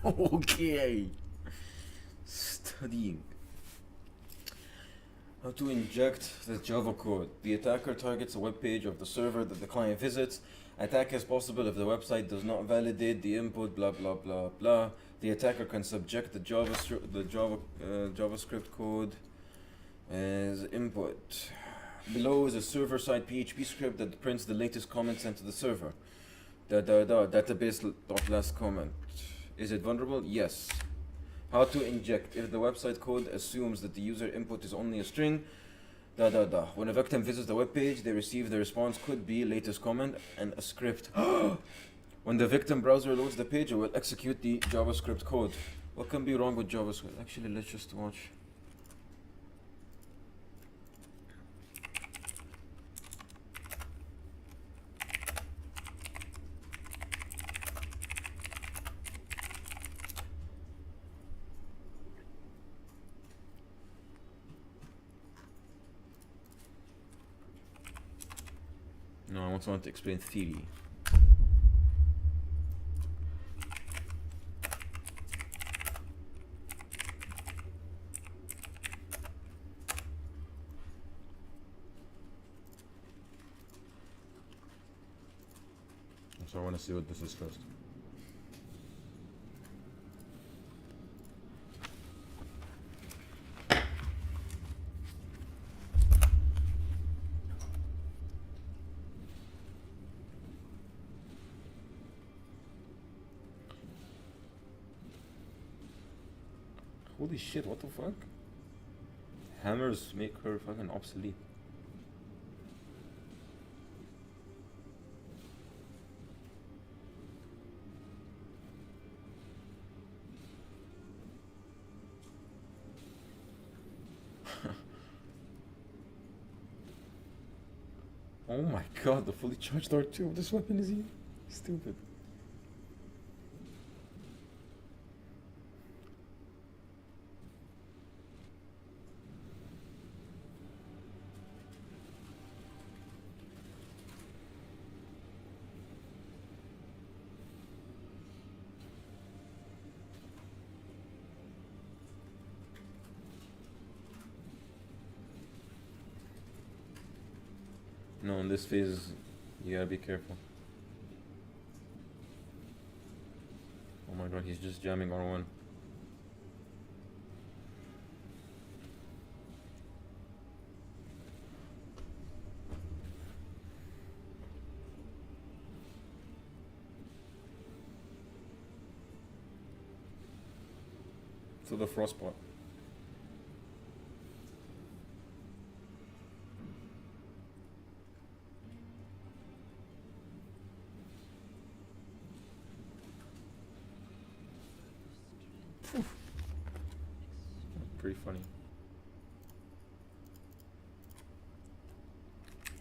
Okay. Studying. How to inject the Java code. The attacker targets a web page of the server that the client visits. Attack is possible if the website does not validate the input, blah blah blah blah. The attacker can subject the JavaScript code as input. Below is a server-side PHP script that prints the latest comment sent to the server. Database dot last comment. Is it vulnerable? Yes. How to inject. If the website code assumes that the user input is only a string, When a victim visits the web page, they receive the response could be latest comment and a script. When the victim browser loads the page, it will execute the JavaScript code. What can be wrong with JavaScript? Actually, let's just watch. No, I also want to explain theory. So I want to see what this is first. Holy shit, what the fuck? Hammers make her fucking obsolete. Oh my god, the fully charged R2 of this weapon is here. Stupid. No, in this phase, you gotta be careful. Oh my god, he's just jamming R1. To the frostbot. Pretty funny.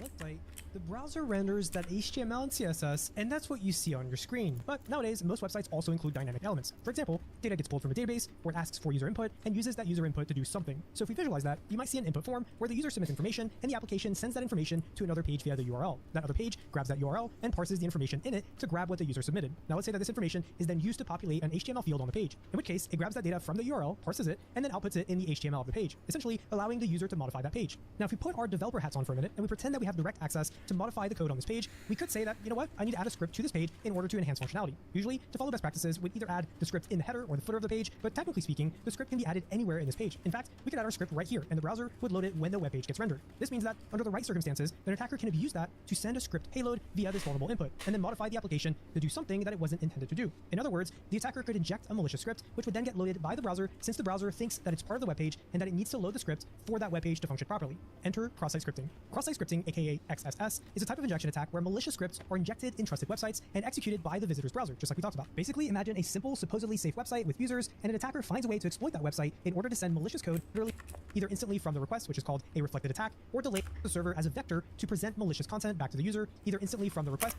Website, the browser renders that HTML and CSS, and that's what you see on your screen. But nowadays, most websites also include dynamic elements. For example, data gets pulled from a database, where it asks for user input, and uses that user input to do something. So if we visualize that, you might see an input form where the user submits information, and the application sends that information to another page via the URL. That other page grabs that URL and parses the information in it to grab what the user submitted. Now let's say that this information is then used to populate an HTML field on the page, in which case it grabs that data from the URL, parses it, and then outputs it in the HTML of the page, essentially allowing the user to modify that page. Now if we put our developer hats on for a minute, and we pretend that we have direct access to modify the code on this page, we could say that, you know what, I need to add a script to this page in order to enhance functionality. Usually, to follow best practices, we'd either add the script in the header or the footer of the page, but technically speaking, the script can be added anywhere in this page. In fact, we could add our script right here, and the browser would load it when the web page gets rendered. This means that, under the right circumstances, an attacker can abuse that to send a script payload via this vulnerable input, and then modify the application to do something that it wasn't intended to do. In other words, the attacker could inject a malicious script, which would then get loaded by the browser, since the browser thinks that it's part of the web page and that it needs to load the script for that web page to function properly. Enter cross-site scripting. Cross-site scripting, aka XSS, is a type of injection attack where malicious scripts are injected in trusted websites and executed by the visitor's browser, just like we talked about. Basically, imagine a simple, supposedly safe website with users, and an attacker finds a way to exploit that website in order to send malicious code literally either instantly from the request, which is called a reflected attack, or delay the server as a vector to present malicious content back to the user, either instantly from the request.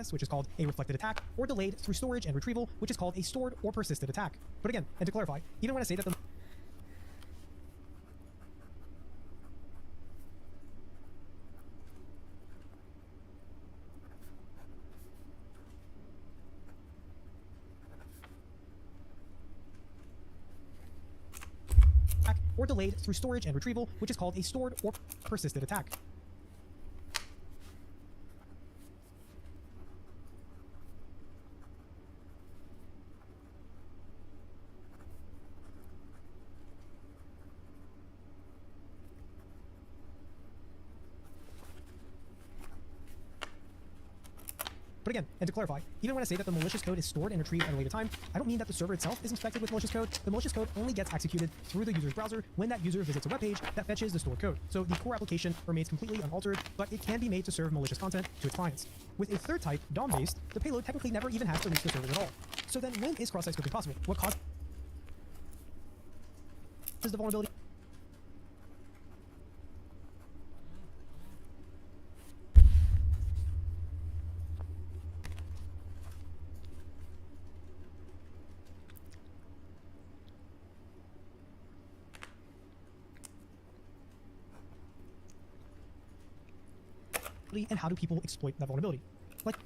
XSS, which is called a reflected attack, or delayed through storage and retrieval, which is called a stored or persisted attack. But again, and to clarify, even when I say that the or delayed through storage and retrieval, which is called a stored or persisted attack. But again, and to clarify, even when I say that the malicious code is stored and retrieved at a later time, I don't mean that the server itself is infected with malicious code. The malicious code only gets executed through the user's browser when that user visits a web page that fetches the stored code. So the core application remains completely unaltered, but it can be made to serve malicious content to its clients. With a third type, DOM-based, the payload technically never even has to reach the servers at all. So then when is cross-site scripting possible? What causes the vulnerability? And how do people exploit that vulnerability? Like,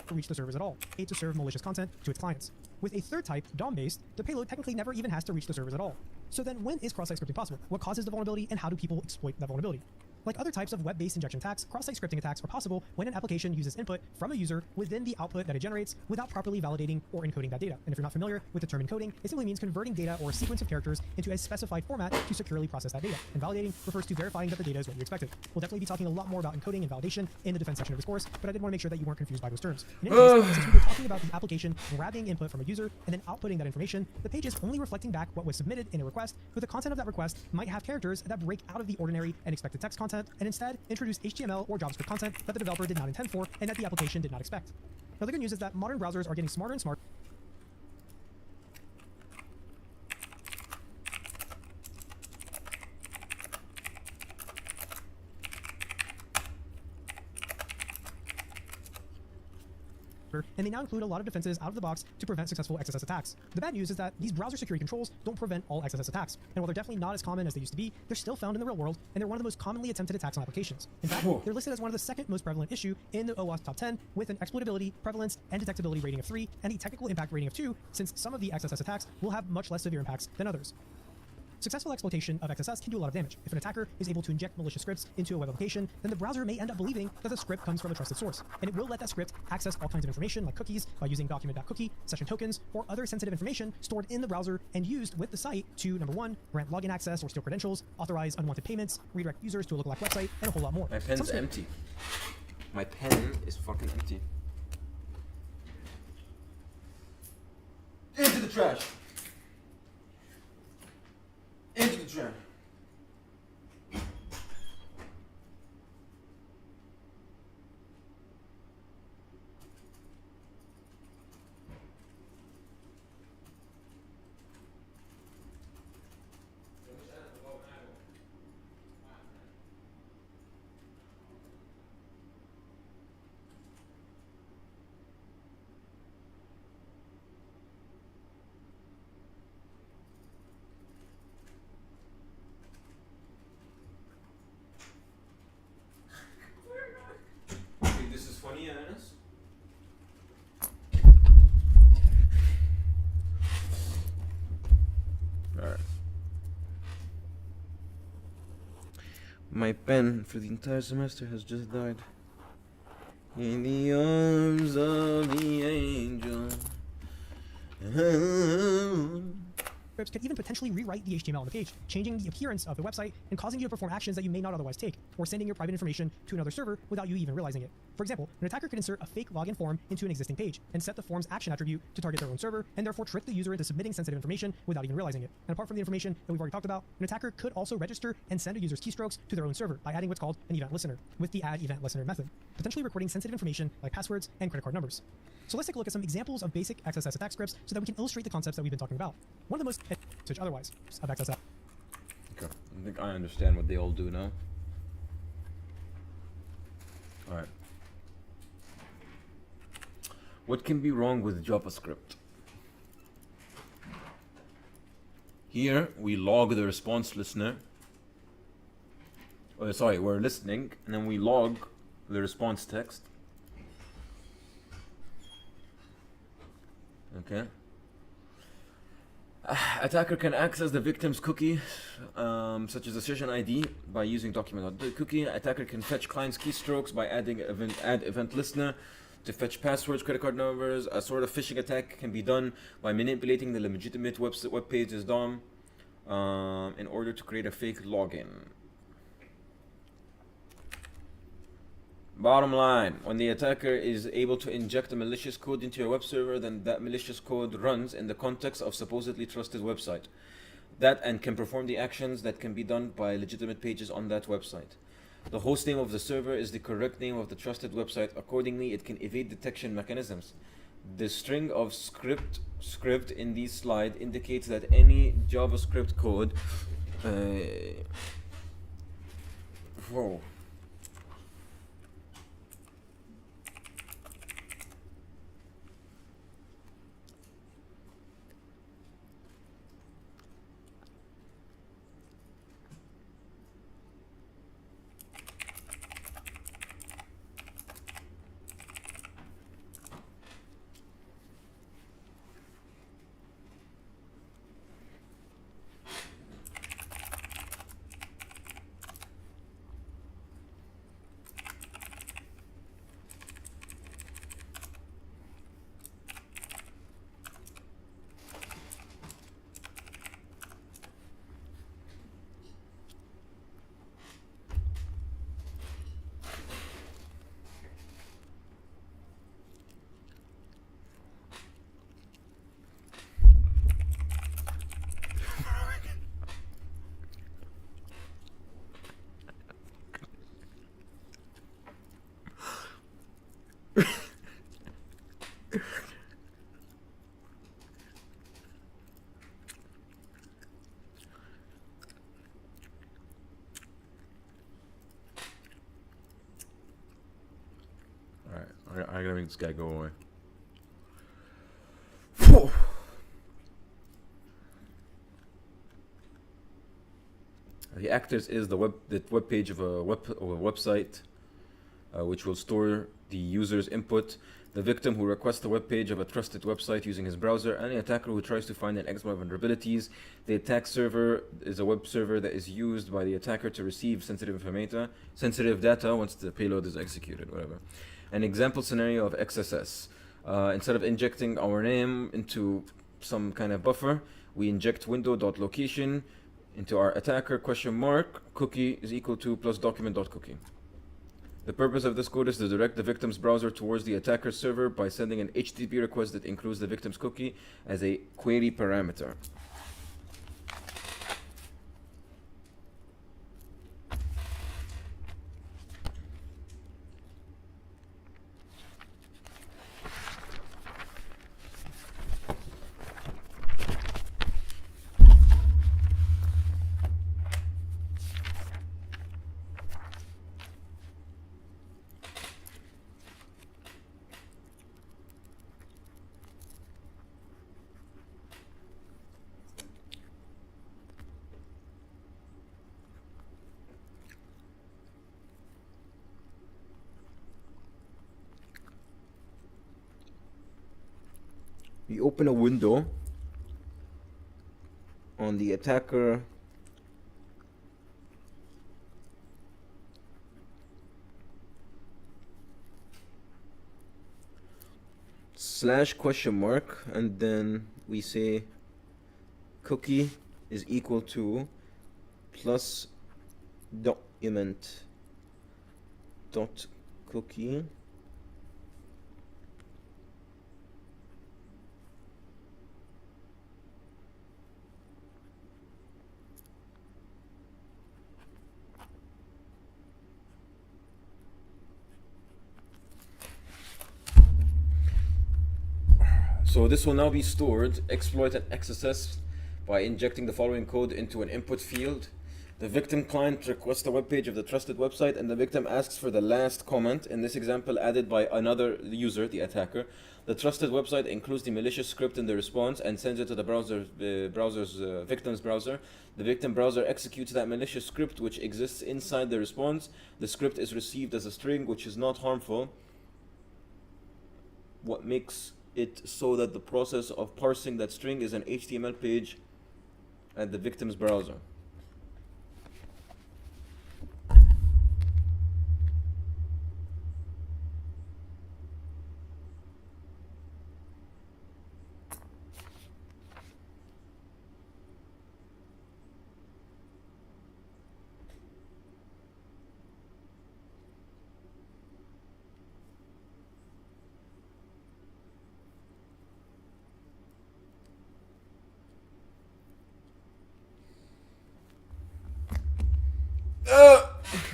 to reach the servers at all, to serve malicious content to its clients. With a third type, DOM-based, the payload technically never even has to reach the servers at all. So then when is cross-site scripting possible? What causes the vulnerability and how do people exploit that vulnerability? Like other types of web-based injection attacks, cross-site scripting attacks are possible when an application uses input from a user within the output that it generates without properly validating or encoding that data. And if you're not familiar with the term encoding, it simply means converting data or a sequence of characters into a specified format to securely process that data. And validating refers to verifying that the data is what you expected. We'll definitely be talking a lot more about encoding and validation in the defense section of this course, but I did want to make sure that you weren't confused by those terms. In any case, since we were talking about the application grabbing input from a user and then outputting that information, the page is only reflecting back what was submitted in a request, but the content of that request might have characters that break out of the ordinary and expected text content, and instead introduce HTML or JavaScript content that the developer did not intend for and that the application did not expect. Now the good news is that modern browsers are getting smarter and smarter. And they now include a lot of defenses out of the box to prevent successful XSS attacks. The bad news is that these browser security controls don't prevent all XSS attacks, and while they're definitely not as common as they used to be, they're still found in the real world, and they're one of the most commonly attempted attacks on applications. In fact, they're listed as one of the second most prevalent issue in the OWASP top 10 with an exploitability, prevalence, and detectability rating of 3, and a technical impact rating of 2, since some of the XSS attacks will have much less severe impacts than others. Successful exploitation of XSS can do a lot of damage. If an attacker is able to inject malicious scripts into a web application, then the browser may end up believing that the script comes from a trusted source, and it will let that script access all kinds of information like cookies by using document.cookie, session tokens, or other sensitive information stored in the browser and used with the site to, number one, grant login access or steal credentials, authorize unwanted payments, redirect users to a lookalike website, and a whole lot more. My pen's empty. My pen is fucking empty. Into the trash. Into the trash. This is funny, Ernest. Alright. My pen for the entire semester has just died. In the arms of the angel. Scripts could even potentially rewrite the HTML on the page, changing the appearance of the website and causing you to perform actions that you may not otherwise take, or sending your private information to another server without you even realizing it. For example, an attacker could insert a fake login form into an existing page and set the form's action attribute to target their own server, and therefore trick the user into submitting sensitive information without even realizing it. And apart from the information that we've already talked about, an attacker could also register and send a user's keystrokes to their own server by adding what's called an event listener with the add event listener method, potentially recording sensitive information like passwords and credit card numbers. So let's take a look at some examples of basic XSS attack scripts so that we can illustrate the concepts that we've been talking about. One of the most otherwise of XSS. Okay, I think I understand what they all do now. Alright. What can be wrong with JavaScript? Here we log the response listener. Oh, sorry, we're listening, and then we log the response text. Okay. Attacker can access the victim's cookie, such as the session ID, by using document.cookie. Attacker can fetch client's keystrokes by adding add event listener to fetch passwords, credit card numbers. A sort of phishing attack can be done by manipulating the legitimate web page's DOM in order to create a fake login. Bottom line, when the attacker is able to inject a malicious code into your web server, then that malicious code runs in the context of supposedly trusted website. That and can perform the actions that can be done by legitimate pages on that website. The host name of the server is the correct name of the trusted website. Accordingly, it can evade detection mechanisms. The string of script in this slide indicates that any JavaScript code whoa. I gotta make this guy go away. The actors is the web page of a website, which will store the user's input. The victim who requests the web page of a trusted website using his browser, and the attacker who tries to find and exploit vulnerabilities. The attack server is a web server that is used by the attacker to receive sensitive data once the payload is executed, whatever. An example scenario of XSS. Instead of injecting our name into some kind of buffer, we inject window.location into our attacker cookie is equal to plus document.cookie. The purpose of this code is to direct the victim's browser towards the attacker's server by sending an HTTP request that includes the victim's cookie as a query parameter. We open a window on the attacker /, and then we say cookie is equal to plus document dot cookie So this will now be stored, exploit and XSS by injecting the following code into an input field. The victim client requests a web page of the trusted website, and the victim asks for the last comment, in this example added by another user, the attacker. The trusted website includes the malicious script in the response and sends it to the victim's browser. The victim browser executes that malicious script, which exists inside the response. The script is received as a string, which is not harmful. What makes it so that the process of parsing that string is an HTML page at the victim's browser.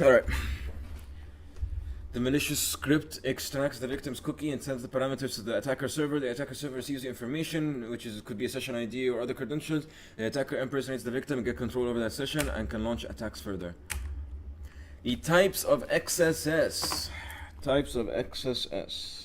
Alright. The malicious script extracts the victim's cookie and sends the parameters to the attacker server. The attacker server receives the information, which could be a session ID or other credentials. The attacker impersonates the victim and get control over that session and can launch attacks further. The types of XSS. Types of XSS.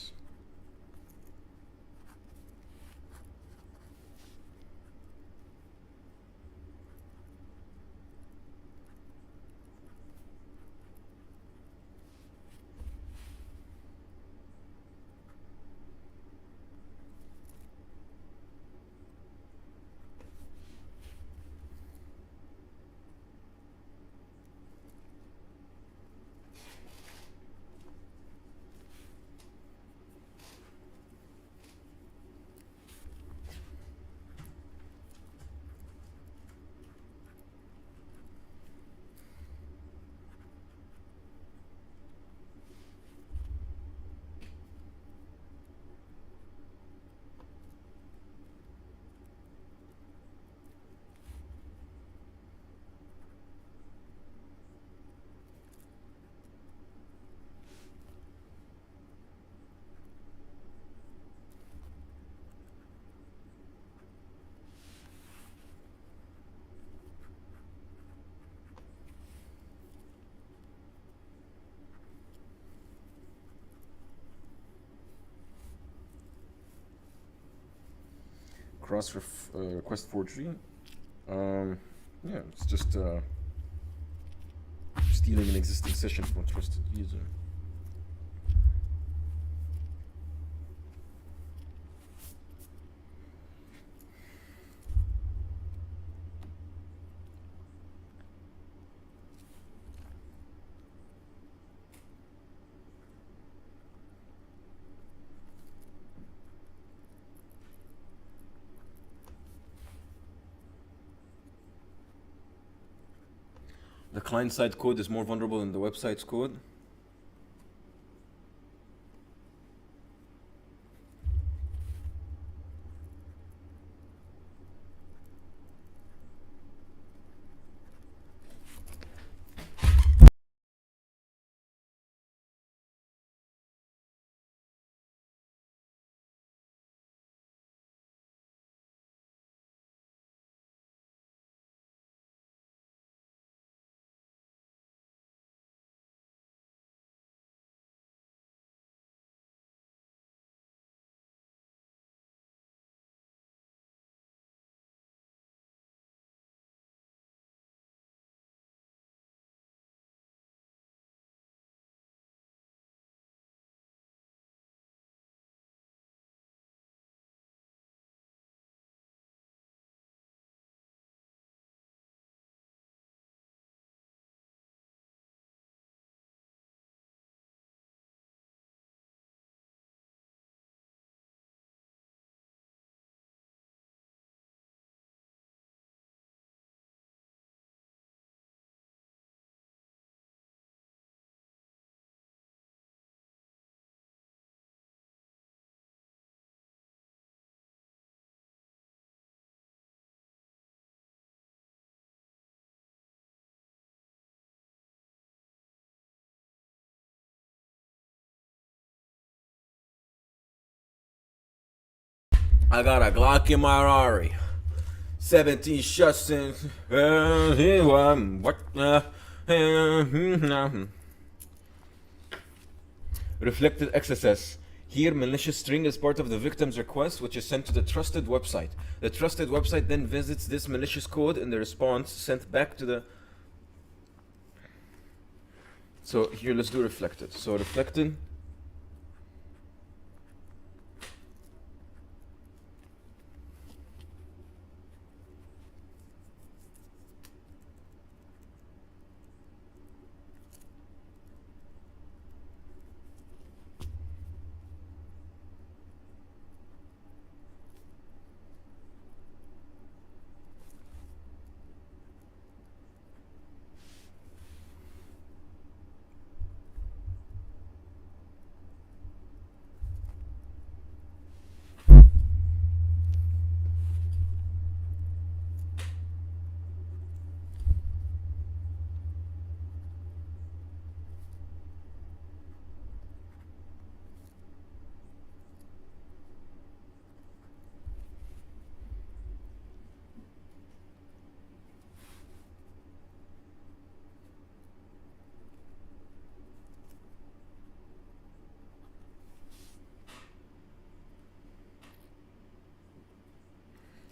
Cross request forgery. Yeah, it's just stealing an existing session from a trusted user. The client-side code is more vulnerable than the website's code. I got a Glock in my Rari. 17 shots in. What? Reflected XSS. Here, malicious string is part of the victim's request, which is sent to the trusted website. The trusted website then visits this malicious code in the response sent back to the. So here, let's do reflected. So reflected.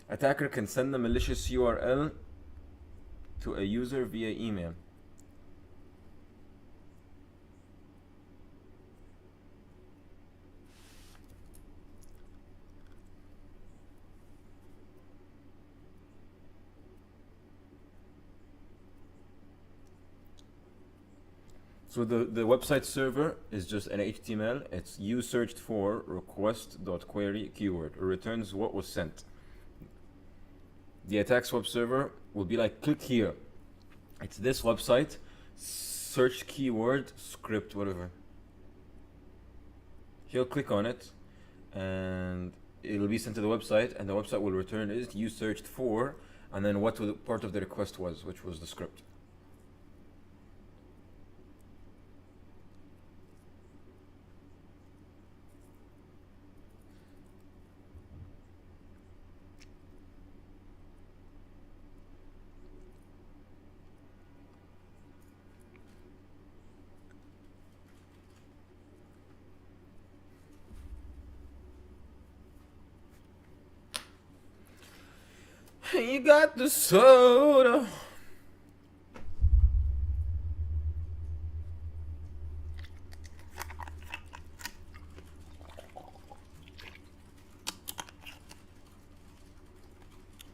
Attacker can send a malicious URL to a user via email. So the website server is just an HTML. It's you searched for request.query keyword. It returns what was sent. The attack web server will be like, click here. It's this website, search keyword, script, whatever. He'll click on it and it'll be sent to the website, and the website will return is you searched for, and then what part of the request was, which was the script. You got the soda.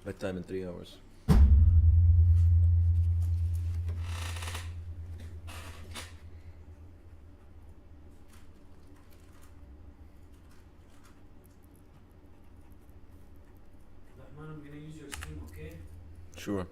Bedtime in 3 hours. I'm gonna use your Steam, okay? Sure.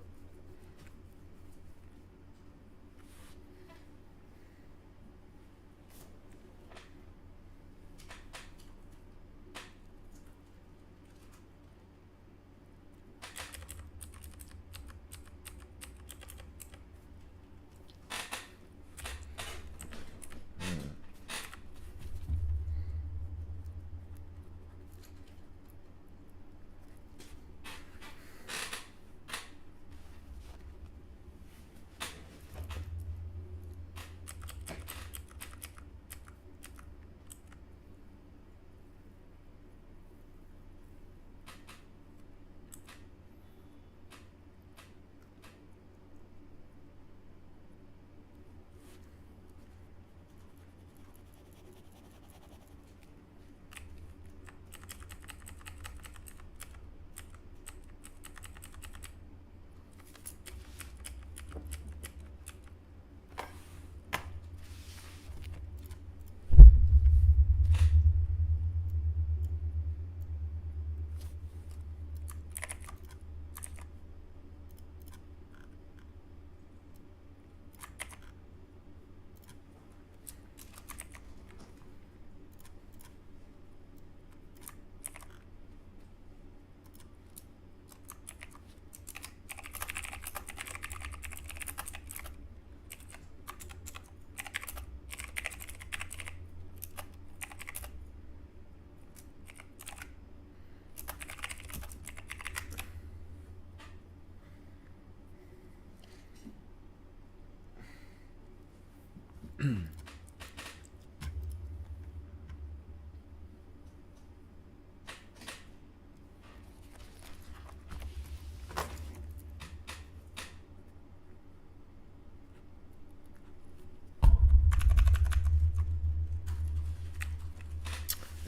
There's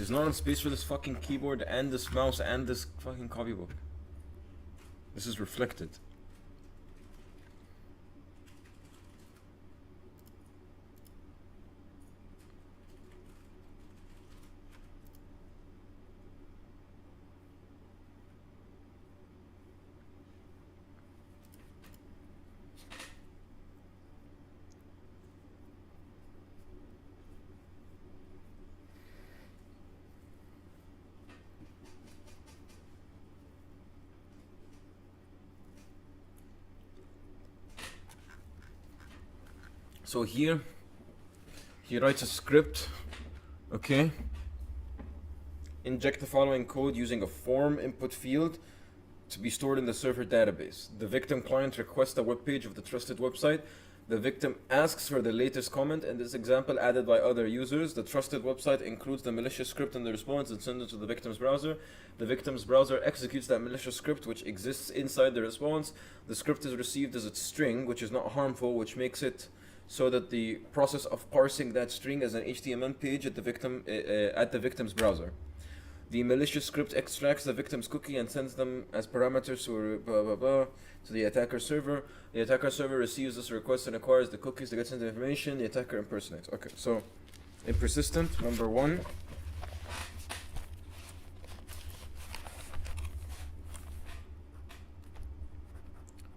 not enough space for this fucking keyboard and this mouse and this fucking copybook. This is reflected. So here, he writes a script, okay? Inject the following code using a form input field to be stored in the server database. The victim client requests a web page of the trusted website. The victim asks for the latest comment. In this example added by other users, the trusted website includes the malicious script in the response and sends it to the victim's browser. The victim's browser executes that malicious script, which exists inside the response. The script is received as a string, which is not harmful, which makes it so that the process of parsing that string as an HTML page at the victim's browser. The malicious script extracts the victim's cookie and sends them as parameters to the attacker server. The attacker server receives this request and acquires the cookies to get sent the information. The attacker impersonates. Okay, so in persistent, number one.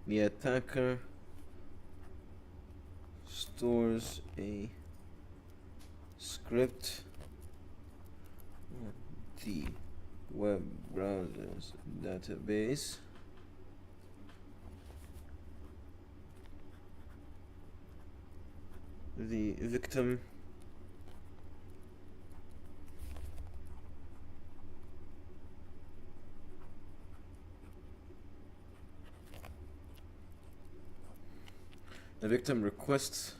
The attacker stores a script on the web browser's database the victim requests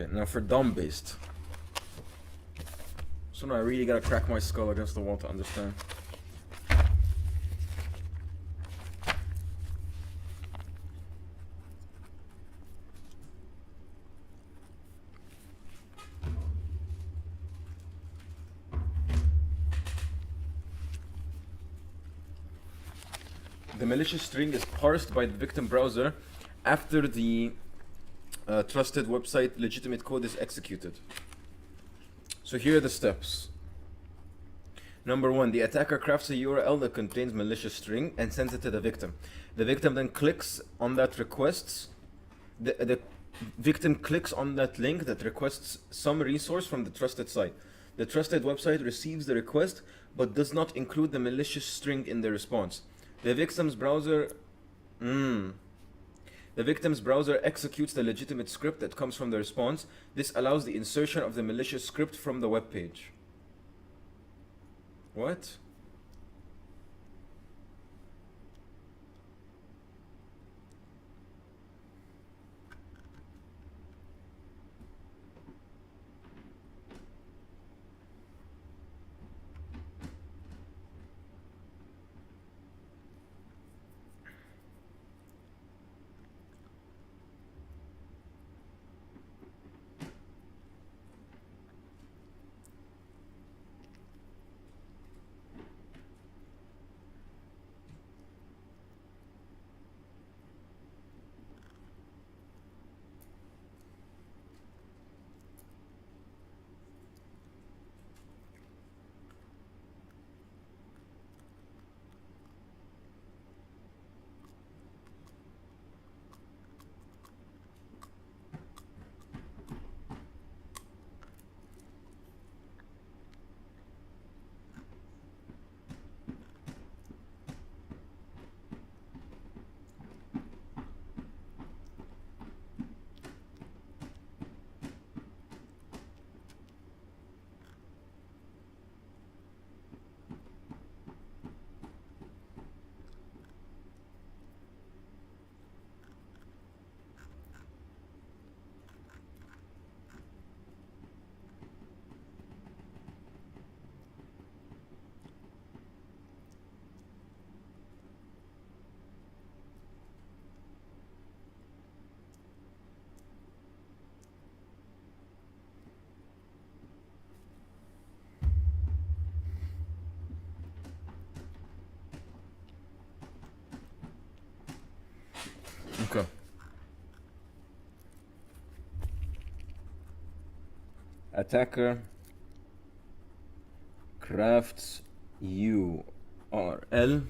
Okay, now for DOM-based. So now I really gotta crack my skull against the wall to understand. The malicious string is parsed by the victim browser after the trusted website legitimate code is executed. So here are the steps. Number one, the attacker crafts a URL that contains malicious string and sends it to the victim. The victim then clicks on that requests. The victim clicks on that link that requests some resource from the trusted site. The trusted website receives the request but does not include the malicious string in the response. The victim's browser executes the legitimate script that comes from the response. This allows the insertion of the malicious script from the web page. What? attacker crafts URL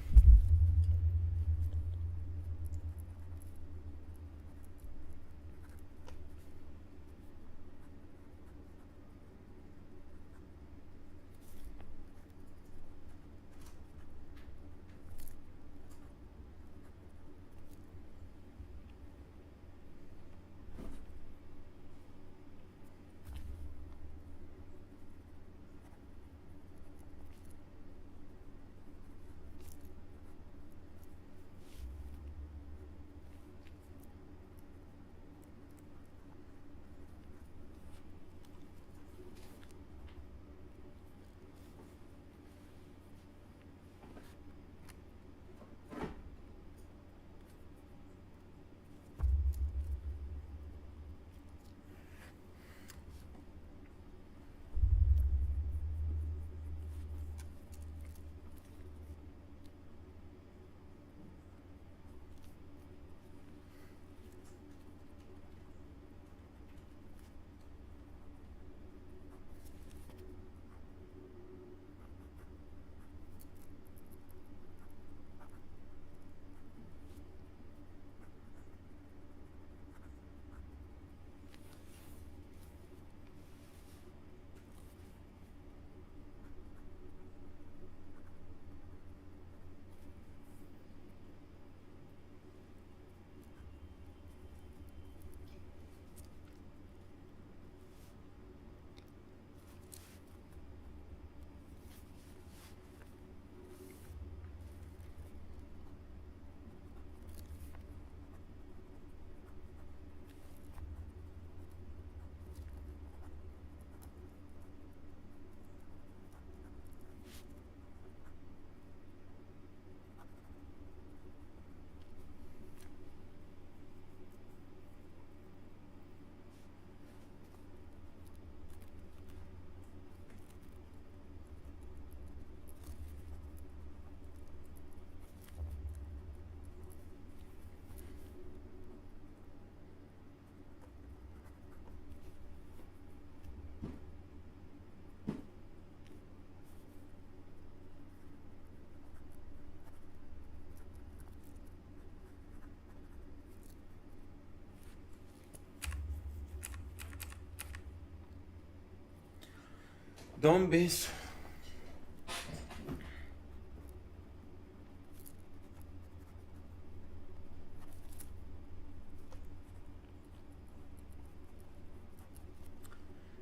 DOM base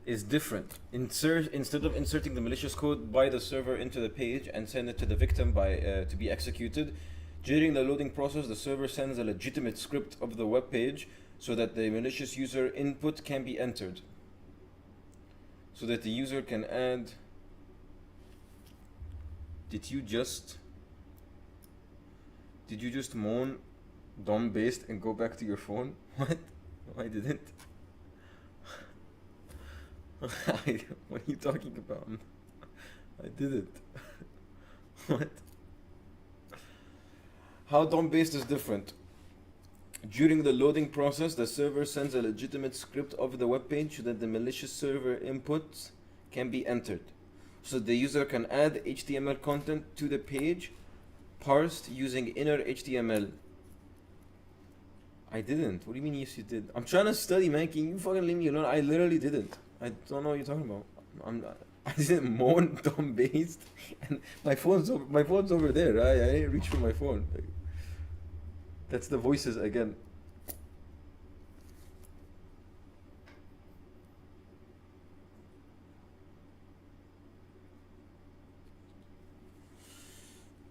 is different. Instead of inserting the malicious code by the server into the page and send it to the victim to be executed, during the loading process, the server sends a legitimate script of the web page so that the malicious user input can be entered. So that the user can add. Did you just moan DOM based and go back to your phone? What? No, I didn't. What are you talking about? I didn't. What? How DOM based is different. During the loading process, the server sends a legitimate script of the web page so that the malicious server inputs can be entered. So the user can add HTML content to the page, parsed using inner HTML. I didn't. What do you mean yes you did? I'm trying to study, man. Can you fucking leave me alone? I literally didn't. I don't know what you're talking about. I didn't moan DOM based, and my phone's over there. I didn't reach for my phone. That's the voices again.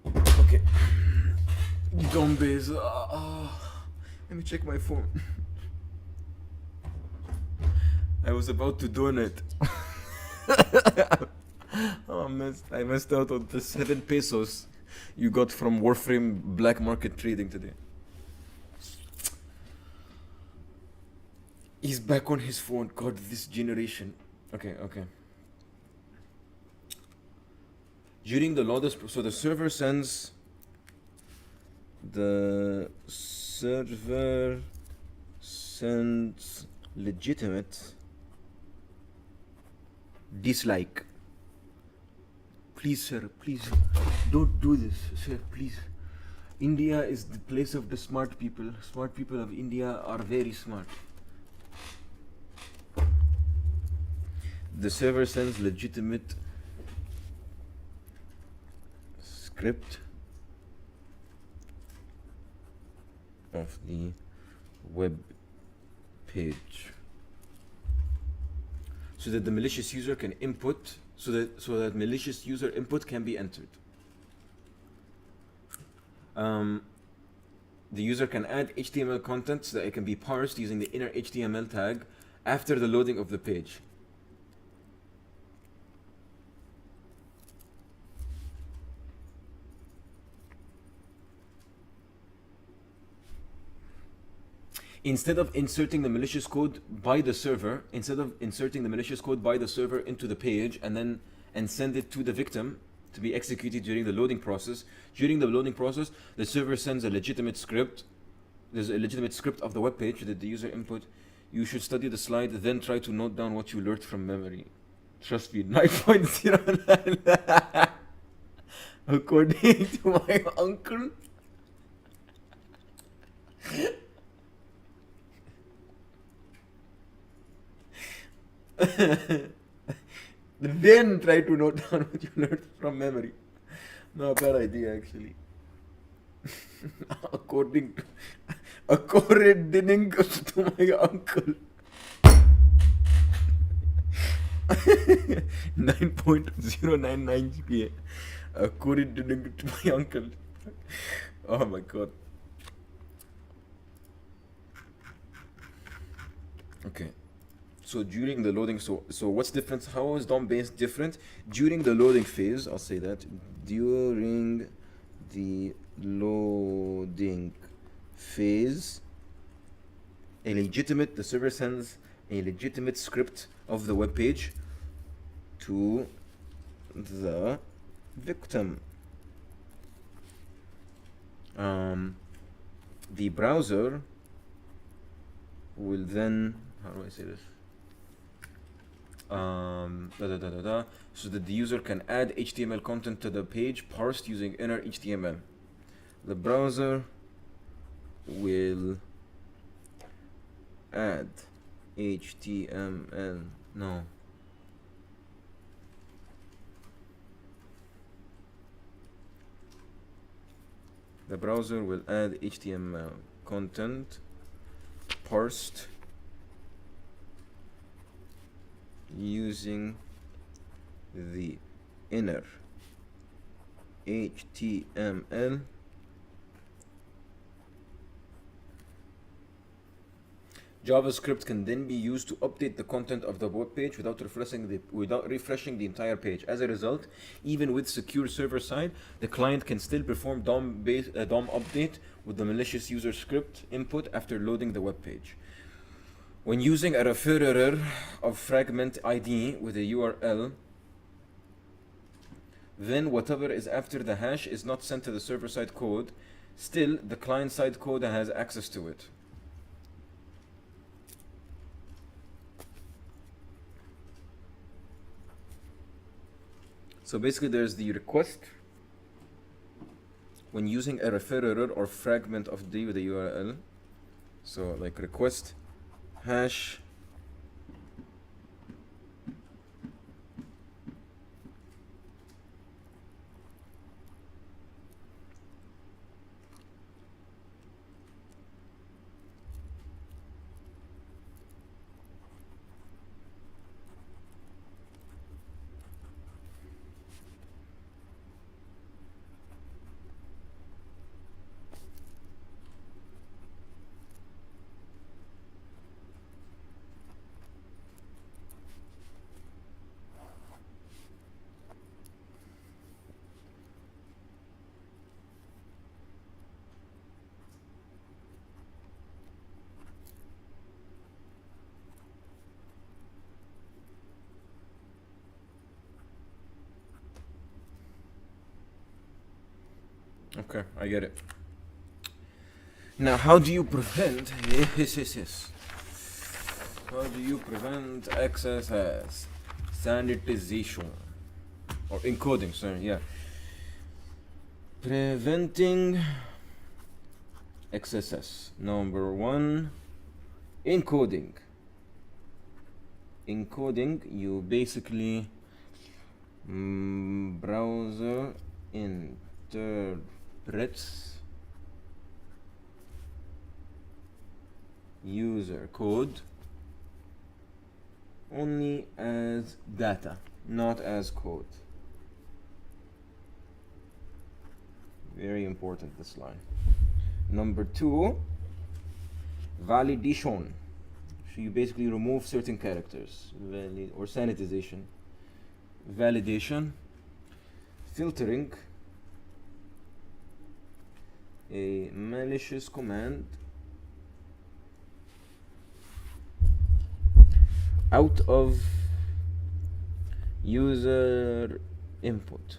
Okay. DOM base. Let me check my phone. I was about to donate. Oh, I missed out on the 7 pesos you got from Warframe black market trading today. He's back on his phone. God, this generation. Okay. During the load, so the server sends legitimate dislike. Please, sir, please, don't do this, sir, please. India is the place of the smart people. Smart people of India are very smart. The server sends legitimate script of the web page so that the malicious user can input so that malicious user input can be entered. The user can add HTML content so that it can be parsed using the inner HTML tag after the loading of the page. Instead of inserting the malicious code by the server, into the page and send it to the victim to be executed during the loading process. During the loading process, the server sends a legitimate script. There's a legitimate script of the web page that the user input. You should study the slide, then try to note down what you learned from memory. Trust me, 9.09. According to my uncle. Then try to note down what you learned from memory. No, bad idea actually. According to my uncle. 9.099 GPA. According to my uncle. Oh my god. Okay. So during the loading, so what's different? How is DOM base different? During the loading phase, I'll say that. During the loading phase, the server sends a legitimate script of the web page to the victim. The browser will then, how do I say this? So that the user can add HTML content to the page parsed using inner HTML. The browser will add HTML. No. The browser will add HTML content parsed using the inner HTML JavaScript can then be used to update the content of the web page without refreshing the entire page. As a result, even with secure server side, the client can still perform DOM update with the malicious user script input after loading the web page. When using a referrer of fragment ID with a URL, then whatever is after the hash is not sent to the server-side code. Still, the client-side code has access to it. So basically there's the request when using a referrer or fragment of D with a URL. So like request hash Okay, I get it. Now, how do you prevent How do you prevent XSS? sanitization or encoding, sorry, yeah. Preventing XSS. Number one, encoding. Encoding, you basically browser interprets user code only as data, not as code. Very important, this line. Number two, validation. So you basically remove certain characters, or sanitization. Validation, filtering, a malicious command out of user input.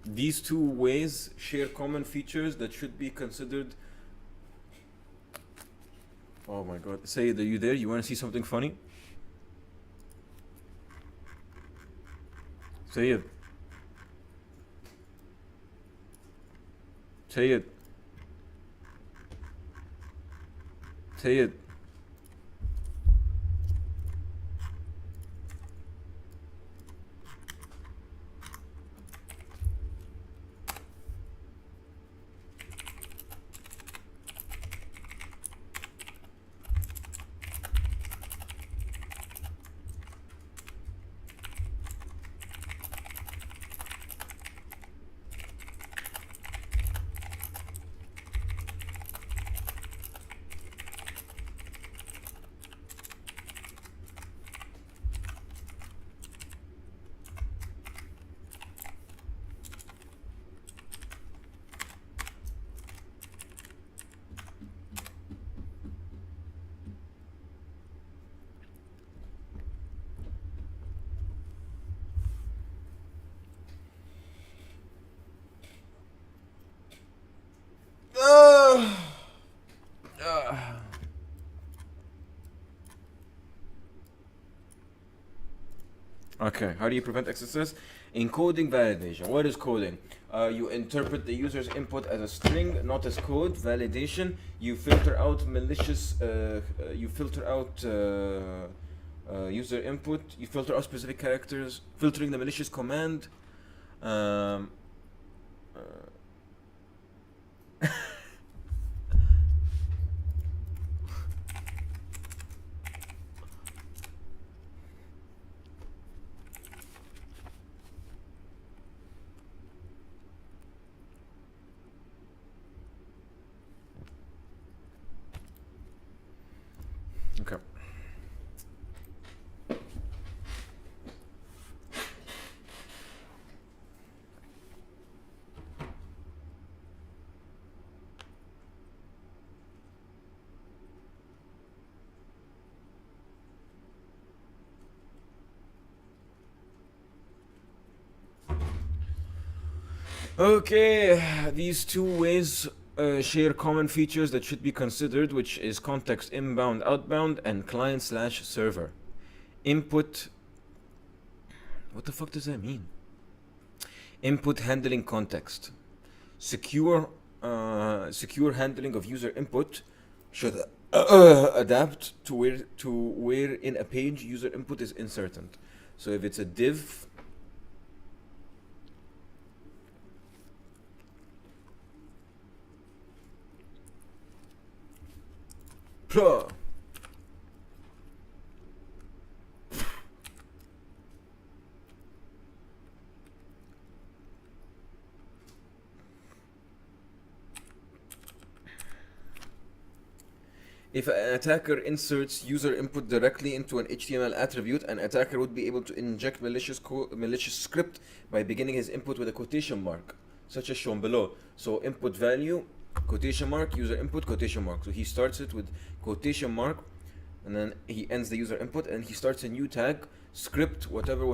These two ways share common features that should be considered. Oh my god. Sayed, are you there? You want to see something funny? Sayed. Sayed. Sayed. Okay, how do you prevent XSS? Encoding validation. What is coding? You interpret the user's input as a string, not as code. Validation. You filter out malicious. You filter out user input. You filter out specific characters. Filtering the malicious command. Okay. Okay, these two ways share common features that should be considered, which is context inbound, outbound, and client/server. Input. What the fuck does that mean? Input handling context. Secure handling of user input should adapt to where in a page user input is inserted. So if it's a div. Pluh. If an attacker inserts user input directly into an HTML attribute, an attacker would be able to inject malicious script by beginning his input with a quotation mark, such as shown below. So input value, quotation mark, user input, quotation mark. So he starts it with quotation mark, and then he ends the user input, and he starts a new tag, script, whatever,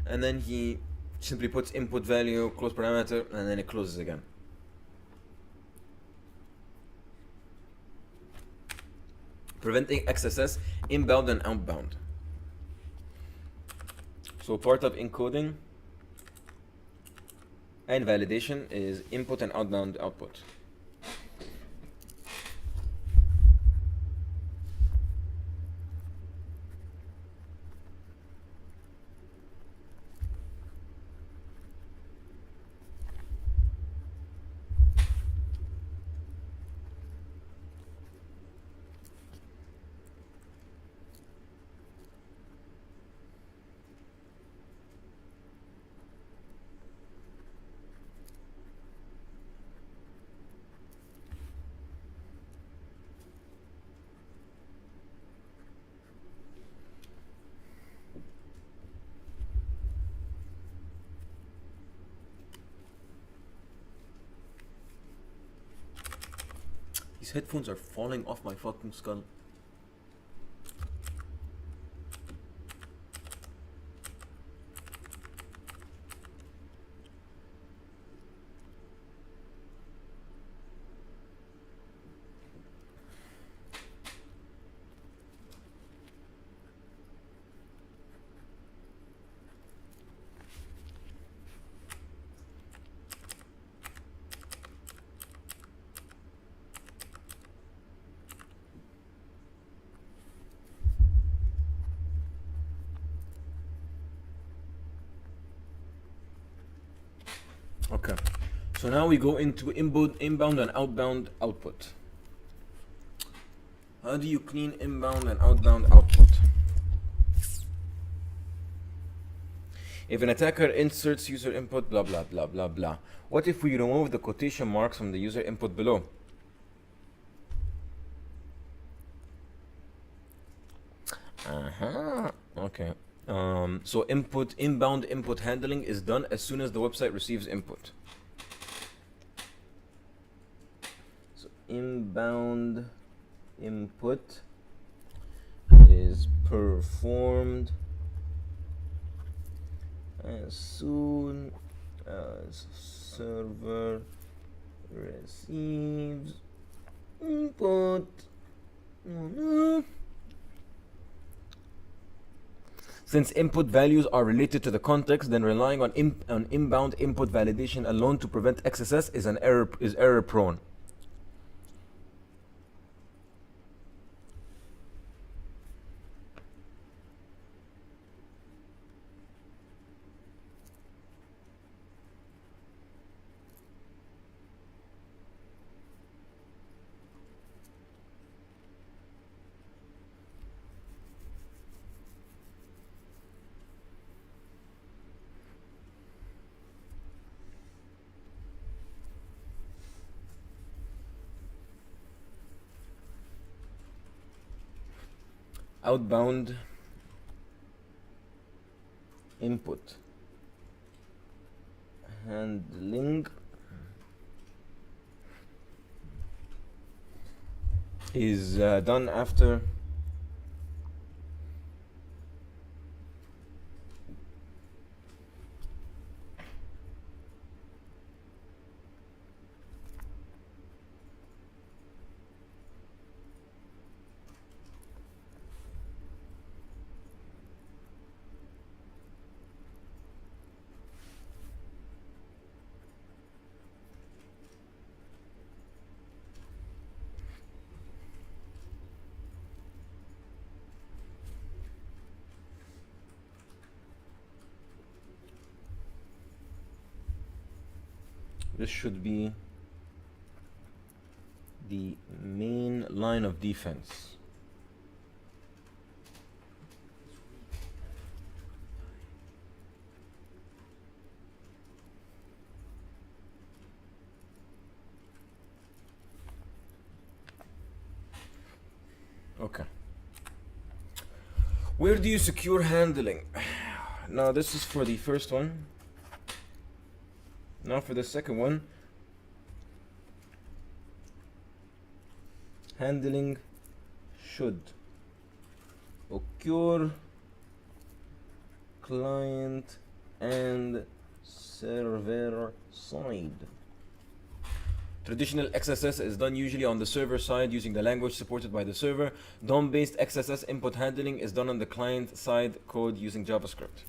and then he simply puts input value, close parameter, and then it closes again. preventing XSS inbound and outbound. So part of encoding and validation is input and outbound output. These headphones are falling off my fucking skull. Okay, so now we go into inbound and outbound output. How do you clean inbound and outbound output? If an attacker inserts user input, blah blah blah blah blah. What if we remove the quotation marks from the user input below? Okay. So inbound input handling is done as soon as the website receives input. So inbound input is performed as soon as server receives input. Since input values are related to the context, then relying on inbound input validation alone to prevent XSS is error prone. Outbound input handling is done after this should be the main line of defense. Okay. Where do you secure handling? Now this is for the first one. Now for the second one. Handling should occur client and server side. Traditional XSS is done usually on the server side using the language supported by the server. DOM-based XSS input handling is done on the client side code using JavaScript.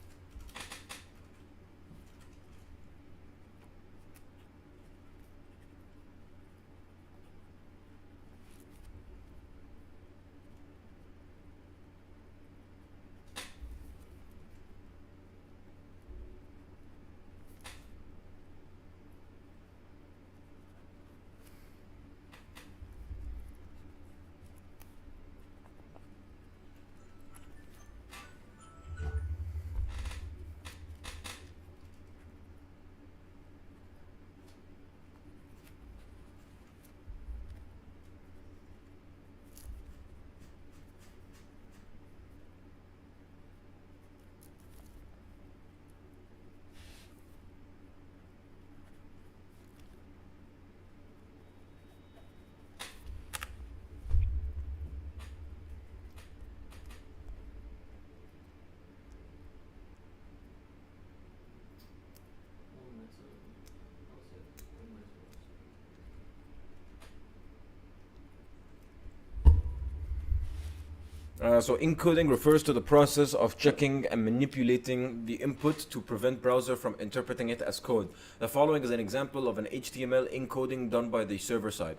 So encoding refers to the process of checking and manipulating the input to prevent browser from interpreting it as code. The following is an example of an HTML encoding done by the server side.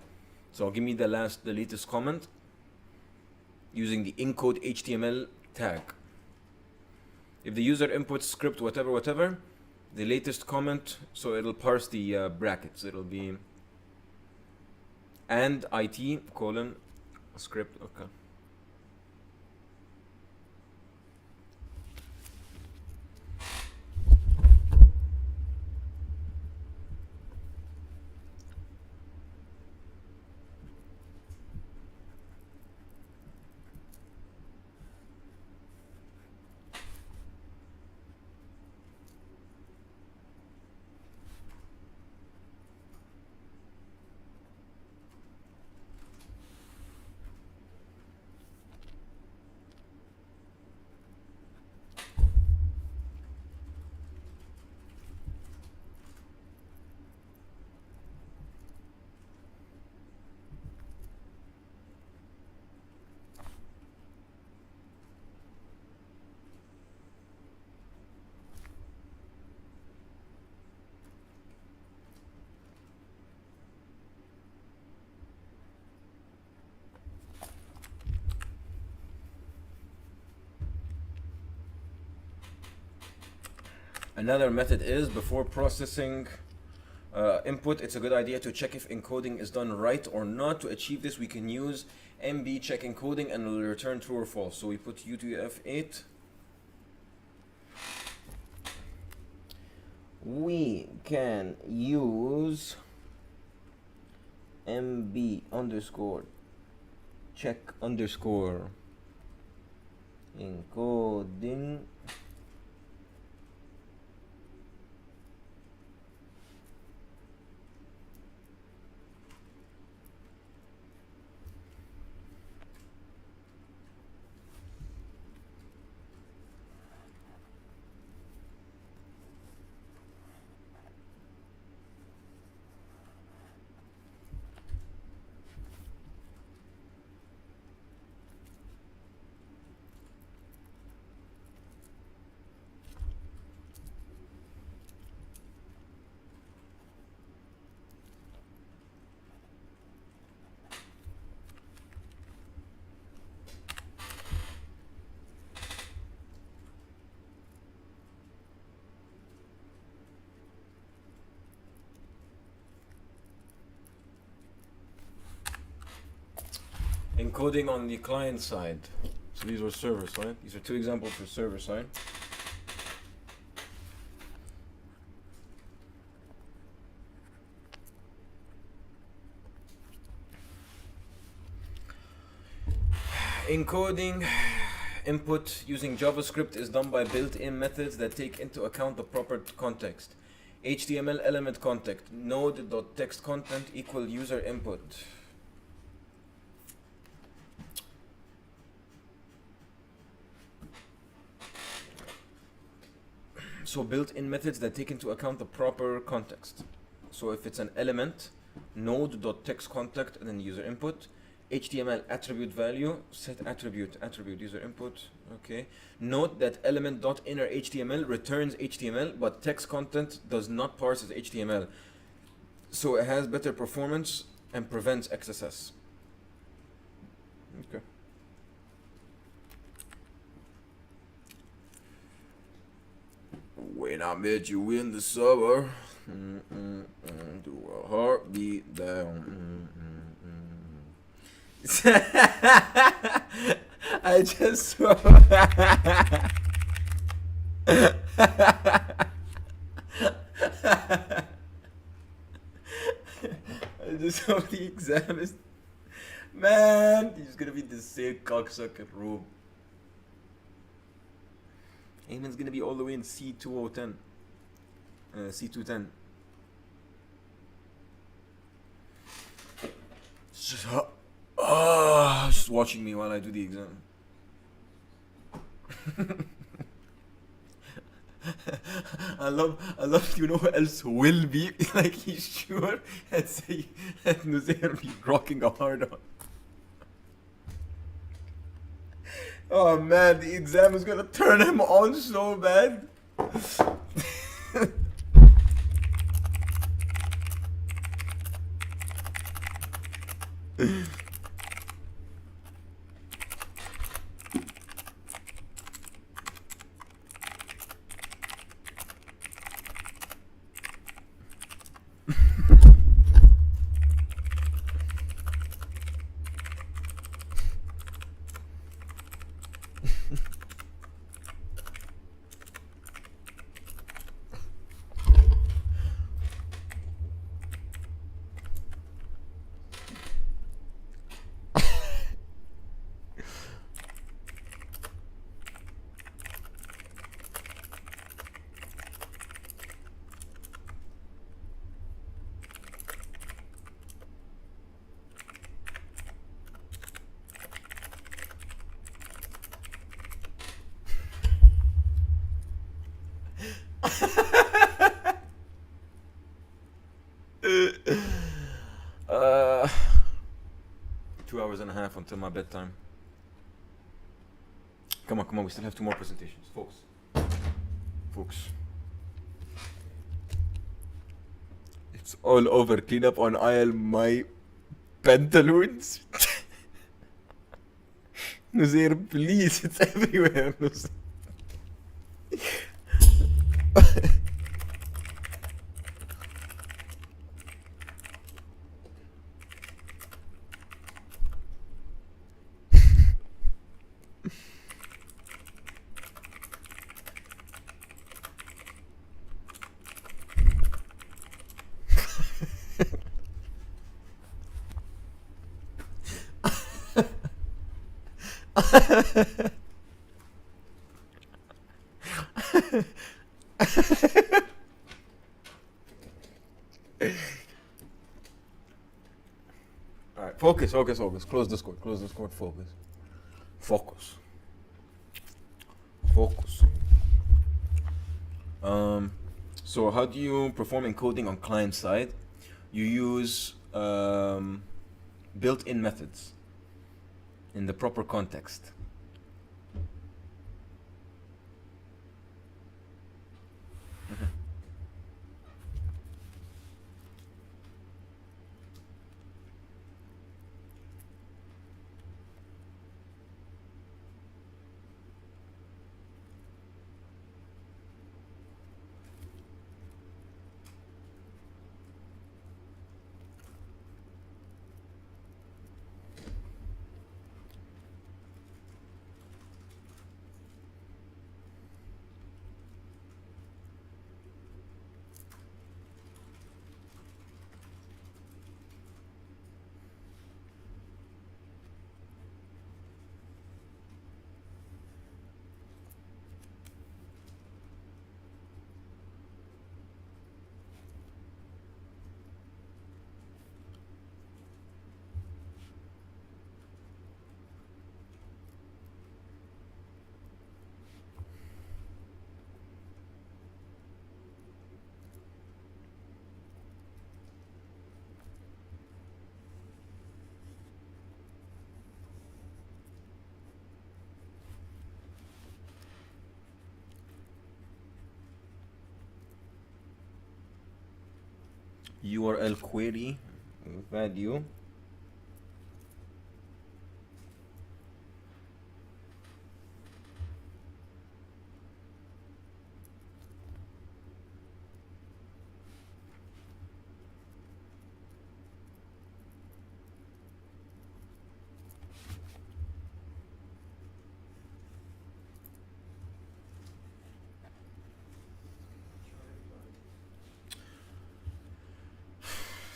So give me the latest comment using the encode HTML tag. If the user inputs script whatever, the latest comment, so it'll parse the brackets. It'll be and IT colon script. Okay. Another method is before processing input, it's a good idea to check if encoding is done right or not. To achieve this, we can use mb check encoding and it will return true or false. So we put UTF-8. We can use mb underscore check underscore encoding encoding on the client side. So these were server side. These are two examples for server side. Encoding input using JavaScript is done by built-in methods that take into account the proper context. HTML element context, node.text content equal user input. So built-in methods that take into account the proper context. So if it's an element, node.textContact and then user input. HTML attribute value, set attribute user input. Okay. Note that element.inner HTML returns HTML, but text content does not parse as HTML. So it has better performance and prevents XSS. Okay. When I met you in the summer, do a heartbeat down. I just saw. I just saw the exam is. Man, he's gonna be the same cocksucker room. Eamon's gonna be all the way in C210. C210. Just watching me while I do the exam. I love, you know who else will be? Like, he's sure and say, and Nuzair be rocking a hard on. Oh man, the exam is gonna turn him on so bad. uh, 2 hours and a half until my bedtime. Come on, we still have 2 more presentations. Folks. It's all over. Clean up on aisle my pantaloons. Nuzair, please, it's everywhere. Nuzair. Alright, focus. Close Discord, focus. So how do you perform encoding on client side? You use built-in methods in the proper context. URL query value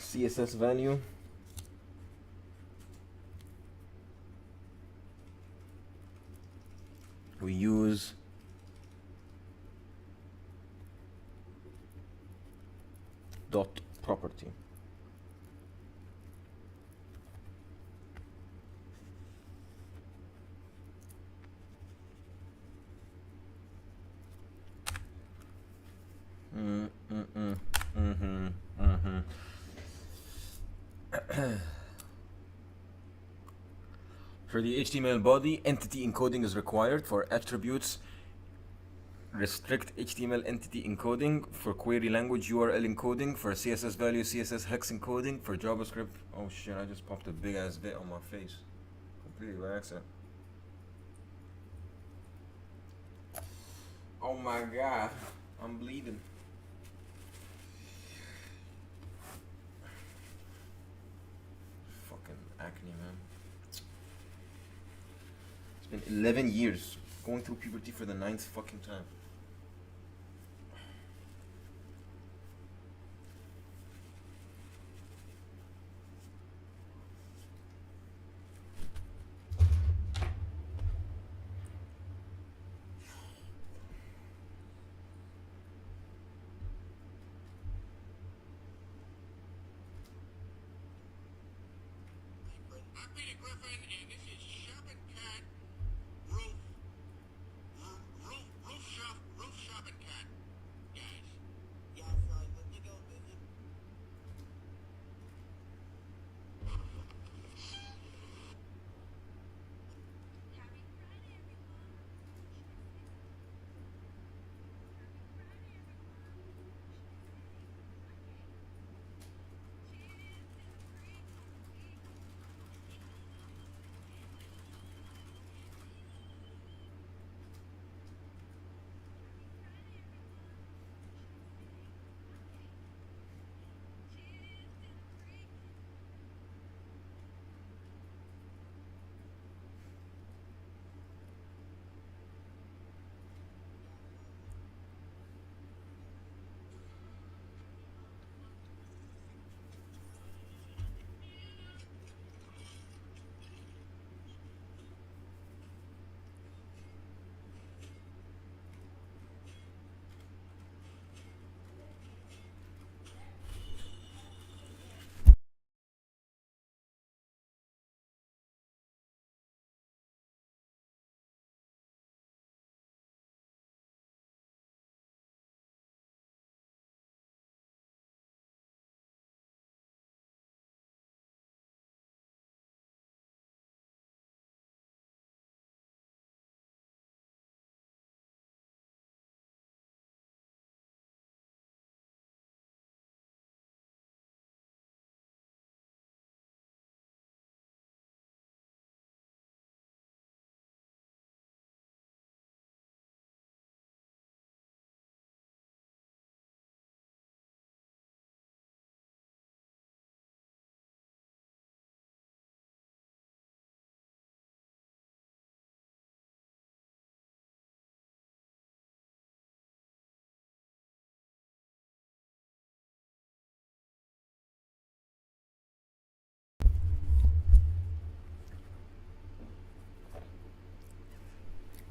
CSS value we use dot property. For the HTML body, entity encoding is required. For attributes, restrict HTML entity encoding. For query language, URL encoding. For CSS value, CSS hex encoding. For JavaScript, oh shit, I just popped a big ass bit on my face. Completely by accident. Oh my god, I'm bleeding. Fucking acne, man. It's been 11 years going through puberty for the 9th fucking time. I'm Peter Griffin, and this is Shop and Cat Roof Shop and Cat, guys. Yeah, sorry, but you go busy.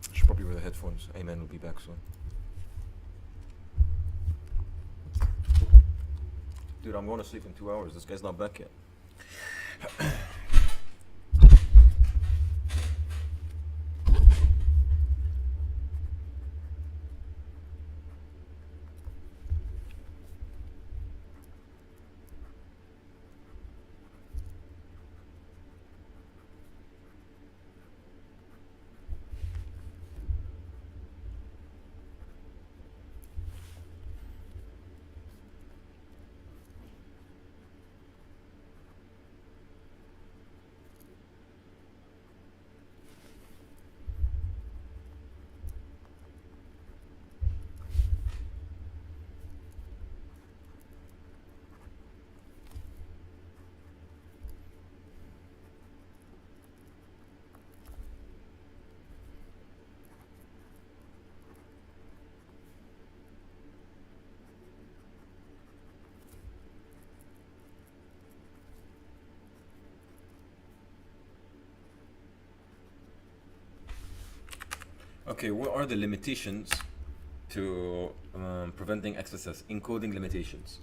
I should probably wear the headphones. Amen will be back soon. Dude, I'm going to sleep in 2 hours. This guy's not back yet. Okay, what are the limitations to preventing XSS? Encoding limitations.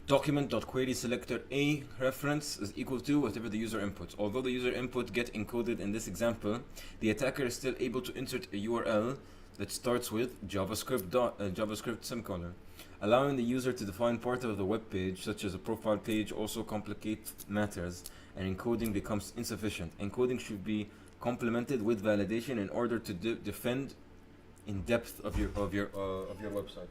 Document.query selector A reference is equal to whatever the user inputs. Although the user input get encoded in this example, the attacker is still able to insert a URL that starts with JavaScript semicolon. Allowing the user to define part of the web page, such as a profile page, also complicates matters, and encoding becomes insufficient. Encoding should be complemented with validation in order to defend in depth of your website.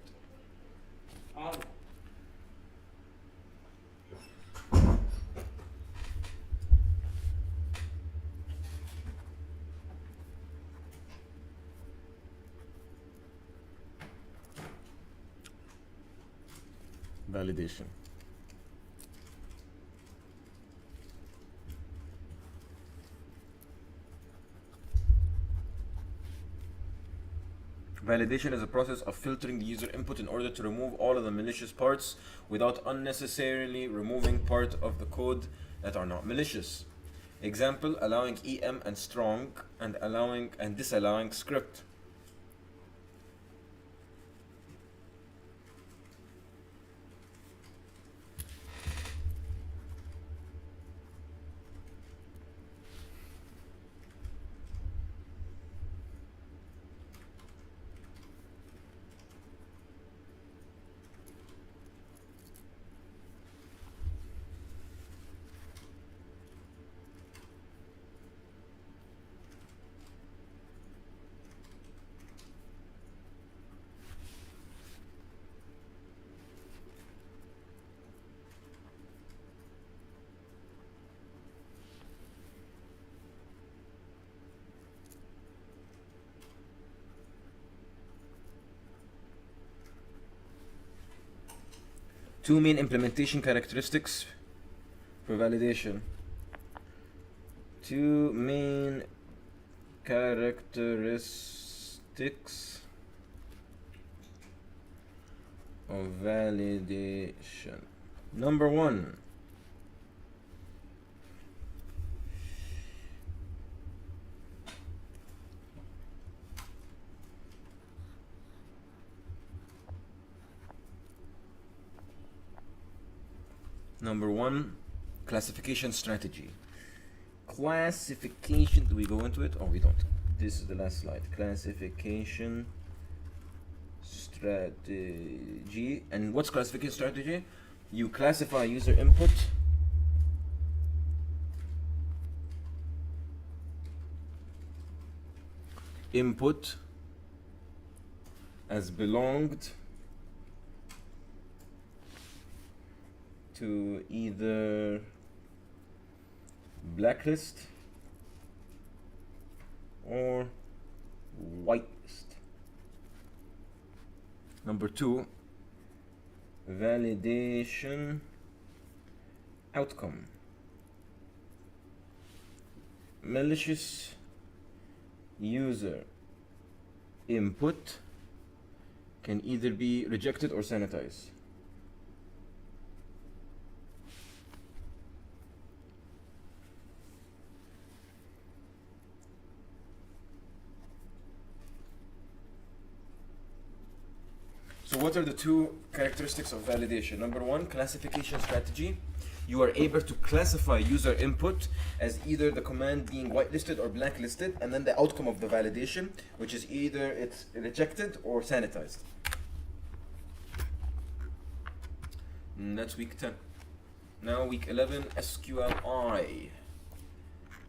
Validation. Validation is a process of filtering the user input in order to remove all of the malicious parts without unnecessarily removing part of the code that are not malicious. Example, allowing EM and strong and allowing and disallowing script. Two main implementation characteristics for validation. Two main characteristics of validation. Number one, classification strategy. Classification, do we go into it? Oh, we don't. This is the last slide. Classification strategy. And what's classification strategy? You classify user input as belonged to either blacklist or whitelist. Number two, validation outcome. Malicious user input can either be rejected or sanitized. So what are the two characteristics of validation? Number one, classification strategy. You are able to classify user input as either the command being whitelisted or blacklisted, and then the outcome of the validation, which is either it's rejected or sanitized. And that's week 10. Now week 11, SQLi.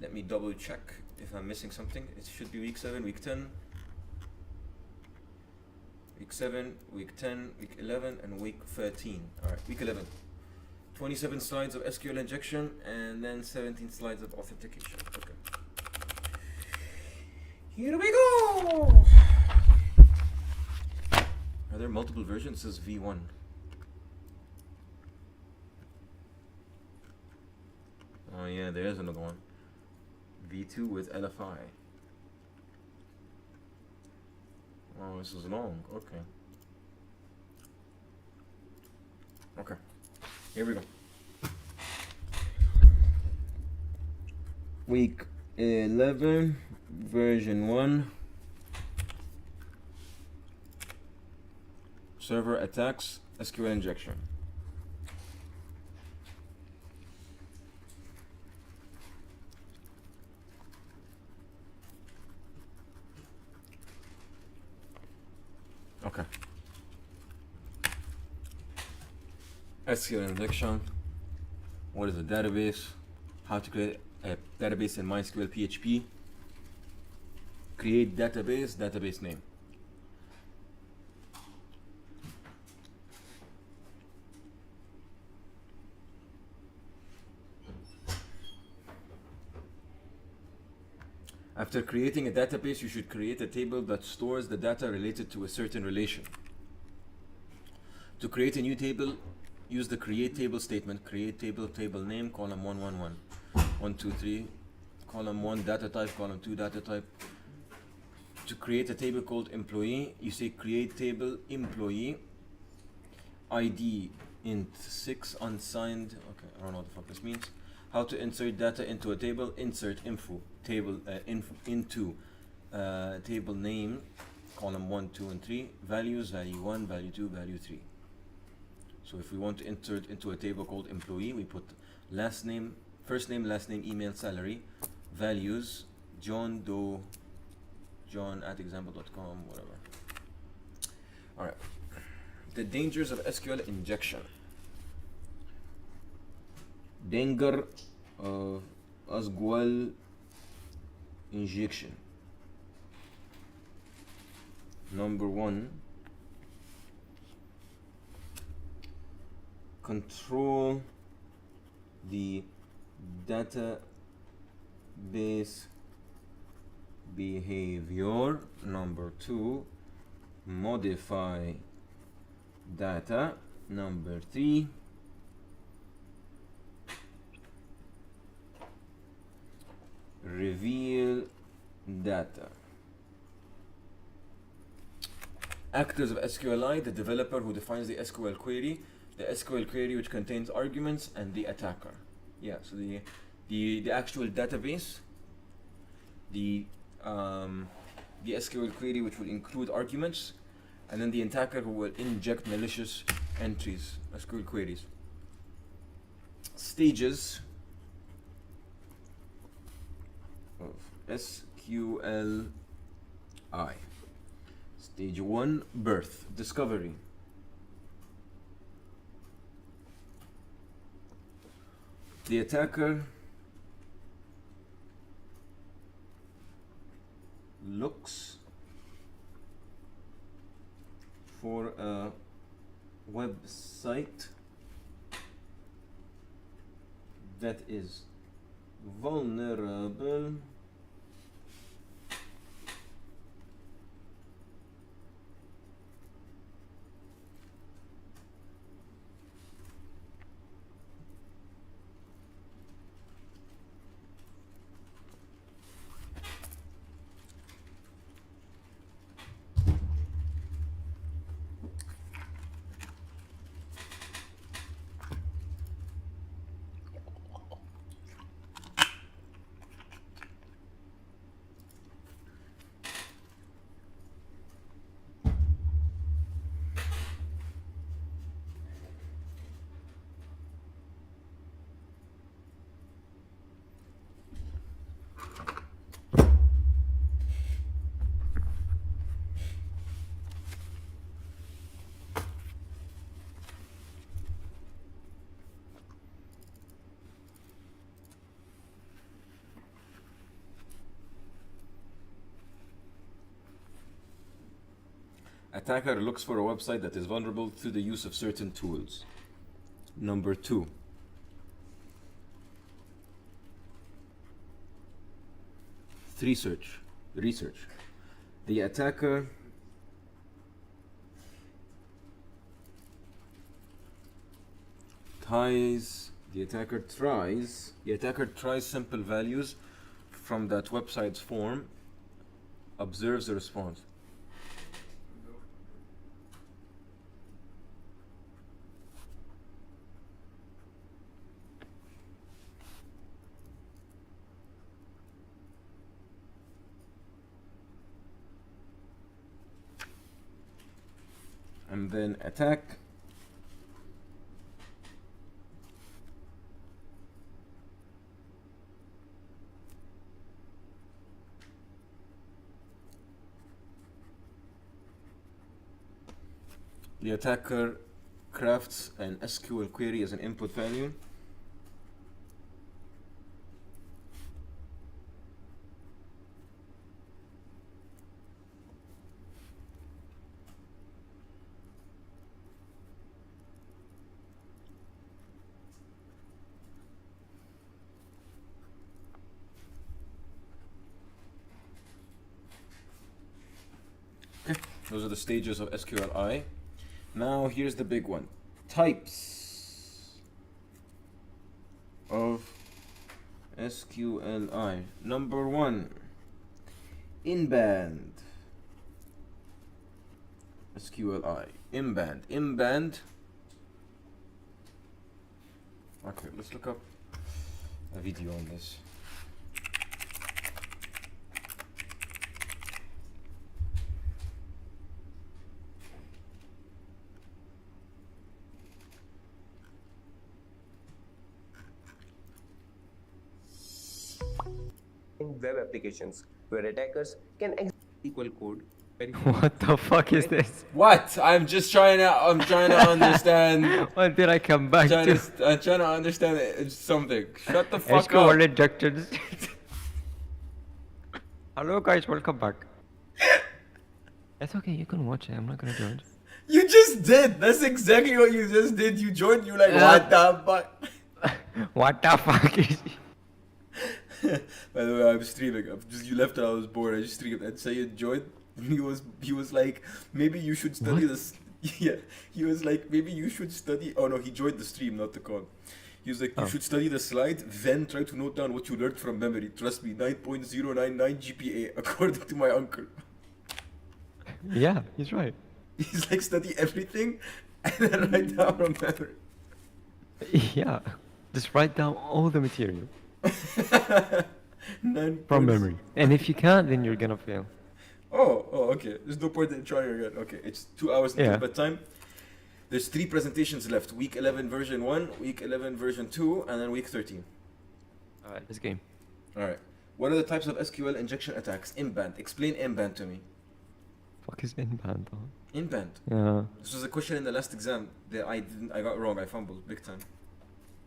Let me double check if I'm missing something. It should be week 7, week 10. Week 7, week 10, week 11, and week 13. Alright, week 11. 27 slides of SQL injection and then 17 slides of authentication. Okay. Here we go! Are there multiple versions? It says V1. Oh yeah, there is another one. V2 with LFI. Oh, this is long. Okay. Okay. Here we go. Week 11, version 1. server attacks SQL injection. Okay. SQL injection. What is a database? How to create a database in MySQL PHP. Create database, database name. After creating a database, you should create a table that stores the data related to a certain relation. To create a new table, use the create table statement. Create table, table name, column 111, 1, 2, 3, column 1 data type, column 2 data type. To create a table called employee, you say create table employee, ID int 6 unsigned. Okay, I don't know what the fuck this means. How to insert data into a table, insert info table into table name, column 1, 2, and 3, values, value 1, value 2, value 3. So if we want to insert into a table called employee, we put last name, first name, last name, email, salary, values, John Doe, John at example.com, whatever. All right. The dangers of SQL injection. Danger of SQL injection. Number 1, control the database behavior. Number 2, modify data. Number 3, reveal data. Actors of SQLi, the developer who defines the SQL query which contains arguments, and the attacker. Yeah, so the actual database, the SQL query which will include arguments, and then the attacker who will inject malicious entries, SQL queries. Stages of SQLi. Stage 1, birth, discovery. The attacker looks for a website that is vulnerable Attacker looks for a website that is vulnerable through the use of certain tools. Number 2, research. The attacker tries simple values from that website's form, observes the response. and then attack. The attacker crafts an SQL query as an input value. Okay, those are the stages of SQLi. Now here's the big one. Types of SQLi. Number one, in-band SQLi. In-band. In-band. Okay, let's look up a video on this. In web applications where attackers can SQL code very What the fuck is this? What? I'm trying to understand. What did I come back to? I'm trying to understand something. Shut the fuck SQL up. injections. Hello guys, welcome back. It's okay, you can watch it. I'm not gonna judge. You just did. That's exactly what you just did. You joined. You like Yeah. what the fuck? What the fuck is? By the way, I'm streaming. You left and I was bored. I just streamed and Sayed joined. And he was like, maybe you should study What? this. Yeah, he was like, maybe you should study. Oh no, he joined the stream, not the con. He was like, you Oh. should study the slide, then try to note down what you learned from memory. Trust me, 9.099 GPA according to my uncle. Yeah, he's right. He's like, study everything and then write down from memory. Yeah, just write down all the material 9 from points. memory. And if you can't, then you're gonna fail. Oh, okay. There's no point in trying again. Okay, it's 2 hours until Yeah. bedtime. There's 3 presentations left. Week 11 version 1, week 11 version 2, and then week 13. Alright, this game. Alright. What are the types of SQL injection attacks? In-band. Explain in-band to me. Fuck is in-band though? In-band. Yeah. This was a question in the last exam that I got wrong. I fumbled big time.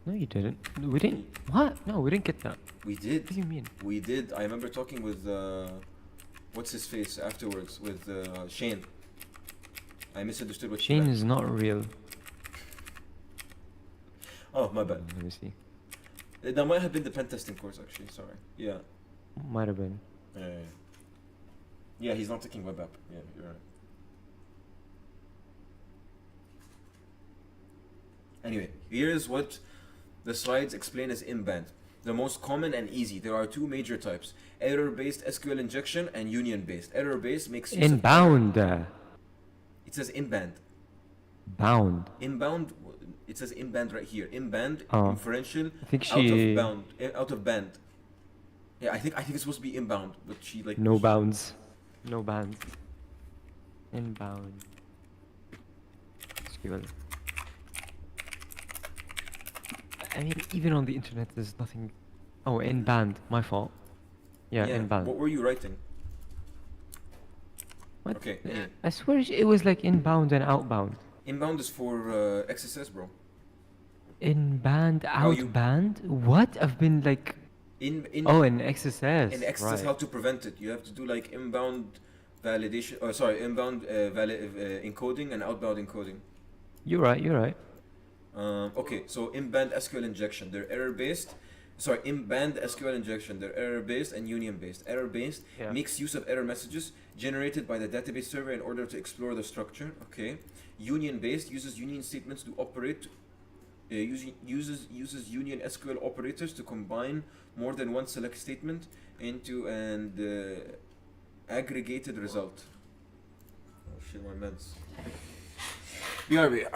No, you didn't. We didn't. What? No, we didn't get that. We did. What do you mean? We did. I remember talking with what's his face afterwards with Shane. I misunderstood what Shane meant. is not real. Oh, my bad. Let me see. That might have been the pen testing course actually. Sorry. Yeah. Might have been. Yeah, he's not taking web app. Yeah, you're right. Anyway, here's what the slides explain as in-band. The most common and easy. There are 2 major types: error-based SQL injection and union-based. Error-based makes use of Inbound. it says in-band. Bound. Inbound. It says in-band right here. In-band, Oh. inferential, I think out of she. bound, out of band. Yeah, I think it's supposed to be inbound, but she like No bounds. No bounds. Inbound. SQL. I mean, even on the internet, there's nothing. Oh, inbound. My fault. Yeah, inbound. What were you writing? What? Okay, yeah. I swear it was like inbound and outbound. Inbound is for XSS, bro. Inbound, How you- outbound? What? I've been like. In Oh, in XSS. in XSS, right. how to prevent it? You have to do like inbound validation. Oh, sorry, inbound encoding and outbound encoding. You're right, you're right. Okay, so in-band SQL injection, they're error-based. Sorry, in-band SQL injection, they're error-based and union-based. Error-based Yeah. makes use of error messages generated by the database server in order to explore the structure. Okay, union-based uses union statements to operate. Uses union SQL operators to combine more than one select statement into an aggregated result. Oh shit, my meds. BRB.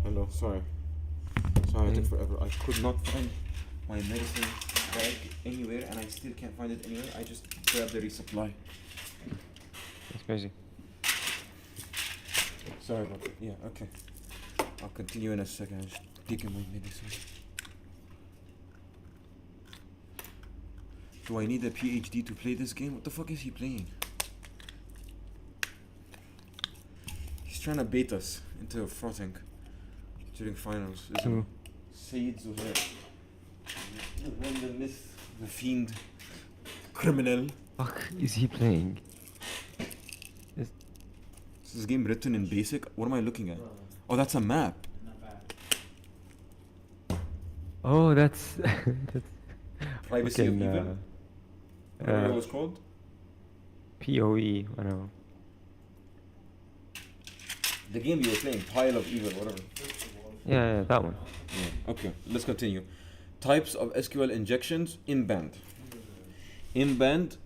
Hello, sorry. Sorry, it took forever. I could not find my medicine bag anywhere, and I still can't find it anywhere. I just grabbed the resupply. That's crazy. Sorry about that. Yeah, okay. I'll continue in a second. I'm just taking my medicine. Do I need a PhD to play this game? What the fuck is he playing? He's trying to bait us into frothing during finals, isn't Who? he? Saeed Zuhair. The one, the myth, the fiend, criminal. Fuck is he playing? Is this game written in BASIC? What am I looking at? Oh, that's a map. Not bad. Oh, that's that's Privacy of fucking, Evil? Whatever it was called? POE. I don't know. The game you were playing, Pile of Evil, whatever. Yeah, yeah, that one. Yeah. Okay, let's continue. Types of SQL injections in band. In band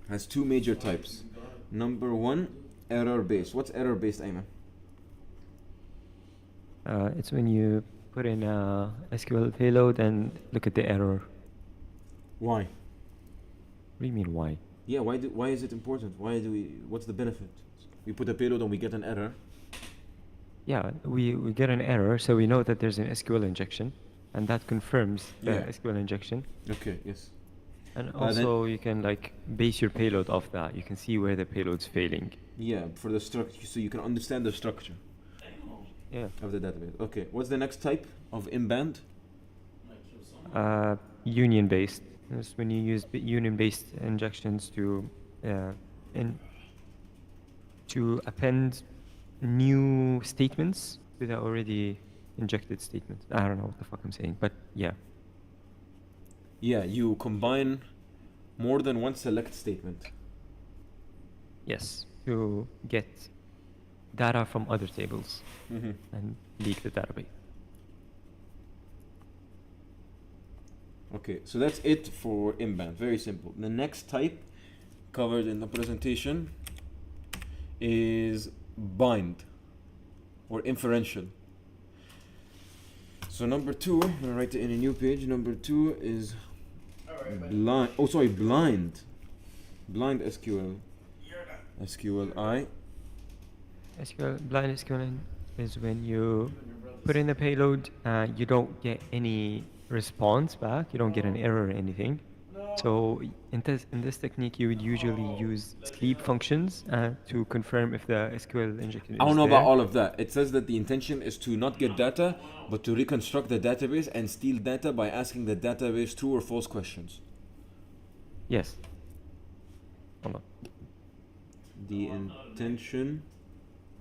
has two major types. Number one, error based. What's error based, Ayman? It's when you put in a SQL payload and look at the error. Why? What do you mean why? Yeah, why is it important? What's the benefit? We put a payload and we get an error. Yeah, we get an error, so we know that there's an SQL injection, and that confirms the Yeah. SQL injection. Okay, yes. And then- also, you can like base your payload off that. You can see where the payload's failing. Yeah, for the structure, so you can understand the structure Yeah. of the database. Okay, what's the next type of in-band? Union-based. That's when you use union-based injections to to append new statements to the already injected statements. I don't know what the fuck I'm saying, but yeah. Yeah, you combine more than one select statement. Yes, to get data from other tables Mm-hmm. and leak the database. Okay, so that's it for in-band. Very simple. The next type covered in the presentation is bind or inferential. So number two, I'm gonna write it in a new page. Number two is blind. Oh, sorry, blind. Blind SQL. SQLi. Blind SQL is when you put in the payload, you don't get any response back. You don't get an error or anything. So in this technique, you would usually use sleep functions to confirm if the SQL injection is I don't know there. about all of that. It says that the intention is to not get data, but to reconstruct the database and steal data by asking the database true or false questions. Yes. Hold on. The intention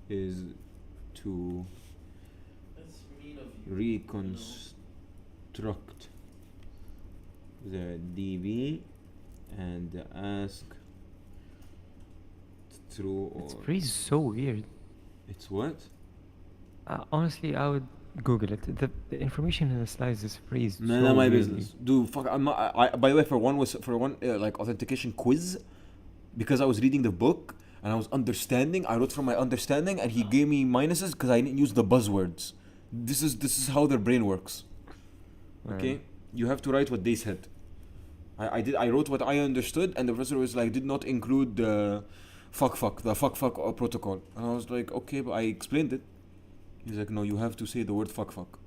is to reconstruct the DB and ask true or This phrase is so weird. it's what? Honestly, I would Google it. The information in the slides is phrased No, so not my weirdly. business. Dude, fuck. I'm not. By the way, for one like authentication quiz, because I was reading the book and I was understanding. I wrote from my understanding, and he gave me minuses because I didn't use the buzzwords. This is how their brain works. Okay, you have to write what they said. I did. I wrote what I understood, and the professor was like, did not include the fuck protocol. And I was like, okay, but I explained it. He's like, no, you have to say the word fuck.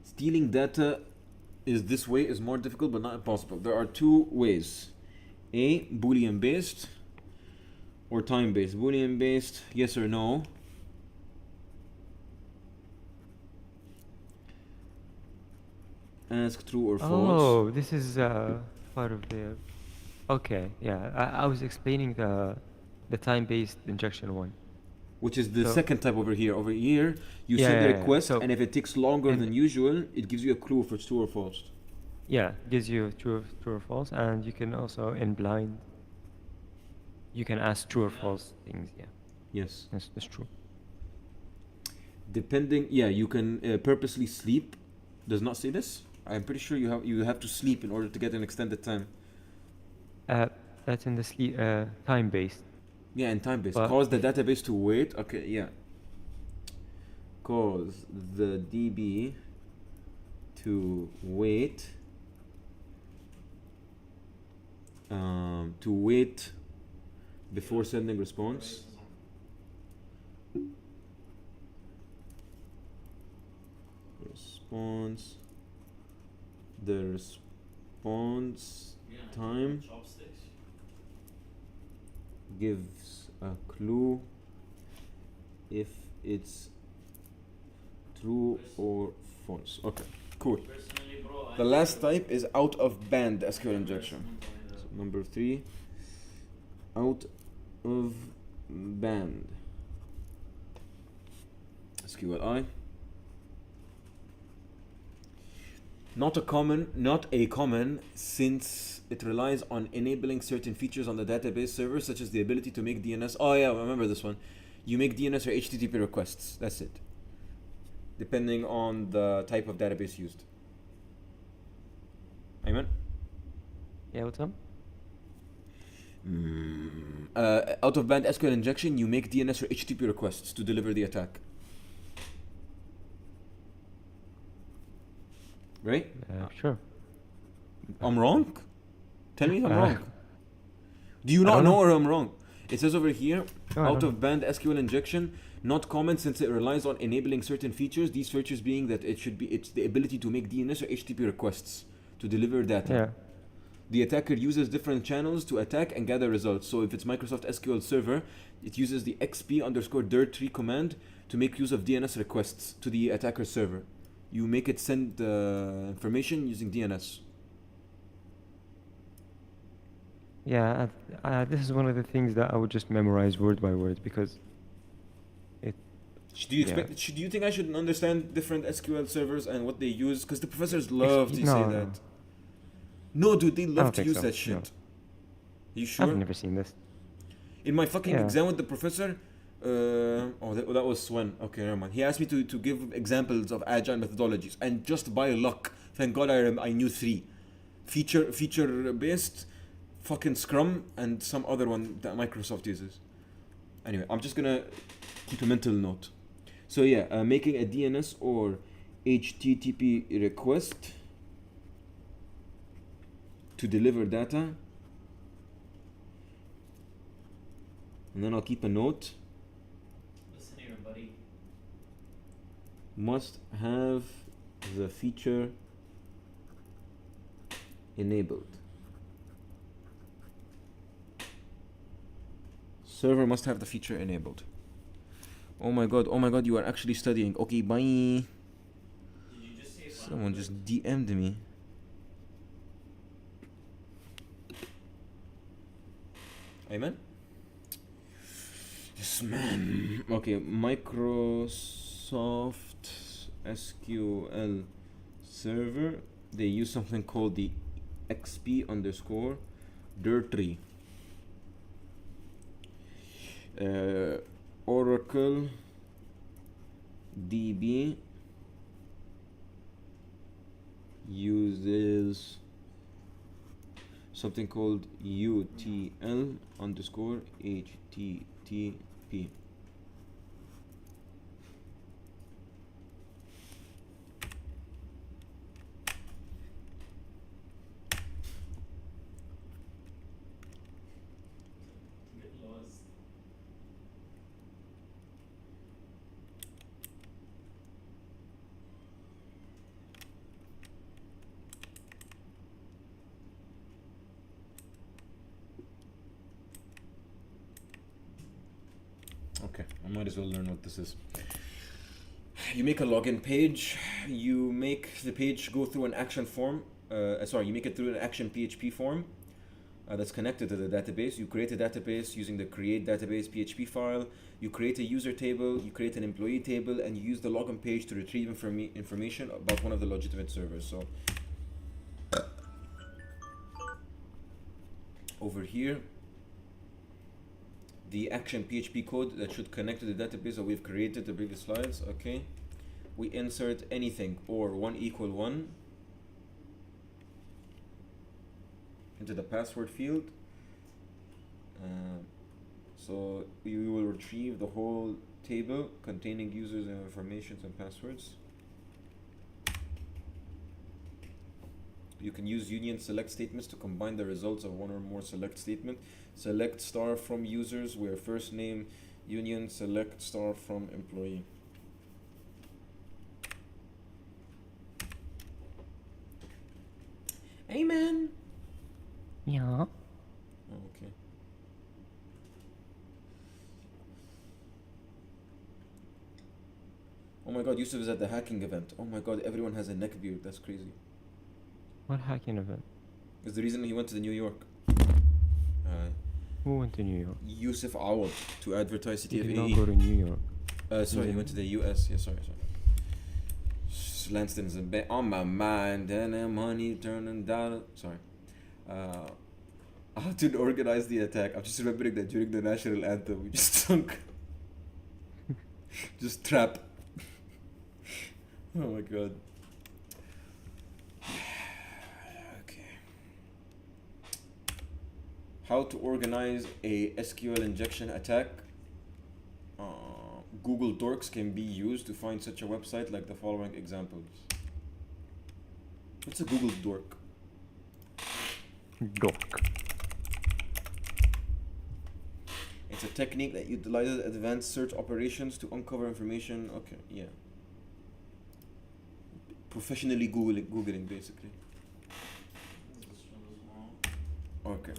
Stealing data is this way is more difficult but not impossible. There are two ways. A, Boolean based or time based. Boolean based, yes or no. Ask true or false. Oh, this is part of the. Okay, yeah. I was explaining the time-based injection one. Which is the So- second type over here. Over here, you Yeah, send yeah, a yeah. request, So- and if it takes longer and- than usual, it gives you a clue if it's true or false. Yeah, gives you true or false, and you can also in blind. You can ask true or false things. Yeah, Yes. that's true. Depending, yeah, you can purposely sleep Does not say this? I'm pretty sure you have to sleep in order to get an extended time. That's in the sleep time based. Yeah, in time base. But Cause the database to wait. Okay, yeah. Cause the DB to wait. To wait before sending response. Response. The response time gives a clue if it's true or false. Okay, cool. The last type is out of band SQL injection. So number 3, out of band SQLi. Not a common since it relies on enabling certain features on the database server, such as the ability to make DNS. Oh yeah, I remember this one. You make DNS or HTTP requests. That's it. Depending on the type of database used. Ayman? yeah, what's up? Out of band SQL injection, you make DNS or HTTP requests to deliver the attack. Right? Sure. I'm wrong? Tell me I'm Uh, wrong. Do you I not don't know know. or I'm wrong? It says over here, No, I out don't of band SQL injection, not common since it relies on enabling certain features. These features being that it's the ability to make DNS or HTTP requests to deliver data. Yeah. The attacker uses different channels to attack and gather results. So if it's Microsoft SQL Server, it uses the xp_dir_tree command to make use of DNS requests to the attacker server. You make it send information using DNS. Yeah, this is one of the things that I would just memorize word by word because Do you expect? Do you think I should understand different SQL servers and what they use? Because the professors love to say that. No, dude, they love don't to think use so, that shit. no. You sure? I've never seen this. In my fucking Yeah. exam with the professor, that was Swen. Okay, never mind. He asked me to give examples of agile methodologies, and just by luck, thank God I knew 3: feature based, fucking Scrum, and some other one that Microsoft uses. Anyway, I'm just gonna keep a mental note. So yeah, making a DNS or HTTP request to deliver data, and then I'll keep a note. Listen here, buddy. Must have the feature enabled. Server must have the feature enabled. Oh my god, you are actually studying. Okay, bye. Did you just say Someone just DM'd me. Amen? Yes, man. Okay, Microsoft SQL Server. They use something called the xp_dir_tree. Oracle DB uses something called UTL_HTTP. get lost? Okay, I might as well learn what this is. You make a login page. You make the page go through an action form. You make it through an action PHP form that's connected to the database. You create a database using the create database PHP file. You create a user table. You create an employee table, and you use the login page to retrieve information about one of the legitimate servers. So over here, the action PHP code that should connect to the database that we've created the previous slides. Okay, we insert anything or 1 equal 1 into the password field. So we will retrieve the whole table containing users and informations and passwords. You can use union select statements to combine the results of one or more select statement. Select star from users where first name union select star from employee. Amen. Yeah. Okay. Oh my god, Yusuf is at the hacking event. Oh my god, everyone has a neck beard. That's crazy. What hacking event? It's the reason he went to the New York. Who went to New York? Yusuf Awad to advertise He did not CTFAE. go to New York. Sorry, he didn't? went to the US. Yeah, sorry. Lanston's a bit on my mind, and then money turning dollar. Sorry. How to organize the attack? I'm just remembering that during the national anthem, we just sunk. Just trap. Oh my god. Okay. How to organize a SQL injection attack? Google Dorks can be used to find such a website like the following examples. What's a Google Dork? Dork. It's a technique that utilizes advanced search operations to uncover information. Okay, yeah. Professionally Googling basically. Okay.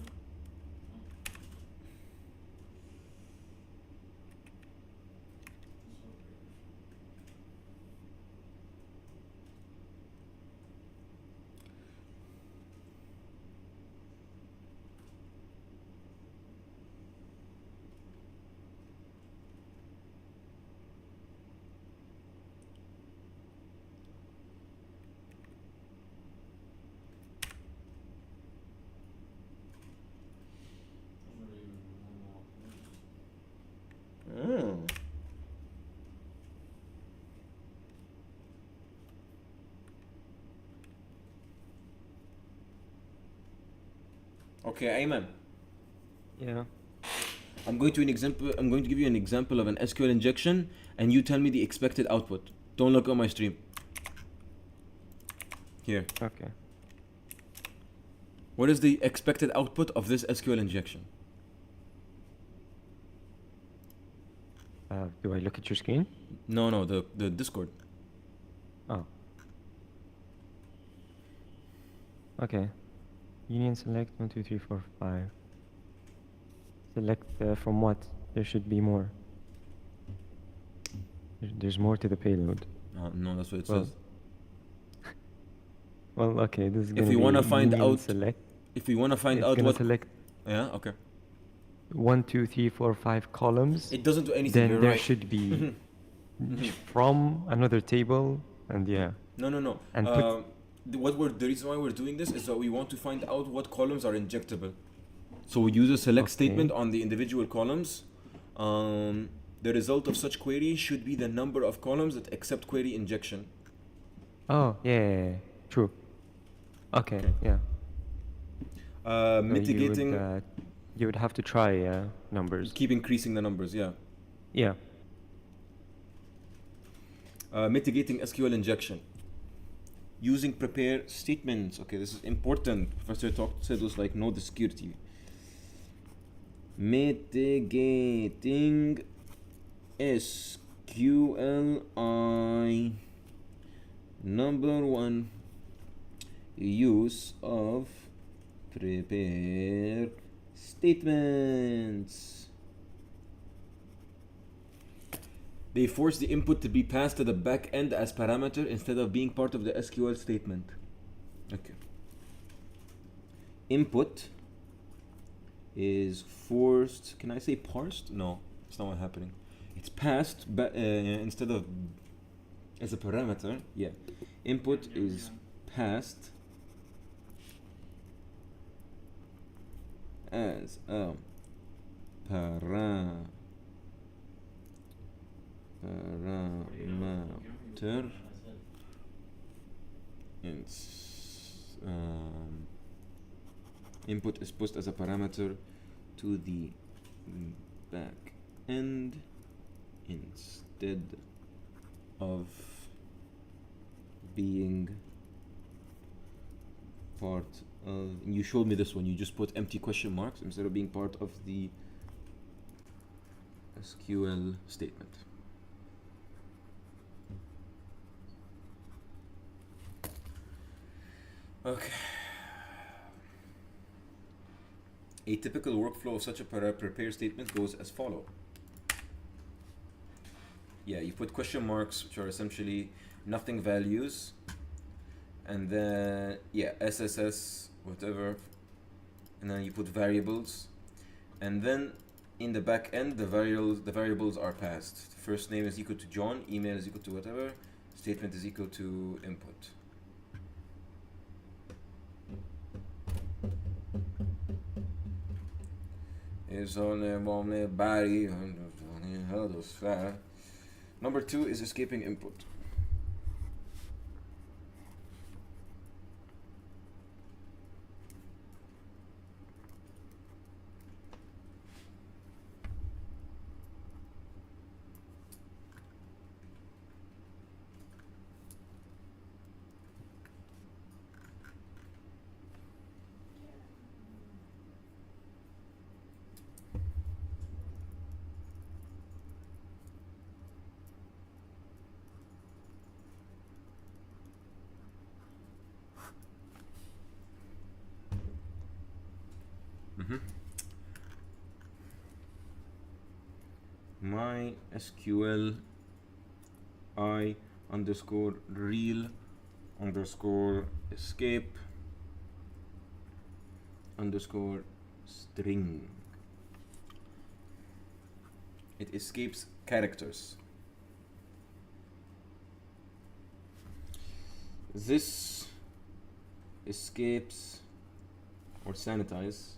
Mm. Okay, Ayman. Yeah. I'm going to give you an example of an SQL injection, and you tell me the expected output. Don't look at my stream. Here. Okay. What is the expected output of this SQL injection? Do I look at your screen? No, the Discord. Oh. Okay. Union select 1, 2, 3, 4, 5. Select from what? There should be more. There's more to the payload. No, that's what it Well, says. Well, okay, this is gonna If we be want to find union out, select. if we want to find It's out gonna what, select yeah, okay. 1, 2, 3, 4, 5 columns. It doesn't do anything. Then You're there right. should be from another table, and yeah. No. And The reason why we're doing this is that we want to find out what columns are injectable. So we use a select statement on the individual columns. The result of such query should be the number of columns that accept query injection. Oh, yeah. True. Okay, yeah. So Mitigating, you would have to try numbers. keep increasing the numbers. Yeah. Yeah. Mitigating SQL injection. Using prepare statements. Okay, this is important. Professor said was like know the security. Mitigating SQLI. Number 1. Use of prepare statements. They force the input to be passed to the back end as parameter instead of being part of the SQL statement. Okay. Input is forced. Can I say parsed? No, it's not what's happening. It's passed instead of as a parameter. Yeah. Input is passed as a parameter parameter input is pushed as a parameter to the back end instead of being part of, you showed me this one, you just put empty question marks instead of being part of the SQL statement. Okay. A typical workflow of such a prepare statement goes as follow. Yeah, you put question marks, which are essentially nothing values, and then yeah, SSS, whatever, and then you put variables, and then in the back end the variables are passed. The first name is equal to John, email is equal to whatever, statement is equal to input. It's on the body. Number 2 is escaping input. My SQL I underscore real underscore escape underscore string. It escapes characters. This escapes or sanitizes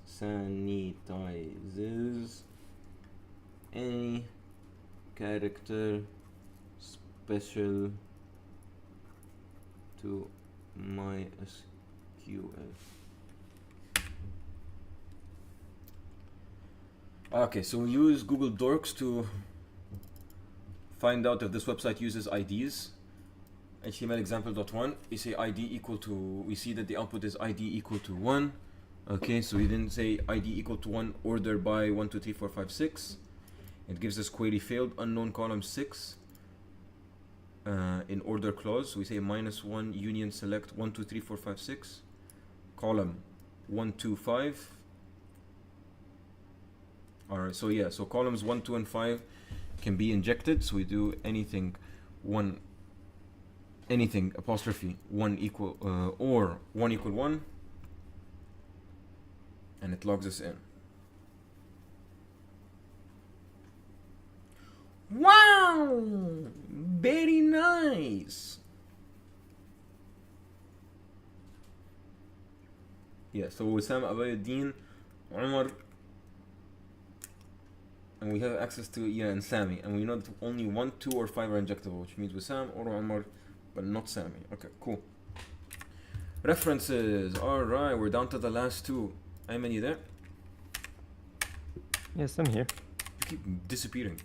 any character special to MySQL. Okay, so we use Google Dorks to find out if this website uses IDs. HTML example.1, we say ID equal to, we see that the output is ID equal to 1. Okay, so we didn't say ID equal to 1 order by 1, 2, 3, 4, 5, 6. It gives us query failed, unknown column 6 in order clause. So we say -1 union select 1, 2, 3, 4, 5, 6. Column 1, 2, 5. Alright, so yeah, so columns 1, 2, and 5 can be injected. So we do anything 1, anything apostrophe 1 equal or 1 equal 1. And it logs us in. Wow! Very nice! Yeah, so Wissam, Abayuddin, Umar, and we have access to Ian and Sami, and we know that only 1, 2, or 5 are injectable, which means Wissam or Umar, but not Sami. Okay, cool. References. Alright, we're down to the last 2. Ayman, you there? Yes, I'm here. You keep disappearing.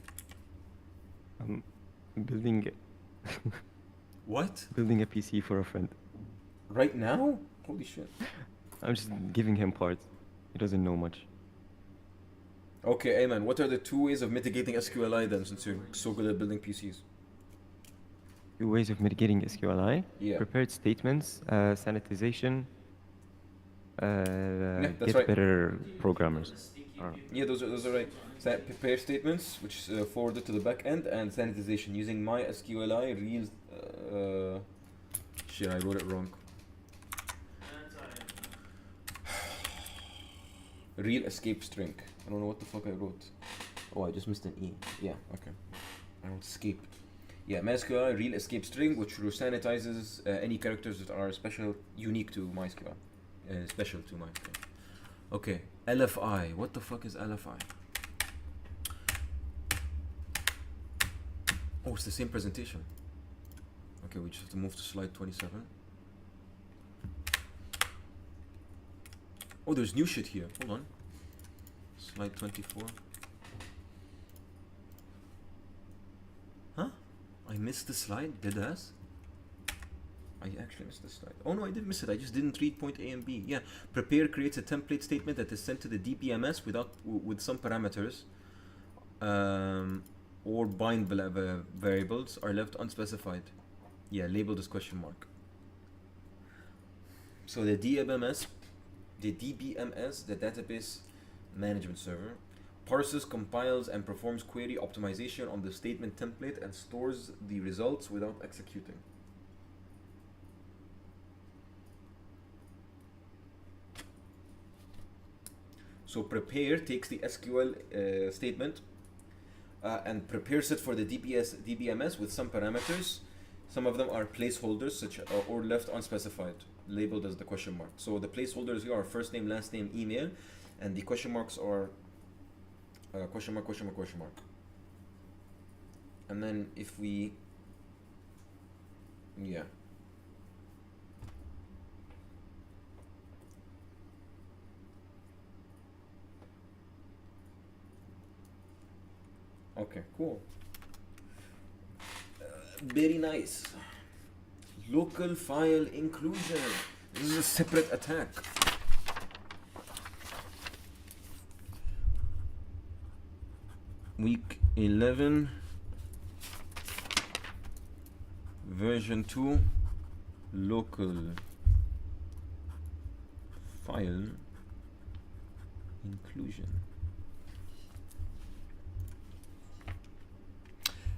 I'm building What? building a PC for a friend. Right now? Holy shit. I'm just giving him parts. He doesn't know much. Okay, Ayman, what are the 2 ways of mitigating SQLI then, since you're so good at building PCs? 2 ways of mitigating SQLI. Yeah. Prepared statements, sanitization, that's get right. better programmers. Yeah, those are right. Prepare statements, which forwarded to the back end, and sanitization using MySQLi real. Shit, I wrote it wrong. Real escape string. I don't know what the fuck I wrote. Oh, I just missed an E. Yeah, okay. I wrote escape. Yeah, MySQL real escape string, which sanitizes any characters that are special, unique to MySQL. Special to MySQL. Okay, LFI. What the fuck is LFI? Oh, it's the same presentation. Okay, we just have to move to slide 27. Oh, there's new shit here. Hold on. Slide 24. Huh? I missed the slide? Deadass? I actually missed the slide. Oh no, I didn't miss it. I just didn't read point A and B. Yeah. Prepare creates a template statement that is sent to the DBMS with some parameters. Or bind variables are left unspecified. Yeah, labeled as question mark. So the DBMS, the database management server, parses, compiles, and performs query optimization on the statement template and stores the results without executing. So prepare takes the SQL statement and prepares it for the DBMS with some parameters. Some of them are placeholders, such or left unspecified, labeled as the question mark. So the placeholders here are first name, last name, email, and the question marks are question mark, question mark, question mark. And then if we, yeah. Okay, cool. Very nice. Local file inclusion. This is a separate attack. Week 11, version 2, local file inclusion.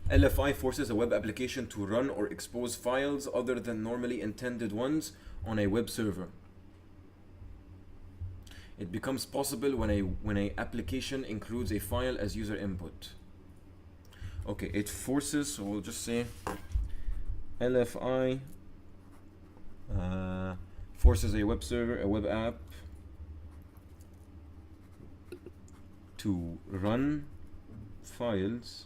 LFI forces a web application to run or expose files other than normally intended ones on a web server. It becomes possible when a application includes a file as user input. Okay, it forces, so we'll just say LFI forces a web server, a web app to run files.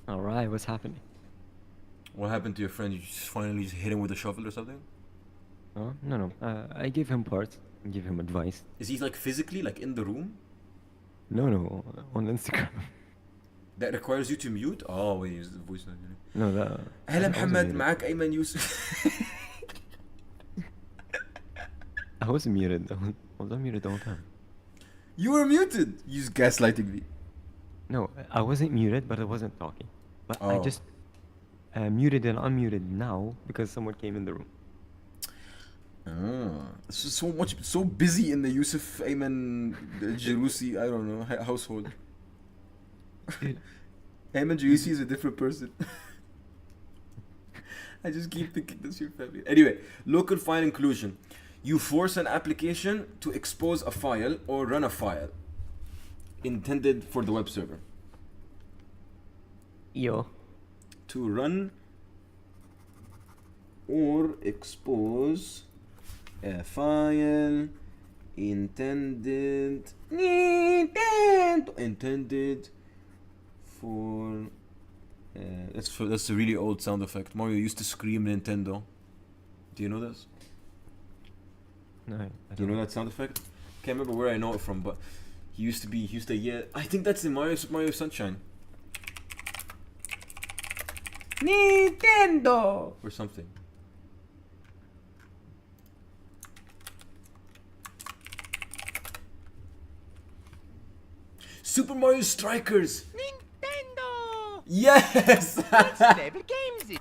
Alright, what's happening? What happened to your friend? You just finally just hit him with a shovel or something? Oh, no. I gave him parts. I gave him advice. Is he like physically like in the room? No, on Instagram. That requires you to mute? Oh wait, is the voice not here? No, that. هلا I wasn't محمد muted. معك أيمن يوسف. I wasn't muted. I was unmuted the whole time. You were muted. You just gaslighting me. No, I wasn't muted, but I wasn't talking. But I Oh. just muted and unmuted now because someone came in the room. It's just so busy in the Yusuf Ayman Jarusi, I don't know, household. Dude, Ayman Jarusi is a different person. I just keep thinking that's your family. Anyway, local file inclusion. You force an application to expose a file or run a file intended for the web server. yo. To run or expose a file intended for that's a really old sound effect. Mario used to scream Nintendo. Do you know this? No, I Do you don't know that sound effect? Can't remember where I know it from, but he used to yeah. I think that's in Mario Sunshine. Nintendo or something. Super Mario Strikers. Nintendo! Yes. Level games!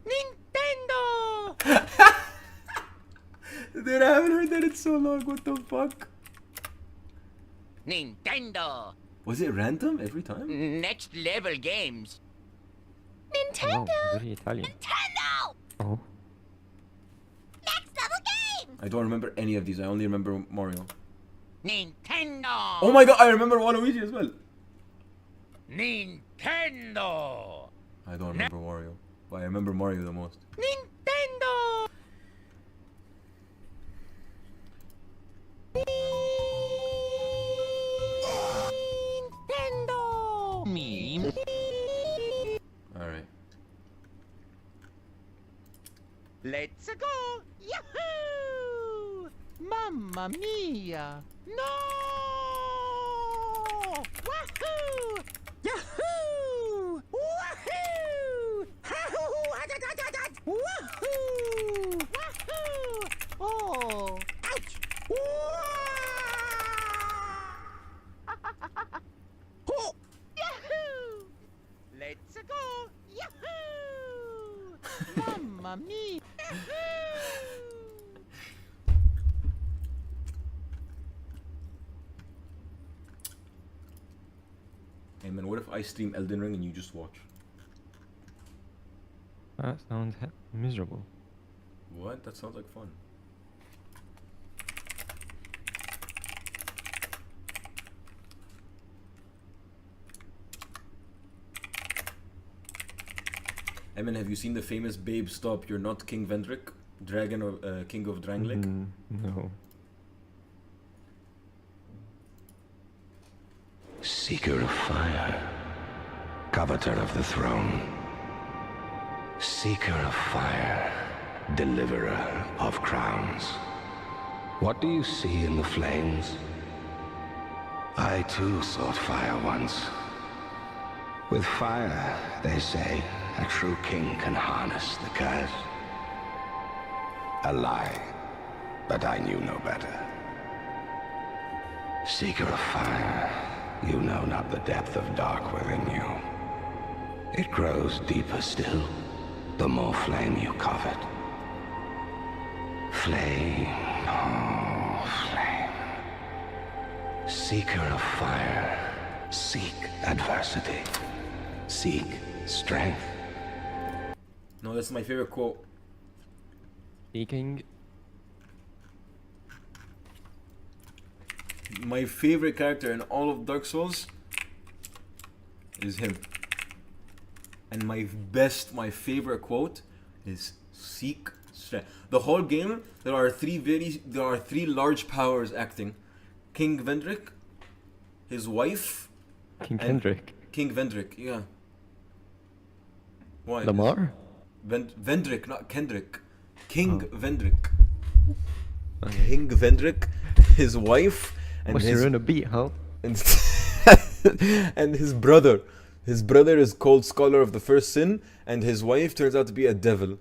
Nintendo! Dude, I haven't heard that in so long. What the fuck? Nintendo! Was it random every time? Next level games! know. Oh, very Italian. Nintendo! Oh. Next level game! I don't remember any of these. I only remember Mario. Nintendo! Oh my god, I remember Waluigi as well. Nintendo! I don't remember Wario, but I remember Mario the most. Nintendo! Nintendo! Let's go! Yahoo! Mamma mia! No! Wahoo! Yahoo! Wahoo! Wahoo! Wahoo! Oh! Ouch! Oh! Yahoo! Let's go! Yahoo! Mamma mia! Hey man, what if I stream Elden Ring and you just watch? That sounds miserable. What? That sounds like fun. Emin, have you seen the famous "Babe, stop! You're not King Vendrick, Dragon of King of Drangleic"? No. Seeker of fire, coveter of the throne, seeker of fire, deliverer of crowns. What do you see in the flames? I too sought fire once. With fire, they say, a true king can harness the curse. A lie, but I knew no better. Seeker of fire, you know not the depth of dark within you. It grows deeper still, the more flame you covet. Flame, oh, flame. Seeker of fire, seek adversity. Seek strength. No, that's my favorite quote. Speaking. My favorite character in all of Dark Souls is him. And my favorite quote is seek strength. The whole game, there are three large powers acting. King Vendrick, his wife, King and Kendrick. King Vendrick, yeah. Why? Lamar? Vendrick, not Kendrick. King Vendrick. Okay. King Vendrick, his wife, and Must his you run a beat, huh? and, and his brother. His brother is called Scholar of the First Sin, and his wife turns out to be a devil.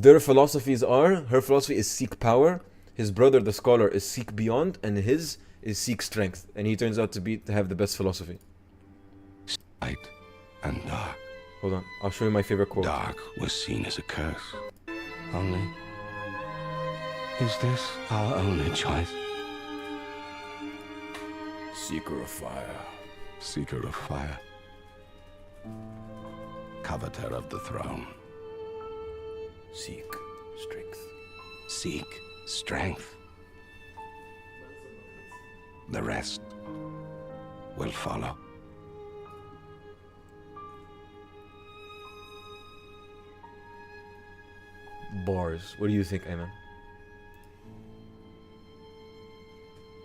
Her philosophy is seek power. His brother, the Scholar, is seek beyond, and his is seek strength. And he turns out to have the best philosophy. Light and dark. Hold on, I'll show you my favorite quote. Dark was seen as a curse. Only, is this our only choice? Seeker of fire. Seeker of fire, coveter of the throne. Seek strength. Seek strength. The rest will follow. Bars. What do you think, Ayman?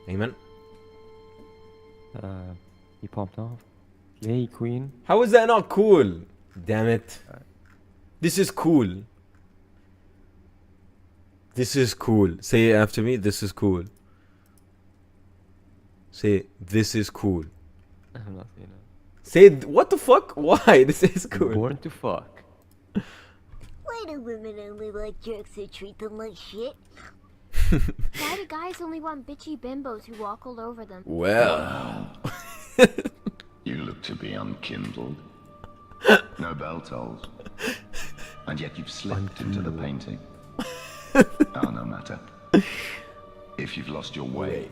Ayman? He popped off. Yay, Queen. How is that not cool? Damn it. This is cool. This is cool. Say it after me. This is cool. Say, this is cool. I'm not saying that. Say, what the fuck? Why? This is cool. Born to fuck. Why do women only like jerks who treat them like shit? Why do guys only want bitchy bimbos who walk all over them? Well. You look to be unkindled. No bell tolls. And yet you've slipped into the painting. Oh, no matter. If you've lost your way,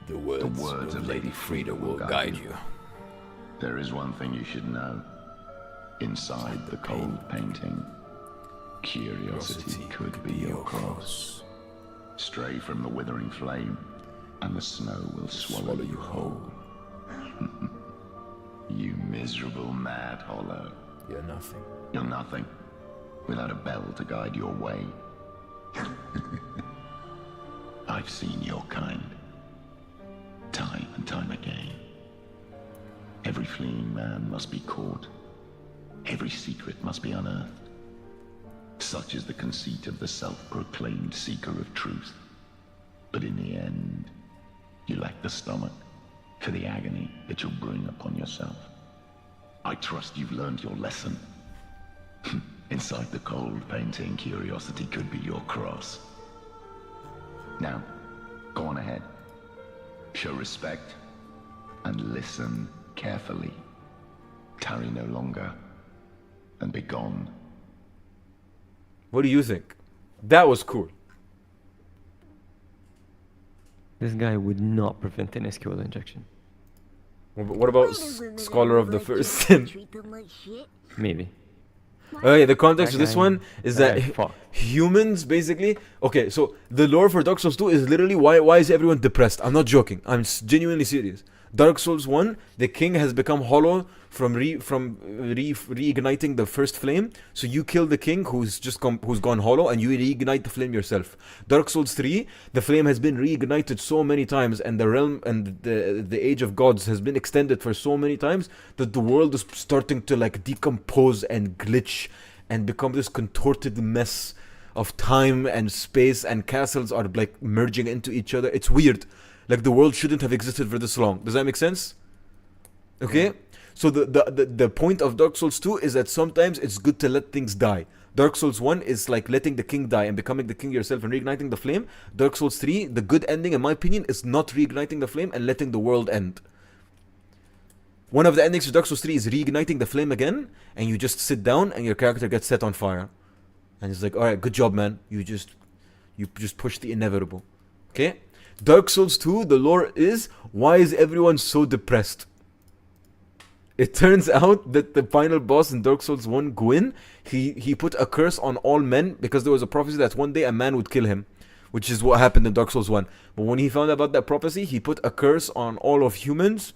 The words of Lady Frida will guide you. There is one thing you should know. Inside the cold painting, curiosity could be your cross. Stray from the withering flame, and the snow will swallow you whole. You miserable mad hollow. You're nothing. You're nothing, without a bell to guide your way. I've seen your kind, time and time again. Every fleeing man must be caught. Every secret must be unearthed. Such is the conceit of the self-proclaimed seeker of truth. But in the end, you lack the stomach for the agony that you'll bring upon yourself. I trust you've learned your lesson. Inside the cold painting, curiosity could be your cross. Now, go on ahead. Show respect and listen carefully. Tarry no longer and be gone. What do you think? That was cool. This guy would not prevent an SQL injection. What about Scholar of the First Sin? Treat them like shit. Maybe. Oh yeah, the context That of this guy- one is that that guy fucked. humans basically. Okay, so the lore for Dark Souls 2 is literally why is everyone depressed? I'm not joking. I'm genuinely serious. Dark Souls 1, the king has become hollow from reigniting the first flame. So you kill the king who's gone hollow, and you reignite the flame yourself. Dark Souls 3, the flame has been reignited so many times, and the realm and the age of gods has been extended for so many times that the world is starting to like decompose and glitch and become this contorted mess of time and space, and castles are like merging into each other. It's weird. Like the world shouldn't have existed for this long. Does that make sense? Okay? Yeah. So the point of Dark Souls 2 is that sometimes it's good to let things die. Dark Souls 1 is like letting the king die and becoming the king yourself and reigniting the flame. Dark Souls 3, the good ending in my opinion, is not reigniting the flame and letting the world end. One of the endings of Dark Souls 3 is reigniting the flame again, and you just sit down and your character gets set on fire. And it's like, alright, good job, man. You just push the inevitable. Okay? Dark Souls 2, the lore is, why is everyone so depressed? It turns out that the final boss in Dark Souls 1, Gwyn, he put a curse on all men because there was a prophecy that one day a man would kill him, which is what happened in Dark Souls 1. But when he found out about that prophecy, he put a curse on all of humans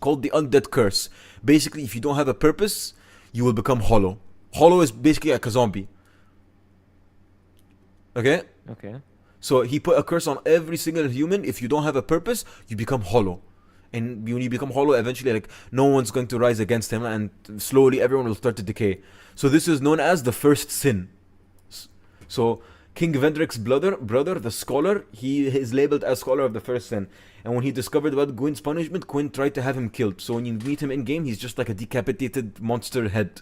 called the Undead Curse. Basically, if you don't have a purpose, you will become hollow. Hollow is basically like a zombie. Okay? Okay. So he put a curse on every single human. If you don't have a purpose, you become hollow. And when you become hollow, eventually like no one's going to rise against him, and slowly everyone will start to decay. So this is known as the first sin. So King Vendrick's brother, the scholar, he is labeled as scholar of the first sin. And when he discovered about Gwyn's punishment, Gwyn tried to have him killed. So when you meet him in game, he's just like a decapitated monster head.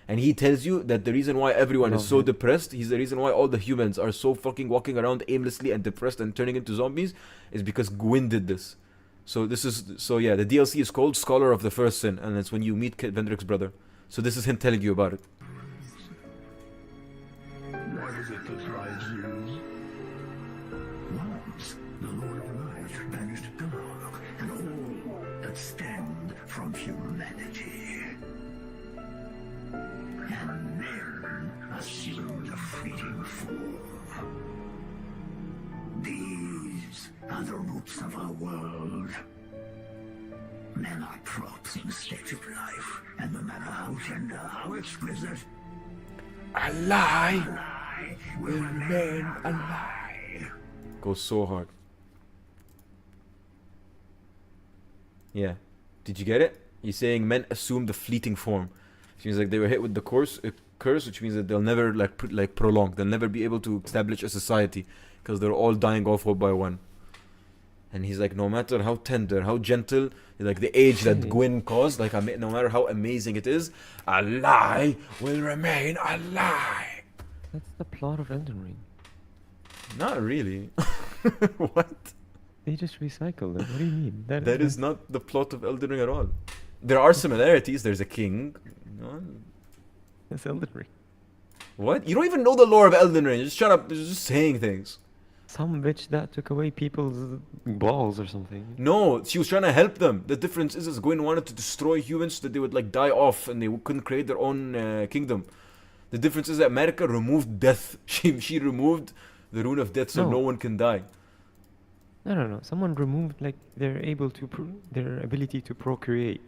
And he tells you that the reason why everyone is so depressed, he's the reason why all the humans are so fucking walking around aimlessly and depressed and turning into zombies, is because Gwyn did this. So the DLC is called Scholar of the First Sin, and it's when you meet Vendrick's brother. So this is him telling you about it. What is it that drives you? Once, the Lord of Light banished dark and all that stemmed from humanity. And men assumed a fleeting form. These are the roots of our world. Men are props in state of life, and no matter how tender, how exquisite, a lie will remain a lie. Goes so hard. Yeah. Did you get it? He's saying men assume the fleeting form. Which means like they were hit with the curse, which means that they'll never prolong. They'll never be able to establish a society because they're all dying off one by one. And he's like, no matter how tender, how gentle, like the age that Gwyn caused, like no matter how amazing it is, a lie will remain a lie. That's the plot of Elden Ring. Not really. What? They just recycled it. What do you mean? That is not the plot of Elden Ring at all. There are similarities. There's a king. No. It's Elden Ring. What? You don't even know the lore of Elden Ring. Just shut up. You're just saying things. Some bitch that took away people's balls or something. No, she was trying to help them. The difference is Gwyn wanted to destroy humans so that they would like die off and they couldn't create their own kingdom. The difference is that America removed death. She removed the rune of death so no one can die. No. Someone removed like their ability to procreate.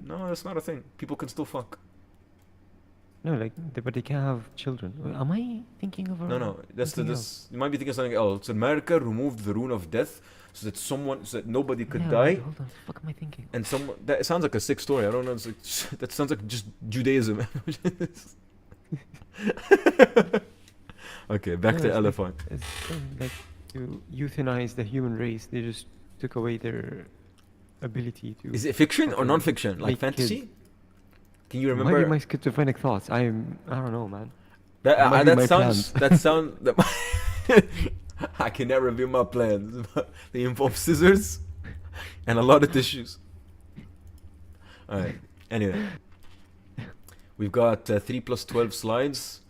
No, that's not a thing. People can still fuck. No, like, but they can't have children. Am I thinking of a No, that's something else? this. You might be thinking of something else. America removed the rune of death so that nobody could Yeah, die. wait, hold on, what the fuck am I thinking? And that sounds like a sick story. I don't know. It's like, that sounds like just Judaism. Okay, back No, to it's elephant. It's like to euthanize the human race. They just took away their ability to. Is it fiction or fucking non-fiction? Like make fantasy? kids. Can you Might remember? be my schizophrenic thoughts. I don't know, man. That, might be my sounds. plans. That sound. I can never reveal my plans. They involve scissors and a lot of tissues. All right. Anyway, we've got 3 plus 12 slides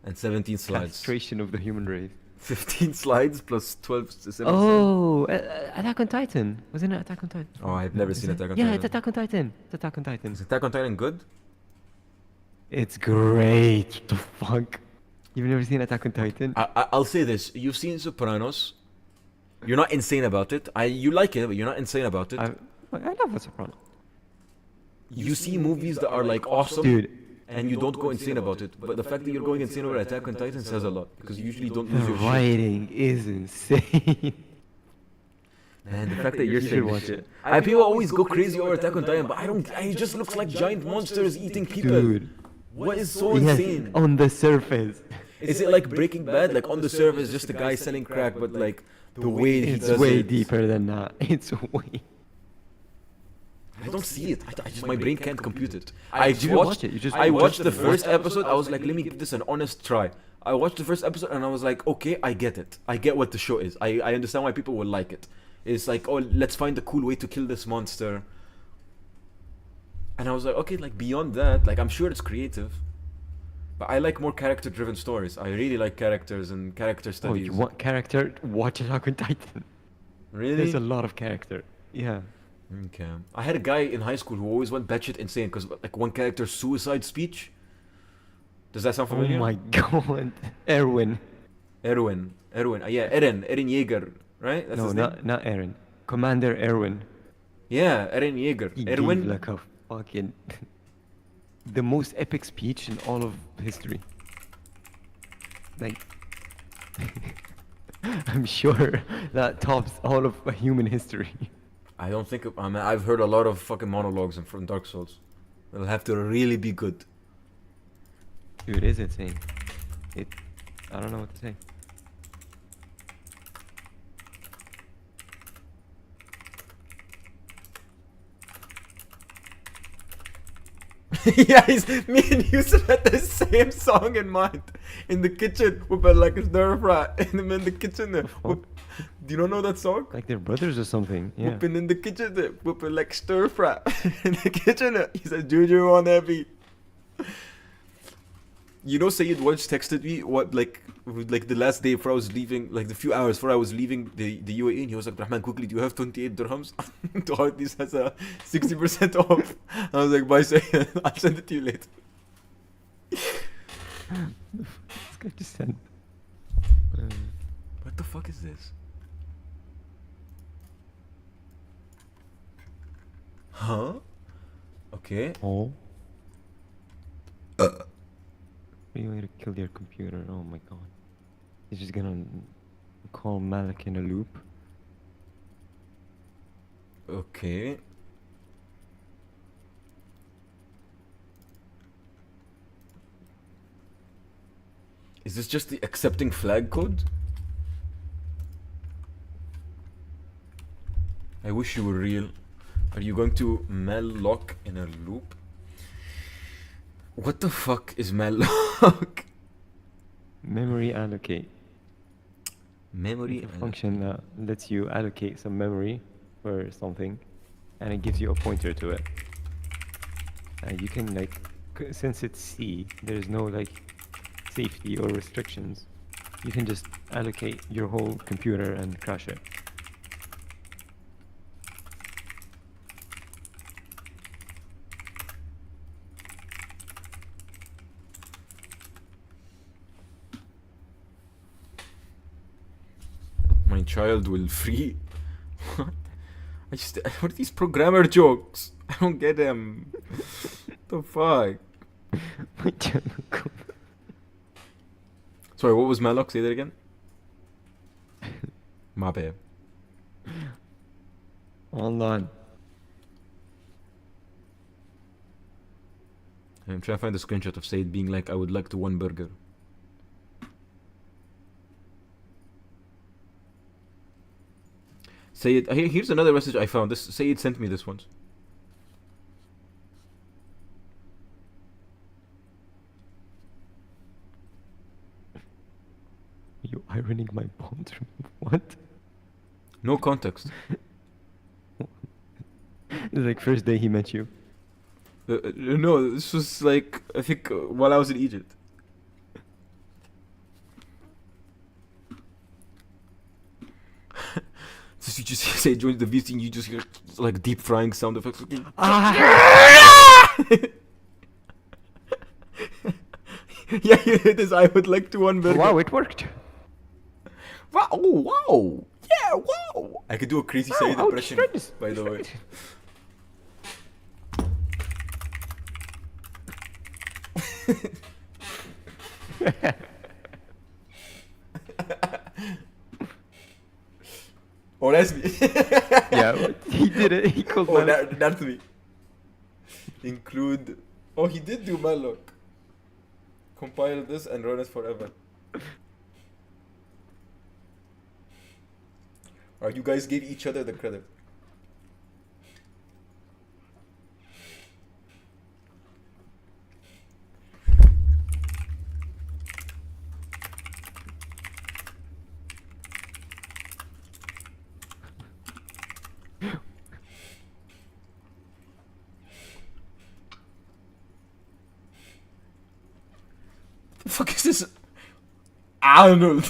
and 17 slides. Castration of the human race. 15 slides plus 12. 17. Oh, Attack on Titan. Wasn't it Attack on Titan? Oh, I've never Is seen it? Attack on Yeah, Titan. it's Attack on Titan. It's Attack on Titan. Is Attack on Titan good? It's great. What the fuck? You've never seen Attack on Titan? I'll say this: you've seen Sopranos. You're not insane about it. You like it, but you're not insane about it. I love a Soprano. You see movies that are like awesome, Dude. and you don't go insane about it. But the fact that you're going insane over Attack on Titan says a lot, because you usually don't lose The your shit. writing is insane. And the fact that you're You saying should this watch shit. it. People always go crazy over Attack on Titan, but I don't. It just looks like giant monsters eating people. Dude. What is so Yes, insane? on the surface. Is it like Breaking Bad? Like on the surface, just a guy selling crack, but like the way he It's does way it. deeper than that. It's way. I don't see it. I just, my brain can't compute it. You should watch it. You just I watch watched the the first first episode. I was like, let me give this an honest try. I watched the first episode and I was like, okay, I get it. I get what the show is. I understand why people will like it. It's like, oh, let's find a cool way to kill this monster. And I was like, okay, like beyond that, like I'm sure it's creative. But I like more character-driven stories. I really like characters and character Oh, studies. you want character? Watch Attack on Titan. Really? There's a lot of character. Yeah. Okay. I had a guy in high school who always went batshit insane because like one character's suicide speech. Does that sound familiar? Oh my god. Erwin. Erwin. Yeah, Eren Yeager, right? That's No, his name? not Eren. Commander Erwin. Yeah, Eren Yeager. He Erwin. gave like a fucking the most epic speech in all of history. Like I'm sure that tops all of human history. I don't think. I mean, I've heard a lot of fucking monologues from Dark Souls. It'll have to really be good. Dude, it is insane. I don't know what to say. Yeah, me and Yusuf had the same song in mind. In the kitchen, whipping like a stir fry. And in the kitchen, do you not know that song? Like they're brothers or something. Yeah. Whipping in the kitchen, whipping like stir fry. In the kitchen, he said, Juju on that beat. You know, Sayyid once texted me like the last day before I was leaving, like the few hours before I was leaving the UAE, and he was like, Rahman, quickly, do you have 28 dirhams? To heart this has a 60% off. I was like, bye, Sayyid. I'll send it to you later. This guy just sent. What the fuck is this? Huh? Okay. Oh. You want to kill your computer? Oh my god. He's just gonna call Malik in a loop. Okay. Is this just the accepting flag code? I wish you were real. Are you going to malloc in a loop? What the fuck is malloc? Memory allocate. Memory It's a function that lets you allocate some memory for something, and it gives you a pointer to it. You can like, since it's C, there's no like safety or restrictions. You can just allocate your whole computer and crash it. My child will free. What? What are these programmer jokes? I don't get them. The fuck? My jungle code. Sorry, what was Malok? Say that again. My bad. Hold on. I'm trying to find a screenshot of Said being like, I would like to one burger. Said, here's another message I found. This Said sent me this once. You ironing my bonds? What? No context. It's like first day he met you. No, this was like, I think, while I was in Egypt. So you just say join the VC and you just hear like deep frying sound effects. Yeah, you did this. I would like to one burger. Wow, it worked. Wow, oh, wow. Yeah, wow. I could do a crazy Wow, Said impression, by the way. Oh, that's me. Yeah, he did it. He called Oh, my that's me. Include. Oh, he did do malloc. Compile this and run it forever. Alright, you guys gave each other the credit. The fuck is this? Arnold.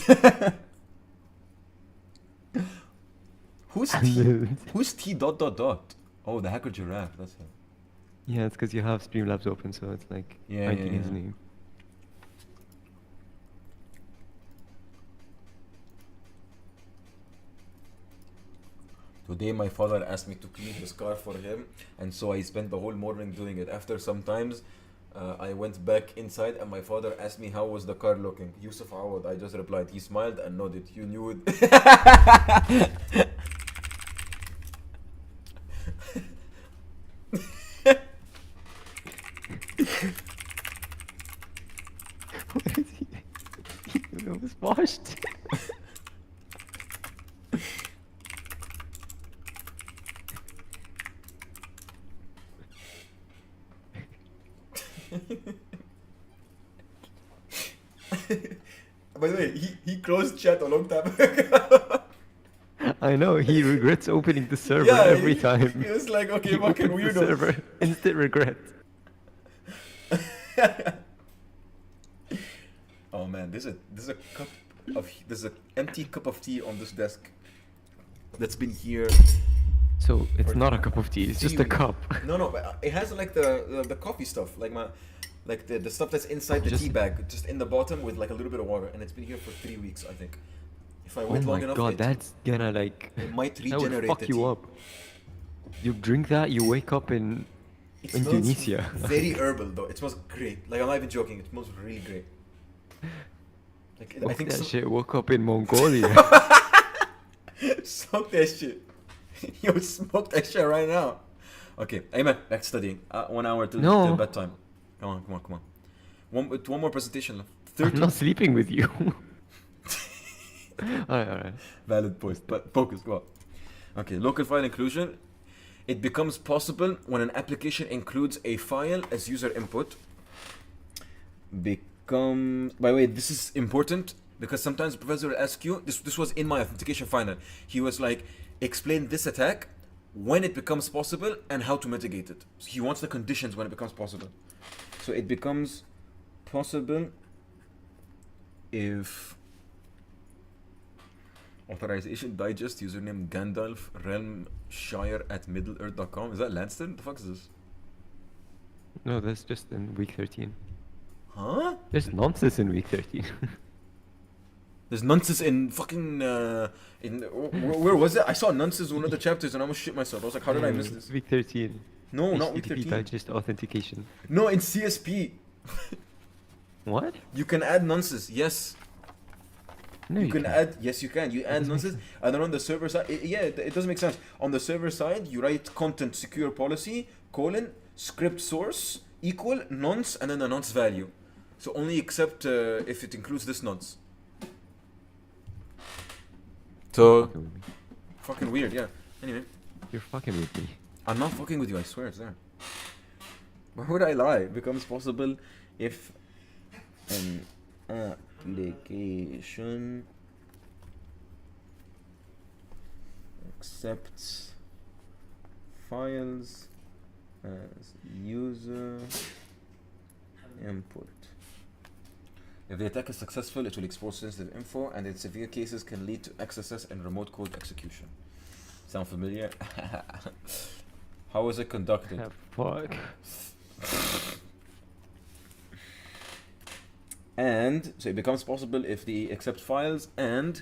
Who's T? Who's T dot dot dot? Oh, the hacker giraffe. That's him. Yeah, it's because you have Streamlabs open, so it's like writing his name. Today my father asked me to clean his car for him, and so I spent the whole morning doing it. After some times, I went back inside and my father asked me how was the car looking. Yusuf Awad, I just replied. He smiled and nodded. You knew it. What is he? It was washed. By the way, he closed chat a long time ago. I know, he regrets opening the server Yeah, every he- time. he was like, okay, He fucking opens the weirdo. server. Instant regret. Oh man, there's an empty cup of tea on this desk that's been here. So it's for not a cup of tea, it's just a 3 cup. No, but it has like the coffee stuff, like the stuff that's inside the Just- tea bag, just in the bottom with like a little bit of water, and it's been here for 3 weeks, I think. If I Oh wait long my enough, god, it, that's gonna like... it might That would regenerate fuck the you tea. up. You drink that, you wake up in It smells Indonesia. very herbal though. It smells great. Like I'm not even joking. It smells really great. Like I Fuck think that so. shit, woke up in Mongolia. Smoke that shit. Yo, smoke that shit right now. Okay, Ayman, back to studying. 1 hour till bedtime. Come on. One more presentation left. I'm not sleeping with you. Alright. Valid point, but focus, go on. Okay, local file inclusion. It becomes possible when an application includes a file as user input. By the way, this is important because sometimes the professor will ask you, this was in my authentication final. He was like, explain this attack, when it becomes possible, and how to mitigate it. So he wants the conditions when it becomes possible. So it becomes possible if authorization digest username Gandalf Realmshire at middle-earth.com. Is that Lanston? The fuck is this? No, that's just in week 13. Huh? There's nonsense in week 13. There's nonsense in fucking where was it? I saw nonsense in one of the chapters and I almost shit myself. I was like, how did I miss this? Week 13. No, not week HTTP 13. digest authentication. No, in CSP. What? You can add nonces, yes. No, you can can't. add, yes, you can. You add doesn't make nonces, and then on the server side, it doesn't make sense. On the server side, you write content secure policy, script source, equal, nonce, and then the nonce value. So only accept if it includes this nonce. So, Fucking with me. fucking weird, yeah. Anyway, You're fucking with me. I'm not fucking with you, I swear it's there. Why would I lie? It becomes possible if an application accepts files as user input. If the attack is successful, it will expose sensitive info, and in severe cases can lead to XSS and remote code execution. Sound familiar? How was it conducted? Fuck. And so it becomes possible if they accept files and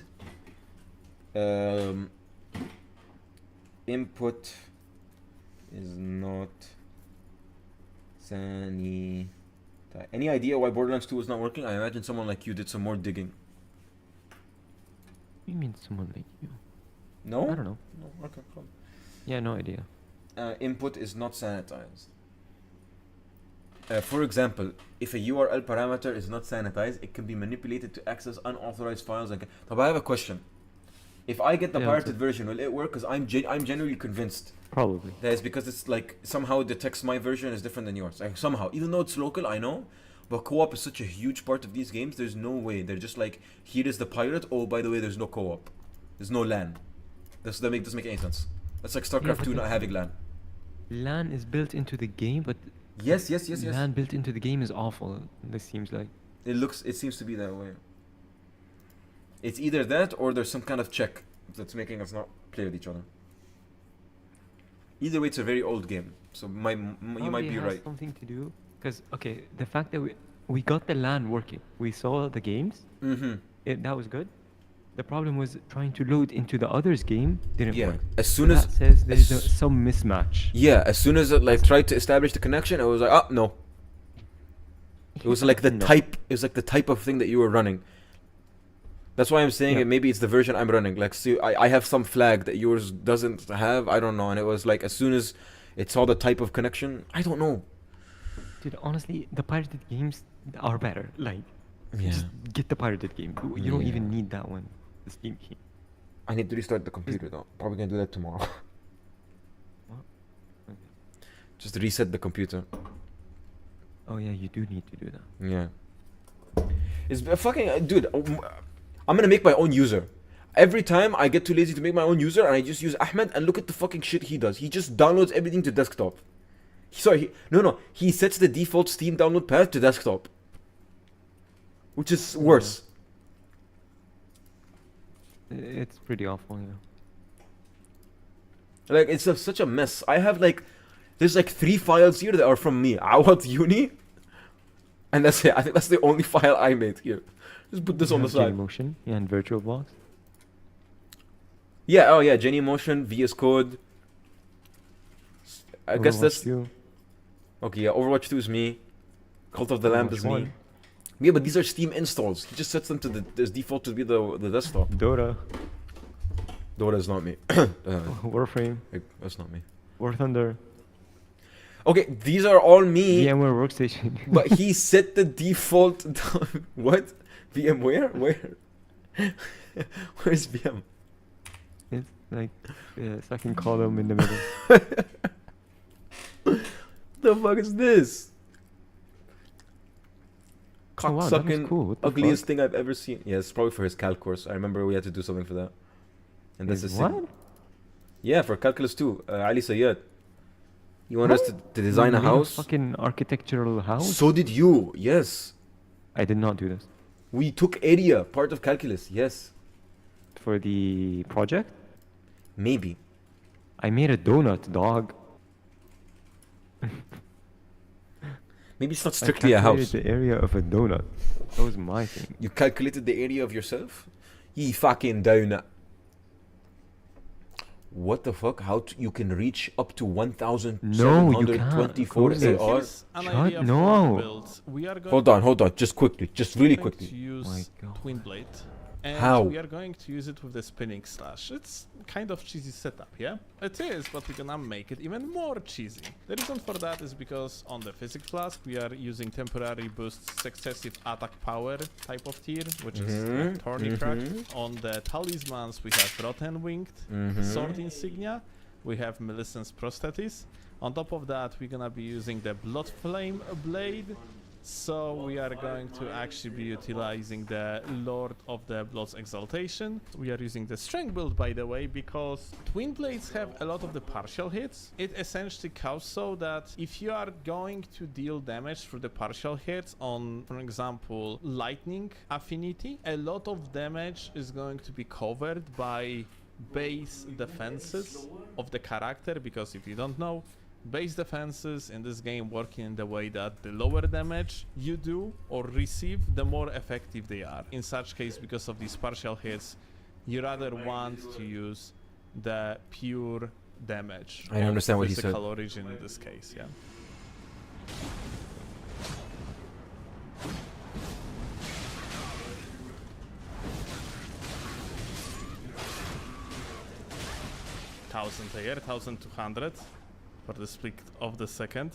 input is not sanitized. Any idea why Borderlands 2 is not working? I imagine someone like you did some more digging. You mean someone like you? No? I don't know. No, okay, cool. Yeah, no idea. Input is not sanitized. For example, if a URL parameter is not sanitized, it can be manipulated to access unauthorized files. But I have a question. If I get the Yeah, pirated version, will it work? Because I'm genuinely convinced Probably. that it's because it's like somehow detects my version is different than yours. Like somehow, even though it's local, I know. But co-op is such a huge part of these games. There's no way. They're just like, here is the pirate. Oh, by the way, there's no co-op. There's no LAN. Doesn't make any sense. That's like StarCraft 2 not having LAN. LAN is built into the game, but Yes. LAN built into the game is awful. This seems like. It seems to be that way. It's either that or there's some kind of check that's making us not play with each other. Either way, it's a very old game, so you might Probably be has right. something to do, because okay, the fact that we got the LAN working, we saw the games, that was good. The problem was trying to load into the other's game didn't Yeah, work. as So soon as that says there's as- some mismatch. Yeah, as soon as it like tried to establish the connection, it was like, oh no. It was like the No. type. It was like the type of thing that you were running. That's why I'm saying Yeah. maybe it's the version I'm running. Like, see, I have some flag that yours doesn't have. I don't know, and it was like as soon as it saw the type of connection, I don't know. Dude, honestly, the pirated games are better. Like, Yeah. just get the pirated game. You don't Yeah. even need that one. The Steam key. I need to restart the computer though. Probably gonna do that tomorrow. What? Okay. Just reset the computer. Oh yeah, you do need to do that. Yeah. It's fucking dude. I'm gonna make my own user. Every time I get too lazy to make my own user, and I just use Ahmed, and look at the fucking shit he does. He just downloads everything to desktop. No. He sets the default Steam download path to desktop, which is worse. It's pretty awful, yeah. Like it's such a mess. I have like, there's like 3 files here that are from me. Awad Uni, and that's it. I think that's the only file I made here. Just put this on the side. Motion, yeah, and VirtualBox. Yeah, oh yeah, Genymotion, VS Code. I guess Overwatch that's 2. okay. Yeah, Overwatch 2 is me. Cult of the Lamb is Overwatch me. 1. Yeah, but these are Steam installs. He just sets them to the default to be the desktop. Dota. Dota is not me. Warframe. That's not me. War Thunder. Okay, these are all me. VMware Workstation. But he set the default. What? VMware? Where? Where's VM? It's like second column in the middle. The fuck is this? Oh, wow, that was Cocksucking cool. What the ugliest fuck? thing I've ever seen. Yeah, it's probably for his calc course. I remember we had to do something for that. And that's Is the what? Yeah, for calculus 2. Ali Sayyad. You want us to design You a made house? fucking architectural house? So did you. Yes. I did not do this. We took area, part of calculus. Yes. For the project? Maybe. I made a donut, dog. Maybe it's not I strictly a house. calculated the area of a donut. That was my thing. You calculated the area of yourself? Ye fucking donut. What the fuck? You can reach up to No, you can't. 1,724 According- AR? Here's an Shut- idea for no. builds. We are going Hold on, just quickly, just really to quickly. use My God. Twin Blade. And How? we are going to use it with the spinning slash. It's kind of cheesy setup, yeah? It is, but we're gonna make it even more cheesy. The reason for that is because on the physics flask we are using temporary boosts successive attack power type of tier, which is like Tourniquet. On the talismans we have Rotten Winged Sword Insignia, we have Millicent's Prosthetis. On top of that we're gonna be using the Blood Flame Blade. So we are going to actually be utilizing the Lord of the Blood's Exaltation. We are using the Strength build, by the way, because Twin Blades have a lot of the partial hits. It essentially counts so that if you are going to deal damage through the partial hits on, for example, Lightning Affinity, a lot of damage is going to be covered by base defenses of the character, because if you don't know, base defenses in this game work in the way that the lower damage you do or receive, the more effective they are. In such case, because of these partial hits, you rather want to use the pure damage. I understand what he said. Physical origin in this case, yeah. $1,000 a year, 1,200 for the split of the second.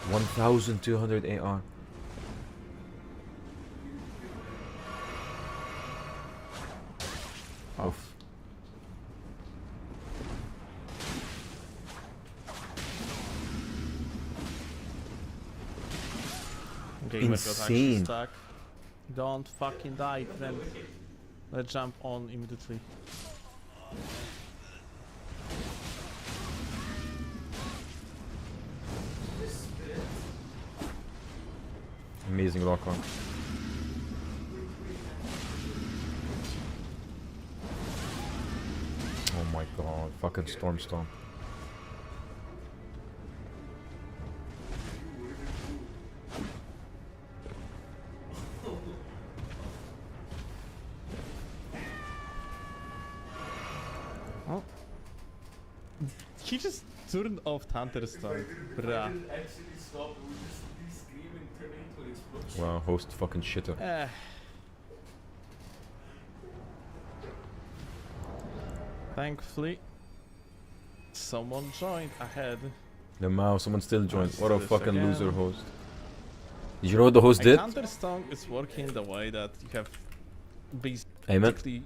1,200 AR. Oof. Gamer got actually Insane. stuck. Don't fucking die, friend. Let's jump on immediately. Amazing lock on. Oh my god, fucking Storm. Oh. He just turned off Thunderstorm, bruh. Wow, host fucking shitter. Thankfully, someone joined ahead. The mouse, someone still joined. What a This fucking again. loser host. Did you know what the host did? Thunderstorm is working the way that you have Amen. basically.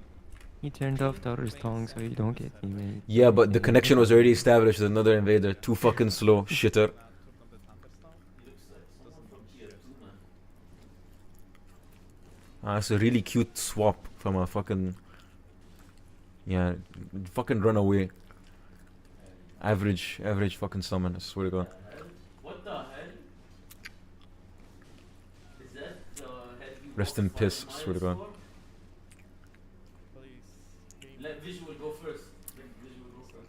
He turned off the other tongue so you don't get email. Yeah, but the connection was already established with another invader. Too fucking slow, shitter. It's a really cute swap from a fucking... Yeah, fucking run away. Average fucking summon, I swear to god. What the hell? Is that the head you Rest walked in piss, 5 swear to miles god. for? Let visual go first. Let visual go first.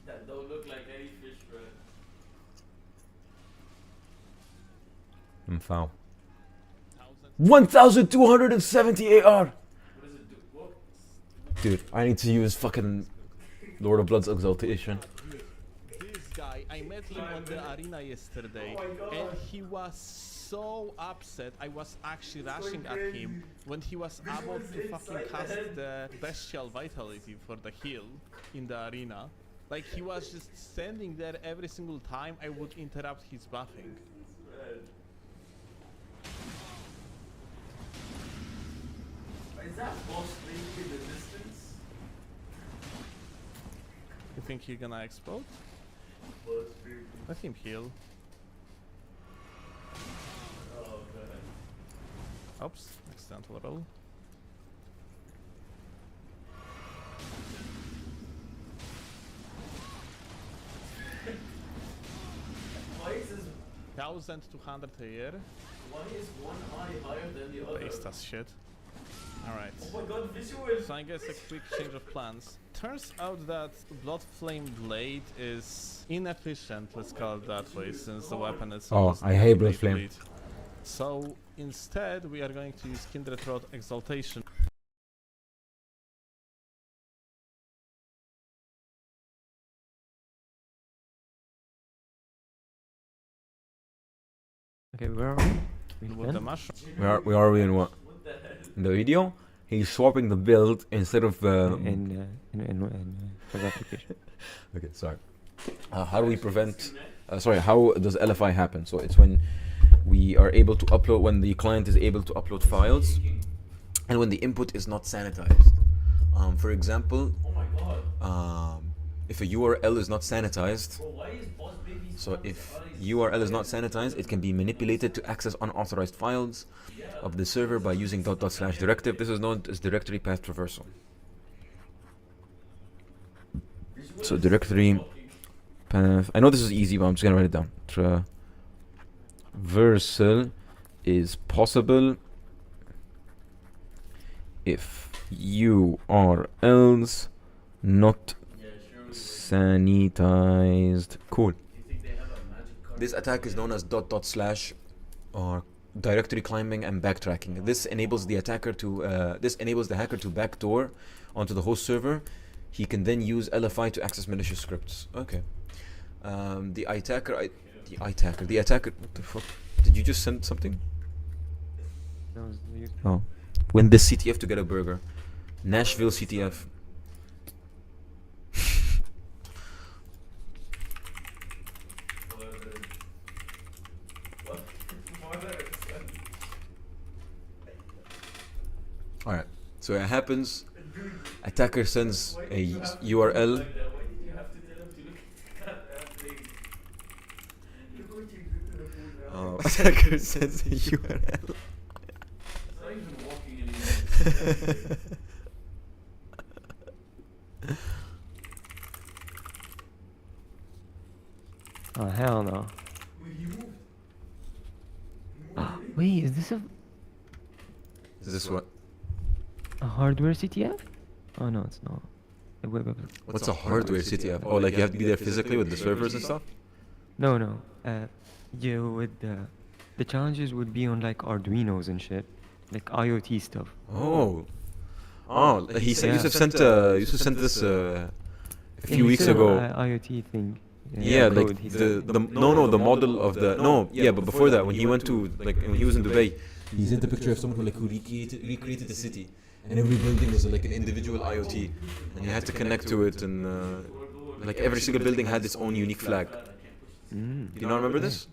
That don't look like any fish, bro. I'm foul. 1,270 AR! What does it do? What? Dude, I need to use fucking Lord of Blood's Exaltation. This guy, I met him on the arena yesterday, and he was so upset. I was actually rushing at him when he was about to fucking cast the Bestial Vitality for the heal in the arena. Like, he was just standing there every single time I would interrupt his buffing. Is that boss lady in the distance? You think he's gonna explode? Let him heal. Oh god. Oops, accidental roll. Why is his 1,200 a year. why is one eye higher than the other? Based as shit. Alright. Oh my god, visual! So I guess a quick change of plans. Turns out that Blood Flame Blade is inefficient, let's call it that way, since the weapon itself Oh, is I hate Blood Blade Flame. Blade. So instead, we are going to use Kindred Rod Exaltation. Okay, where are we? With the mushroom. Where are we in what? In the video? He's swapping the build instead of in for the application. Okay, sorry. How do we prevent? Sorry, how does LFI happen? So it's when we are able to upload, when the client is able to upload files, and when the input is not sanitized. For example, if a URL is not sanitized, so if URL is not sanitized, it can be manipulated to access unauthorized files of the server by using // directive. This is known as directory path traversal. So directory path, I know this is easy, but I'm just gonna write it down. Traversal is possible if URLs not sanitized. Cool. This attack is known as // or directory climbing and backtracking. This enables the attacker to the hacker to backdoor onto the host server. He can then use LFI to access malicious scripts. Okay. The attacker. What the fuck? Did you just send something? Oh. When this CTF to get a burger. Nashville CTF. Alright, so it happens. Attacker sends a URL. Attacker sends a URL. Oh hell no. Wait, is this Is this what? a hardware CTF? Oh no, it's not. Wait. What's a hardware CTF? Oh, like you have to be there physically with the servers and stuff? No. You would the challenges would be on like Arduinos and shit, like IoT stuff. Oh, he said Yusuf sent this a few weeks ago. IoT thing. Yeah, like the model of the but before that, when he went to when he was in Dubai, he sent a picture of someone who recreated the city, and every building was like an individual IoT, and you had to connect to it, and like every single building had its own unique flag. Do you not remember this?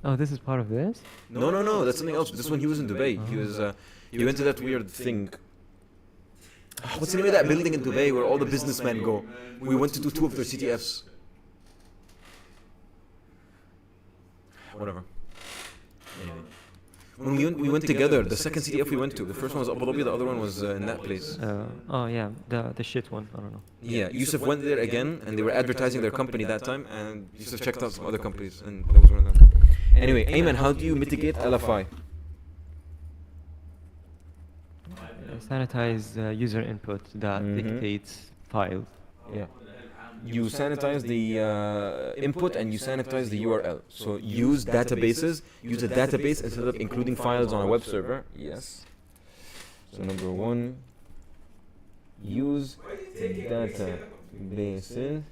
Oh, this is part of this? No, that's something else. This one he was in Dubai. He went to that weird thing. What's the name of that building in Dubai where all the businessmen go? We went to do 2 of their CTFs. Whatever. Anyway. When we went together, the second CTF we went to, the first one was Abu Dhabi, the other one was in that place. Oh yeah, the shit one. I don't know. Yeah, Yusuf went there again, and they were advertising their company that time, and Yusuf checked out some other companies, and that was one of them. Anyway, Ayman, how do you mitigate LFI? Sanitize user input that dictates files. Yeah. You sanitize the input and you sanitize the URL. So use databases. Use a database instead of including files on a web server. Yes. So number 1, use databases.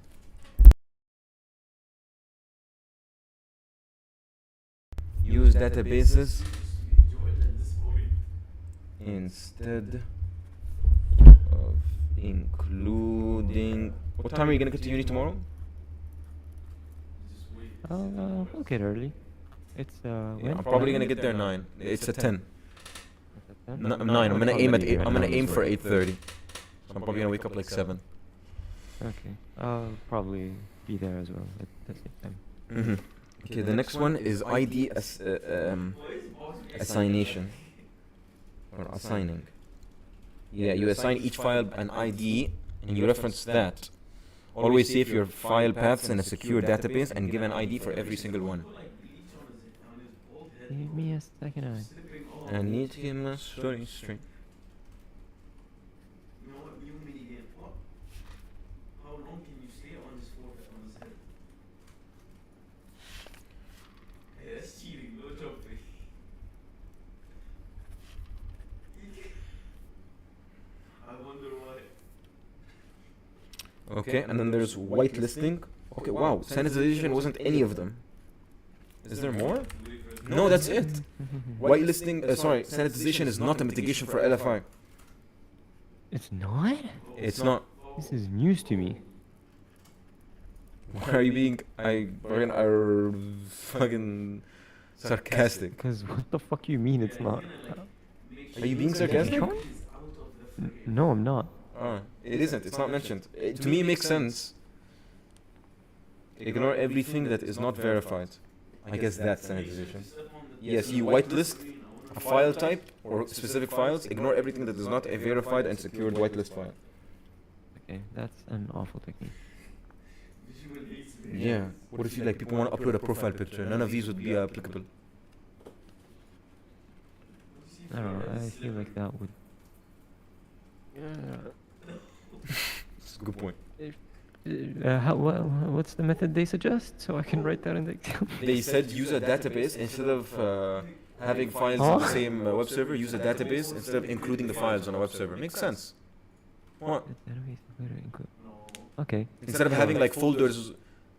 Use databases instead of including. What time are you gonna get to uni tomorrow? I'll get early. It's when? I'm probably gonna get there 9. It's at 10. 9. I'm gonna aim at 8. I'm gonna aim for 8:30. So I'm probably gonna wake up like 7. Okay. I'll probably be there as well at the same time. Okay. The next one is ID assignation or assigning. Yeah, you assign each file an ID and you reference that. Always save your file paths in a secure database and give an ID for every single one. Give me a second. I need him a story string. How long can you stay on this fort on this hill? Hey, that's cheating, no joke. Okay, and then there's whitelisting. Okay, wow, sanitization wasn't any of them. Is there more? No, that's it. Whitelisting, sorry, sanitization is not a mitigation for LFI. It's not? It's not. This is news to me. Why are you being, are fucking sarcastic? Because what the fuck you mean it's not? Are you being sarcastic? No, I'm not. Oh, it isn't. It's not mentioned. To me, it makes sense. Ignore everything that is not verified. I guess that's sanitization. Yes, you whitelist a file type or specific files. Ignore everything that is not a verified and secured whitelist file. Okay, that's an awful technique. Yeah. What if you like people want to upload a profile picture? None of these would be applicable. I don't know. I feel like that would. That's a good point. What's the method they suggest so I can write that in the example? They said use a database instead of having files on the same web server. Use a database instead of including the files on a web server. Makes sense. What? Okay. Instead of having like folders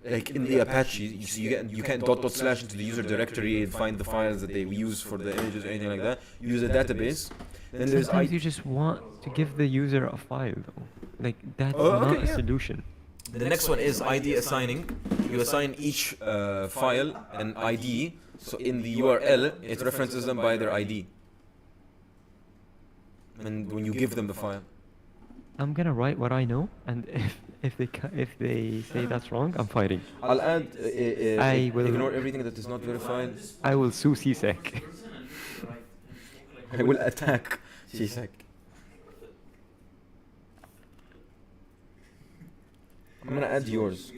like in the Apache, you can't dot slash into the user directory and find the files that they use for the images or anything like that. Use a database. Then there's Sometimes you just want to give the user a file though. Like that's not a solution. The next one is ID assigning. You assign each file an ID. So in the URL, it references them by their ID. And when you give them the file. I'm gonna write what I know, and if they say that's wrong, I'm fighting. I'll add. I will ignore everything that is not verified. I will sue CSEC. I will attack CSEC. I'm gonna add yours.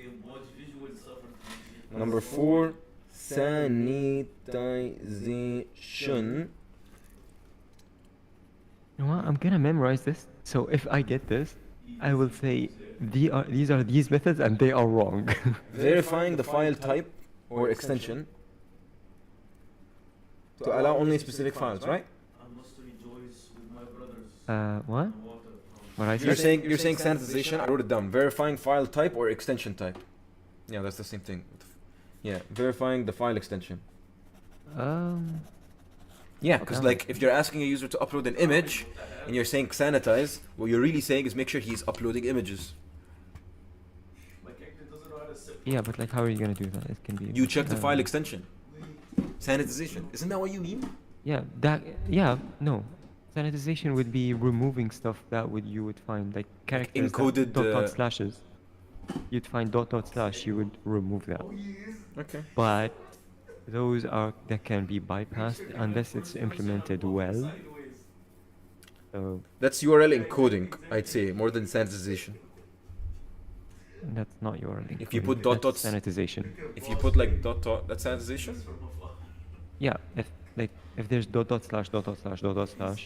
Number 4, sanitization. You know what? I'm gonna memorize this. So if I get this, I will say these are these methods and they are wrong. Verifying the file type or extension to allow only specific files, right? What? What I You're said? saying sanitization. I wrote it down. Verifying file type or extension type. Yeah, that's the same thing. Yeah, verifying the file extension. Yeah, because like if you're asking a user to upload an image and you're saying sanitize, what you're really saying is make sure he's uploading images. Yeah, but like how are you gonna do that? It can be. You check the file extension. Sanitization. Isn't that what you mean? Yeah, no. Sanitization would be removing stuff that you would find like characters encoded dot slashes. You'd find dot slash. You would remove that. Okay. But those that can be bypassed unless it's implemented well. So that's URL encoding, I'd say, more than sanitization. That's not URL encoding. If you put that's dot sanitization. If you put like dot, that's sanitization. Yeah, if there's dot slash.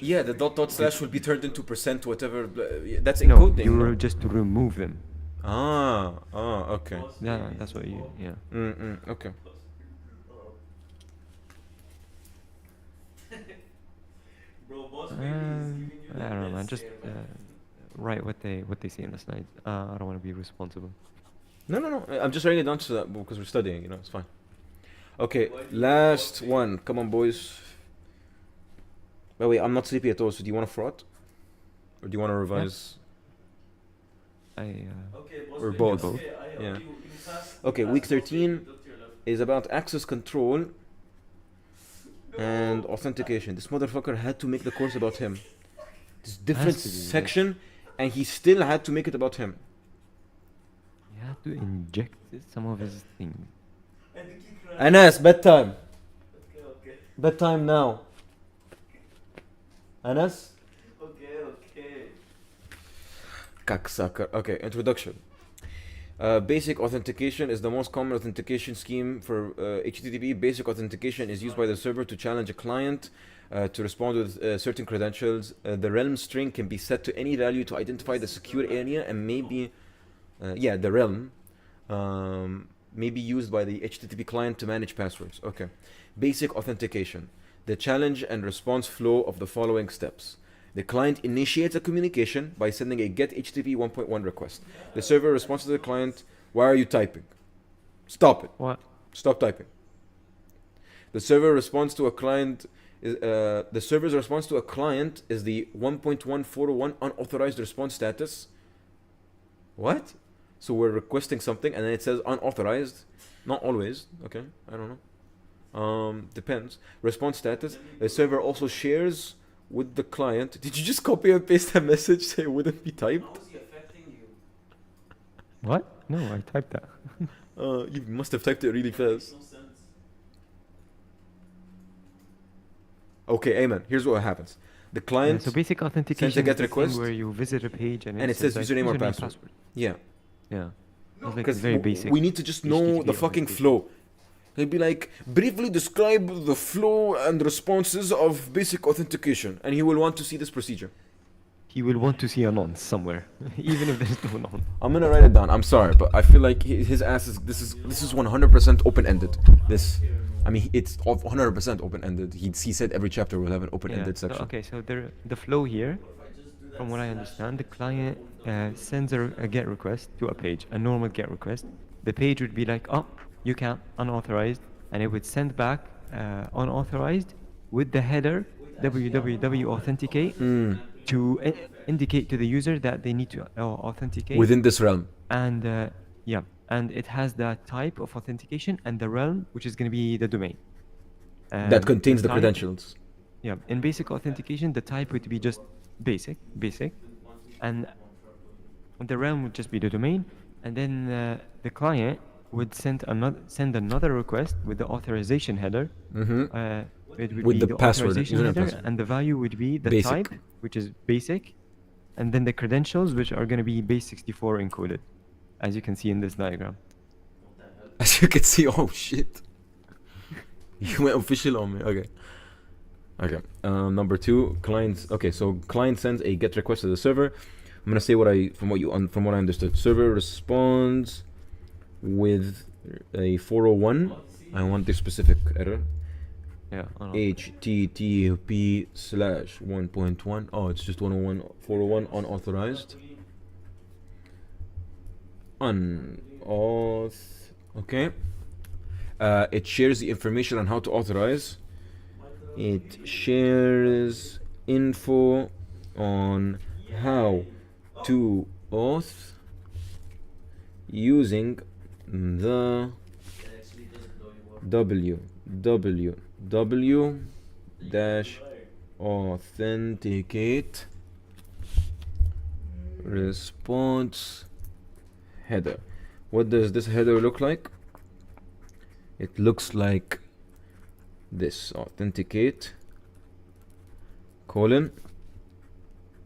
Yeah, the dot slash will be turned into percent whatever. That's encoding. No, you will just remove them. Okay. Yeah, that's what you. Yeah. Okay. I don't know, man. Just write what they see in the slides. I don't want to be responsible. No. I'm just writing it down so that because we're studying. It's fine. Okay, last one. Come on, boys. By the way, I'm not sleepy at all. So do you want to fraud, or do you want to revise? Or both. Yeah. Okay, week 13 is about access control and authentication. This motherfucker had to make the course about him. This different section, and he still had to make it about him. You had to inject some of his things. Anas, bedtime. Bedtime now. Anas? Okay. Cocksucker. Okay, introduction. Basic authentication is the most common authentication scheme for HTTP. Basic authentication is used by the server to challenge a client to respond with certain credentials. The realm string can be set to any value to identify the secure area and maybe, the realm may be used by the HTTP client to manage passwords. Okay. Basic authentication. The challenge and response flow of the following steps. The client initiates a communication by sending a get HTTP 1.1 request. The server responds to the client, why are you typing? Stop it. What? Stop typing. The server responds to a client. The server's response to a client is the 1.1401 unauthorized response status. What? So we're requesting something and then it says unauthorized. Not always. Okay, I don't know. Depends. Response status. The server also shares with the client. Did you just copy and paste a message so it wouldn't be typed? How is he affecting you? What? No, I typed that. You must have typed it really fast. No sense. Okay, Ayman, here's what happens. The client So basic authentication sends a get is the thing request where you visit a page and it says like username or password. Yeah. Yeah. It's like Because very basic. we need to just know HTTP the fucking authentication. flow. He'll be like, briefly describe the flow and responses of basic authentication, and he will want to see this procedure. He will want to see a nonce somewhere, even if there's no nonce. I'm gonna write it down. I'm sorry, but I feel like his ass is this is 100% open-ended. This, I mean, it's 100% open-ended. He said every chapter will have an open-ended So, section. okay, so the flow here, from what I understand, the client sends a get request to a page, a normal get request. The page would be like, oh, you can't, unauthorized, and it would send back unauthorized with the header www authenticate to indicate to the user that they need to authenticate Within this realm. And yeah, and it has the type of authentication and the realm, which is going to be the domain. That contains the type- credentials. Yeah, in basic authentication, the type would be just basic, and the realm would just be the domain, and then the client would send another request with the authorization header. It would With be the password, authorization username header, password. and the value would be the Basic. type, which is basic, and then the credentials, which are going to be base64 encoded, as you can see in this diagram. As you can see, oh shit. You went official on me. Okay. Okay. Number 2, clients. Okay, so client sends a get request to the server. I'm gonna say from what I understood. Server responds with a 401. I want the specific error. Yeah. HTTP /1.1. Oh, it's just 101 401 unauthorized. Unauth. Okay. It shares the information on how to authorize. It shares info on how to auth using the www-authenticate response header. What does this header look like? It looks like this: authenticate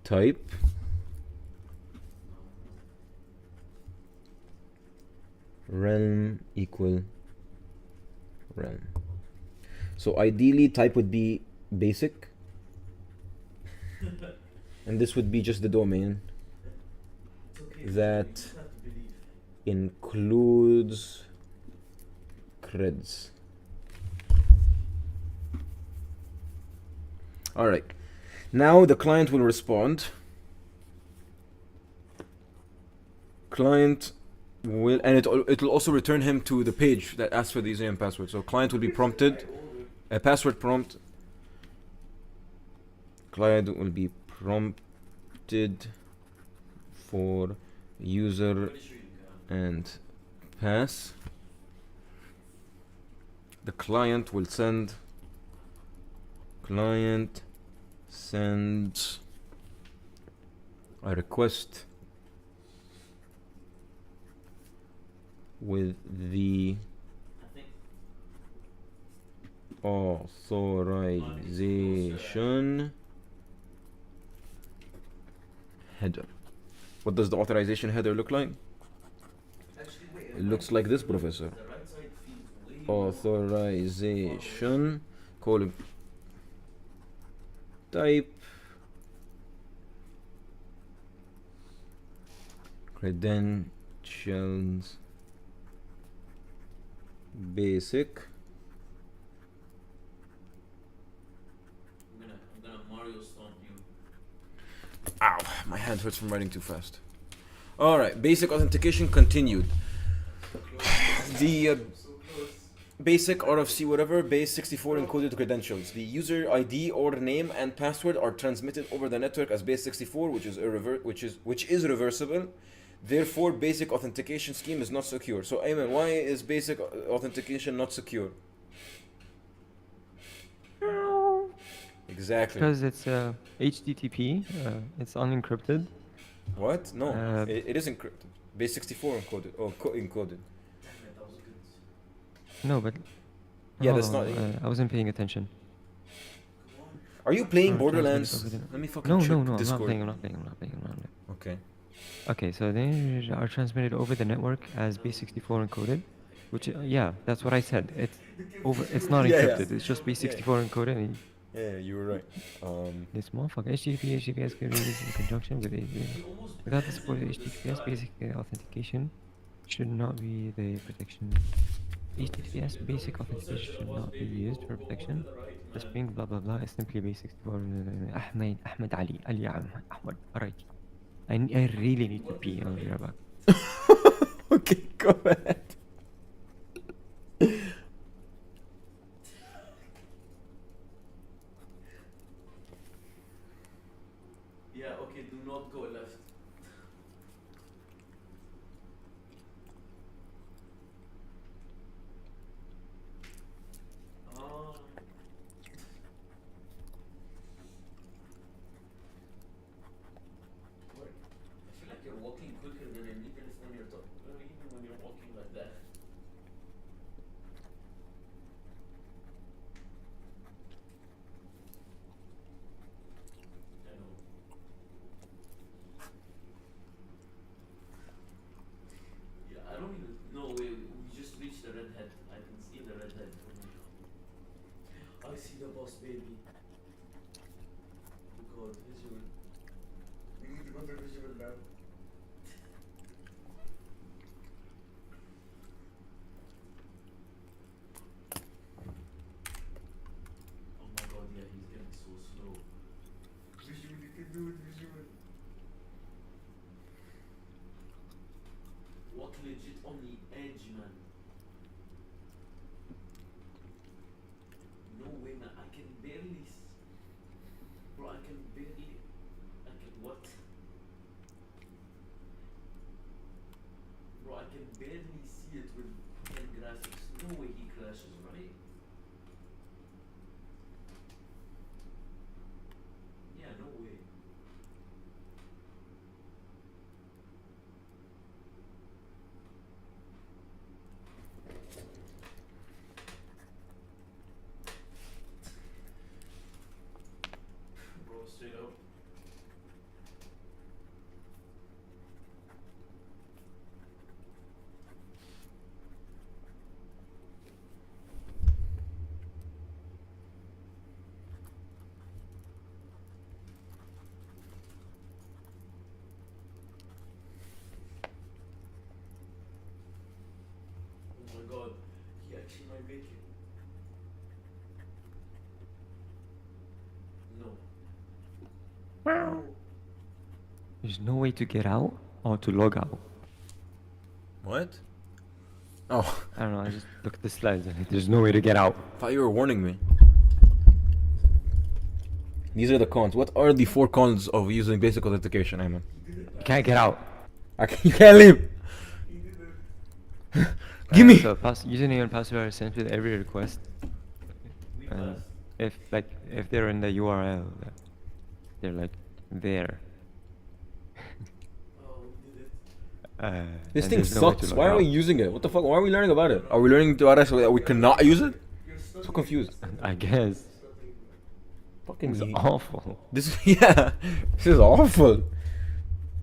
type realm equal realm. So ideally type would be basic and this would be just the domain that includes creds. All right, now the client will respond. Client will, and it will also return him to the page that asks for the username and password. So client will be prompted a password prompt. Client will be prompted for user and pass. The client will sends a request with the authorization header. What does the authorization header look like? It looks like this, Professor. Authorization type credentials basic. I'm gonna Mario stomp you. My hand hurts from writing too fast. Alright, basic authentication continued. The basic RFC whatever base 64 encoded credentials. The user ID or name and password are transmitted over the network as base 64, which is reversible. Therefore, basic authentication scheme is not secure. So, Ayman, why is basic authentication not secure? Exactly. Because it's HTTP, it's unencrypted. What? No, it is encrypted. Base 64 encoded. Oh, encoded. No, but yeah, that's not. I wasn't paying attention. Are you playing Oh, Borderlands? transmitted over Let me fucking No, check no, no. I'm Discord. not playing. I'm not playing. I'm not playing. I'm not playing. Okay. Okay, so they are transmitted over the network as base64 encoded, which yeah, that's what I said. It's over. It's not Yeah, yeah. encrypted. It's just base64 encoded. And Yeah, you were right. this motherfucker HTTPS can be used in conjunction with without the support of HTTPS, basic authentication should not be the protection. HTTPS basic authentication should not be used for protection. The string blah blah blah is simply base64. Ahmed Ali Ahmed. Alright. I really need to pee. I'll be right back. Okay, go ahead. Yeah, okay, do not go left. Ah. What? I feel like you're walking quicker than him, even if when you're even when you're walking like that. I know. Yeah, I don't even know. We just reached the redhead. I can see the redhead from here. I see the boss, baby. Oh God, visual. We need to go to visual now. Oh my God, yeah, he's getting so slow. Visual, you can do it, visual. Walk legit on the edge, man. No way, man. I can barely. Bro, I can barely. I can what? Bro, I can barely see it with 10 graphics. No way he crashes, right? Yeah, no way. Bro, straight up. Oh my God, he actually might make it. No. There's no way to get out or to log out. What? Oh, I don't know. I just looked at the slides and there's no way to get out. I thought you were warning me. These are the cons. What are the 4 cons of using basic authentication, Ayman? You can't get out. You can't leave. Give me. So username and password are sent with every request. If they're in the URL, they're like there. This and thing there's no way to sucks. log Why are we out. using it? What the fuck? Why are we learning about it? Are we learning about it so that we cannot use it? So confused. I guess. Fucking It's awful. This yeah. This is awful.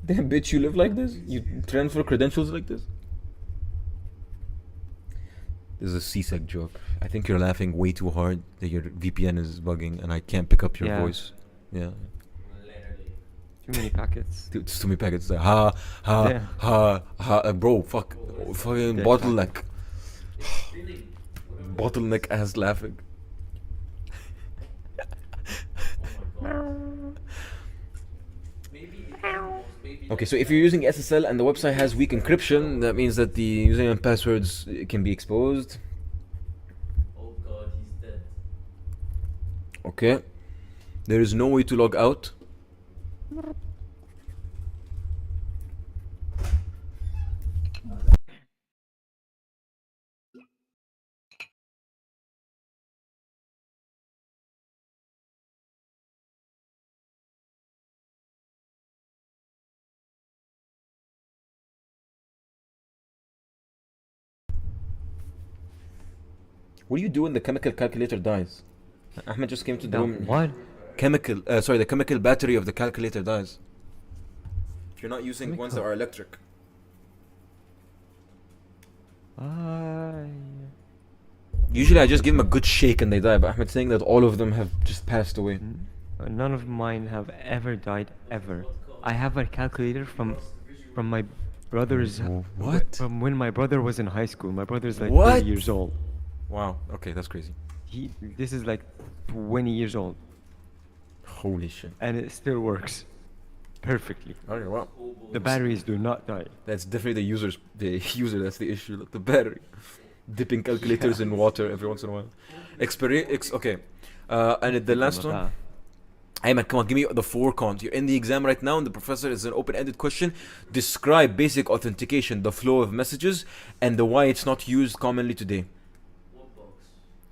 Damn bitch, you live like this? You transfer credentials like this? This is a CSEC joke. I think you're laughing way too hard that your VPN is bugging and I can't pick up your Yeah. voice. Yeah. Too many packets. Dude, it's too many packets. Like, ha, Yeah. bro, fuck. Fucking Dead bottleneck. Bottleneck ass laughing. Maybe it can Okay, so if you're using SSL and the website has weak encryption, that means that the username and passwords can be exposed. Oh god, he's dead. Okay. There is no way to log out. What do you do when the chemical calculator dies? Ahmed just came to the room. What? The chemical battery of the calculator dies. If you're not using ones that are electric. Usually I just give them a good shake and they die, but Ahmed's saying that all of them have just passed away. None of mine have ever died, ever. I have a calculator from my brother's... What? From when my brother was in high school. My brother's like What? 30 years old. Wow, okay, that's crazy. This is like 20 years old. Holy shit. And it still works perfectly. Okay, wow. The batteries do not die. That's definitely the user, that's the issue, like the battery. Dipping calculators in water every once in a while. Okay. And the last one. Hey man, come on, give me the 4 cons. You're in the exam right now and the professor is an open-ended question. Describe basic authentication, the flow of messages, and the why it's not used commonly today.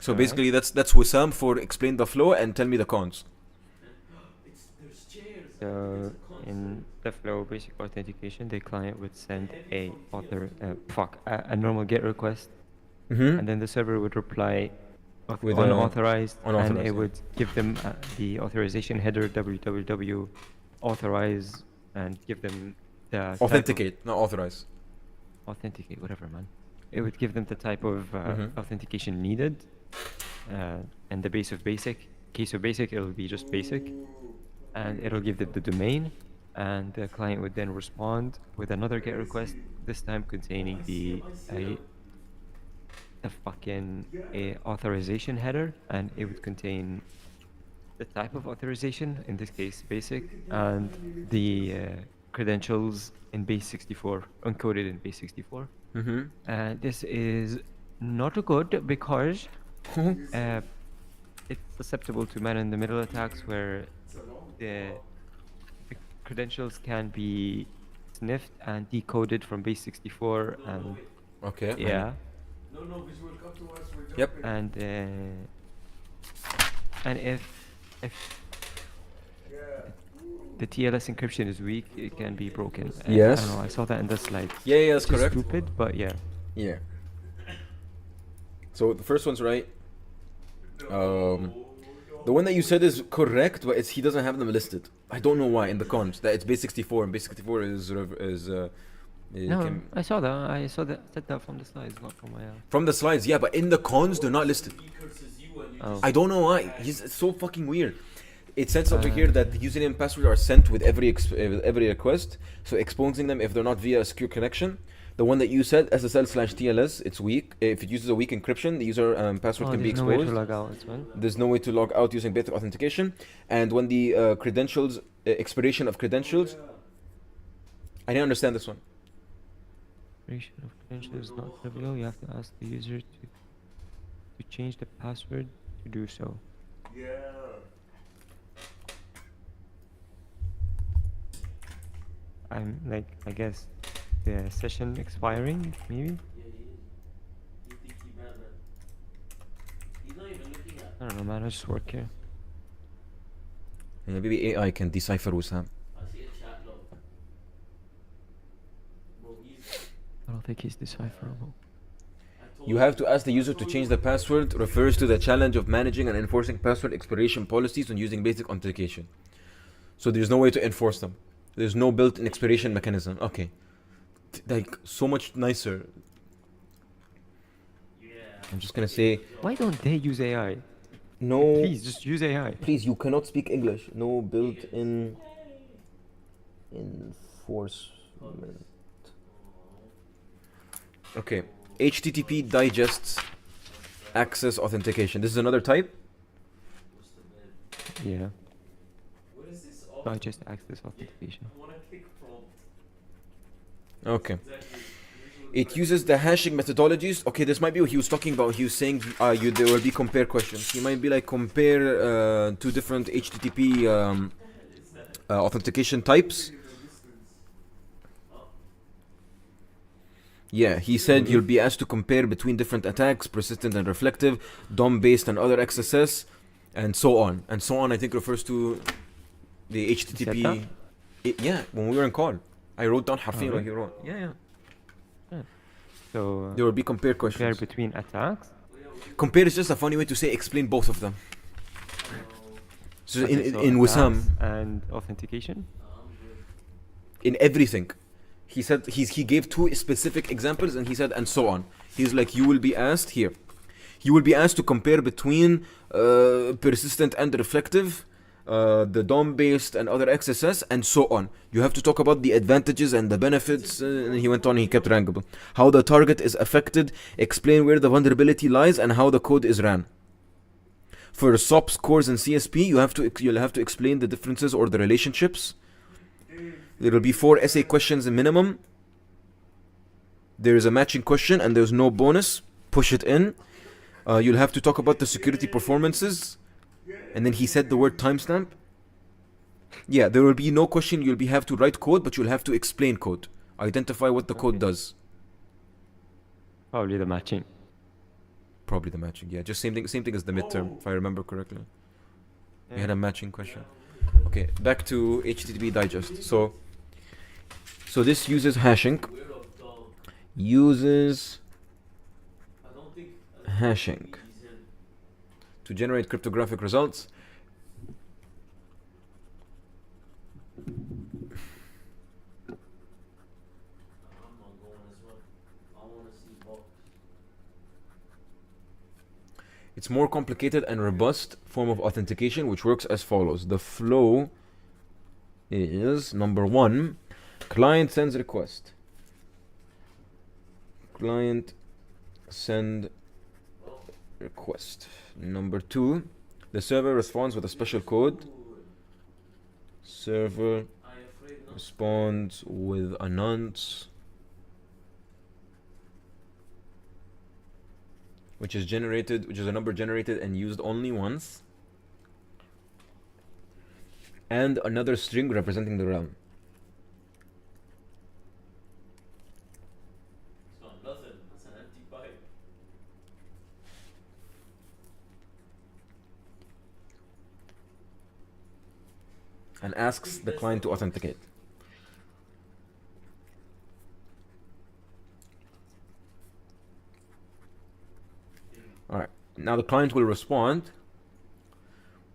So basically that's Wissam for explain the flow and tell me the cons. So in the flow basic authentication, the client would send a normal GET request, and then the server would reply with unauthorized, and it would give them the authorization header www authorize and give them the authenticate, not authorize. Authenticate, whatever, man. It would give them the type of authentication needed, and the base of basic. Case of basic, it'll be just basic, and it'll give them the domain, and the client would then respond with another GET request, this time containing the fucking authorization header, and it would contain the type of authorization, in this case basic, and the credentials in base 64, encoded in base 64. This is not good because it's susceptible to man-in-the-middle attacks where the credentials can be sniffed and decoded from base 64, and yeah. No, visual, come to us, we're Yep. And if the TLS encryption is weak, it can be broken. Yes. I don't know, I saw that in the slide. Yeah, that's correct. Stupid, but yeah. Yeah. So the first one's right. The one that you said is correct, but he doesn't have them listed. I don't know why in the cons that it's base 64, and base 64 is no, I saw that. I said that from the slides, not from my. From the slides, yeah, but in the cons they're not listed. Oh. I don't know why. It's so fucking weird. It says over here that the username and password are sent with every request, so exposing them if they're not via a secure connection. The one that you said, SSL/TLS, it's weak. If it uses a weak encryption, the user password can be exposed. There's no way to log out as well. There's no way to log out using basic authentication. And when the credentials, expiration of credentials, I didn't understand this one. Expiration of credentials is not trivial. You have to ask the user to change the password to do so. Yeah. I'm like, I guess the session expiring, maybe? Yeah, he is. You think he mad, man? He's not even looking at. I don't know, man. I just work here. Yeah, maybe AI can decipher Wissam. I see a chat log. Bro, I don't think he's decipherable. You have to ask the user to change the password refers to the challenge of managing and enforcing password expiration policies when using basic authentication. So there's no way to enforce them. There's no built-in expiration mechanism. Okay. Like, so much nicer. Yeah. I'm just gonna say... Why don't they use AI? No... Please, just use AI. Please, you cannot speak English. No built-in... enforcement. Okay. HTTP digests access authentication. This is another type? Yeah. What is this? Digest access authentication. I wanna click prompt. Okay. It uses the hashing methodologies. Okay, this might be what he was talking about. He was saying there will be compare questions. He might be like compare two different HTTP authentication types. Yeah, he said you'll be asked to compare between different attacks, persistent and reflective, DOM-based and other XSS, and so on. And so on, I think, refers to the HTTP. Yeah, when we were in call, I wrote down Harfiyan like you wrote. Yeah. So there will be compare questions. Compare between attacks. Compare is just a funny way to say explain both of them. So Okay, in Wissam and authentication. In everything. He said he gave two specific examples and he said and so on. He's like you will be asked here. You will be asked to compare between persistent and reflective, the DOM-based and other XSS, and so on. You have to talk about the advantages and the benefits. And he went on. He kept rankable. How the target is affected. Explain where the vulnerability lies and how the code is ran. For SOPs, cores, and CSP, you'll have to explain the differences or the relationships. There will be 4 essay questions minimum. There is a matching question and there's no bonus. Push it in. You'll have to talk about the security performances. And then he said the word timestamp. Yeah, there will be no question. You'll have to write code, but you'll have to explain code. Identify what the code does. Probably the matching. Probably the matching. Yeah, just same thing as the midterm, if I remember correctly. We had a matching question. Okay, back to HTTP digest. So this uses hashing. Hashing to generate cryptographic results. It's more complicated and robust form of authentication which works as follows. The flow is number 1, client sends request. Client send request. Number 2, the server responds with a special code. Server responds with a nonce, which is a number generated and used only once, and another string representing the realm. It's not nothing. That's an empty pipe. And asks the client to authenticate. Alright, now the client will respond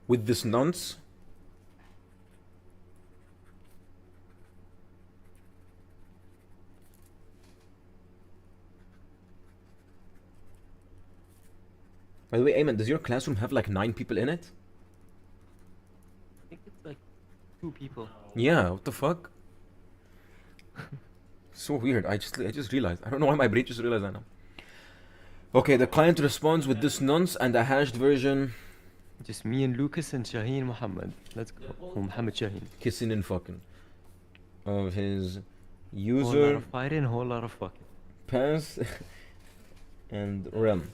with this nonce. By the way, Ayman, does your classroom have like 9 people in it? I think it's like 2 people. Yeah, what the fuck? So weird. I just realized. I don't know why my brain just realized that now. Okay, the client responds with this nonce and a hashed version. Just me and Lucas and Shaheen Muhammad. Let's go. Oh, Muhammad Shaheen. Kissing and fucking. Of his Whole lot user, of fighting, whole lot of fucking. pass, and realm.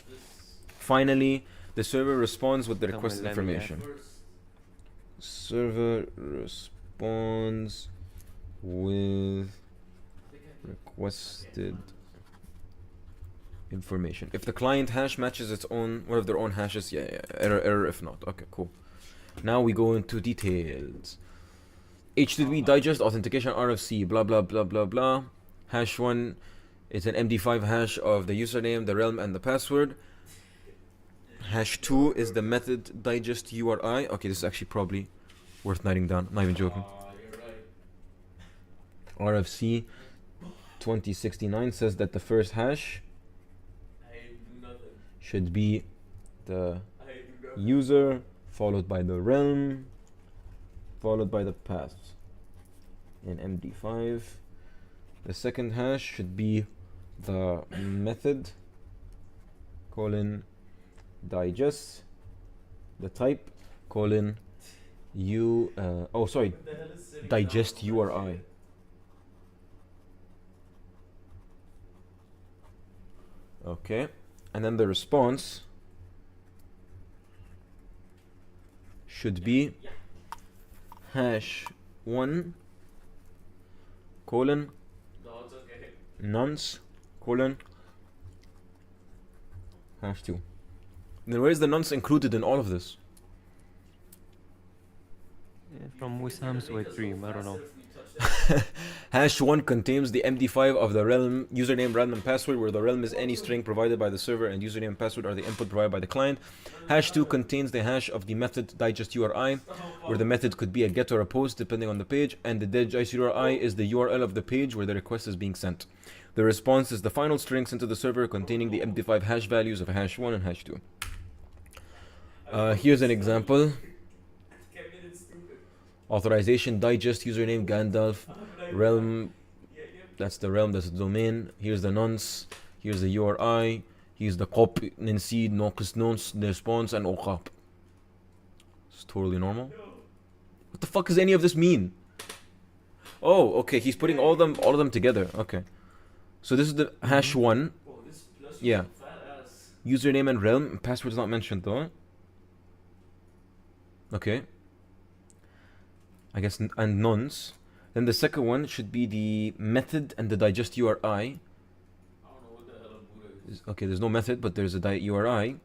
Finally, the server responds with the Someone requested let me information. Server responds with requested information. If the client hash matches its own, one of their own hashes, yeah, error if not. Okay, cool. Now we go into details. HTTP digest authentication RFC, blah blah blah blah blah. Hash 1 is an MD5 hash of the username, the realm, and the password. Hash 2 is the method digest URI. Okay, this is actually probably worth writing down. Not even joking. RFC 2069 says that the first hash should be the user, followed by the realm, followed by the path in MD5. The second hash should be the method, colon, digest, the type, colon, digest URI. Okay, and then the response should be #1 colon No, it's okay. nonce colon #2. Then where is the nonce included in all of this? From Wissam's wet dream, I don't know. #1 contains the MD5 of the realm, username, realm, and password, where the realm is any string provided by the server and username and password are the input provided by the client. #2 contains the hash of the method digest URI, where the method could be a get or a post depending on the page, and the digest URI is the URL of the page where the request is being sent. The response is the final string sent to the server containing the MD5 hash values of #1 and #2. Here's an example. Authorization digest username Gandalf, realm, that's the realm, that's the domain. Here's the nonce, here's the URI, here's the cop, ninseed, nonce, nonce, the response, and okap. It's totally normal. What the fuck does any of this mean? Oh, okay, he's putting all of them together. Okay, so this is the #1. Yeah, username and realm. Password is not mentioned though. Okay, I guess, and nonce. Then the second one should be the method and the digest URI. I don't know what the hell a Buddha is. Okay, there's no method, but there's a URI.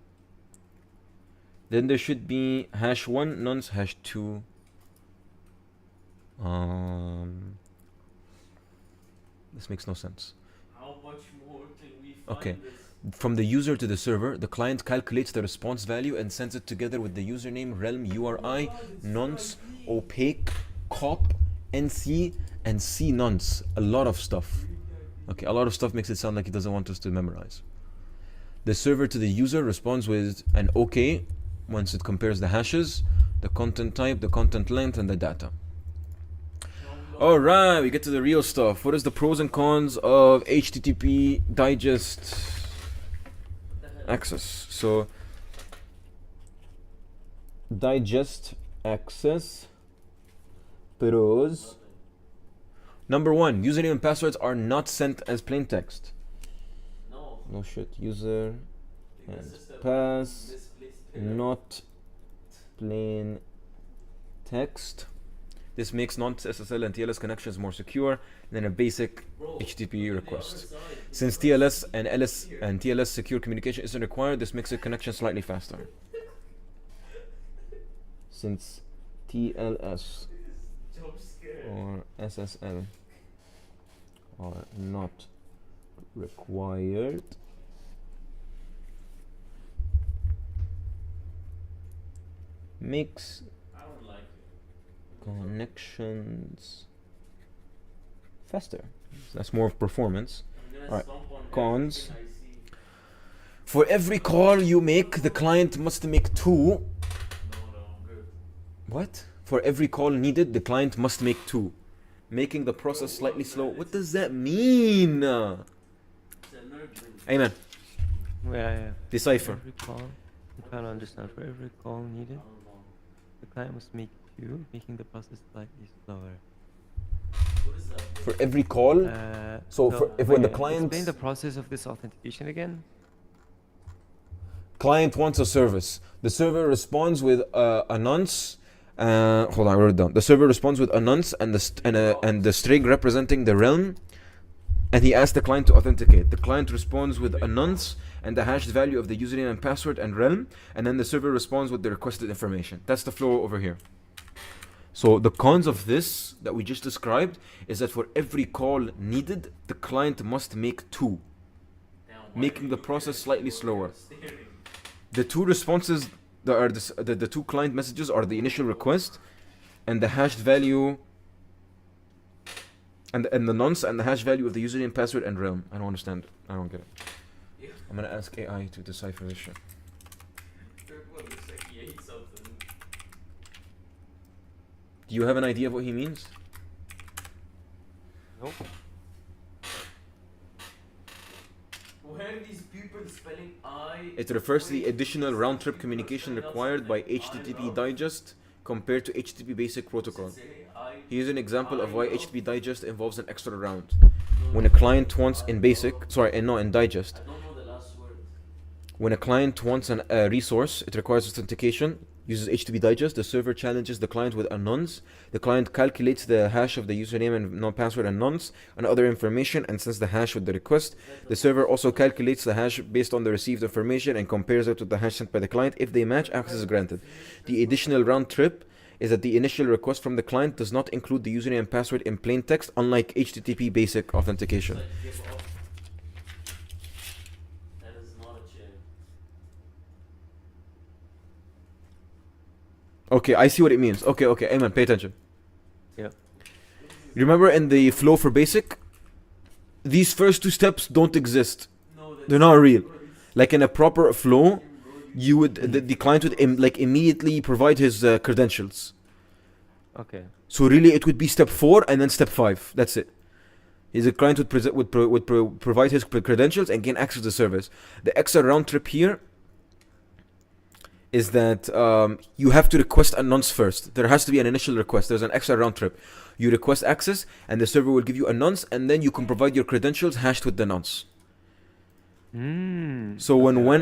Then there should be #1 nonce #2. This makes no sense. How much more can we find Okay. this? From the user to the server, the client calculates the response value and sends it together with the username, realm, URI, nonce, opaque, cop, NC, and C nonce. A lot of stuff. Okay, a lot of stuff makes it sound like he doesn't want us to memorize. The server to the user responds with an OK once it compares the hashes, the content type, the content length, and the data. Alright, we get to the real stuff. What is the pros and cons of HTTP digest access? So digest access pros. Number 1, username and passwords are not sent as plain text. No shit. User and pass not plain text. This makes non-SSL and TLS connections more secure than a basic HTTP request. Since TLS and TLS secure communication isn't required, this makes the connection slightly faster. Since TLS or SSL are not required, makes connections faster. That's more of performance. Alright, cons. For every call you make, the client must make 2. What? For every call needed, the client must make 2, making the process slightly slow. What does that mean? Amen. Yeah. Decipher. For every call, I'm trying to understand. For every call needed, the client must make 2, making the process slightly slower. For every call? When the client... Explain the process of this authentication again. Client wants a service. The server responds with a nonce. Hold on, I wrote it down. The server responds with a nonce and the string representing the realm, and he asks the client to authenticate. The client responds with a nonce and the hashed value of the username and password and realm, and then the server responds with the requested information. That's the flow over here. So the cons of this that we just described is that for every call needed, the client must make 2, making the process slightly slower. The 2 responses that are the 2 client messages are the initial request and the hashed value and the nonce and the hash value of the username, password, and realm. I don't understand. I don't get it. I'm gonna ask AI to decipher this shit. Do you have an idea of what he means? Nope. Where are these people spelling I? It refers to the additional round-trip communication required by HTTP digest compared to HTTP basic protocol. Here's an example of why HTTP digest involves an extra round. When a client wants in digest, When a client wants a resource, it requires authentication, uses HTTP digest, the server challenges the client with a nonce, the client calculates the hash of the username and password and nonce and other information and sends the hash with the request. The server also calculates the hash based on the received information and compares it with the hash sent by the client. If they match, access is granted. The additional round trip is that the initial request from the client does not include the username and password in plain text, unlike HTTP basic authentication. That is not a chair. Okay, I see what it means. Okay, Ayman, pay attention. Yeah. Remember in the flow for basic, these first two steps don't exist. They're not real. Like in a proper flow, you would the client would immediately provide his credentials. Okay. So really, it would be step 4 and then step 5. That's it. The client would provide his credentials and gain access to the service. The extra round trip here is that you have to request a nonce first. There has to be an initial request. There's an extra round trip. You request access, and the server will give you a nonce, and then you can provide your credentials hashed with the nonce. So when one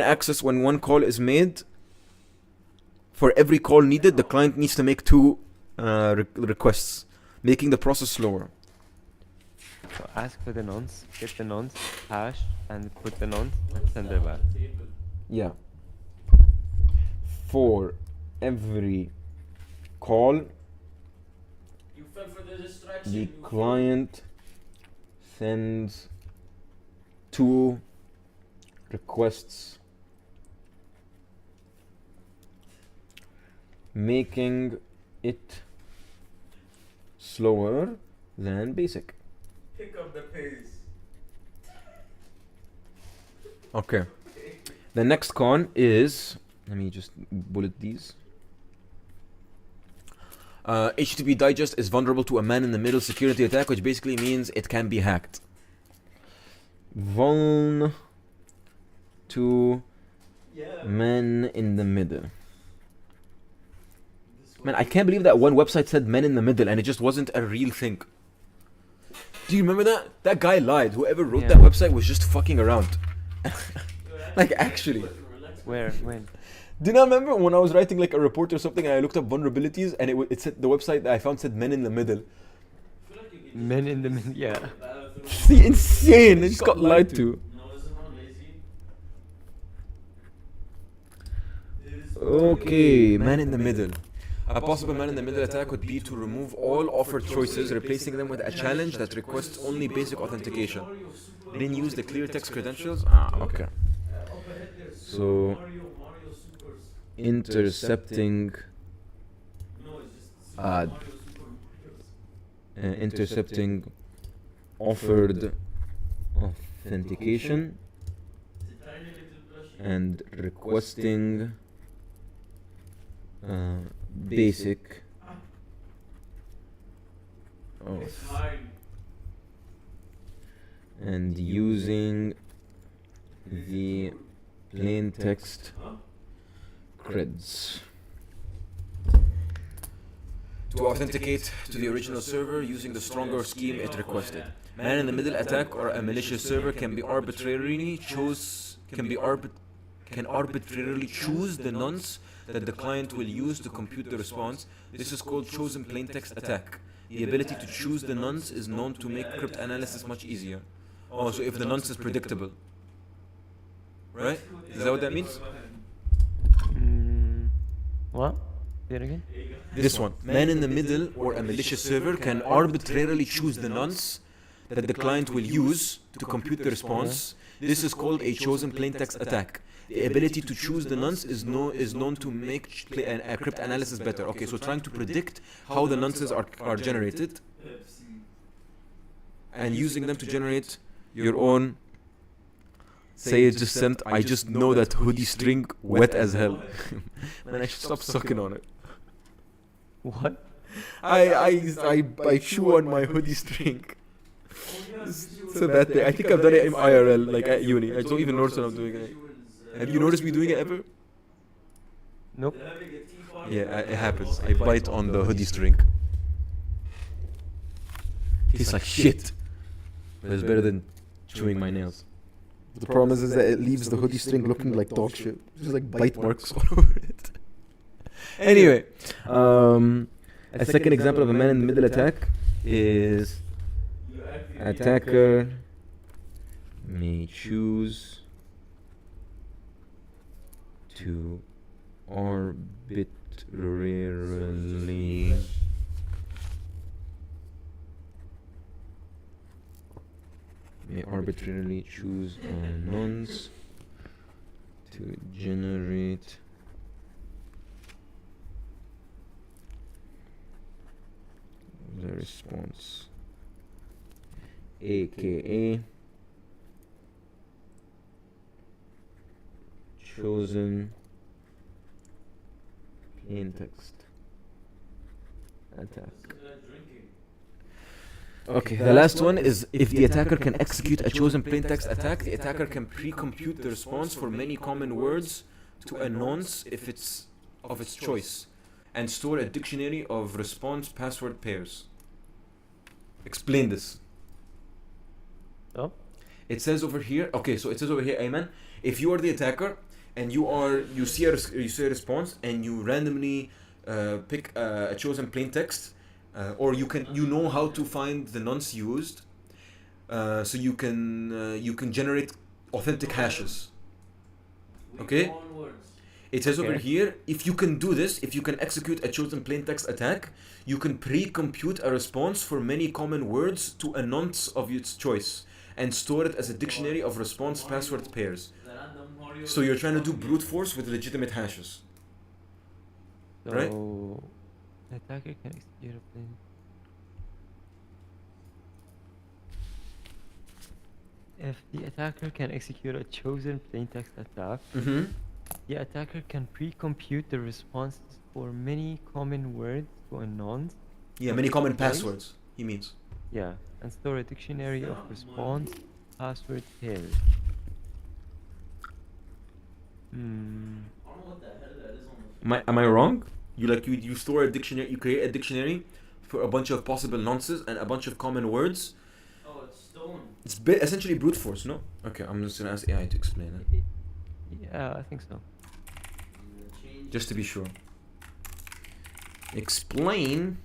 call is made, for every call needed, the client needs to make 2 requests, making the process slower. So ask for the nonce, get the nonce, hash, and put the nonce, and send it back. Yeah. For every call, You fell for the distraction. the client sends 2 requests, making it slower than basic. Pick up the pace. Okay. The next con is, let me just bullet these. HTTP digest is vulnerable to a man-in-the-middle security attack, which basically means it can be hacked. Vuln to men in the middle. Man, I can't believe that one website said men in the middle and it just wasn't a real thing. Do you remember that? That guy lied. Whoever wrote that website was just fucking around. Like, actually. Where? When? Do you not remember when I was writing like a report or something and I looked up vulnerabilities and it said, the website that I found said men in the middle? Men in the middle, yeah. See, insane. They just got lied to. Okay, man in the middle. A possible man in the middle attack would be to remove all offered choices, replacing them with a challenge that requests only basic authentication. Then use the clear text credentials. Okay. So, intercepting offered authentication and requesting basic and using the plain text creds to authenticate to the original server using the stronger scheme it requested. Man in the middle attack or a malicious server can arbitrarily choose the nonce that the client will use to compute the response. This is called chosen plain text attack. The ability to choose the nonce is known to make crypt analysis much easier. Oh, so if the nonce is predictable, right? Is that what that means? What? Say it again? This one. Man in the middle or a malicious server can arbitrarily choose the nonce that the client will use to compute the response. This is called a chosen plain text attack. The ability to choose the nonce is known to make crypt analysis better. Okay, so trying to predict how the nonces are generated and using them to generate your own. Say it just sent. I just know that hoodie string wet as hell. Man, I should stop sucking on it. What? I chew on my hoodie string. So that thing. I think I've done it in IRL, like at uni. I don't even notice when I'm doing it. Have you noticed me doing it ever? Nope. Yeah, it happens. I bite on the hoodie string. Tastes like shit. But it's better than chewing my nails. The problem is that it leaves the hoodie string looking like dog shit. There's like bite marks all over it. Anyway, a second example of a man-in-the-middle attack is attacker may choose to arbitrarily choose a nonce to generate the response, aka chosen plain text attack. Okay, the last one is if the attacker can execute a chosen plain text attack, the attacker can pre-compute the response for many common words to a nonce if it's of its choice, and store a dictionary of response password pairs. Explain this. Oh? It says over here, okay, so it says over here, Ayman, if you are the attacker and you see a response and you randomly pick a chosen plain text, or you know how to find the nonce used, so you can generate authentic hashes. Okay? It says over here, if you can do this, if you can execute a chosen plain text attack, you can pre-compute a response for many common words to a nonce of its choice and store it as a dictionary of response password pairs. So you're trying to do brute force with legitimate hashes. Right? So the attacker can execute a plain. If the attacker can execute a chosen plaintext attack, the attacker can pre-compute the responses for many common words to a nonce. Yeah, many common passwords, he means. Yeah, and store a dictionary of response password pairs. Am I wrong? You store a dictionary, you create a dictionary for a bunch of possible nonces and a bunch of common words. Oh, it's stone. It's essentially brute force, no? Okay, I'm just gonna ask AI to explain it. Yeah, I think so. Just to be sure. Explain.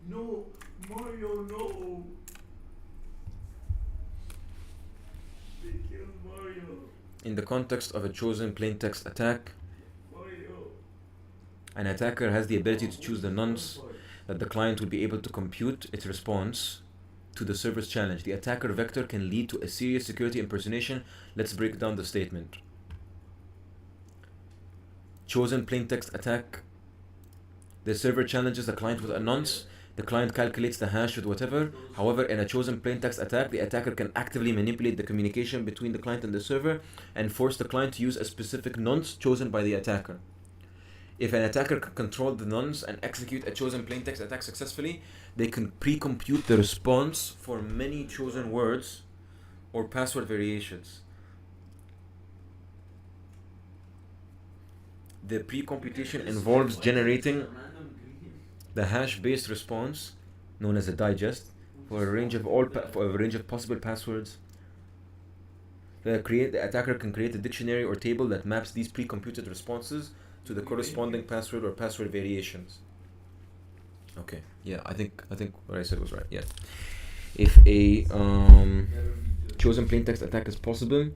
No, Mario, no. They killed Mario. In the context of a chosen plaintext attack, an attacker has the ability to choose the nonce that the client will be able to compute its response to the server's challenge. The attacker vector can lead to a serious security impersonation. Let's break down the statement. Chosen plaintext attack. The server challenges the client with a nonce. The client calculates the hash with whatever. However, in a chosen plaintext attack, the attacker can actively manipulate the communication between the client and the server and force the client to use a specific nonce chosen by the attacker. If an attacker can control the nonce and execute a chosen plaintext attack successfully, they can pre-compute the response for many chosen words or password variations. The pre-computation involves generating the hash-based response, known as a digest, for a range of possible passwords. The attacker can create a dictionary or table that maps these pre-computed responses to the corresponding password or password variations. Okay, yeah, I think what I said was right. Yeah, if a chosen plaintext attack is possible,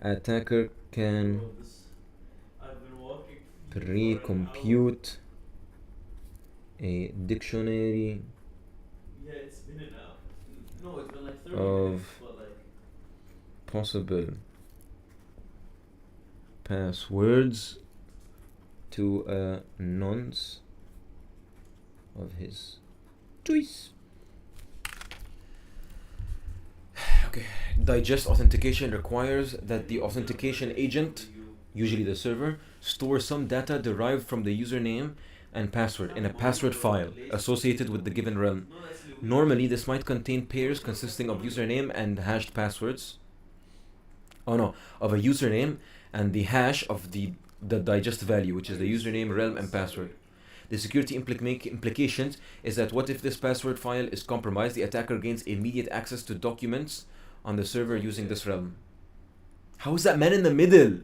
attacker can pre-compute a dictionary of possible passwords to a nonce of his choice. Okay, digest authentication requires that the authentication agent, usually the server, store some data derived from the username and password in a password file associated with the given realm. Normally, this might contain pairs consisting of username and hashed passwords. Of a username and the hash of the digest value, which is the username, realm, and password. The security implications is that what if this password file is compromised? The attacker gains immediate access to documents on the server using this realm. How is that man in the middle?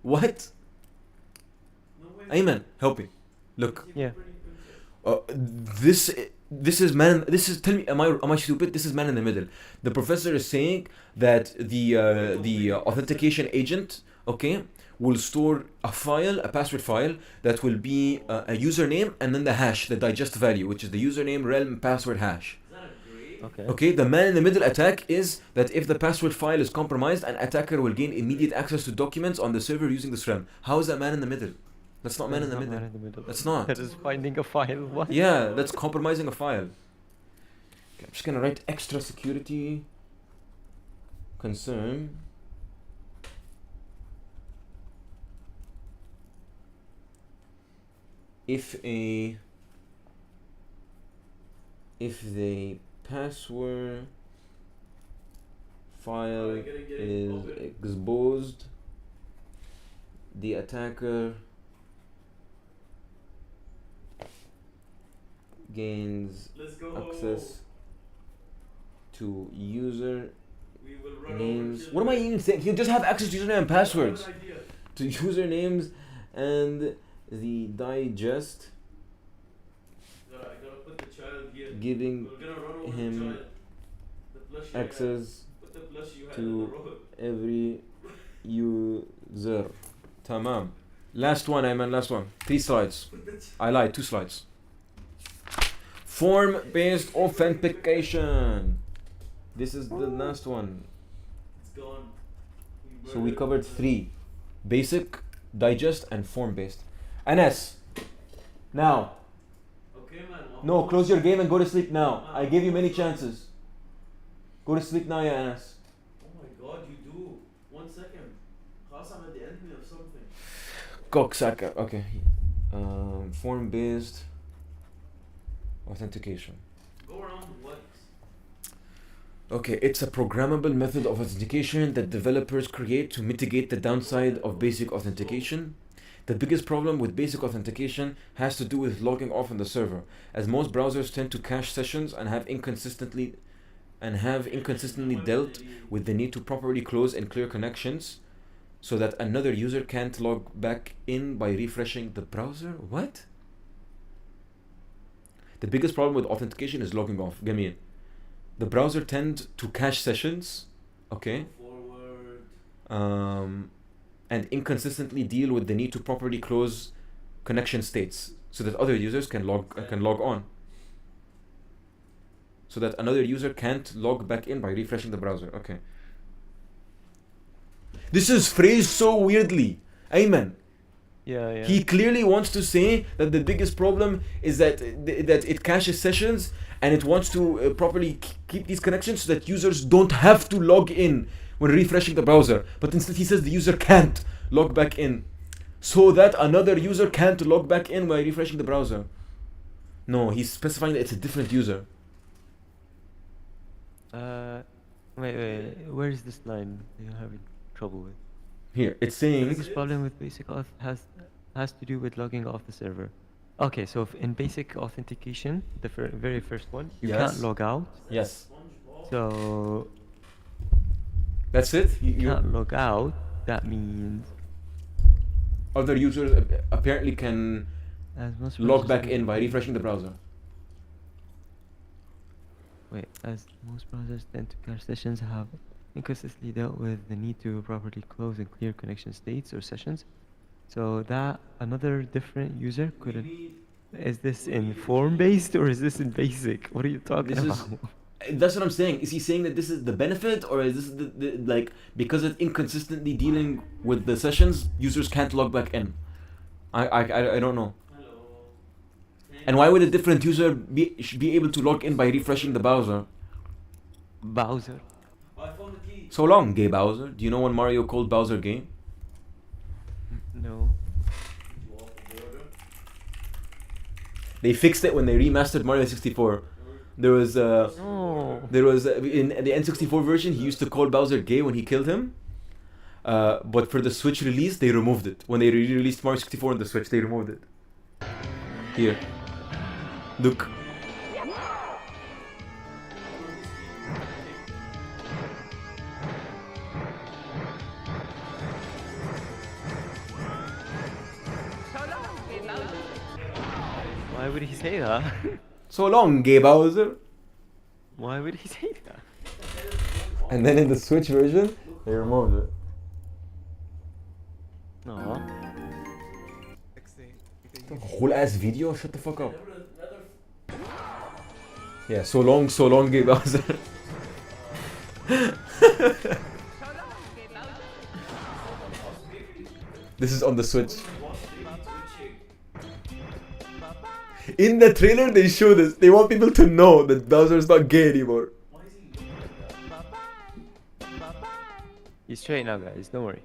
What? Ayman, help me. Look. Yeah. This is man. This is, tell me, am I stupid? This is man in the middle. The professor is saying that the authentication agent, okay, will store a file, a password file that will be a username and then the hash, the digest value, which is the username, realm, password, hash. Okay. Okay, the man in the middle attack is that if the password file is compromised, an attacker will gain immediate access to documents on the server using this realm. How is that man in the middle? That's not man in the middle. That's not. That is finding a file. What? Yeah, that's compromising a file. Okay, I'm just gonna write extra security concern. If the password file is exposed, the attacker gains access to user names. What am I even saying? He'll just have access to username and passwords. To usernames and the digest, giving him access to every user. Tamam. Last one, Ayman, last one. 3 slides. I lied, 2 slides. Form-based authentication. This is the last one. So we covered 3. Basic, digest, and form-based. Anas. Now. Okay, man. No, close your game and go to sleep now. I gave you many chances. Go to sleep now, ya Anas. Oh my god, you do. 1 second. Khas, I'm at the enemy of something. Cocksacka. Okay. Form-based authentication. Go around what? Okay, it's a programmable method of authentication that developers create to mitigate the downside of basic authentication. The biggest problem with basic authentication has to do with logging off on the server, as most browsers tend to cache sessions and have inconsistently dealt with the need to properly close and clear connections so that another user can't log back in by refreshing the browser. What? The biggest problem with authentication is logging off. Gamil. The browser tends to cache sessions, okay? And inconsistently deal with the need to properly close connection states so that other users can log on. So that another user can't log back in by refreshing the browser. Okay. This is phrased so weirdly. Ayman. Yeah. He clearly wants to say that the biggest problem is that it caches sessions and it wants to properly keep these connections so that users don't have to log in when refreshing the browser. But instead he says the user can't log back in. So that another user can't log back in by refreshing the browser. No, he's specifying that it's a different user. Wait. Where is this line you're having trouble with? Here, it's saying... The biggest problem with basic auth has to do with logging off the server. Okay, so in basic authentication, the very first one, you can't log out. Yes. So... That's it? You can't log out. That means... Other users apparently can log back in by refreshing the browser. Wait, as most browsers tend to cache sessions have inconsistently dealt with the need to properly close and clear connection states or sessions. So that another different user couldn't... Is this in form-based or is this in basic? What are you talking about? That's what I'm saying. Is he saying that this is the benefit, or is this the like, because it's inconsistently dealing with the sessions, users can't log back in? I don't know. And why would a different user be able to log in by refreshing the browser? Bowser. So long, gay Bowser. Do you know when Mario called Bowser gay? No. They fixed it when they remastered Mario 64. There was in the N64 version, he used to call Bowser gay when he killed him. But for the Switch release, they removed it. When they re-released Mario 64 on the Switch, they removed it. Here. Look. Why would he say that? So long, Gay Bowser. Why would he say that? And then in the Switch version, they removed it. No. Whole ass video? Shut the fuck up. Yeah, so long, Gay Bowser. This is on the Switch. In the trailer, they show this. They want people to know that Bowser's not gay anymore. He's straight now, guys. Don't worry.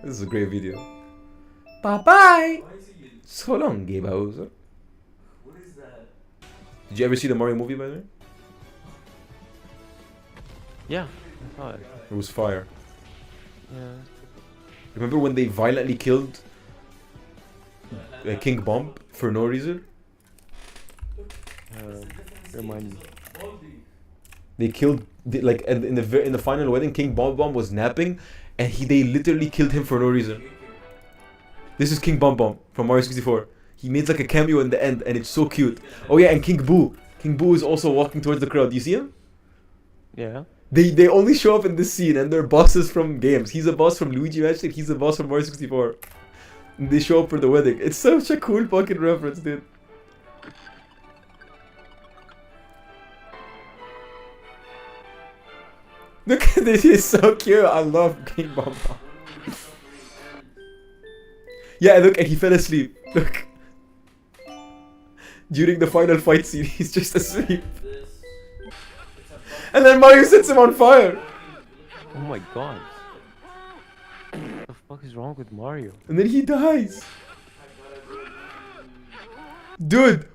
This is a great video. Bye bye. So long, Gay Bowser. What is that? Did you ever see the Mario movie, by the way? Yeah, I saw it. It was fire. Yeah. Remember when they violently killed King Bomb for no reason? Remind me. They killed like in the final wedding. King Bomb was napping, and they literally killed him for no reason. This is King Bomb from Mario 64. He made like a cameo in the end, and it's so cute. Oh yeah, and King Boo. King Boo is also walking towards the crowd. You see him? Yeah. They only show up in this scene, and they're bosses from games. He's a boss from Luigi Mansion. He's a boss from Mario 64. And they show up for the wedding. It's such a cool fucking reference, dude. Look at this, he's so cute. I love King Bomb. Yeah, look, and he fell asleep. Look. During the final fight scene, he's just asleep. And then Mario sets him on fire. Oh my god. What the fuck is wrong with Mario? And then he dies. Dude,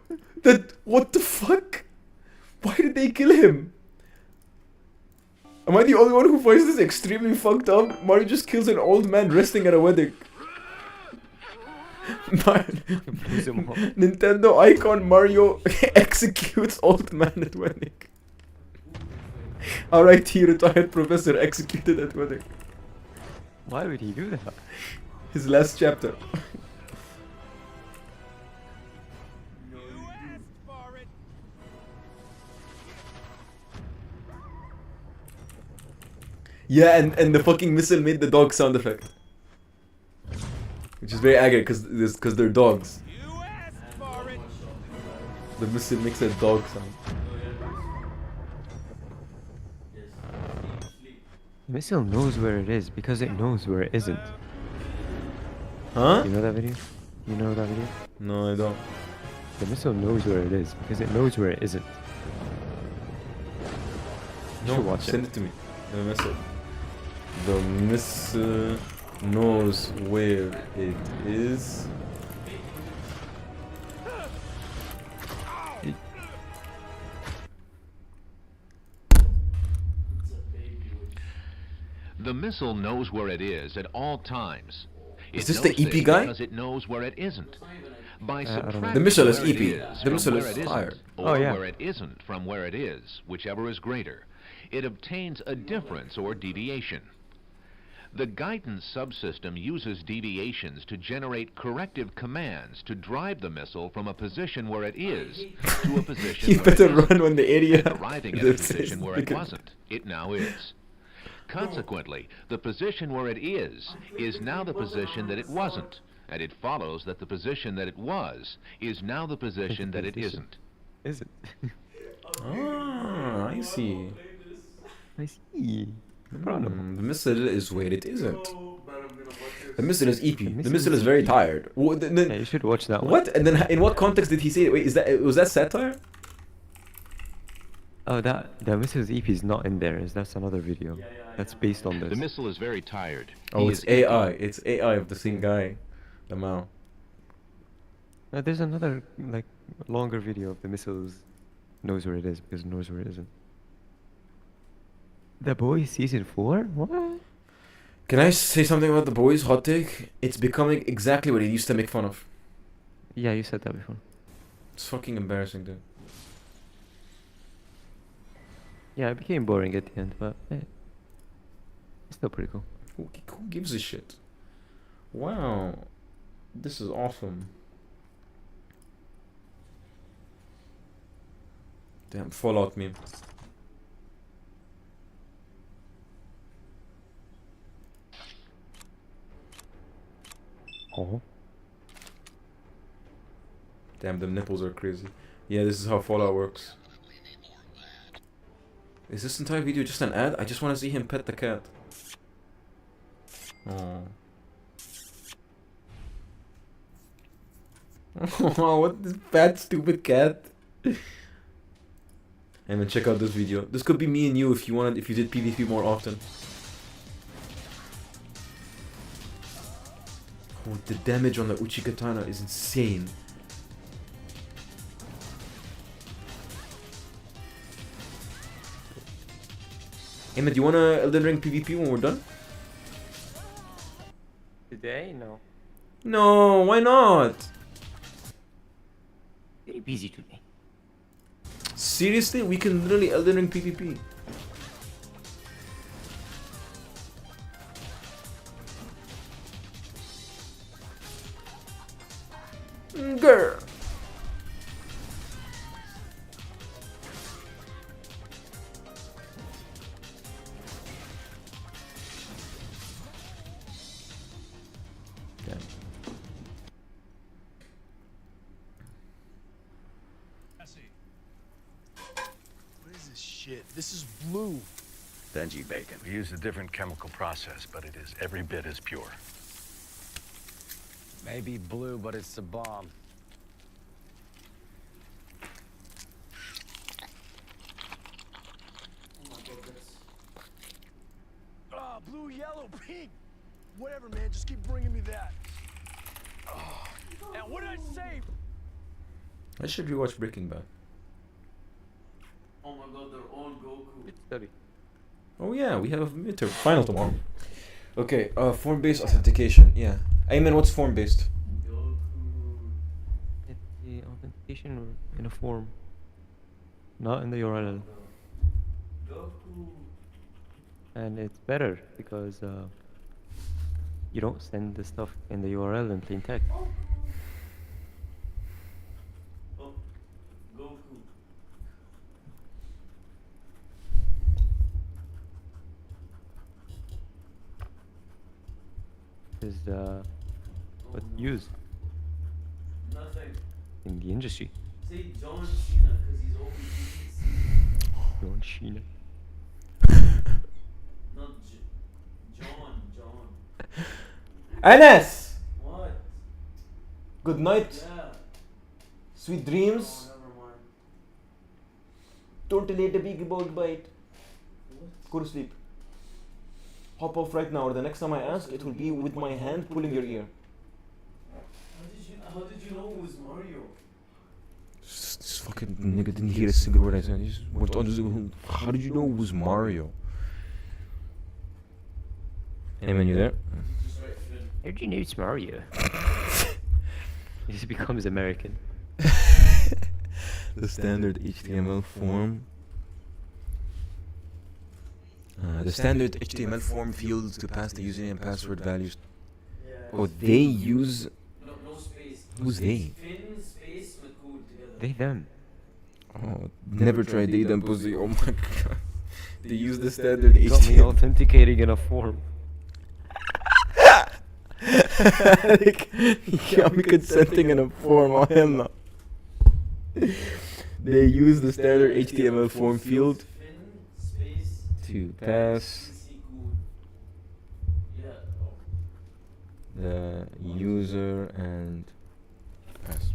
what the fuck? Why did they kill him? Am I the only one who finds this extremely fucked up? Mario just kills an old man resting at a wedding. Nintendo icon Mario executes old man at wedding. R.I.T. retired professor executed at wedding. Why would he do that? His last chapter. Yeah, and the fucking missile made the dog sound effect. Which is very accurate because they're dogs. The missile makes a dog sound. The missile knows where it is because it knows where it isn't. Huh? You know that video? You know that video? No, I don't. The missile knows where it is because it knows where it isn't. You should watch send it to me. The missile. The missile knows where it is. The missile knows where it is at all times. Is this the EP guy? Because it knows where it isn't. By subtracting the missile is where it EP. is The missile from is where it fire. isn't, or yeah. where it isn't from where it is, whichever is greater, it obtains a difference or deviation. The guidance subsystem uses deviations to generate corrective commands to drive the missile from a position where it is to a position You where better it isn't. run when the area And arriving at a position where it wasn't, it now is. Consequently, the position where it is now the position that it wasn't, and it follows that the position that it was is now the position that it isn't. Isn't. Ah, I see. I see. The missile is where it isn't. The missile is EP. The missile is very tired. Yeah, you should watch that one. What? And then in what context did he say it? Wait, was that satire? Oh, the Mrs. EP is not in there. That's another video. That's based on this. The missile is very tired. Oh, He it's is AI. It's AI of the same guy. The Mao. There's another like longer video of the missiles knows where it is because it knows where it isn't. The Boys season 4? What? Can I say something about The Boys? Hot take. It's becoming exactly what it used to make fun of. Yeah, you said that before. It's fucking embarrassing, dude. Yeah, it became boring at the end, but it's still pretty cool. Who gives a shit? Wow. This is awesome. Damn, Fallout meme. Oh. Damn, the nipples are crazy. Yeah, this is how Fallout works. Is this entire video just an ad? I just want to see him pet the cat. Oh. Oh, what this fat stupid cat? And then check out this video. This could be me and you if you did PvP more often. Oh, the damage on the Uchi Katana is insane. Emma, do you wanna Elden Ring PvP when we're done? Today? No. No, why not? Very busy today. Seriously, we can literally Elden Ring PvP. Girl. What is this shit? This is blue. Denji bacon. We use a different chemical process, but it is every bit as pure. Maybe blue, but it's the bomb. Ah, blue, yellow, pink. Whatever, man. Just keep bringing me that. And what did I say? I should rewatch Breaking Bad. Oh my god, they're all Goku. Study. Oh yeah, we have a midterm final tomorrow. Okay, form-based authentication. Yeah. Ayman, what's form-based? It's the authentication in a form, not in the URL. And it's better because you don't send the stuff in the URL in plain text. Oh, Goku. Is what's used Nothing. in the industry. Say John Cena, because he's always John Cena. not John. Anas! What? Good night. Yeah. Sweet dreams. Oh, never mind. Don't let the big bug bite. Go to sleep. Hop off right now, or the next time I ask, it will be with my hand pulling your ear. How did you know it was Mario? This fucking nigga didn't hear a single word I said. He just went on. How did you know it was Mario? Hey man, you there? How do you know it's Mario? He just becomes American. The standard HTML form. The standard HTML form fields to pass the username and password values. Yeah. Oh, they use. No space. Who's they? Fin, space, with code together. They, them. Oh, never tried they them pussy. Oh my god. They use the standard They got me HTML. authenticating in a form. Like, he got me consenting in a form. Oh hell no. They use the standard HTML form field to pass the user and pass.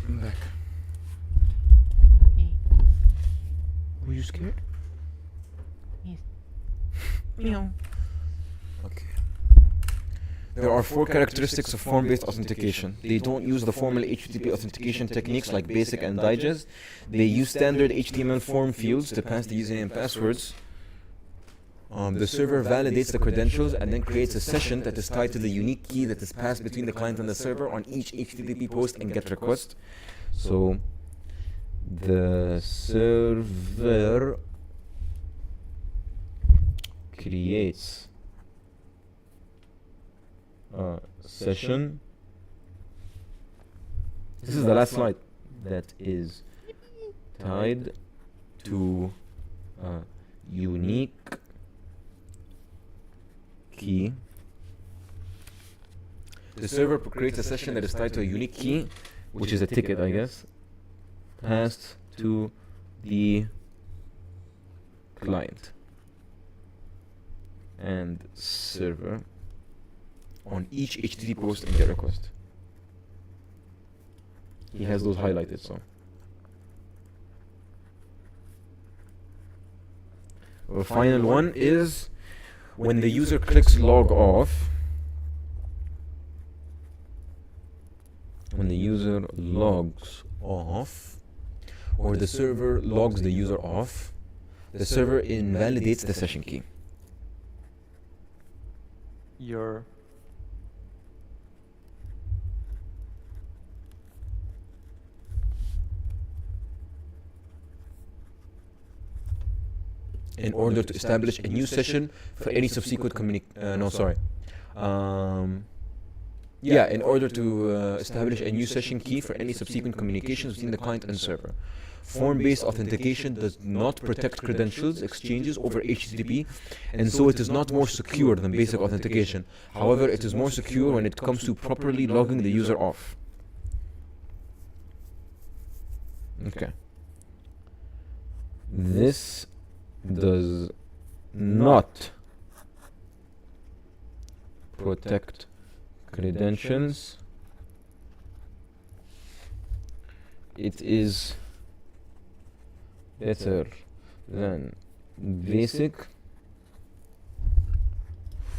I'm back. Were you scared? Meow. Okay. There are 4 characteristics of form-based authentication. They don't use the formal HTTP authentication techniques like basic and digest. They use standard HTML form fields to pass the username and passwords. The server validates the credentials and then creates a session that is tied to the unique key that is passed between the client and the server on each HTTP post and GET request. So the server creates a session. This is the last slide. That is tied to a unique key. The server creates a session that is tied to a unique key, which is a ticket, I guess, passed to the client and server on each HTTP post and GET request. He has those highlighted, so. The final one is when the user clicks log off. When the user logs off, or the server logs the user off, the server invalidates the session key. Your in order to establish a new session for any subsequent in order to establish a new session key for any subsequent communications between the client and server. Form-based authentication does not protect credentials exchanges over HTTP, and so it is not more secure than basic authentication. However, it is more secure when it comes to properly logging the user off. Okay. This does not protect credentials. It is better than basic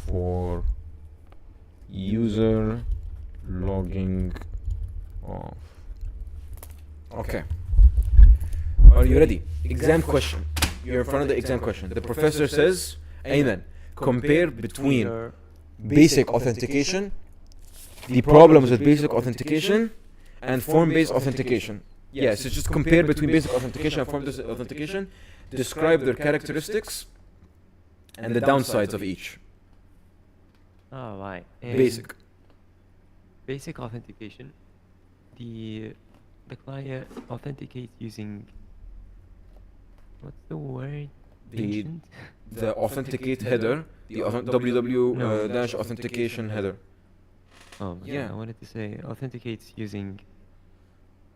for user logging off. Okay. Are you ready? Exam question. You're in front of the exam question. The professor says, Ayman, compare between basic authentication, the problems with basic authentication, and form-based authentication. Yes, so just compare between basic authentication and form-based authentication, describe their characteristics, and the downsides of each. Oh, right. Basic. Basic authentication. The client authenticates using, what's the word? The authenticate header, the www dash authentication header. Oh yeah, I wanted to say authenticates using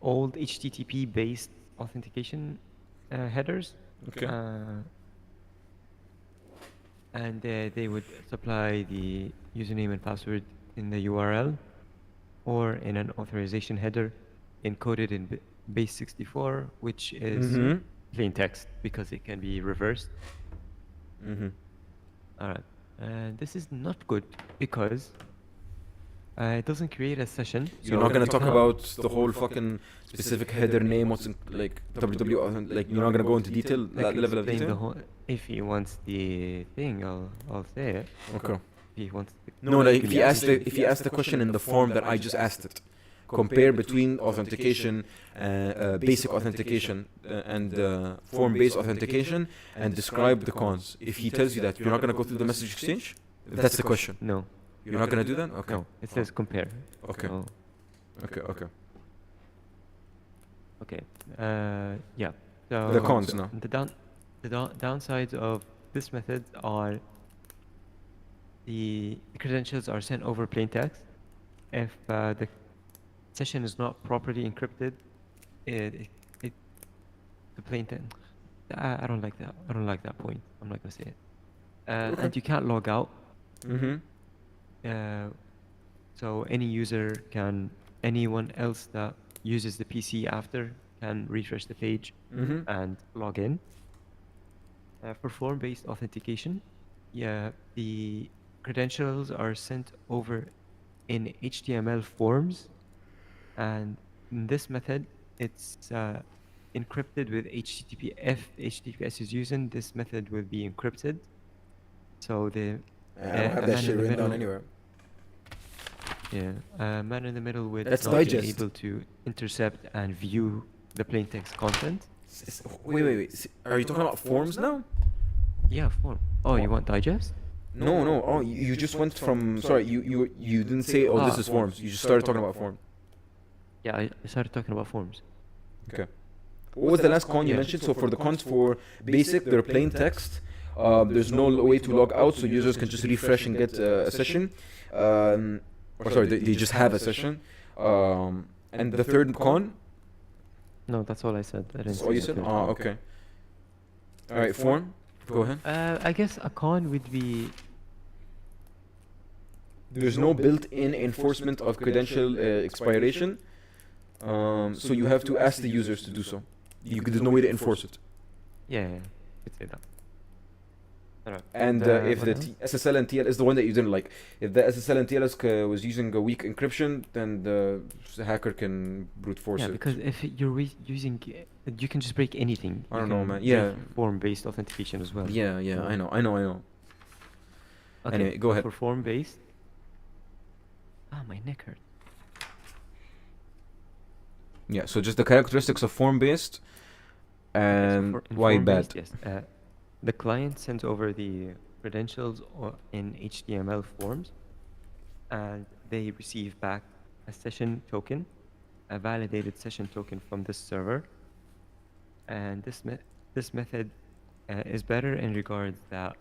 old HTTP based authentication headers. Okay. And they would supply the username and password in the URL or in an authorization header encoded in base64, which is plain text because it can be reversed. Alright, and this is not good because it doesn't create a session. You're not gonna talk about the whole fucking specific header name, what's in, like www, like you're not gonna go into detail, that level of detail. The whole, if he wants the thing, I'll say it. Okay. If he wants. No, like if he asked the question in the form that I just asked it, compare between authentication, basic authentication, and form-based authentication, and describe the cons. If he tells you that, you're not gonna go through the message exchange. If that's the question. No. You're not gonna do that? Okay. No, it says compare. Okay. So Okay. okay. Yeah. So The cons now. The downsides of this method are the credentials are sent over plain text. If the session is not properly encrypted, the plain text. I don't like that. I don't like that point. I'm not gonna say it. And you can't log out. So anyone else that uses the PC after can refresh the page Mhm. and log in. For form-based authentication, yeah, the credentials are sent over in HTML forms, and in this method, it's encrypted with HTTP. If HTTPS is using, this method will be encrypted. So the I don't have a that man shit in the written down middle, anywhere. yeah, a man in the middle with That's not being digest. able to intercept and view the plain text content. Wait. Are you talking about forms now? Yeah, form. Oh, you want digest? No. Oh, you just went from. Sorry, you didn't say. Oh, this is forms. You just started talking about forms. Yeah, I started talking about forms. Okay. What was the last con you mentioned? So for the cons for basic, they're plain text. There's no way to log out, so users can just refresh and get a session. Or sorry, they just have a session. And the third con. No, that's all I said. I didn't That's say all you the said? third Oh, one. okay. All right, form. Go ahead. I guess a con would be There's no built-in enforcement of credential expiration. So you have to ask the users to do so. There's no way to enforce it. yeah, could say that. Alright. And if what the else? SSL and TL is the one that you didn't like, if the SSL and TLS was using a weak encryption, then the hacker can brute force Yeah, it. because if you're using, you can just break anything. I You don't know, can man. break Yeah. Form-based authentication as well. Yeah, So- I know. Okay, Anyway, go ahead. For form-based. Ah, my neck hurt. Yeah, so just the characteristics of form-based and In why bad. form-based, yes. The client sends over the credentials in HTML forms, and they receive back a session token, a validated session token from this server. And this method is better in regards that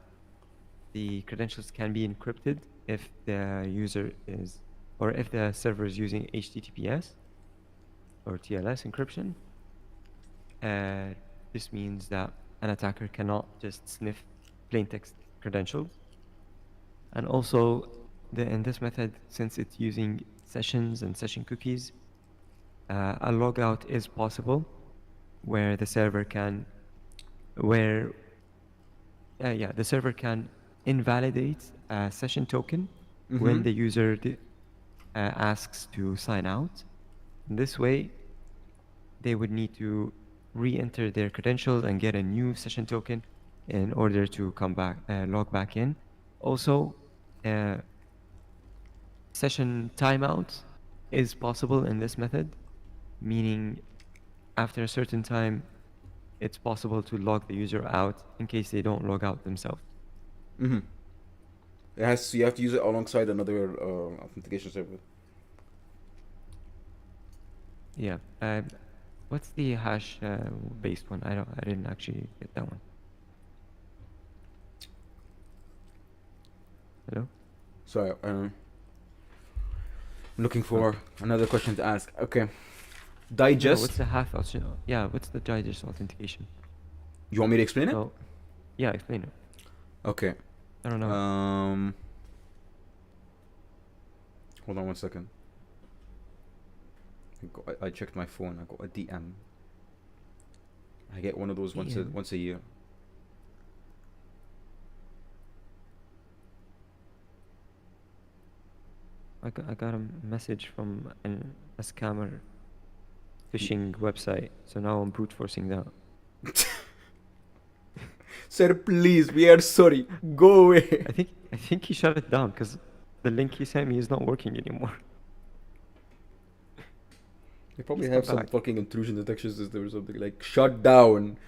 the credentials can be encrypted if the user is, or if the server is using HTTPS or TLS encryption. This means that an attacker cannot just sniff plain text credentials. And also, in this method, since it's using sessions and session cookies, a logout is possible where the server can, the server can invalidate a session token when Mhm. the user asks to sign out. In this way, they would need to re-enter their credentials and get a new session token in order to come back, log back in. Also, session timeout is possible in this method, meaning after a certain time, it's possible to log the user out in case they don't log out themselves. Mm-hmm. You have to use it alongside another authentication server. Yeah. What's the hash based one? I didn't actually get that one. Hello? Sorry, I'm looking for another question to ask. Okay. No, Digest. what's the hash? Yeah, what's the digest authentication? You want me to explain it? So, yeah, explain it. Okay. I don't know. Hold on one second. I checked my phone. I got a DM. I get one of those DM? once a year. I got a message from a scammer phishing website, so now I'm brute forcing that. Sir, please, we are sorry. Go away. I think he shut it down because the link he sent me is not working anymore. They probably He's have come some back. fucking intrusion detection system or something like shut down.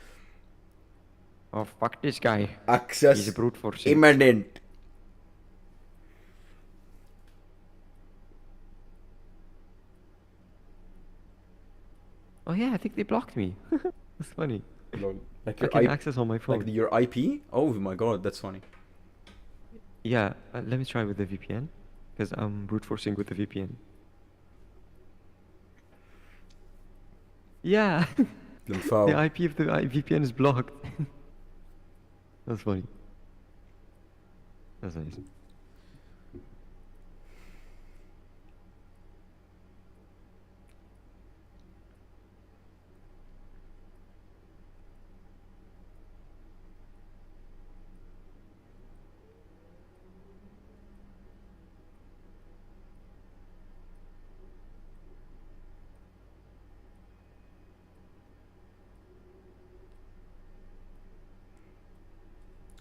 Oh, fuck this guy. Access He's brute forcing. imminent. Oh yeah, I think they blocked me. That's funny. Lol. Like I your can IP access on my phone. Like your IP? Oh my god, that's funny. Yeah, let me try with the VPN, because I'm brute forcing with the VPN. Yeah, Foul. the IP of the VPN is blocked. That's funny. That's nice.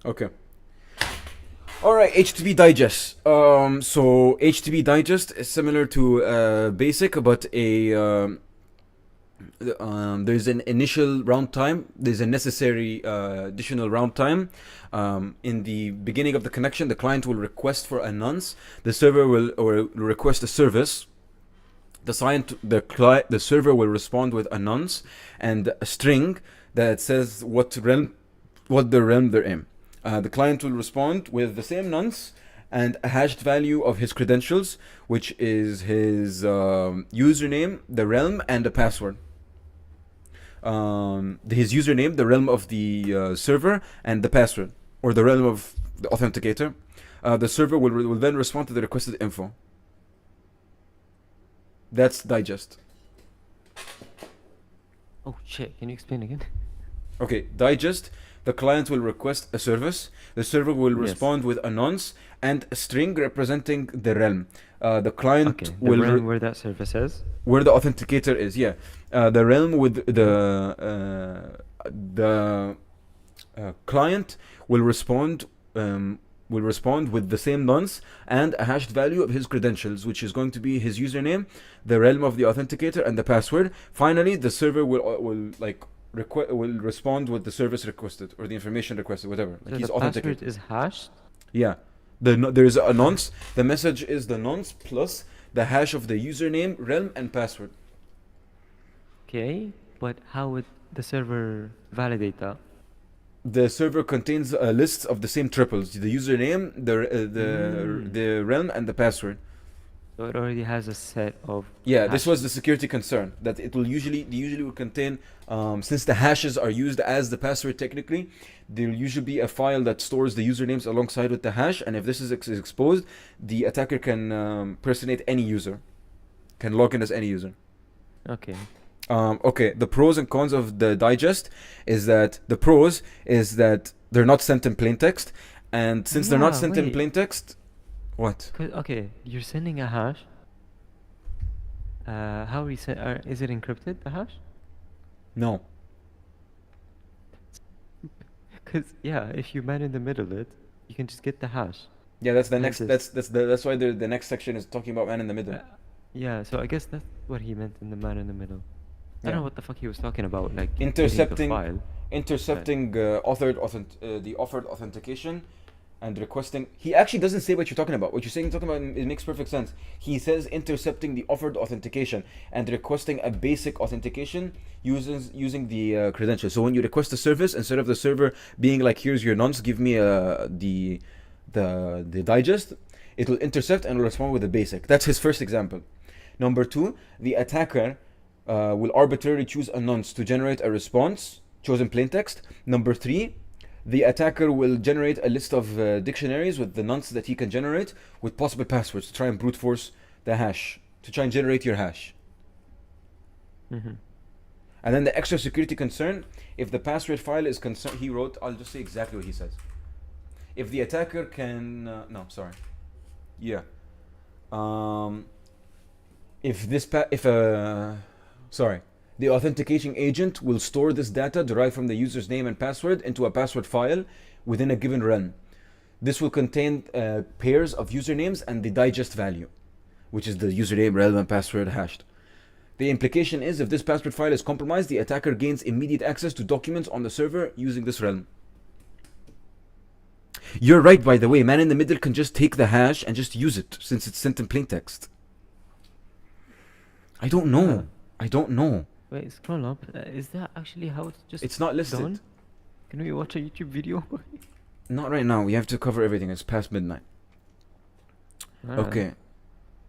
Okay. All right, HTTP Digest. So HTTP Digest is similar to Basic, but there's an initial round time. There's a necessary additional round time. In the beginning of the connection, the client will request for a nonce. The server will request a service. The server will respond with a nonce and a string that says what the realm they're in. The client will respond with the same nonce and a hashed value of his credentials, which is his username, the realm, and a password. His username, the realm of the server, and the password, or the realm of the authenticator. The server will then respond to the requested info. That's digest. Oh shit, can you explain again? Okay, digest. The client will request a service. The server will respond with a nonce and a string representing the realm. The client will realm where that service is. Where the authenticator is, yeah. The realm with the client will respond with the same nonce and a hashed value of his credentials, which is going to be his username, the realm of the authenticator, and the password. Finally, the server will respond with the service requested or the information requested, whatever. So the password is hashed? Yeah. There is a nonce. The message is the nonce plus the hash of the username, realm, and password. Okay, but how would the server validate that? The server contains a list of the same triples: the username, the realm, and the password. So it already has a set of. Yeah, this was the security concern, that it will usually will contain, since the hashes are used as the password technically, there'll usually be a file that stores the usernames alongside with the hash, and if this is exposed, the attacker can impersonate any user, can log in as any user. Okay. Okay, the pros and cons of the digest is that the pros is that they're not sent in plain text, and since they're not sent in plain text, what? Okay, you're sending a hash. How we send? Is it encrypted? The hash? No. Because if you man in the middle it, you can just get the hash. Yeah, that's the next. That's why the next section is talking about man in the middle. Yeah, so I guess that's what he meant in the man in the middle. I don't know what the fuck he was talking about, like intercepting the offered authentication and requesting. He actually doesn't say what you're talking about. What you're saying, talking about, it makes perfect sense. He says intercepting the offered authentication and requesting a basic authentication using the credentials. So when you request a service, instead of the server being like, here's your nonce, give me the digest, it will intercept and will respond with a basic. That's his first example. Number two, the attacker will arbitrarily choose a nonce to generate a response, chosen plain text. Number three, the attacker will generate a list of dictionaries with the nonce that he can generate with possible passwords to try and brute force the hash, to try and generate your hash. Mm-hmm. And then the extra security concern, if the password file is concerned, he wrote, I'll just say exactly what he says. If the attacker can, the authentication agent will store this data derived from the user's name and password into a password file within a given realm. This will contain pairs of usernames and the digest value, which is the username, realm, and password hashed. The implication is if this password file is compromised, the attacker gains immediate access to documents on the server using this realm. You're right, by the way. Man in the middle can just take the hash and just use it since it's sent in plain text. I don't know. Wait, scroll up. Is that actually how it's just It's not listed. done? Can we watch a YouTube video? Not right now. We have to cover everything. It's past midnight. Okay.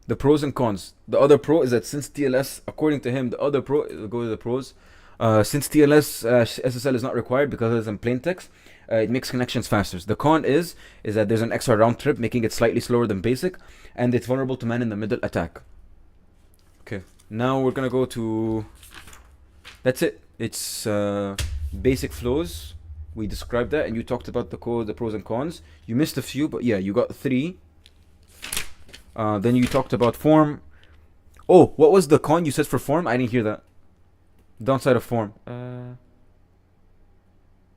The pros and cons. The other pro is that since TLS, according to him, the other pro, go to the pros. Since TLS SSL is not required because it's in plain text, it makes connections faster. The con is that there's an extra round trip, making it slightly slower than basic, and it's vulnerable to man-in-the-middle attack. Okay, now we're gonna go to. That's it. It's basic flows. We described that, and you talked about the code, the pros and cons. You missed a few, but yeah, you got 3. Then you talked about form. Oh, what was the con you said for form? I didn't hear that. Downside of form.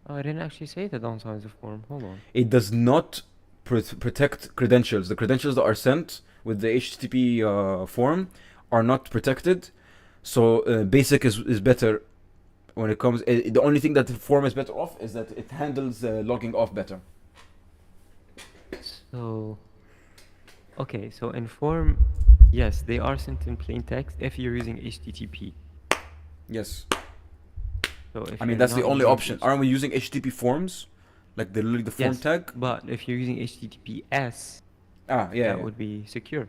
Oh, I didn't actually say the downsides of form. Hold on. It does not protect credentials. The credentials that are sent with the HTTP form are not protected. So basic is better when it comes. The only thing that the form is better off is that it handles logging off better. So, okay, so in form, yes, they are sent in plain text if you're using HTTP. Yes. So if I mean, you're that's the not only using option. Aren't we using HTTP forms? Like literally the form Yes, tag? but if you're using HTTPS, Ah, yeah. that yeah. would be secure.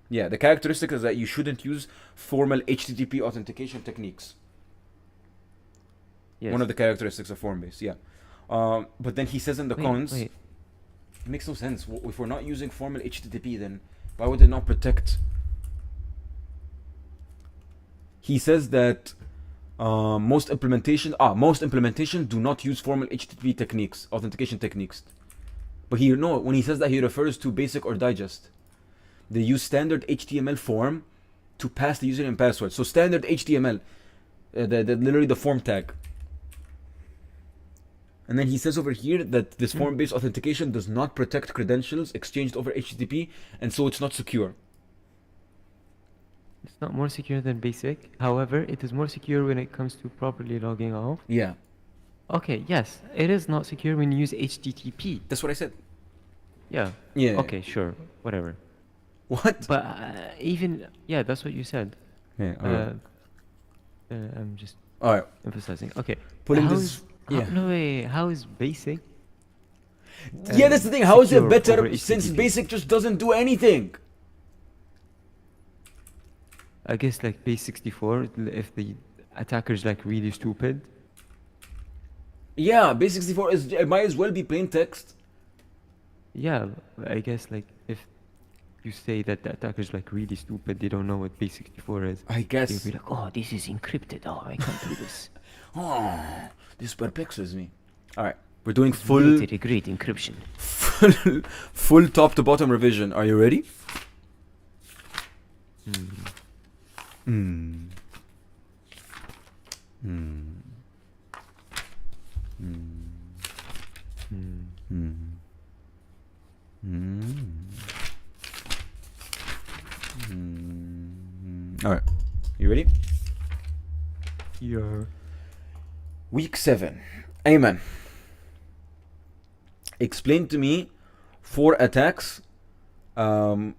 Yeah, the characteristic is that you shouldn't use formal HTTP authentication techniques. Yes. One of the characteristics of form-based, yeah. But then he says in the cons, Wait. it makes no sense. If we're not using formal HTTP, then why would it not protect? He says that most implementation do not use formal HTTP techniques, authentication techniques. But here, no, when he says that, he refers to basic or digest. They use standard HTML form to pass the username and password. So standard HTML, literally the form tag. And then he says over here that this form-based authentication does not protect credentials exchanged over HTTP, and so it's not secure. It's not more secure than basic. However, it is more secure when it comes to properly logging off. Yeah. Okay, yes, it is not secure when you use HTTP. That's what I said. Yeah. Yeah. Okay, sure, whatever. What? But even, yeah, that's what you said. Yeah, alright. I'm just Alright. emphasizing. Okay. Putting how this- is- yeah. No way. How is basic? Yeah, that's the thing. How is it secure better over since HTTP? basic just doesn't do anything? I guess like base 64, if the attacker's like really stupid. Yeah, base 64 it might as well be plain text. Yeah, I guess like if you say that the attacker's like really stupid, they don't know what base 64 is. I guess. They'll be like, oh, this is encrypted. Oh, I can't do this. Oh, this perplexes me. Alright, we're doing Great encryption. full top to bottom revision. Are you ready? Alright, you ready? Yeah. Week 7. Ayman, explain to me 4 attacks that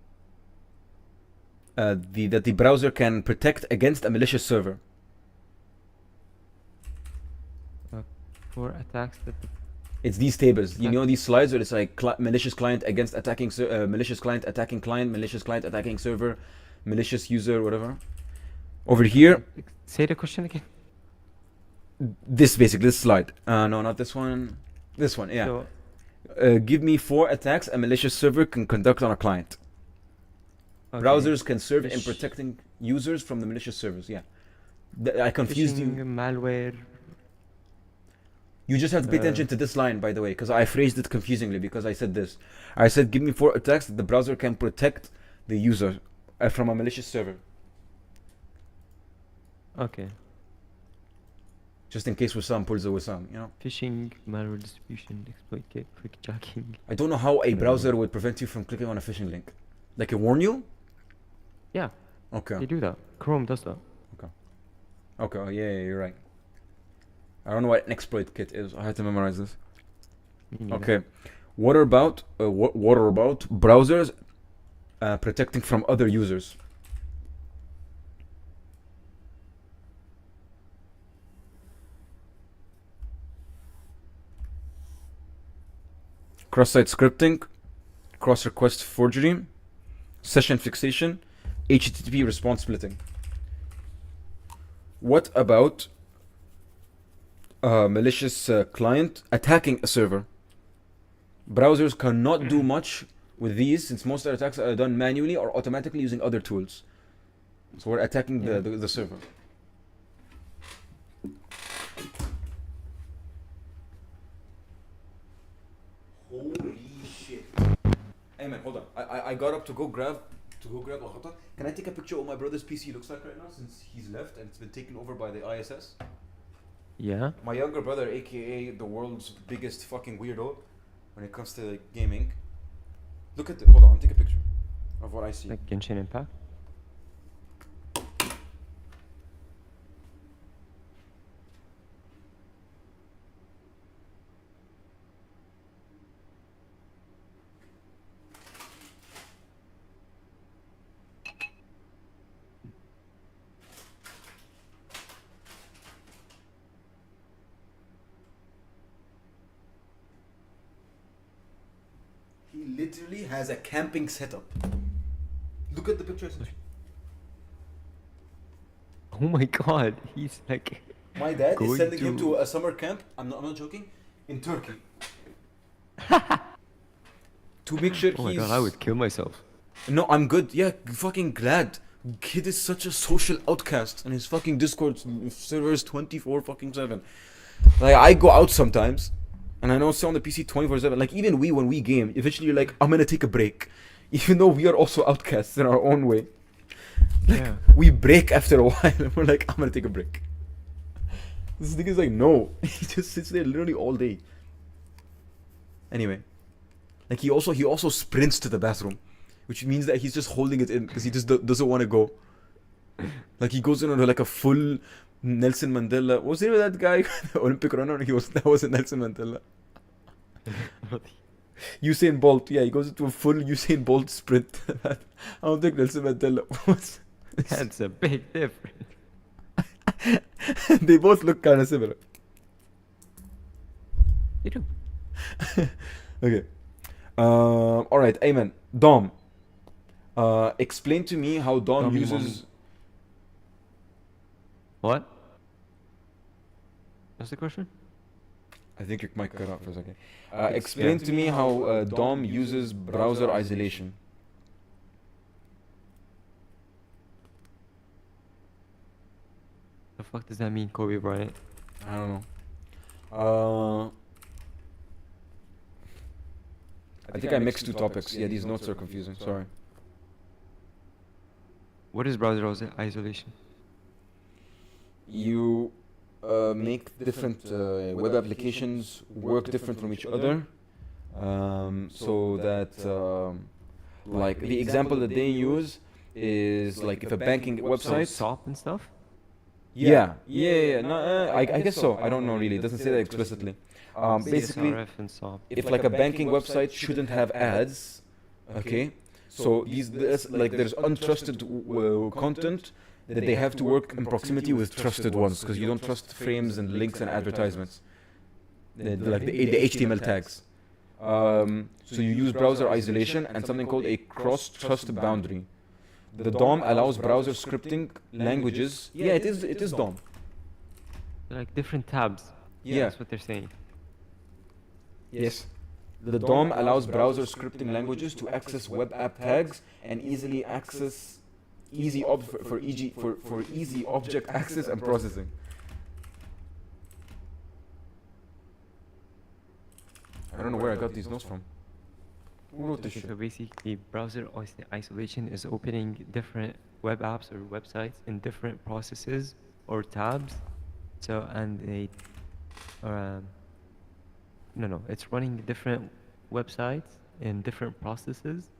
the browser can protect against a malicious server. 4 attacks that It's these tables. You know these slides where it's like malicious client against attacking malicious client attacking client, malicious client attacking server, malicious user, whatever. Over here. Say the question again. This slide. No, not this one. This one, yeah. So, give me 4 attacks a malicious server can conduct on a client. okay. Browsers can serve in protecting users from the malicious servers. Yeah. I confused Phishing, you. Malware. You just have to pay attention to this line, by the way, because I phrased it confusingly because I said this. I said, give me 4 attacks that the browser can protect the user from a malicious server. Okay. Just in case Wissam pulls a Wissam, you know? Phishing, malware distribution, exploit kit, quick jacking. I don't know how a browser would prevent you from clicking on a phishing link. Like, it warn you? Yeah. Okay. They do that. Chrome does that. Okay, oh, yeah, you're right. I don't know what an exploit kit is. I had to memorize this. Okay. What about browsers protecting from other users? Cross-site scripting, cross-request forgery, session fixation, HTTP response splitting. What about malicious client attacking a server? Browsers cannot do much with these since most of the attacks are done manually or automatically using other tools. So we're attacking the server. Holy shit. Hey man, hold on. I got up to go grab Al Khata. Can I take a picture of what my brother's PC looks like right now since he's left and it's been taken over by the ISS? Yeah? My younger brother, aka the world's biggest fucking weirdo when it comes to like, gaming. Look at the, hold on, take a picture of what I see. Like Genshin Impact? He literally has a camping setup. Look at the pictures. Oh my god, he's like. My dad is going sending him to a summer camp. I'm not joking. In Turkey. To make sure Oh my he's. god, I would kill myself. No, I'm good. Yeah, fucking glad. Kid is such a social outcast, and his fucking Discord servers 24 fucking 7. Like I go out sometimes, and I know stay on the PC 24/7. Like even we, when we game, eventually you're like, I'm gonna take a break, even though we are also outcasts in our own way. Like we break after a while, and we're like, I'm gonna take a break. This nigga's like, no, he just sits there literally all day. Anyway, like he also sprints to the bathroom, which means that he's just holding it in because he just doesn't want to go. Like he goes in on like a full Nelson Mandela. What was the name of that guy? The Olympic runner. That wasn't Nelson Mandela. Usain Bolt. Yeah, he goes into a full Usain Bolt sprint. I don't think Nelson Mandela was. That's a big difference. They both look kind of similar. They do. Okay. All right, Ayman. Dom. Explain to me how Dom uses. What? What's the question? I think your mic cut out for a second. Explain to me how Dom uses browser isolation. The fuck does that mean, Kobe Bryant? I don't know. I think I mixed two topics. Yeah, these notes are confusing. Sorry. What is browser isolation? You make different web applications work different from each other, so that like the example that they use is like if a banking website. SOAP and stuff. Yeah. No, I guess so. I don't know really. It doesn't say that explicitly. Basically, if like a banking website shouldn't have ads, okay. So there's untrusted content that they have to work in proximity with trusted ones because you don't trust frames and links and advertisements, like the HTML tags. So you use browser isolation and something called a cross-trust boundary. The DOM allows browser scripting languages. Yeah, it is DOM. Like different tabs. Yeah, that's what they're saying. Yes. The DOM allows browser scripting languages to access web app tags and easily access easy object access and processing. I don't know where I got these notes from. Who wrote this shit? So basically, browser isolation is opening different web apps or websites in different processes or tabs. So it's running different websites in different processes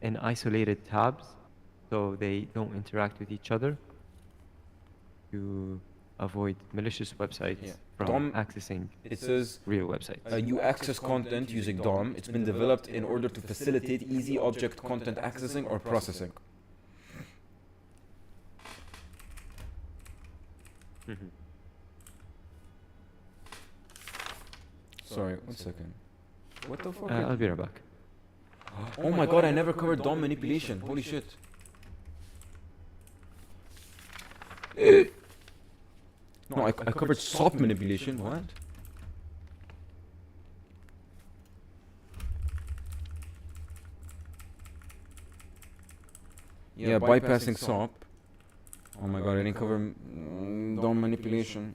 in isolated tabs, so they don't interact with each other to avoid malicious websites from accessing it says real websites. You access content using DOM. It's been developed in order to facilitate easy object content accessing or processing. Sorry, 1 second. What the fuck? I'll be right back. Oh my god, I never covered DOM manipulation. Holy shit. No, I covered SOAP manipulation. What? Yeah, bypassing SOAP. Oh my god, I didn't cover DOM manipulation.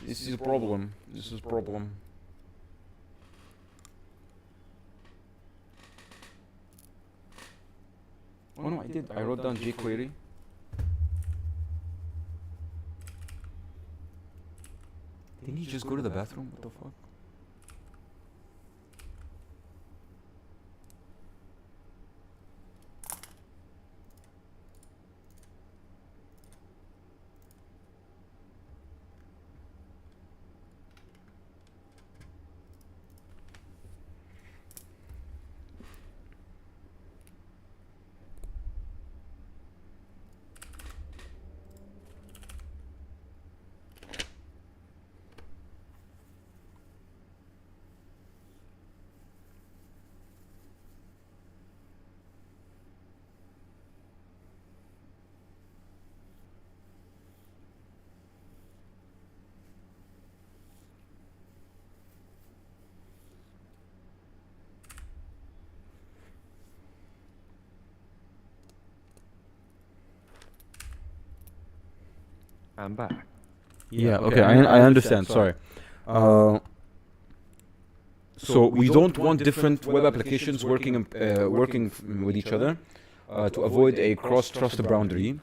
This is a problem. This is a problem. Oh no, I did. I wrote down jQuery. Didn't he just go to the bathroom? What the fuck? I'm back. Yeah, okay, I understand. Sorry. So we don't want different web applications working with each other to avoid a cross-trust boundary.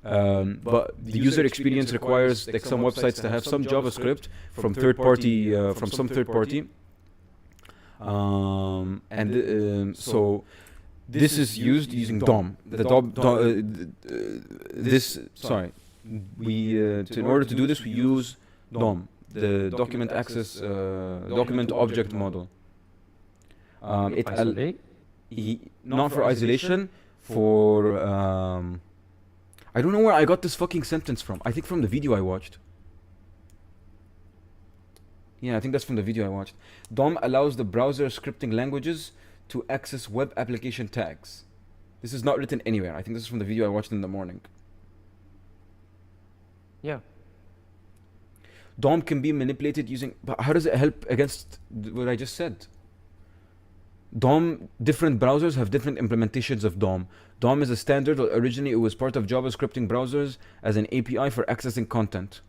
But the user experience requires like some websites to have some JavaScript from third party, so this is used using DOM. In order to do this, we use DOM, the document access document object model. Not for isolation, for I don't know where I got this fucking sentence from. I think from the video I watched. Yeah, I think that's from the video I watched. DOM allows the browser scripting languages to access web application tags. This is not written anywhere. I think this is from the video I watched in the morning. Yeah. DOM can be manipulated using... But how does it help against what I just said? DOM, different browsers have different implementations of DOM. DOM is a standard. Originally, it was part of JavaScripting browsers as an API for accessing content.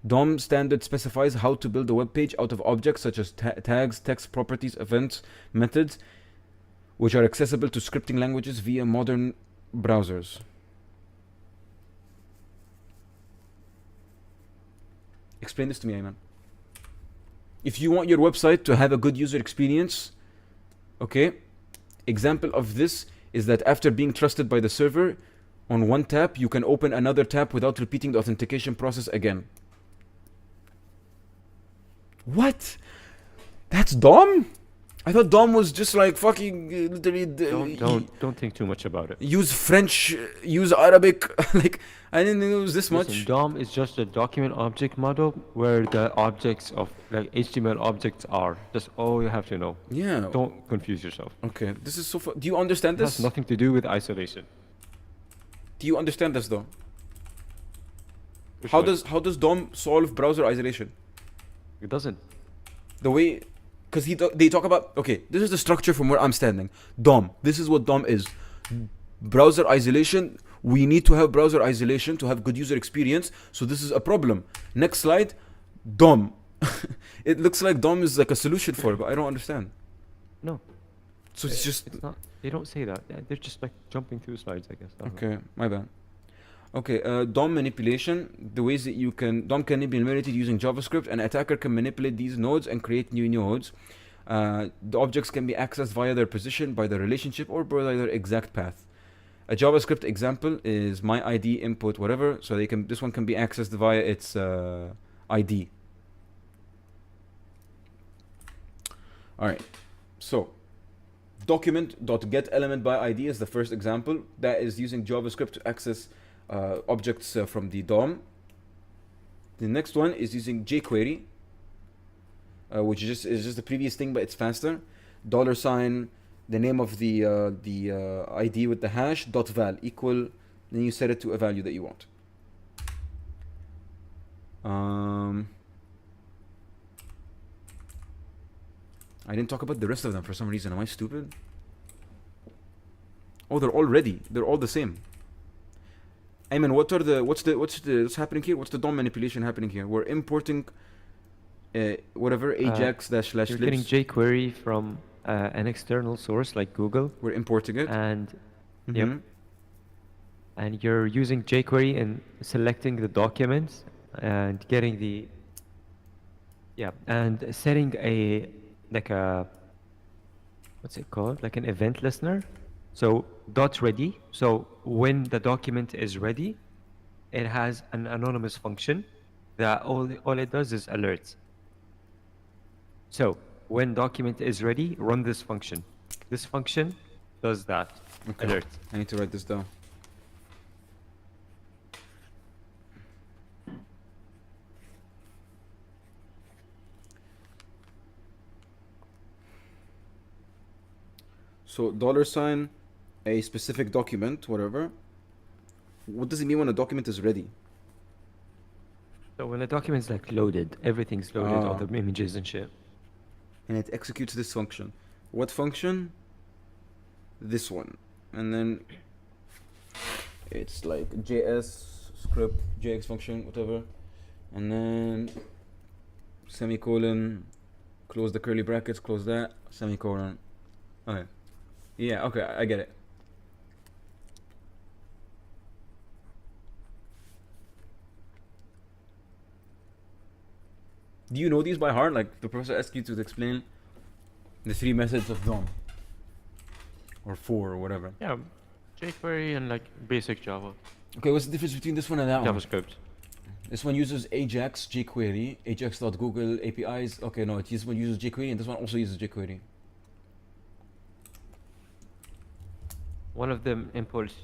DOM standard specifies how to build a web page out of objects such as tags, text properties, events, methods, which are accessible to scripting languages via modern browsers. Explain this to me, Ayman. If you want your website to have a good user experience, okay, example of this is that after being trusted by the server, on one tap, you can open another tab without repeating the authentication process again. What? That's DOM? I thought DOM was just like fucking literally. Don't think too much about it. Use French, use Arabic. Like I didn't think it was this much. DOM is just a document object model where the objects of like HTML objects are. That's all you have to know. Yeah. Don't confuse yourself. Okay, this is so. Do you understand this? It has nothing to do with isolation. Do you understand this though? How does DOM solve browser isolation? It doesn't. The way, because they talk about, okay, this is the structure from where I'm standing. DOM, this is what DOM is. Browser isolation, we need to have browser isolation to have good user experience, so this is a problem. Next slide, DOM. It looks like DOM is like a solution for it, but I don't understand. No. So it's just... It's not, they don't say that. They're just like jumping through slides, I guess. Okay, my bad. Okay, DOM manipulation, the ways that DOM can be manipulated using JavaScript. An attacker can manipulate these nodes and create new nodes. The objects can be accessed via their position, by their relationship, or by their exact path. A JavaScript example is my ID input whatever, so this one can be accessed via its ID. Alright, so document.getElementById is the first example. That is using JavaScript to access objects from the DOM. The next one is using jQuery, which is just the previous thing, but it's faster. $, the name of the ID with the hash, .val equal, then you set it to a value that you want. I didn't talk about the rest of them for some reason. Am I stupid? Oh, they're all the same. Ayman, what's happening here? What's the DOM manipulation happening here? We're importing whatever Ajax / libs. You're getting jQuery from an external source like Google. We're importing it. And yep. And you're using jQuery and selecting the documents and getting the Yeah, and setting a like a what's it called? Like an event listener. So dot ready. So when the document is ready, it has an anonymous function that all it does is alerts. So when document is ready, run this function. This function does that. Okay. Alert. I need to write this down. So $, a specific document, whatever. What does it mean when a document is ready? So when a document is like loaded, everything's loaded, all the images and shit. And it executes this function. What function? This one. And then it's like JS script, JX function, whatever. And then semicolon, close the curly brackets, close that, semicolon. Okay. Yeah, okay, I get it. Do you know these by heart? Like the professor asked you to explain the 3 methods of DOM. Or 4 or whatever. Yeah, jQuery and like basic Java. Okay, what's the difference between this one and that one? JavaScript. This one uses Ajax, jQuery, Ajax.Google APIs. Okay, no, this one uses jQuery and this one also uses jQuery. One of them imports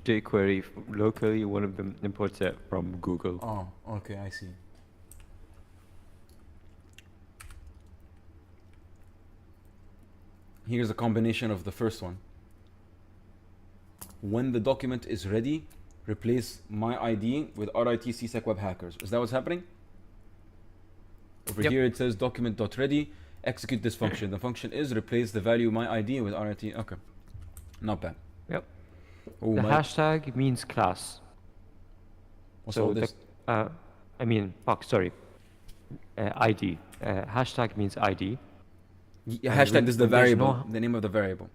jQuery locally, one of them imports it from Google. Oh, okay, I see. Here's a combination of the first one. When the document is ready, replace my ID with RIT CSEC web hackers. Is that what's happening? Over Yep. here it says document.ready, execute this function. The function is replace the value my ID with RIT. Okay. Not bad. Yep. Oh, The hashtag means class. What's all this? I mean, fuck, sorry. ID. Hashtag means ID. Yeah, hashtag is the when there's variable, no- the name of the variable.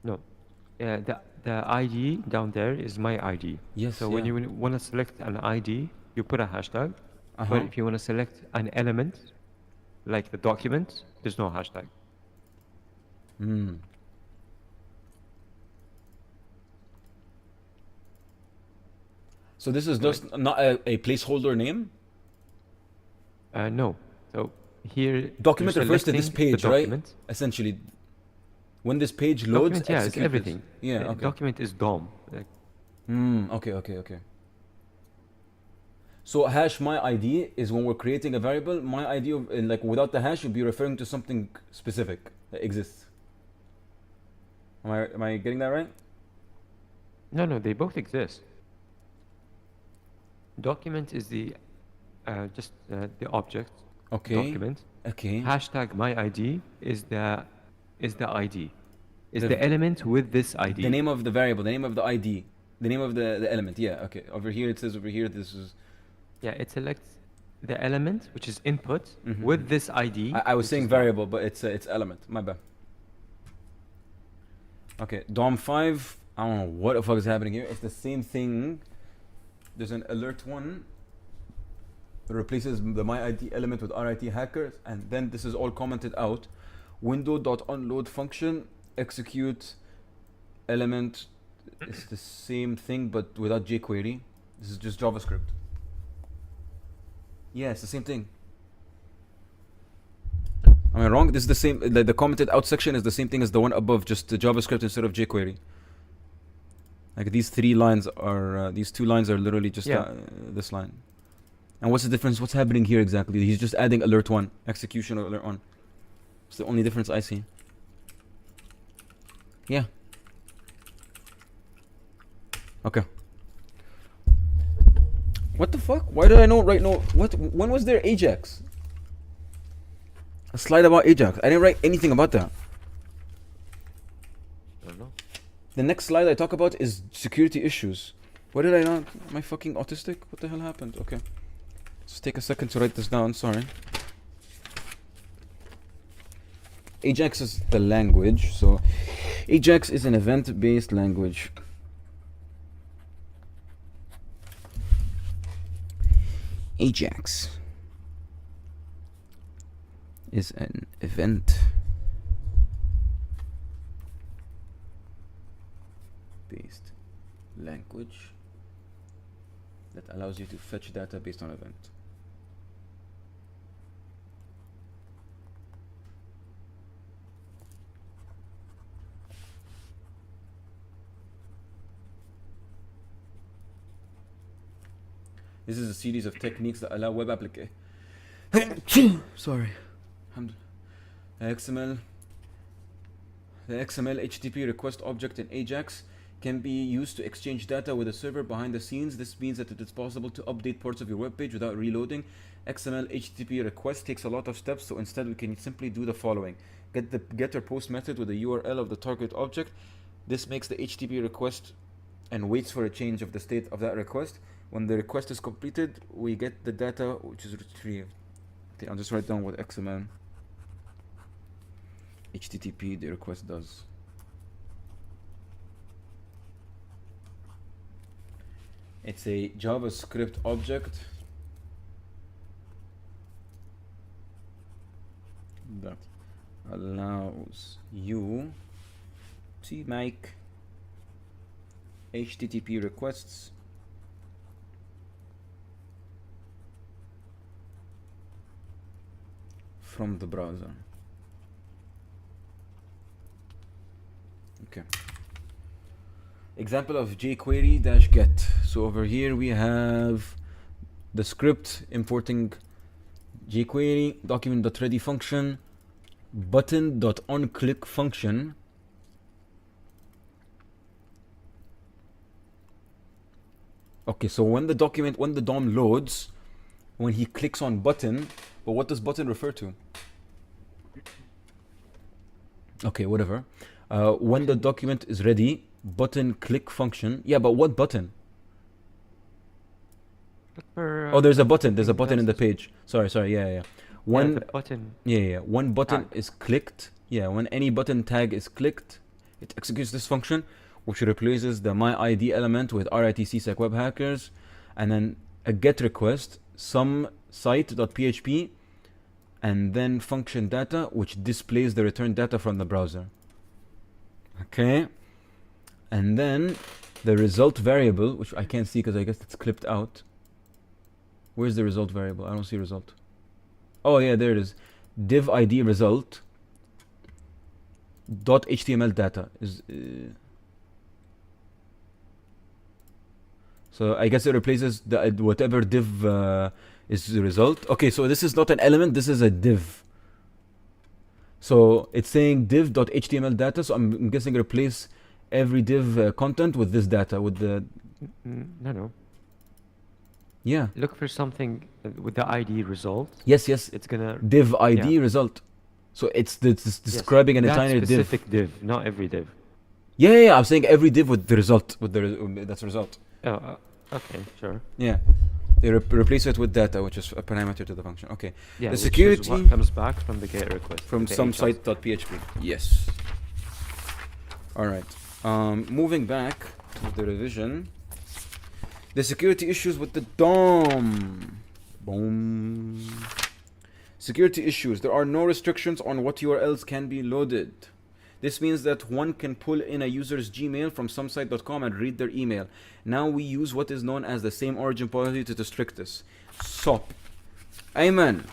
No. The ID down there is my ID. Yes, So when yeah. you want to select an ID, you put a hashtag. Uh-huh. But if you want to select an element, like the document, there's no hashtag. Hmm. So this is just not a placeholder name? No. So here Document you're refers to this selecting the page, right? document. Essentially, when this page loads, Document, yeah, it's execute this. everything. Yeah, The okay. Document is DOM. Like, Okay. So hash my ID is when we're creating a variable. My ID, like without the hash, would be referring to something specific that exists. Am I getting that right? no, they both exist. Document is the the object. Okay. Document. Okay. Hashtag my ID is the ID. Is The- the element with this ID. The name of the variable, the name of the ID, the name of the element. Yeah. Okay. Over here it says over here this is. Yeah, it selects the element which is input Mhm. with this ID. I was which saying is variable, but it's element. My bad. Okay, DOM5. I don't know what the fuck is happening here. It's the same thing. There's an alert one. It replaces the my ID element with RIT hackers, and then this is all commented out. Window.onload function execute element. It's the same thing, but without jQuery. This is just JavaScript. Yeah, it's the same thing. Am I wrong? This is the same. The commented out section is the same thing as the one above, just the JavaScript instead of jQuery. Like these 3 lines are, these 2 lines are literally just this line. And what's the difference? What's happening here exactly? He's just adding alert 1, execution of alert 1. It's the only difference I see. Yeah. Okay. What the fuck? Why did I know right now? What? When was there Ajax? A slide about Ajax. I didn't write anything about that. I don't know. The next slide I talk about is security issues. What did I not? Am I fucking autistic? What the hell happened? Okay. Just take a second to write this down. Sorry. Ajax is the language. So Ajax is an event-based language. Ajax. is an event based language that allows you to fetch data based on event. This is a series of techniques that allow web application. Sorry. XML. The XML HTTP request object in Ajax can be used to exchange data with a server behind the scenes. This means that it is possible to update parts of your web page without reloading. XML HTTP request takes a lot of steps, so instead we can simply do the following. Get the getter post method with the URL of the target object. This makes the HTTP request and waits for a change of the state of that request. When the request is completed, we get the data which is retrieved. Okay, I'll just write down what XML HTTP the request does. It's a JavaScript object that allows you to make HTTP requests from the browser. Okay. Example of jQuery-get. So over here we have the script importing jQuery, document.ready function, button.onClick function, okay, so when the DOM loads, when he clicks on button, but what does button refer to? Okay, whatever. When the document is ready, button click function. Yeah, but what button? Oh, there's a button. There's a button in the page. Sorry. Yeah. When the button. Yeah. When button is clicked. Yeah. When any button tag is clicked, it executes this function, which replaces the myID element with RITC web hackers, and then a GET request, some site.php, and then function data, which displays the returned data from the browser. Okay. And then the result variable, which I can't see because I guess it's clipped out. Where's the result variable? I don't see result. Oh yeah, there it is. Div ID result dot HTML data is. So I guess it replaces the whatever div is the result. Okay, so this is not an element. This is a div. So it's saying div.html data. So I'm guessing replace every div content with this data with the. No. Yeah. Look for something with the ID result. Yes. It's gonna div ID result. So it's describing an entire div. Specific div, not every div. Yeah. I'm saying every div with the result, that's the result. Oh, okay, sure. Yeah. They replace it with data, which is a parameter to the function. Okay. Yeah. The security is what comes back from the GET request from some site.php. Yes. All right. Moving back to the revision. The security issues with the DOM. Boom. Security issues. There are no restrictions on what URLs can be loaded. This means that one can pull in a user's Gmail from somesite.com and read their email. Now we use what is known as the same origin policy to restrict this. SOP. Ayman.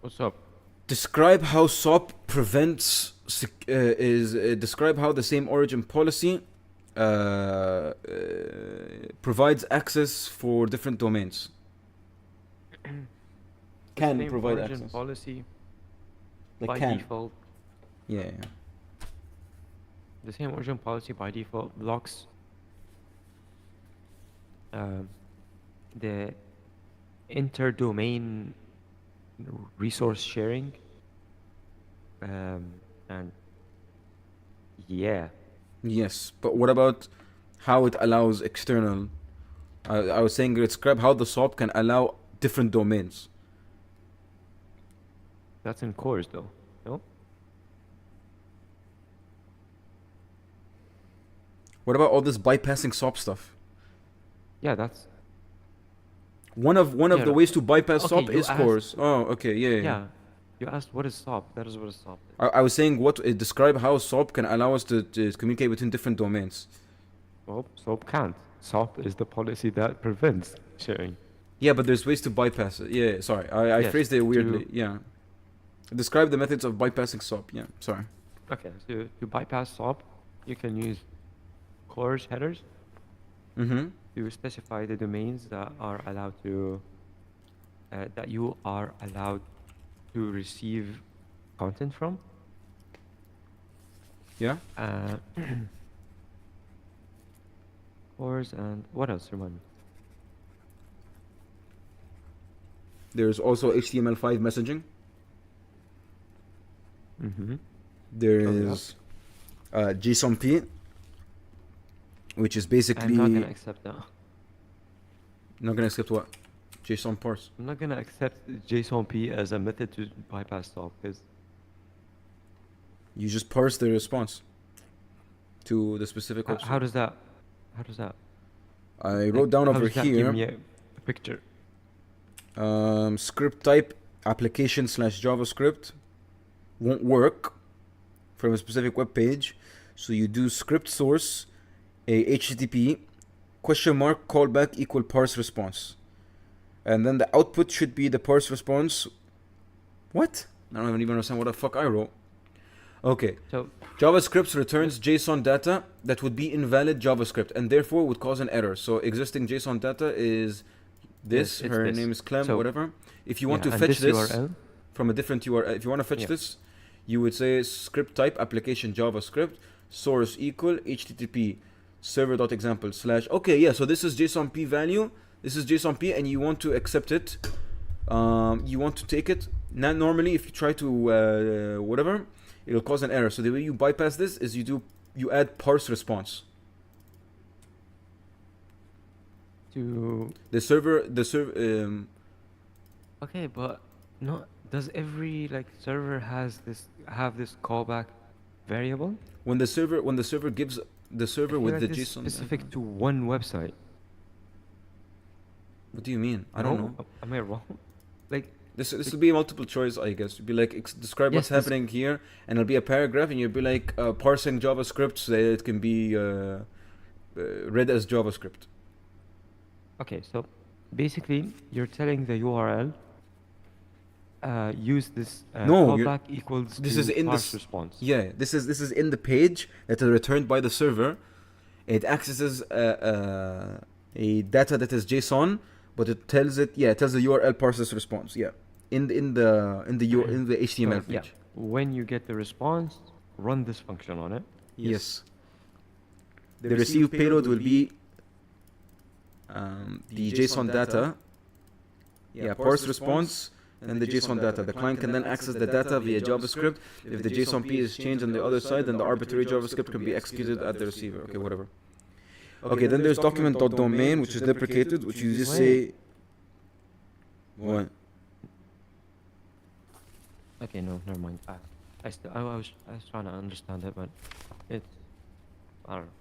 What's up? Describe how SOP prevents describe how the same origin policy provides access for different domains. Can same provide origin access. Policy Like by can. default. Yeah. The same origin policy by default blocks the inter-domain resource sharing, and yeah. Yes, but what about how it allows external? I was saying describe how the SOP can allow different domains. That's in cores though, no? What about all this bypassing SOP stuff? Yeah, that's. One of Yeah, the ways to bypass okay, SOP you is asked- CORS. Oh, okay, yeah. Yeah. You asked what is SOP. That is what is SOP. I was saying describe how SOP can allow us to communicate between different domains. Well, SOP can't. SOP is the policy that prevents sharing. Yeah, but there's ways to bypass it. Yeah, sorry, I Yes, phrased it weirdly. to- Yeah. Describe the methods of bypassing SOP. Yeah, sorry. Okay, so to bypass SOP, you can use CORS headers Mm-hmm. to specify the domains that are allowed to that you are allowed to receive content from. Yeah. CORS and what else? Remind me. There's also HTML5 messaging. Mm-hmm. There Oh, yeah. is JSONP, which is basically I'm not gonna accept that. Not gonna accept what? JSON parse. I'm not gonna accept JSONP as a method to bypass SOP because You just parse the response to the specific website. how does that? How does that? I wrote down how over does that give me here a picture. script type application / JavaScript won't work from a specific web page. So you do script source a HTTP !@ callback equal parse response. And then the output should be the parse response. What? I don't even understand what the fuck I wrote. Okay. So JavaScript returns JSON data that would be invalid JavaScript and therefore would cause an error. So existing JSON data is this. Yes, it's Her this. name is Clem, So- whatever. If you want yeah, to and fetch this URL, from a different URL, if you want to fetch Yeah. this, you would say script type application JavaScript source equal HTTP server.example / okay, yeah, so this is JSONP value, this is JSONP, and you want to accept it, you want to take it. Now normally if you try to whatever, it'll cause an error. So the way you bypass this is you add parse response. to The server okay, but no, does every like server have this callback variable? when the server gives the server I feel with like the this is JSON specific to one website. What do you mean? I don't know. Am I wrong? Like This will be multiple choice, I guess. It'll be like describe what's Yes, this- happening here, and it'll be a paragraph, and you'll be like parsing JavaScript so that it can be read as JavaScript. okay, so basically you're telling the URL use this No, you're- callback equals This to is in parse this response. Yeah, this is in the page that is returned by the server. It accesses a data that is JSON, but it tells the URL parses response. Yeah, in the HTML So, yeah, page. when you get the response, run this function on it. Yes. The received payload will be the JSON data. Yeah, parse response and the JSON data. The client can then access the data via JavaScript. If the JSONP is changed on the other side, then the arbitrary JavaScript can be executed at the receiver. Okay, whatever. Okay, then there's document.domain, which is deprecated, which you just say. What? Okay, no, never mind. I was trying to understand it, but it's I don't know.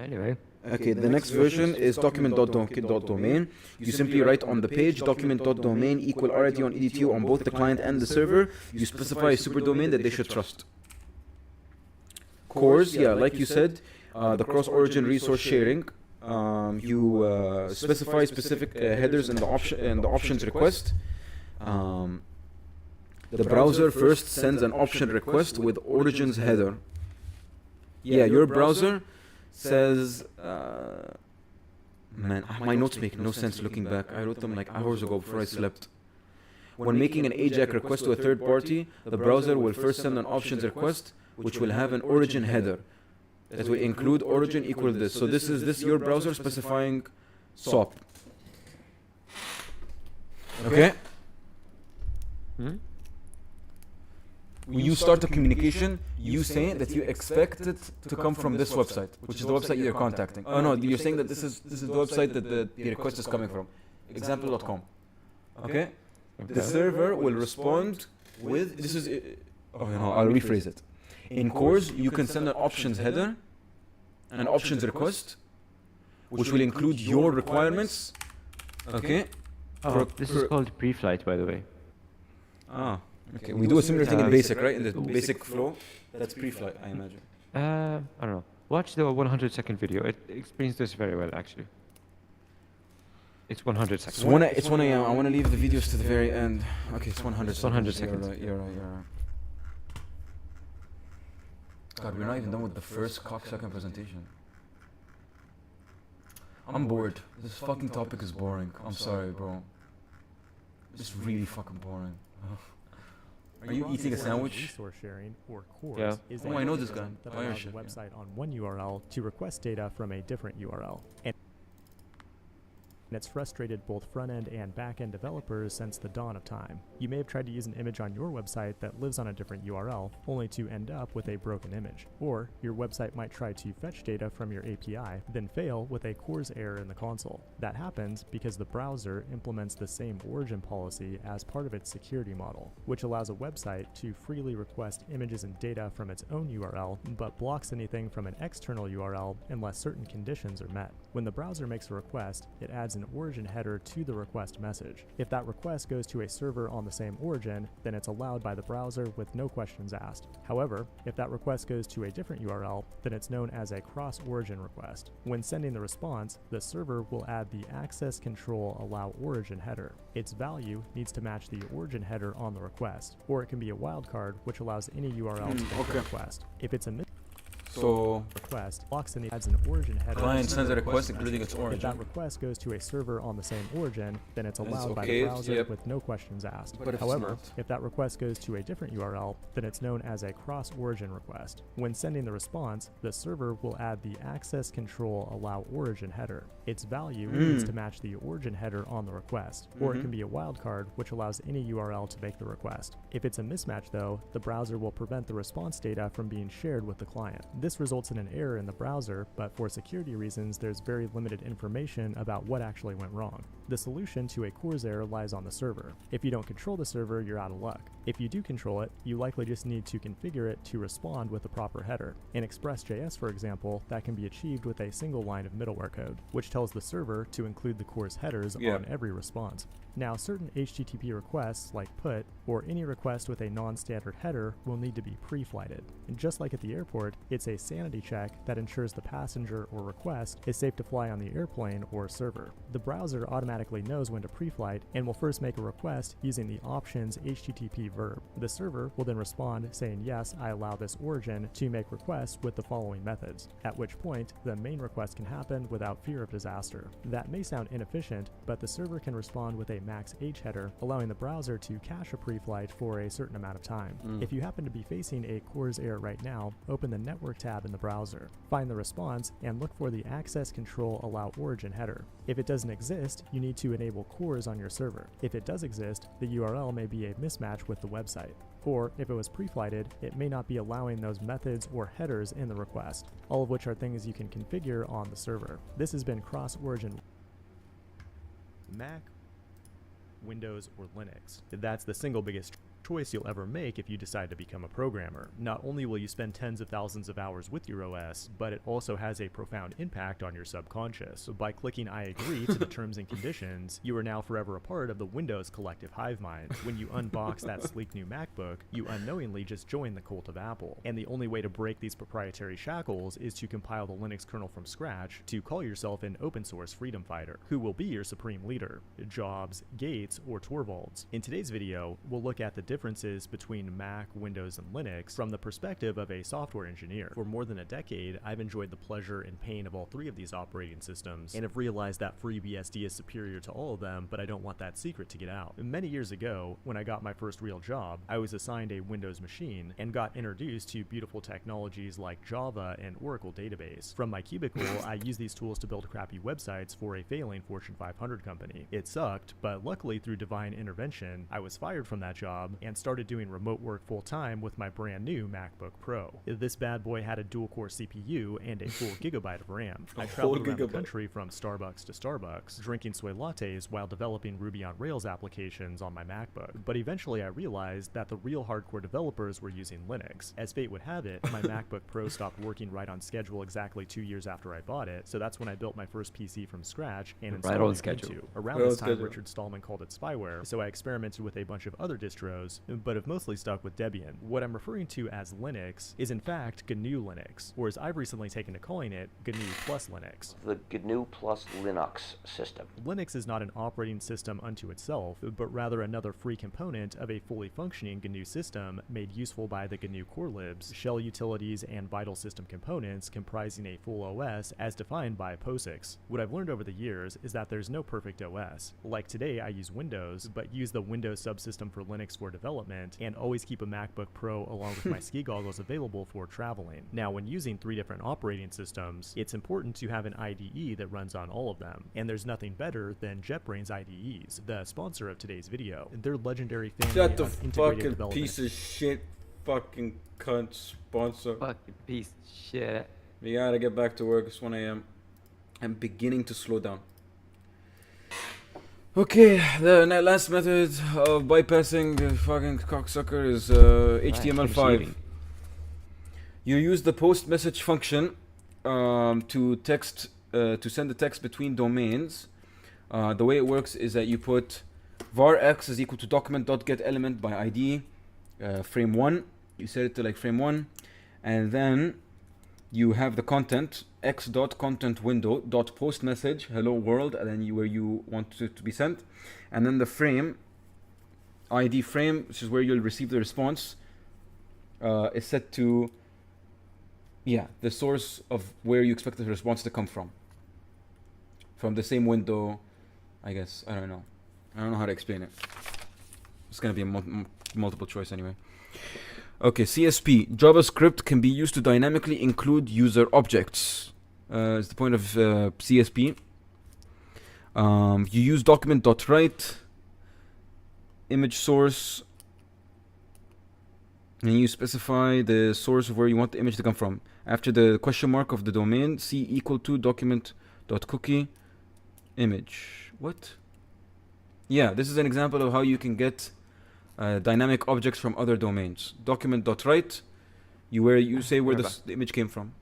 Anyway. Okay, the next version is document.domain. You simply write on the page document.domain equal RIT on EDTU on both the client and the server. You specify a super domain that they should trust. CORS, yeah, like you said, the cross-origin resource sharing. You specify specific headers in the options request. The browser first sends an option request with origins header. Yeah, your browser says, man, my notes make no sense looking back. I wrote them like hours ago before I slept. When making an AJAX request to a third party, the browser will first send an options request, which will have an origin header that will include origin equal this. So this is your browser specifying SOP. Okay? When you start a communication, you say that you expect it to come from this website, which is the website you're contacting. Oh no, you're saying that this is the website that the request is coming from. Example.com. Okay? The server will respond with this is I'll rephrase it. In CORS, you can send an options header, an options request, which will include your requirements. Okay. Oh, this is called pre-flight, by the way. Ah, okay. We do a similar thing in basic, right? In the basic flow. That's pre-flight, I imagine. I don't know. Watch the 100-second video. It explains this very well, actually. It's 100 seconds. It's 1 a.m. I want to leave the videos to the very end. Okay, it's 100 It's 100 seconds. seconds. You're right. God, we're not even done with the first cocksucking presentation. I'm bored. This fucking topic is boring. I'm sorry, bro. It's really fucking boring. Are you eating a sandwich? Resource sharing, or CORS, Yeah. is Oh, I know this guy. that Fire allows shit, a yeah. website on one URL to request data from a different URL. And it's frustrated both front-end and back-end developers since the dawn of time. You may have tried to use an image on your website that lives on a different URL, only to end up with a broken image. Or your website might try to fetch data from your API, then fail with a CORS error in the console. That happens because the browser implements the same origin policy as part of its security model, which allows a website to freely request images and data from its own URL, but blocks anything from an external URL unless certain conditions are met. When the browser makes a request, it adds an origin header to the request message. If that request goes to a server on the same origin, then it's allowed by the browser with no questions asked. However, if that request goes to a different URL, then it's known as a cross-origin request. When sending the response, the server will add the access control allow origin header. Its value needs to match the origin header on the request, or it can be a wildcard which allows any URL to make the request. If it's a request, blocks and adds an origin header. Client sends a request including its If origin. that request goes to a server on the same origin, then it's Then it's allowed by okay, the browser yep. with no questions asked. But if it's However, not? if that request goes to a different URL, then it's known as a cross-origin request. When sending the response, the server will add the access control allow origin header. Its value needs to match the origin header on the request, or it can be a wildcard which allows any URL to make the request. If it's a mismatch though, the browser will prevent the response data from being shared with the client. This results in an error in the browser, but for security reasons there's very limited information about what actually went wrong. The solution to a CORS error lies on the server. If you don't control the server, you're out of luck. If you do control it, you likely just need to configure it to respond with the proper header. In Express.js, for example, that can be achieved with a single line of middleware code, which tells the server to include the CORS headers on every response. Now, certain HTTP requests, like PUT, or any request with a non-standard header will need to be pre-flighted. And just like at the airport, it's a sanity check that ensures the passenger or request is safe to fly on the airplane or server. The browser automatically knows when to pre-flight and will first make a request using the options HTTP verb. The server will then respond saying, yes, I allow this origin to make requests with the following methods, at which point the main request can happen without fear of disaster. That may sound inefficient, but the server can respond with a max H header, allowing the browser to cache a pre-flight for a certain amount of time. If you happen to be facing a CORS error right now, open the Network tab in the browser, find the response, and look for the access control allow origin header. If it doesn't exist, you need to enable CORS on your server. If it does exist, the URL may be a mismatch with the website. Or, if it was pre-flighted, it may not be allowing those methods or headers in the request, all of which are things you can configure on the server. This has been cross-origin Mac, Windows, or Linux. That's the single biggest choice you'll ever make if you decide to become a programmer. Not only will you spend tens of thousands of hours with your OS, but it also has a profound impact on your subconscious. By clicking I agree to the terms and conditions, you are now forever a part of the Windows collective hive mind. When you unbox that sleek new MacBook, you unknowingly just join the cult of Apple. And the only way to break these proprietary shackles is to compile the Linux kernel from scratch to call yourself an open source freedom fighter. Who will be your supreme leader? Jobs, Gates, or Torvalds? In today's video, we'll look at the differences between Mac, Windows, and Linux from the perspective of a software engineer. For more than a decade, I've enjoyed the pleasure and pain of all three of these operating systems, and have realized that FreeBSD is superior to all of them, but I don't want that secret to get out. Many years ago, when I got my first real job, I was assigned a Windows machine and got introduced to beautiful technologies like Java and Oracle Database. From my cubicle, I used these tools to build crappy websites for a failing Fortune 500 company. It sucked, but luckily eventually, through divine intervention, I was fired from that job and started doing remote work full-time with my brand new MacBook Pro. This bad boy had a dual-core CPU and a full gigabyte of RAM. I traveled around the country from Starbucks to Starbucks, drinking soy lattes while developing Ruby on Rails applications on my MacBook. But eventually I realized that the real hardcore developers were using Linux. As fate would have it, my MacBook Pro stopped working right on schedule exactly 2 years after I bought it, so that's when I built my first PC from scratch and installed on it schedule. into. Around this time, Richard Stallman called it spyware, so I experimented with a bunch of other distros, but have mostly stuck with Debian. What I'm referring to as Linux is in fact GNU Linux, or as I've recently taken to calling it, GNU plus Linux. The GNU plus Linux system. Linux is not an operating system unto itself, but rather another free component of a fully functioning GNU system made useful by the GNU core libs, shell utilities, and vital system components comprising a full OS as defined by POSIX. What I've learned over the years is that there's no perfect OS. Like today I use Windows, but use the Windows subsystem for Linux for development, and always keep a MacBook Pro along with my ski goggles available for traveling. Now when using 3 different operating systems, it's important to have an IDE that runs on all of them, and there's nothing better than JetBrains IDEs, the sponsor of today's video. Their legendary family Shut the of integrated fucking development. piece of shit fucking cunt sponsor. Fucking piece of shit. We gotta get back to work. It's 1 a.m. I'm beginning to slow down. Okay, the last method of bypassing the fucking cocksucker is HTML5. You use the post message function to send the text between domains. The way it works is that you put var x is equal to document.getElement by ID frame 1. You set it to like frame 1, and then you have the content x.content window dot post message hello world, and then where you want it to be sent, and then the frame ID frame, which is where you'll receive the response, is set to the source of where you expect the response to come from the same window, I guess. I don't know how to explain it. It's gonna be a multiple choice anyway. Okay, CSP. JavaScript can be used to dynamically include user objects. Is the point of CSP. You use document.write image source, and you specify the source of where you want the image to come from. After the question mark of the domain, C equal to document.cookie image. What? Yeah, this is an example of how you can get dynamic objects from other domains. Document.write, you say where the image came from.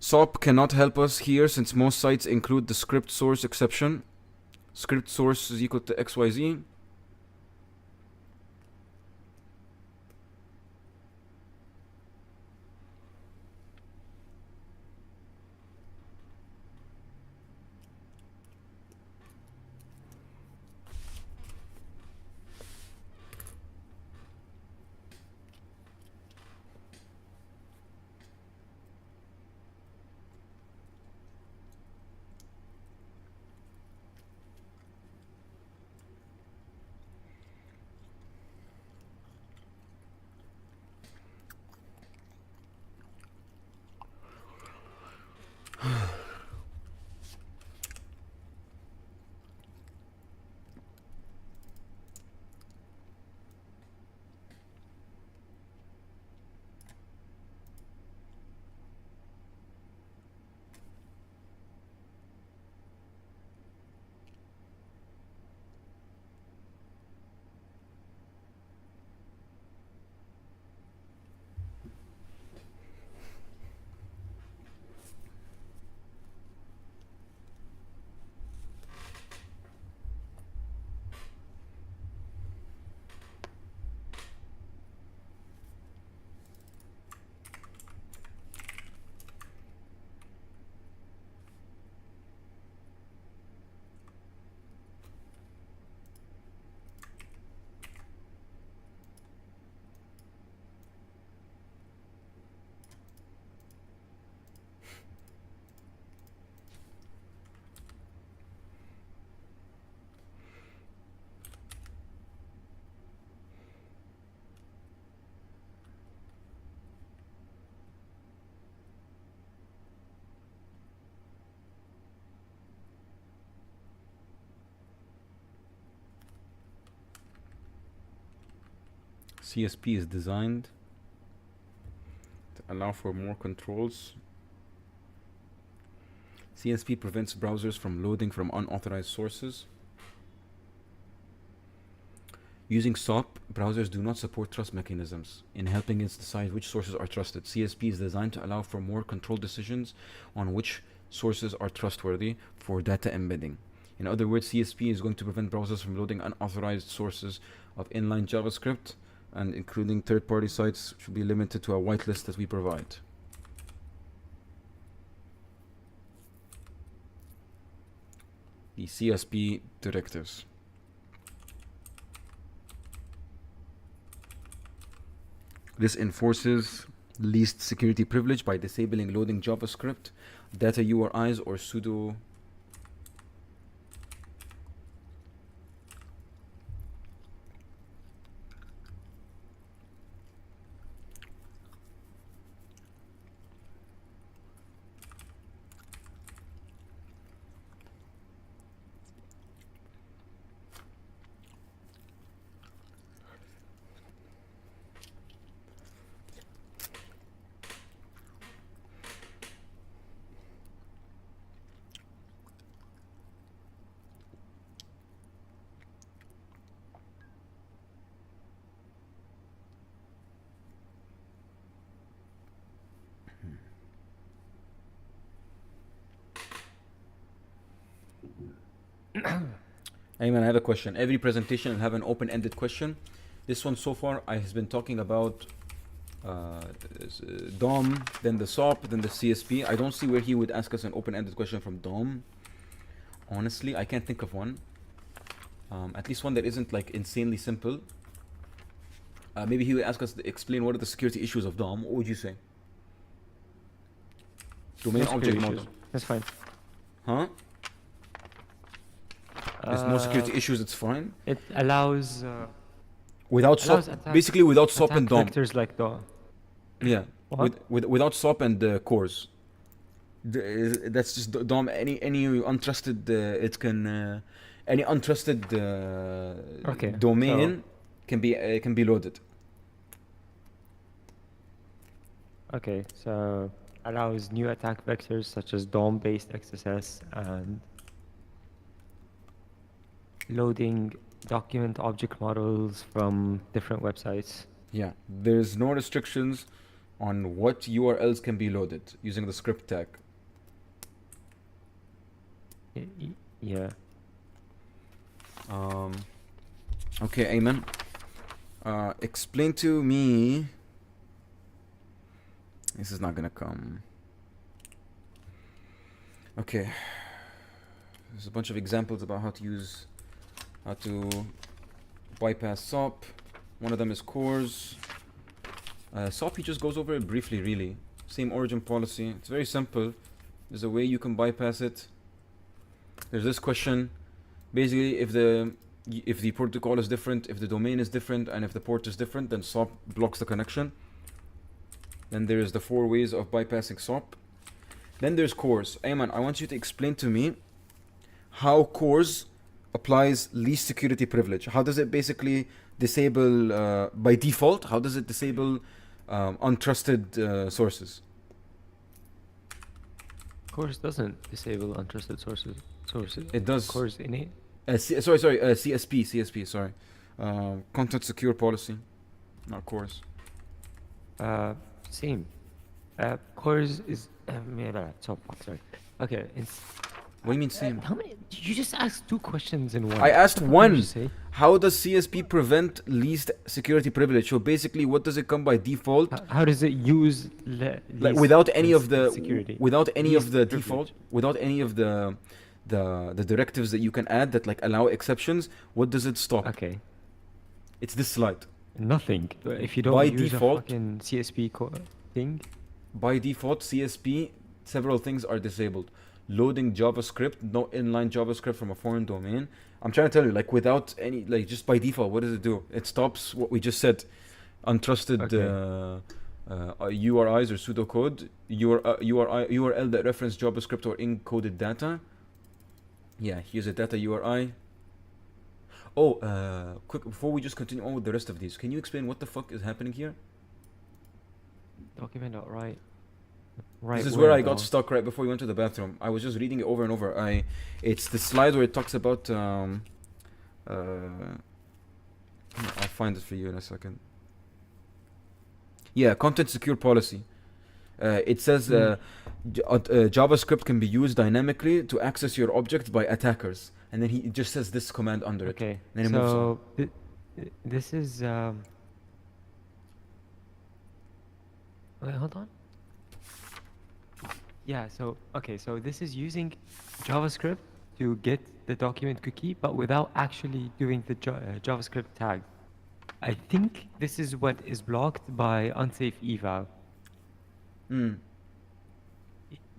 SOP cannot help us here since most sites include the script source exception. Script source is equal to XYZ. CSP is designed to allow for more controls. CSP prevents browsers from loading from unauthorized sources. Using SOP, browsers do not support trust mechanisms in helping us decide which sources are trusted. CSP is designed to allow for more controlled decisions on which sources are trustworthy for data embedding. In other words, CSP is going to prevent browsers from loading unauthorized sources of inline JavaScript, and including third-party sites should be limited to a whitelist that we provide. The CSP directives. This enforces least security privilege by disabling loading JavaScript, data URIs, or pseudo Ayman, I have a question. Every presentation will have an open-ended question. This one so far, I has been talking about DOM, then the SOP, then the CSP. I don't see where he would ask us an open-ended question from DOM. Honestly, I can't think of one. At least one that isn't like insanely simple. Maybe he would ask us to explain what are the security issues of DOM. What would you say? Domain No object security model. issues. That's fine. Huh? There's no security issues, it's fine. It allows Without SOP, basically without SOP and DOM. Vectors like DOM. Yeah, What? without SOP and cores. That's just DOM. Any untrusted it can any untrusted Okay, domain can be loaded. Okay, so allows new attack vectors such as DOM-based XSS and loading document object models from different websites. Yeah, there's no restrictions on what URLs can be loaded using the script tag. Yeah. Okay, Ayman. Explain to me. This is not gonna come. Okay. There's a bunch of examples about how to bypass SOP. One of them is cores. SOP, he just goes over it briefly, really. Same origin policy. It's very simple. There's a way you can bypass it. There's this question. Basically, if the protocol is different, if the domain is different, and if the port is different, then SOP blocks the connection. Then there is the 4 ways of bypassing SOP. Then there's cores. Ayman, I want you to explain to me how cores applies least security privilege. How does it basically disable by default? How does it disable untrusted sources? Cores doesn't disable untrusted sources. It does. Cores innate. CSP. Sorry, content secure policy, not cores. Same. Cores is sorry. Okay, it's. What do you mean same? How many? You just asked 2 questions in one. I asked What one. did you say? How does CSP prevent least security privilege? So basically, what does it come by default? How does it use Like without any of the security? without any Least of the privilege. default, without any of the directives that you can add that like allow exceptions, what does it stop? Okay. It's this slide. Nothing. If you don't by use default, a fucking CSP thing. By default, CSP, several things are disabled. Loading JavaScript, no inline JavaScript from a foreign domain. I'm trying to tell you, like without any, like just by default, what does it do? It stops what we just said, untrusted URIs or pseudocode, URL that reference JavaScript or encoded data. Yeah, here's a data URI. quick, before we just continue on with the rest of these, can you explain what the fuck is happening here? Document.write. This is where I got stuck right before we went to the bathroom. I was just reading it over and over. It's the slide where it talks about I'll find it for you in a second. Yeah, content secure policy. It says JavaScript can be used dynamically to access your object by attackers, and then he just says this command under it. Okay. Then he moves on. So this is wait, hold on. Yeah, so this is using JavaScript to get the document cookie, but without actually doing the JavaScript tag. I think this is what is blocked by unsafe eval.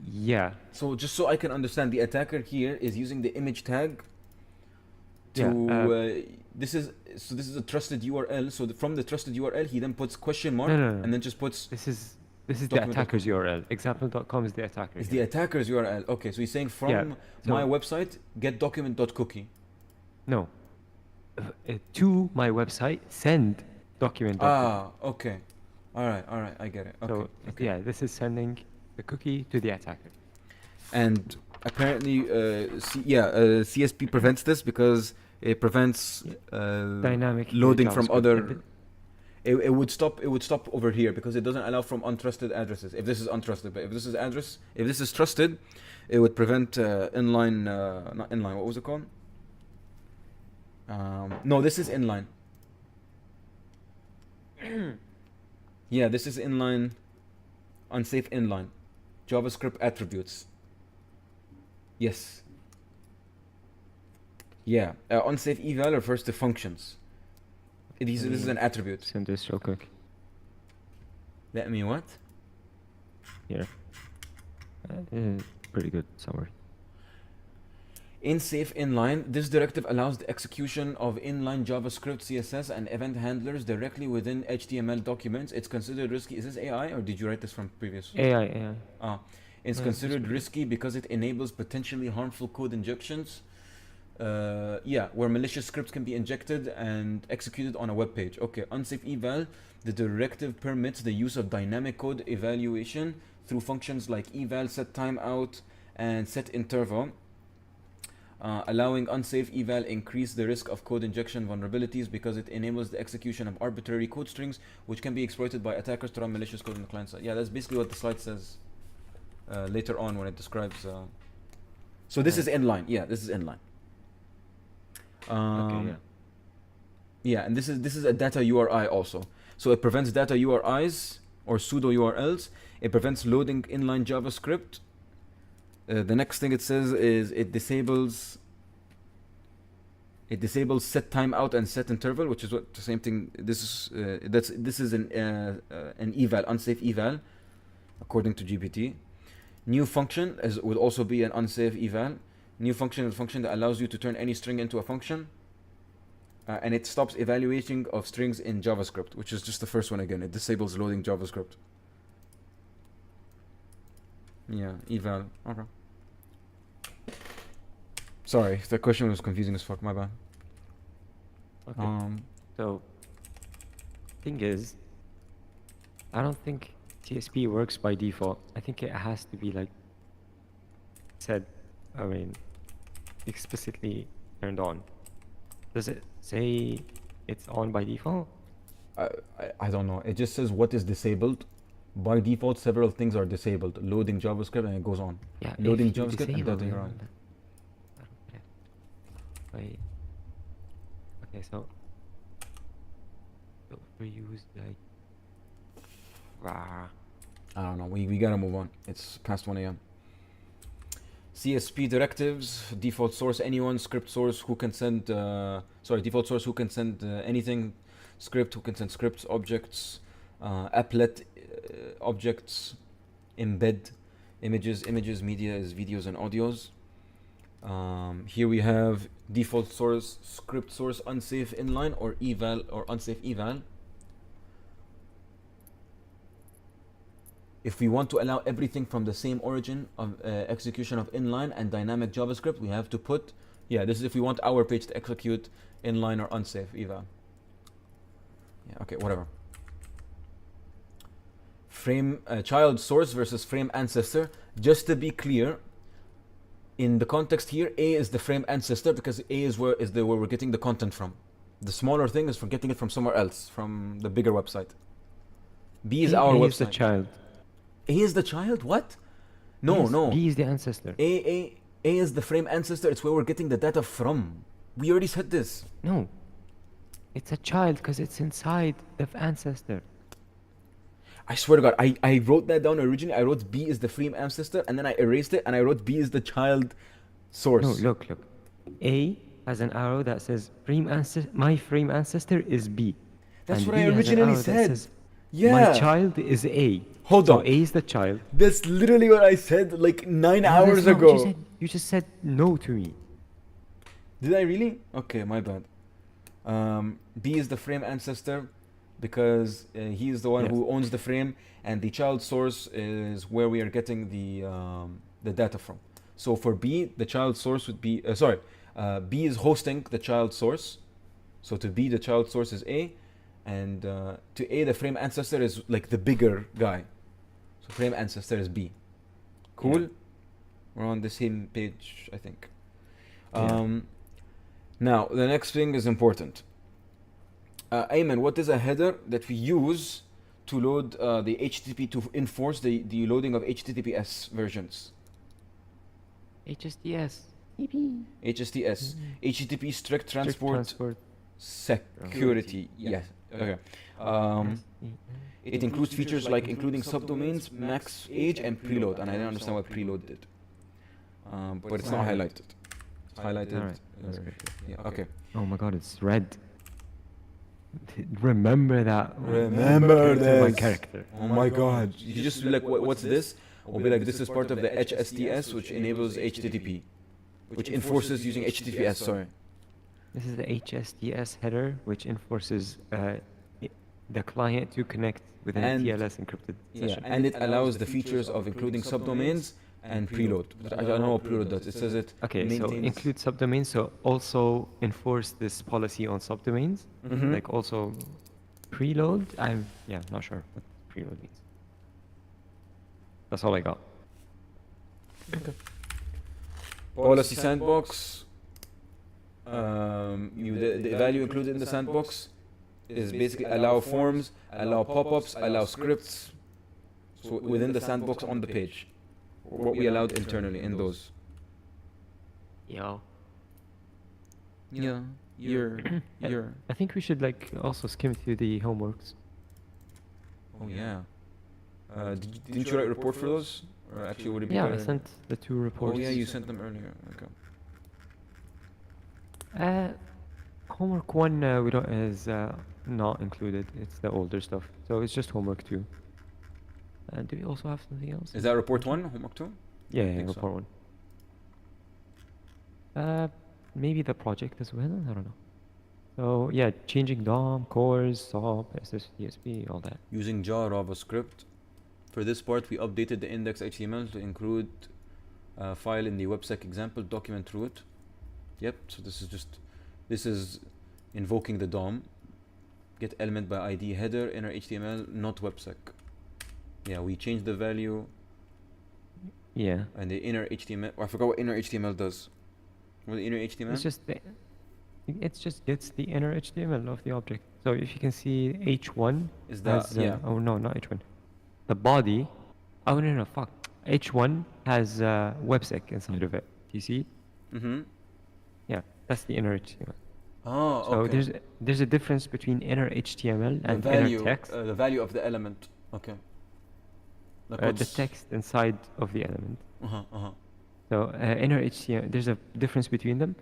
Yeah. So just so I can understand, the attacker here is using the image tag to this is a trusted URL. So from the trusted URL, he then puts question mark and then just puts this is the attacker's URL. Example.com is the attacker. It's the attacker's URL. Okay, so he's saying from my website get document.cookie. No. To my website send document. Okay. All right, I get it. Okay. So yeah, this is sending the cookie to the attacker. And apparently, CSP prevents this because it prevents dynamic loading from other. It would stop over here because it doesn't allow from untrusted addresses. If this is untrusted, but if this is trusted, it would prevent inline. Not inline. What was it called? No, this is inline. Yeah, this is inline. Unsafe inline. JavaScript attributes. Yes. Yeah. Unsafe eval refers to functions. This is an attribute. Send this real quick. Let me what? Here. Pretty good summary. In safe inline, this directive allows the execution of inline JavaScript, CSS, and event handlers directly within HTML documents. It's considered risky. Is this AI or did you write this from previous? AI. It's considered risky because it enables potentially harmful code injections. Where malicious scripts can be injected and executed on a web page. Okay, unsafe eval. The directive permits the use of dynamic code evaluation through functions like eval, set timeout, and set interval. Allowing unsafe eval increase the risk of code injection vulnerabilities because it enables the execution of arbitrary code strings which can be exploited by attackers to run malicious code on the client side. Yeah, that's basically what the slide says later on when it describes. So this is inline. Yeah, this is inline. Yeah, and this is a data URI also. So it prevents data URIs or pseudo URLs. It prevents loading inline JavaScript. The next thing it says is it disables set timeout and set interval, which is what the same thing. This is an eval, unsafe eval, according to GPT. New function would also be an unsafe eval. New function is a function that allows you to turn any string into a function. And it stops evaluating of strings in JavaScript, which is just the first one again. It disables loading JavaScript. Yeah, eval. Okay. Sorry, the question was confusing as fuck, my bad. Okay. So, thing is, I don't think TSP works by default. I think it has to be like said, explicitly turned on. Does it say it's on by default? I don't know. It just says what is disabled. By default, several things are disabled. Loading JavaScript and it goes on. Yeah, loading JavaScript and data URI. Wait. Okay, so overused like. I don't know. We gotta move on. It's past 1 a.m. CSP directives, default source anyone, script source who can send, default source who can send anything, script who can send scripts, objects, applet objects, embed images, media is videos and audios. Here we have default source, script source, unsafe inline or eval or unsafe eval. If we want to allow everything from the same origin of execution of inline and dynamic JavaScript, we have to put Yeah, this is if we want our page to execute inline or unsafe eval. Yeah, okay, whatever. Frame child source versus frame ancestor. Just to be clear, in the context here, A is the frame ancestor because A is where we're getting the content from. The smaller thing is for getting it from somewhere else, from the bigger website. B is our A website. is the child. A is the child? What? No, Yes, no. B is the ancestor. A is the frame ancestor. It's where we're getting the data from. We already said this. No. It's a child because it's inside the ancestor. I swear to God, I wrote that down originally. I wrote B is the frame ancestor, and then I erased it, and I wrote B is the child source. No, look. A has an arrow that says my frame ancestor is B. That's and what B I has an originally arrow that said. says, Yeah. My child is A. Hold so on. A is the child. That's literally what I said like 9 No, hours that's not what ago. you said. You just said no to me. Did I really? Okay, my bad. B is the frame ancestor because he is the one Yes. who owns the frame, and the child source is where we are getting the data from. So for B, the child source would be B is hosting the child source. So to B, the child source is A, and to A, the frame ancestor is like the bigger guy. So frame ancestor is B. Cool. Yeah. We're on the same page, I think. Yeah. Now, the next thing is important. Ayman, what is a header that we use to load the HTTP to enforce the loading of HTTPS versions? HSTS. HSTS. HTTP strict transport security. Yes. Okay. It includes features like including subdomains, max age, and preload. And I don't understand what preload did. But it's not highlighted. It's highlighted. Alright, that's great. Yeah. Okay. Oh my god, it's red. Remember that. Remember to my this. character. Oh my god. You just be like, what's this? Or be like, this is part of the HSTS, which enables HTTP. Which enforces using HTTPS, sorry. This is the HSTS header, which enforces the client to connect with an And- TLS encrypted session. And it allows the features of including subdomains and preload. But I don't know what preload does. It says it Okay, so maintains- include subdomains, so also enforce this policy on subdomains. Mhm. Like also preload. I'm not sure what preload means. That's all I got. Policy sandbox. The value included in the sandbox is basically allow forms, allow pop-ups, allow scripts. So within the sandbox on the page, what we allowed internally in those. Yo. Yeah, you're. I think we should like also skim through the homeworks. Oh yeah. Didn't you write a report for those? Or actually, would it be Yeah, I better? sent the 2 reports. Oh yeah, you sent them earlier. Okay. Homework 1 we don't is not included. It's the older stuff, so it's just homework 2. Do we also have something else? Is that report 1, homework 2? Yeah, I yeah, think so. report 1. Maybe the project as well. I don't know. So yeah, changing DOM, cores, SOP, SSDSP, all that. Using Java script. For this part, we updated the index HTML to include a file in the websec example document through it. Yep, so this is invoking the DOM. Get element by ID header, inner HTML, not websec. Yeah, we changed the value. Yeah. And the inner HTML, I forgot what inner HTML does. What the inner HTML? It just gets the inner HTML of the object. So if you can see H1 Is that- has, yeah. oh no, not H1. The body. Oh no, fuck. H1 has websec inside of it. Do you see? Mm-hmm. Yeah, that's the inner HTML. Oh, So okay. there's a difference between inner HTML The and value, inner text. the value of the element. Okay. Like The what's- text inside of the element. Uh-huh. So inner HTML, there's a difference between them.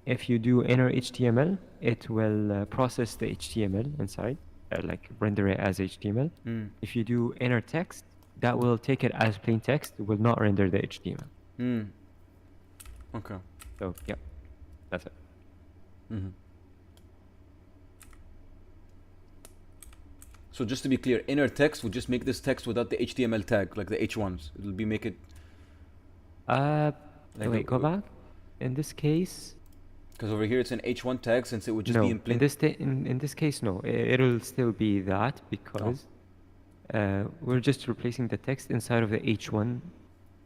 If you do inner HTML, it will process the HTML inside, like render it as HTML. Mm. If you do inner text, that will take it as plain text. It will not render the HTML. Mm. Okay. So yeah, that's it. Mm-hmm. So just to be clear, inner text would just make this text without the HTML tag, like the H1s. It'll be make it. Like Wait, go back. In this case, Because over here it's an H1 tag, since it would just No, be in plain. in this case, no. It'll still be that because we're just replacing the text inside of the H1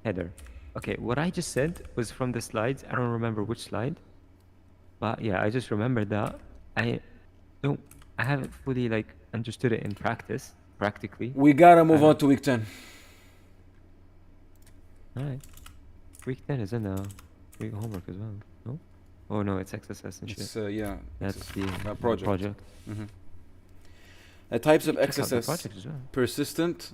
header. Okay, what I just said was from the slides. I don't remember which slide, but yeah, I just remembered that. I haven't fully like understood it in practically. We gotta move on to week 10. Alright. Week 10 is in the week homework as well, no? Oh no, it's XSS and It's shit. yeah. That's it's the project. Types of Check out the XSS. project as well. Persistent.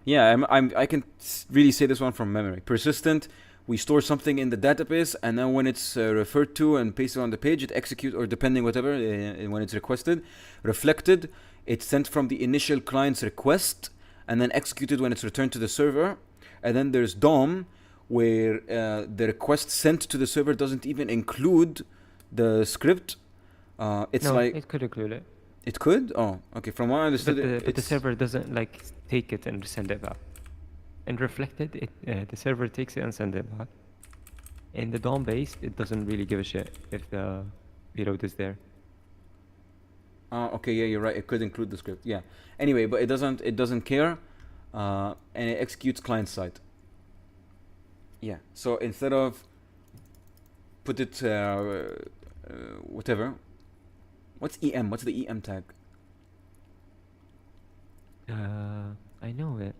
Yeah, I can really say this one from memory. Persistent. We store something in the database, and then when it's referred to and pasted on the page, it executes, or depending whatever, when it's requested. Reflected. It's sent from the initial client's request, and then executed when it's returned to the server. And then there's DOM, where the request sent to the server doesn't even include the script. It's no, like it could include it. it could. Oh, okay. From what I understood, But the it's server doesn't like take it and send it back. And reflected, the server takes it and sends it back. In the DOM based, it doesn't really give a shit if the payload is there. okay. Yeah, you're right. It could include the script. Yeah. Anyway, but it doesn't care, and it executes client side. Yeah. So instead of put it whatever. What's EM? What's the EM tag? I know it.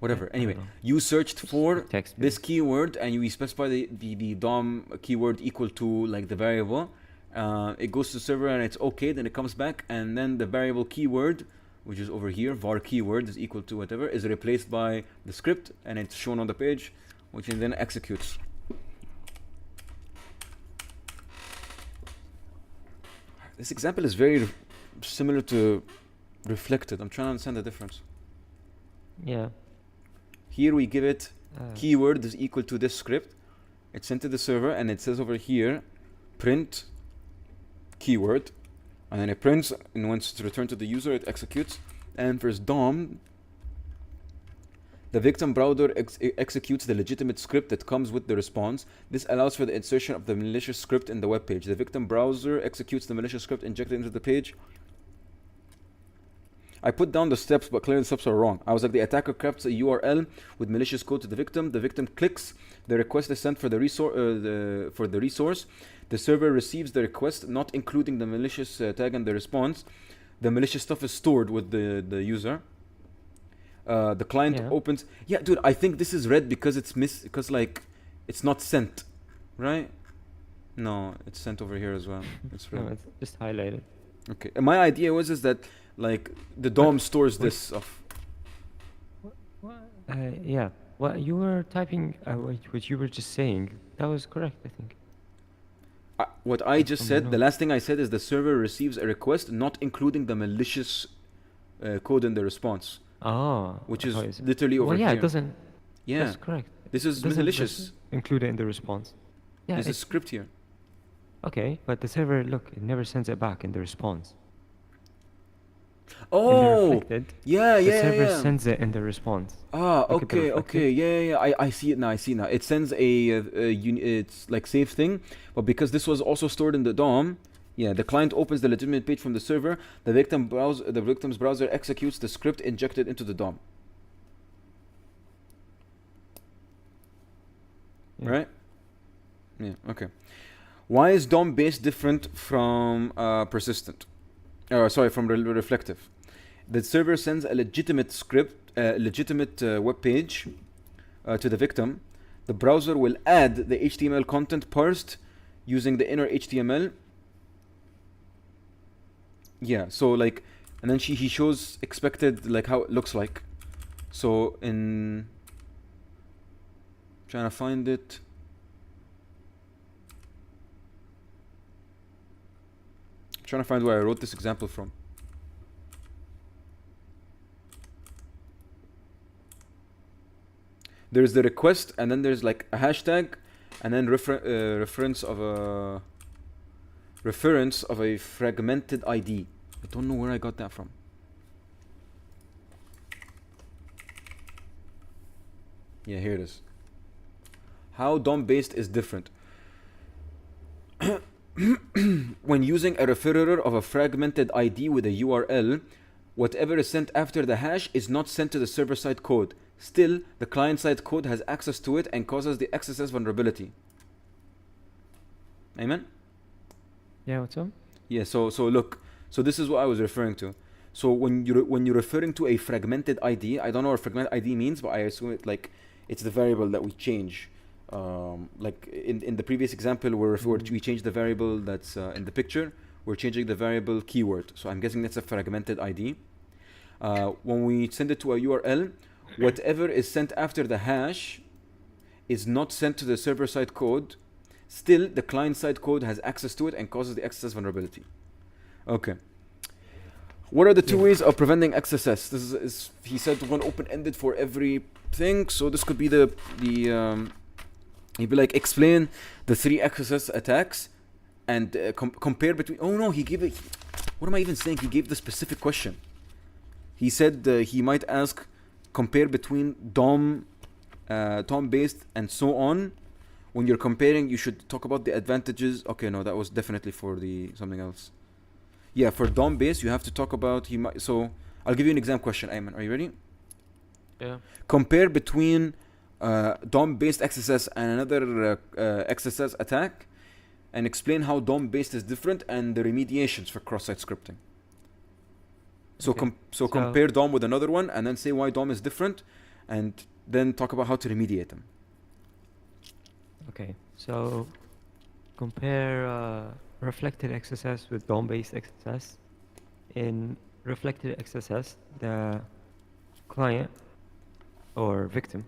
Whatever. I Anyway, don't know. you searched for Text this keyword, and you specify the DOM keyword equal to like the variable. It goes to the server and it's okay. Then it comes back, and then the variable keyword, which is over here, var keyword is equal to whatever, is replaced by the script, and it's shown on the page, which then executes. This example is very similar to reflected. I'm trying to understand the difference. Yeah. Here we give it keyword is equal to this script. It's sent to the server, and it says over here, print keyword, and then it prints, and once it's returned to the user, it executes. And for DOM, the victim browser executes the legitimate script that comes with the response. This allows for the insertion of the malicious script in the web page. The victim browser executes the malicious script injected into the page. I put down the steps, but clearly the steps are wrong. I was like, the attacker crafts a URL with malicious code to the victim. The victim clicks. The request is sent for the resource. The server receives the request, not including the malicious tag and the response. The malicious stuff is stored with the user. The client opens. Yeah, dude, I think this is red because it's because like it's not sent, right? No, it's sent over here as well. It's red. No, it's just highlighted. Okay. And my idea is that like the DOM stores this stuff. Yeah. What you were typing, what you were just saying, that was correct, I think. What I just said, the last thing I said is the server receives a request, not including the malicious code in the response. Oh. Which is literally over well, yeah, here. it doesn't. Yeah. That's correct. This is It doesn't malicious. Include it in the response. Yeah. There's a script here. Okay, but the server, look, it never sends it back in the response. Oh, yeah, the server sends it in the response. Ah, Look at the okay, reflected. okay, yeah. I see it now. I see now. It sends it's like save thing, but because this was also stored in the DOM, yeah, the client opens the legitimate page from the server. The victim's browser executes the script injected into the DOM. Yeah. Right? Yeah. Okay. Why is DOM based different from persistent? Sorry, from reflective. The server sends a legitimate script, legitimate web page to the victim. The browser will add the HTML content parsed using the inner HTML. Yeah, so like, and then he shows expected like how it looks like. So in trying to find it. Trying to find where I wrote this example from. There's the request, and then there's like a hashtag, and then reference of a fragmented ID. I don't know where I got that from. Yeah, here it is. How DOM based is different. when using a referrer of a fragmented ID with a URL, whatever is sent after the hash is not sent to the server-side code. Still, the client-side code has access to it and causes the XSS vulnerability. Amen? Yeah, what's up? Yeah, so look, so this is what I was referring to. So when you're referring to a fragmented ID, I don't know what fragmented ID means, but I assume it like it's the variable that we change. Like in the previous example, we changed the variable that's in the picture. We're changing the variable keyword. So I'm guessing that's a fragmented ID. When we send it to a URL, whatever is sent after the hash is not sent to the server-side code. Still, the client-side code has access to it and causes the XSS vulnerability. Okay. What are the two ways of preventing XSS? This is he said one open-ended for everything. So this could be he'd be like, explain the 3 XSS attacks and compare between. Oh no, he gave it. What am I even saying? He gave the specific question. He said he might ask, compare between DOM-based and so on. When you're comparing, you should talk about the advantages. Okay, no, that was definitely for something else. Yeah, for DOM-based, you have to talk about. So I'll give you an exam question, Ayman. Are you ready? Yeah. Compare between DOM-based XSS and another XSS attack, and explain how DOM-based is different and the remediations for cross-site scripting. So Okay. so compare DOM with another one, and then say why DOM is different, and then talk about how to remediate them. Okay, so compare reflected XSS with DOM-based XSS. In reflected XSS, the client or victim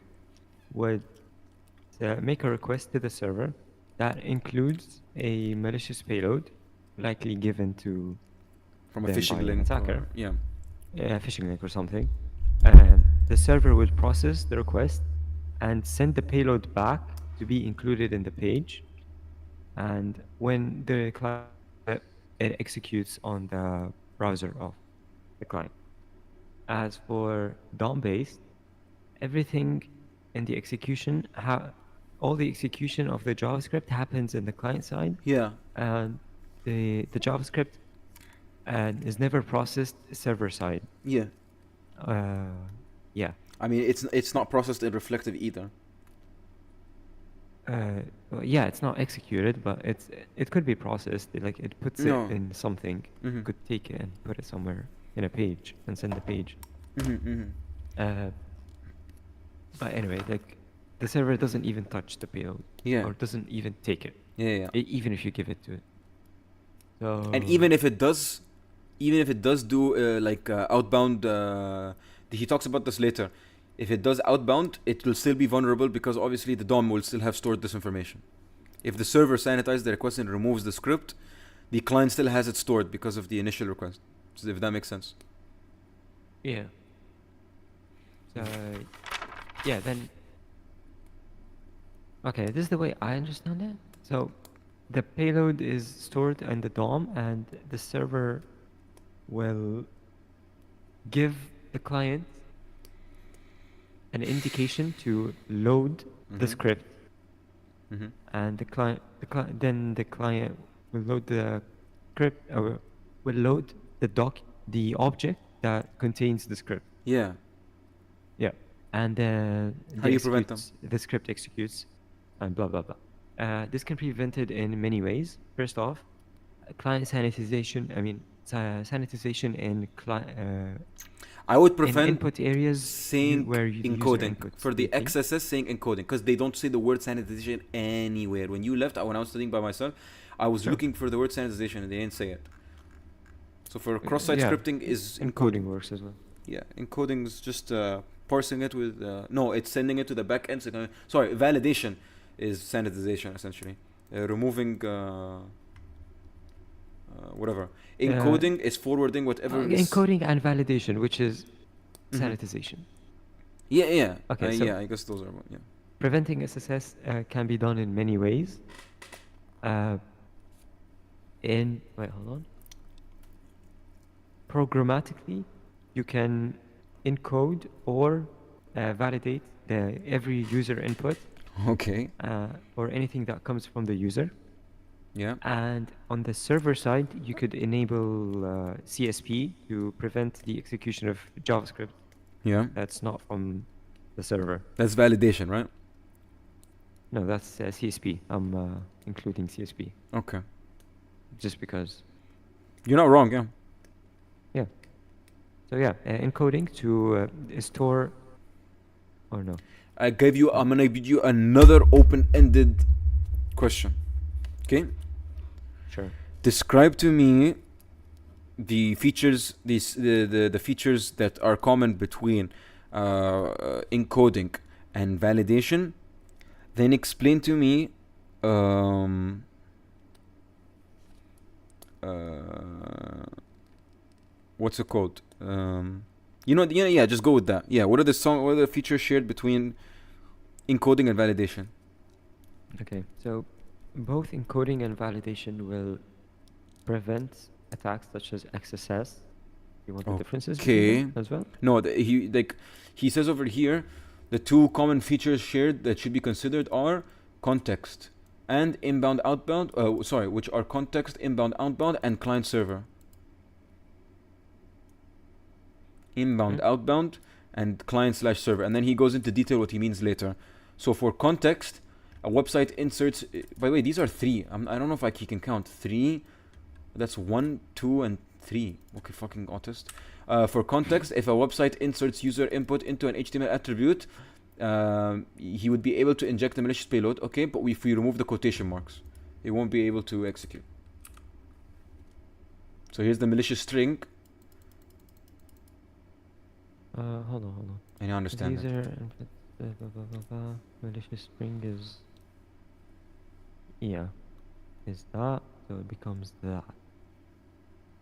would make a request to the server that includes a malicious payload, likely given to From a them phishing by an link. attacker. Yeah. Yeah, a phishing link or something. And the server will process the request and send the payload back to be included in the page. And when the client it executes on the browser of the client. As for DOM-based, everything in the execution, all the execution of the JavaScript happens in the client side. Yeah. And the JavaScript is never processed server side. Yeah. Yeah. I mean, it's not processed in reflective either. Well, yeah, it's not executed, but it could be processed. Like it puts No. it in something. Mhm. Could take it and put it somewhere in a page and send the page. But anyway, like the server doesn't even touch the payload. Yeah. Or doesn't even take it. Yeah. Even if you give it to it. So. And even if it does do outbound, he talks about this later. If it does outbound, it will still be vulnerable because obviously the DOM will still have stored this information. If the server sanitizes the request and removes the script, the client still has it stored because of the initial request. So if that makes sense. Yeah. So, yeah, then. Okay, this is the way I understand it. So, the payload is stored in the DOM, and the server will give the client an indication to load the script, and the client will load the script, or will load the object that contains the script. Yeah. Yeah, and How do you prevent them? the script executes, and blah blah blah. This can be prevented in many ways. First off, client sanitization. I mean, sanitization in I would prevent input areas saying where you encoding for the XSS, saying encoding, because they don't say the word sanitization anywhere. When you left, when I was studying by myself, I was looking for the word sanitization and they didn't say it. So for cross-site scripting is encoding works as well. Yeah, encoding is just parsing it with no, it's sending it to the back end. Sorry, validation is sanitization essentially. Removing whatever. Encoding is forwarding whatever is encoding and validation, which is sanitization. Yeah. Okay, so yeah, I guess those are one. Yeah. Preventing SSS can be done in many ways. Wait, hold on. Programmatically, you can encode or validate every user input. Okay. Or anything that comes from the user. Yeah. And on the server side, you could enable CSP to prevent the execution of JavaScript. Yeah. That's not from the server. That's validation, right? No, that's CSP. I'm including CSP. Okay. Just because. You're not wrong, yeah. Yeah. So yeah, encoding to store. Or no. I'm gonna give you another open-ended question. Okay? Sure. Describe to me the features, the features that are common between encoding and validation. Then explain to me what's it called? Yeah, just go with that. Yeah, what are the features shared between encoding and validation? Okay, so both encoding and validation will prevent attacks such as XSS. You want the differences between them as well? No, he says over here, the two common features shared that should be considered are context and inbound outbound. Which are context, inbound outbound, and client server. Inbound outbound and client/server, and then he goes into detail what he means later. So for context, a website inserts. By the way, these are three. I don't know if he can count three. That's 1, 2, and 3. Okay, fucking autist. For context, if a website inserts user input into an HTML attribute, he would be able to inject a malicious payload. Okay, but if we remove the quotation marks, it won't be able to execute. So here's the malicious string. Hold on. And you understand that. User input, malicious string is. Yeah. Is that. So it becomes that.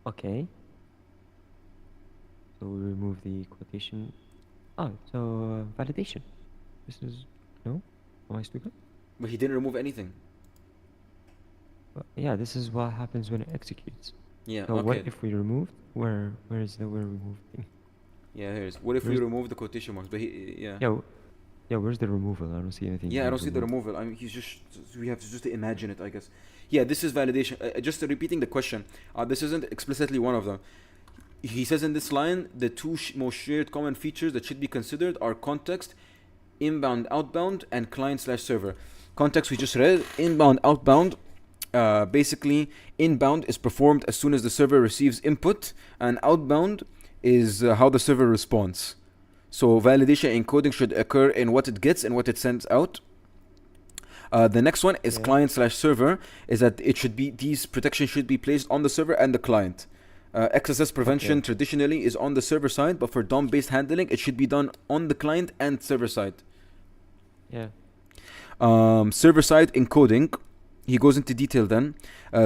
Okay. So we remove the quotation. Oh, so validation. This is. No? Am I stupid? But he didn't remove anything. Yeah, this is what happens when it executes. Yeah, so okay. what if we removed? Where is the where removed thing? Yeah, here's. What if we remove the quotation marks? But Yeah, where's the removal? I don't see anything. Yeah, I don't see the removal. I mean, we have to just imagine it, I guess. Yeah, this is validation. Just repeating the question. This isn't explicitly one of them. He says in this line, the two most shared common features that should be considered are context, inbound, outbound, and client/server. Context we just read. Inbound, outbound. Basically, inbound is performed as soon as the server receives input, and outbound is how the server responds. So validation encoding should occur in what it gets and what it sends out. The next one is client/server, is that these protections should be placed on the server and the client. XSS prevention traditionally is on the server side, but for DOM-based handling, it should be done on the client and server side. Yeah. Server-side encoding, he goes into detail then.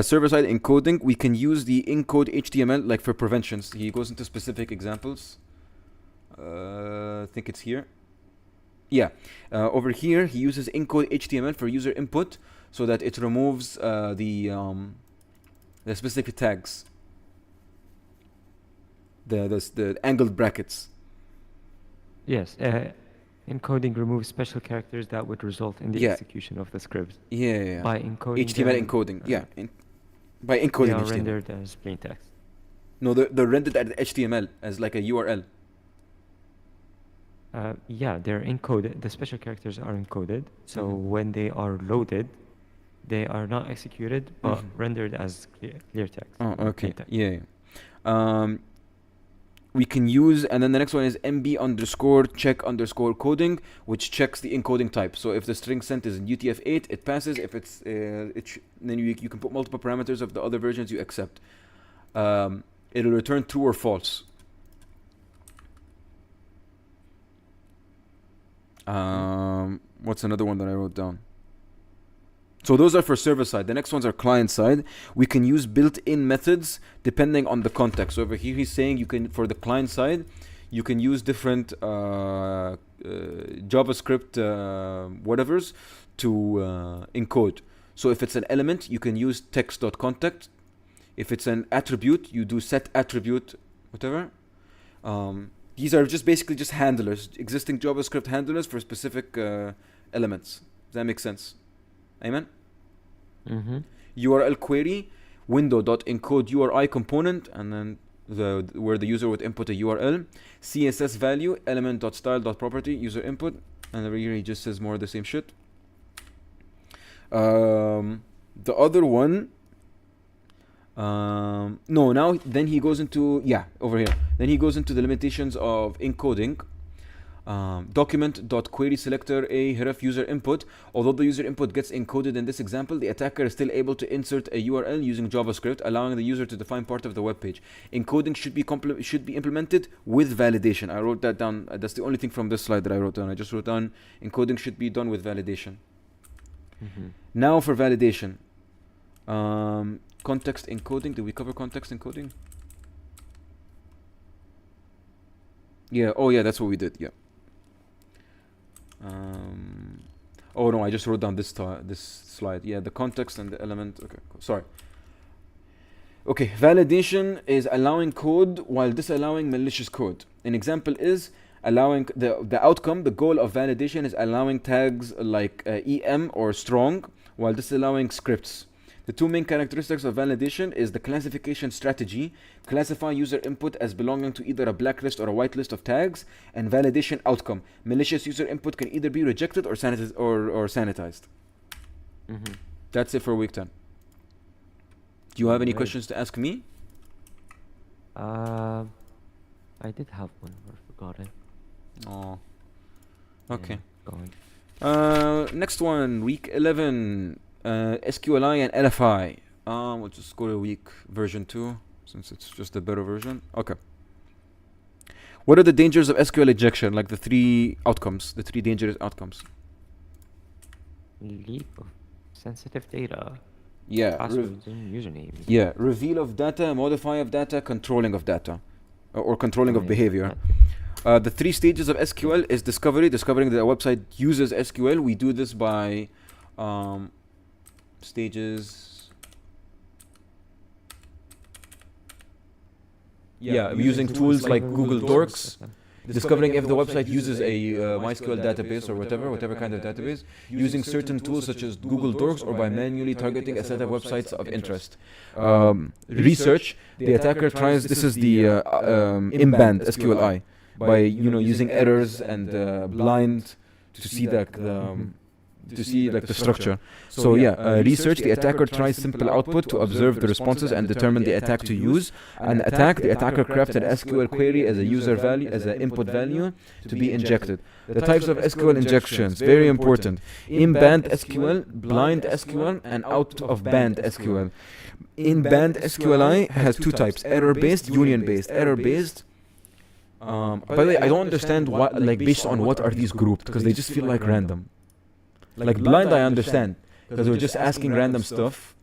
Server-side encoding, we can use the encode HTML like for preventions. He goes into specific examples. I think it's here. Yeah, over here he uses encode HTML for user input so that it removes the specific tags, the angled brackets. Yes, encoding removes special characters that would result in the execution of the script. Yeah. By encoding HTML encoding. By encoding they are HTML. rendered as plain text. No, they're rendered as HTML as like a URL. Yeah, they're encoded. The special characters are encoded. So when they are loaded, they are not executed, but rendered as clear text. Oh, okay. Text. Yeah. We can use, and then the next one is MB_check_coding, which checks the encoding type. So if the string sent is in UTF-8, it passes. If it's then you can put multiple parameters of the other versions you accept. It'll return true or false. What's another one that I wrote down? So those are for server side. The next ones are client side. We can use built-in methods depending on the context. So over here he's saying you can, for the client side, you can use different JavaScript whatevers to encode. So if it's an element, you can use text.context. If it's an attribute, you do set attribute, whatever. These are just basically just handlers, existing JavaScript handlers for specific elements. Does that make sense? Amen? URL query, window.encode URI component, and then where the user would input a URL, CSS value, element.style.property, user input, and over here he just says more of the same shit. The other one, no, now then he goes into, over here. Then he goes into the limitations of encoding. Document.query selector a href user input. Although the user input gets encoded in this example, the attacker is still able to insert a URL using JavaScript, allowing the user to define part of the web page. Encoding should be implemented with validation. I wrote that down. That's the only thing from this slide that I wrote down. I just wrote down encoding should be done with validation. Now for validation. Context encoding. Did we cover context encoding? Yeah. Oh yeah, that's what we did. Yeah. Oh no, I just wrote down this slide. Yeah, the context and the element. Okay, cool. Sorry. Okay, validation is allowing code while disallowing malicious code. An example is allowing the outcome. The goal of validation is allowing tags like em or strong while disallowing scripts. The two main characteristics of validation is the classification strategy, classify user input as belonging to either a blacklist or a whitelist of tags, and validation outcome. Malicious user input can either be rejected or sanitized. That's it for week 10. Do you have any questions to ask me? I did have one, I forgot it. Oh. Okay. Yeah, next one, week 11. SQLi and LFI. We'll just go to week version 2 since it's just a better version. Okay. What are the dangers of SQL injection? Like the three dangerous outcomes. Leak of sensitive data. Yeah. Passwords and usernames. Yeah. Reveal of data, modify of data, controlling of data, or controlling of behavior. The 3 stages of SQL is discovery, discovering that a website uses SQL. We do this by stages. Yeah, using tools like Google Dorks. Discovering if the website uses a MySQL database or whatever kind of database, using certain tools such as Google Dorks, or by manually targeting a set of websites of interest. Research, the attacker tries, this is the in-band SQLi, by using errors and blind to see the structure. So research, the attacker tries simple output to observe the responses and determine the attack to use. And attack, the attacker crafts an SQL query as a user value, as an input value to be injected. The types of SQL injections, very important. In-band SQL, blind SQL, and out-of-band SQL. In-band SQLi has 2 types, error-based, union-based. Error-based, by the way, I don't understand what, based on what are these grouped, because they just feel like random. Like blind, I understand, because we're just asking random stuff.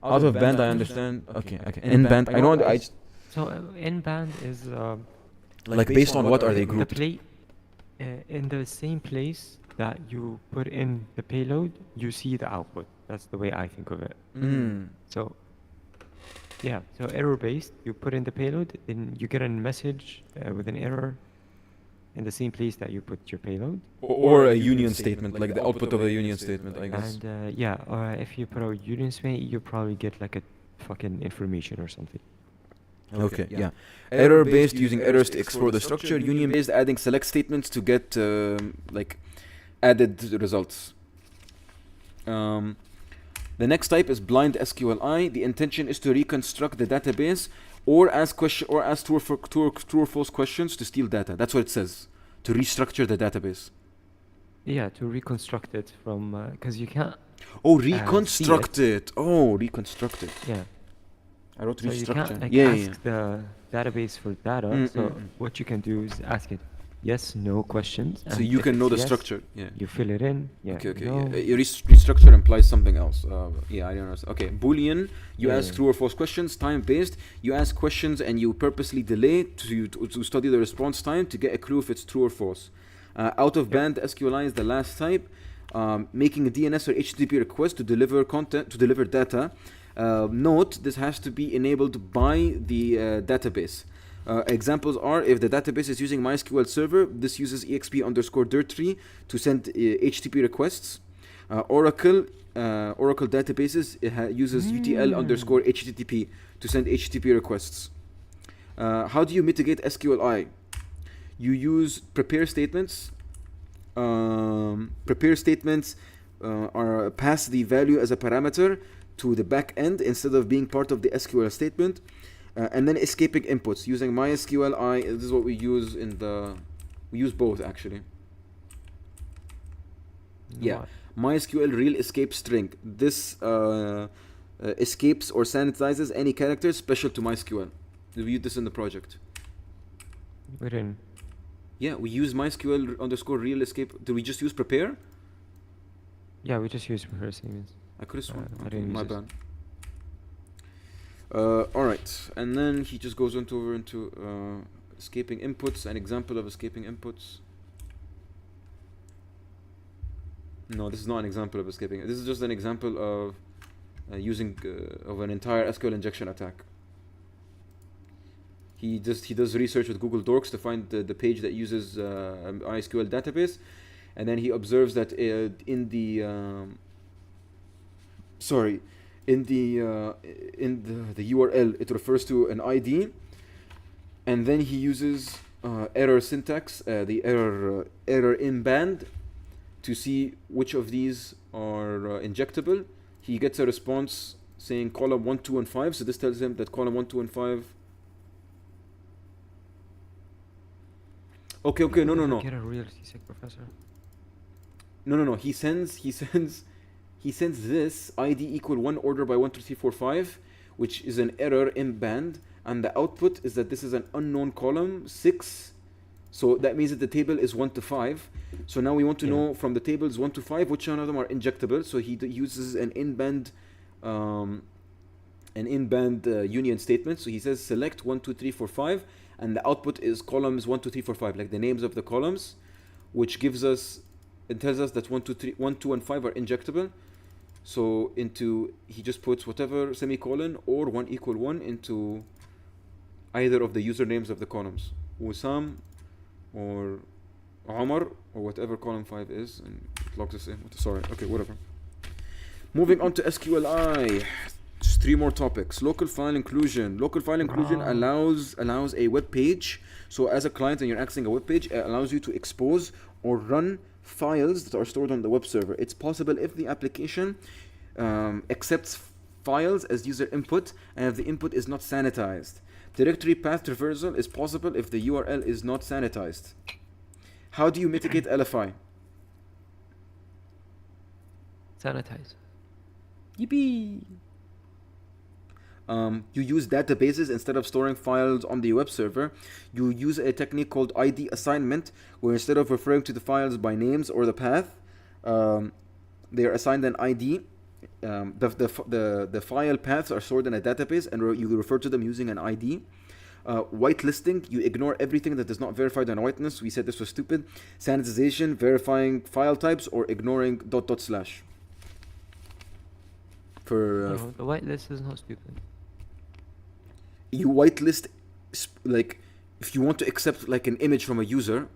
Out of band, I understand. Okay. In band, I know. So in band is like based on what are they grouped? In the same place that you put in the payload, you see the output. That's the way I think of it. So yeah, so error based, you put in the payload, then you get a message with an error in the same place that you put your payload, or a union statement, like the output of a union statement, I guess. And or if you put a union statement, you probably get like a fucking information or something. Okay, yeah. Error based, using errors to explore the structure. Union based, adding select statements to get added results. The next type is blind SQLi. The intention is to reconstruct the database or ask true or false questions to steal data. That's what it says. To restructure the database. Yeah, to reconstruct it from because you can't. Oh, reconstruct it. Oh, reconstruct it. Yeah. I wrote so restructure. You can't ask the database for data. So what you can do is ask it yes, no questions. So you can know the structure. Yeah. You fill it in. Yeah. Okay. No. Restructure implies something else. Yeah, I don't know. Okay. Boolean. You ask true or false questions. Time based. You ask questions and you purposely delay to study the response time to get a clue if it's true or false. Out of band SQLi is the last type. Making a DNS or HTTP request to deliver content, to deliver data. Note, this has to be enabled by the database. Examples are, if the database is using MySQL server, this uses exp_dirt tree to send HTTP requests. Oracle databases uses UTL underscore HTTP to send HTTP requests. How do you mitigate SQLI? You use prepare statements. Prepare statements are pass the value as a parameter to the back end instead of being part of the SQL statement. And then escaping inputs using MySQLi. This is what we use we use both actually. Yeah, MySQL real escape string. This escapes or sanitizes any characters special to MySQL. We use this in the project. We didn't. Yeah, we use MySQL underscore real escape. Did we just use prepare? Yeah, we just use prepare statements. I could have sworn. I didn't My use bad. Alright, and then he just goes over into escaping inputs, an example of escaping inputs. No, this is not an example of escaping. This is just an example of using of an entire SQL injection attack. He does research with Google Dorks to find the page that uses an MySQL database, and then he observes that in the URL it refers to an ID, and then he uses error syntax, the error in band, to see which of these are injectable. He gets a response saying column 1, 2, and 5. So this tells him that column 1, 2, and 5. Okay, no. Get a real CSEC professor. No. He sends this ID equal 1 order by 1, 2, 3, 4, 5, which is an error in band, and the output is that this is an unknown column 6. So that means that the table is 1 to 5. So now we want to know from the tables 1 to 5 which one of them are injectable. So he uses an in-band union statement. So he says select 1, 2, 3, 4, 5, and the output is columns 1, 2, 3, 4, 5, like the names of the columns, which gives us, it tells us that 1, 2, and 5 are injectable. So he just puts whatever semicolon or 1 equal 1 into either of the usernames of the columns, Wissam or Omar or whatever column 5 is, and it logs us in. Sorry, okay, whatever. Moving on to SQLi. Just 3 more topics. Local file inclusion. Local file inclusion allows a web page. So as a client and you're accessing a web page, it allows you to expose or run files that are stored on the web server. It's possible if the application accepts files as user input and if the input is not sanitized. Directory path traversal is possible if the URL is not sanitized. How do you mitigate LFI? Sanitize. Yippee! You use databases instead of storing files on the web server. You use a technique called ID assignment, where instead of referring to the files by names or the path, they are assigned an ID. The file paths are stored in a database, and you refer to them using an ID. Whitelisting, you ignore everything that is not verified on whiteness. We said this was stupid. Sanitization, verifying file types, or ignoring .. For No, the whitelist is not stupid. You whitelist, like, if you want to accept like an image from a user,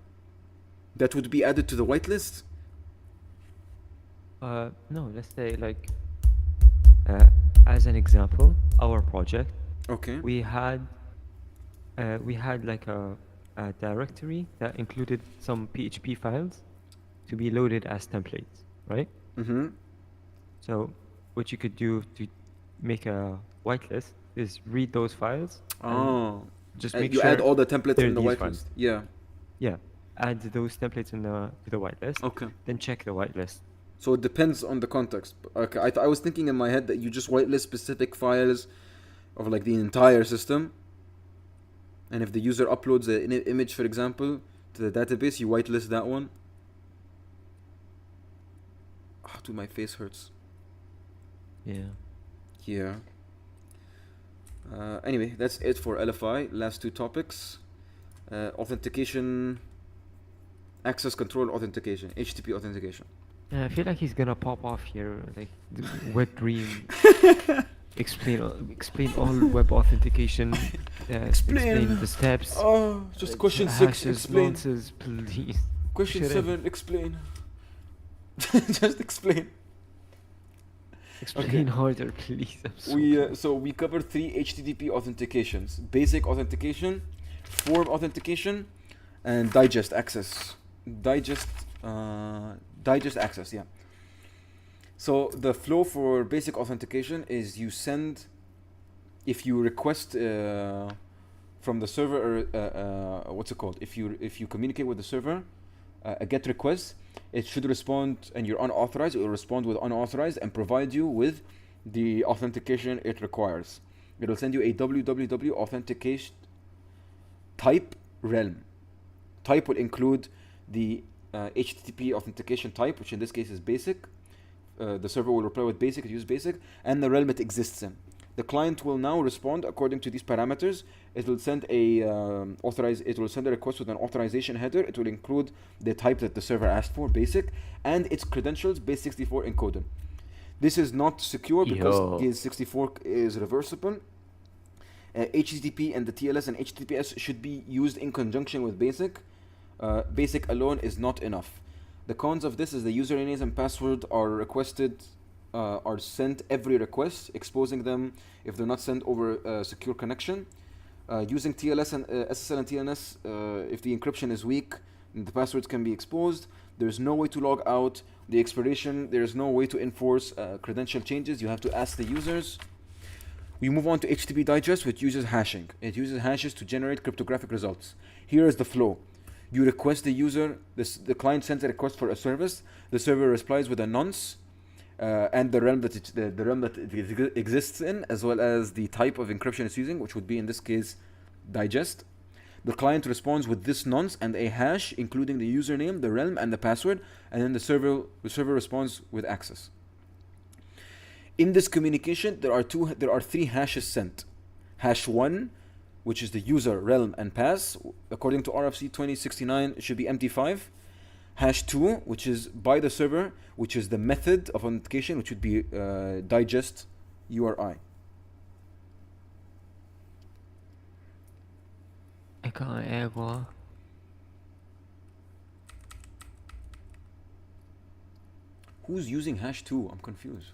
that would be added to the whitelist. No, let's say like, as an example, our project. Okay. We had like a directory that included some PHP files to be loaded as templates, right? Mm-hmm. So what you could do to make a whitelist is read those files. Just make you sure add all the templates they're in the these whitelist. files. Yeah. Yeah. Add those templates to the whitelist. Okay. Then check the whitelist. So it depends on the context. Okay, I was thinking in my head that you just whitelist specific files of like the entire system. And if the user uploads an image, for example, to the database, you whitelist that one. Ah, dude, my face hurts. Yeah. Yeah. Anyway, that's it for LFI. Last 2 topics. Authentication, access control authentication, HTTP authentication. I feel like he's gonna pop off here, like wet dream. explain all web authentication. Explain the steps. Oh, just question 6. Hashes, Explain. nonsense, please. Question Shut 7. up. Explain. Just explain. Explain harder, please. I'm so So we covered 3 HTTP authentications: basic authentication, form authentication, and digest access. Digest access, yeah. So the flow for basic authentication is you send, if you request from the server, what's it called? If you communicate with the server, a GET request, it should respond, and you're unauthorized, it will respond with unauthorized and provide you with the authentication it requires. It will send you a www authentication type realm. Type will include the HTTP authentication type, which in this case is basic. The server will reply with basic, use basic, and the realm it exists in. The client will now respond according to these parameters. It will send a It will send a request with an authorization header. It will include the type that the server asked for, basic, and its credentials, base64 encoded. This is not secure because base64 is reversible. HTTP and the TLS and HTTPS should be used in conjunction with basic. Basic alone is not enough. The cons of this is the usernames and password are sent every request, exposing them if they're not sent over a secure connection. Using TLS and SSL and TLS, if the encryption is weak, the passwords can be exposed. There's no way to log out. The expiration, there's no way to enforce credential changes. You have to ask the users. We move on to HTTP Digest, which uses hashing. It uses hashes to generate cryptographic results. Here is the flow. You request the user, the client sends a request for a service. The server replies with a nonce and the realm that it exists in, as well as the type of encryption it's using, which would be in this case digest. The client responds with this nonce and a hash, including the username, the realm, and the password, and then the server responds with access. In this communication, there are 3 hashes sent. Hash 1, which is the user, realm, and pass. According to RFC 2069, it should be MD5. Hash 2, which is by the server, which is the method of authentication, which would be digest URI. Who's using hash 2? I'm confused.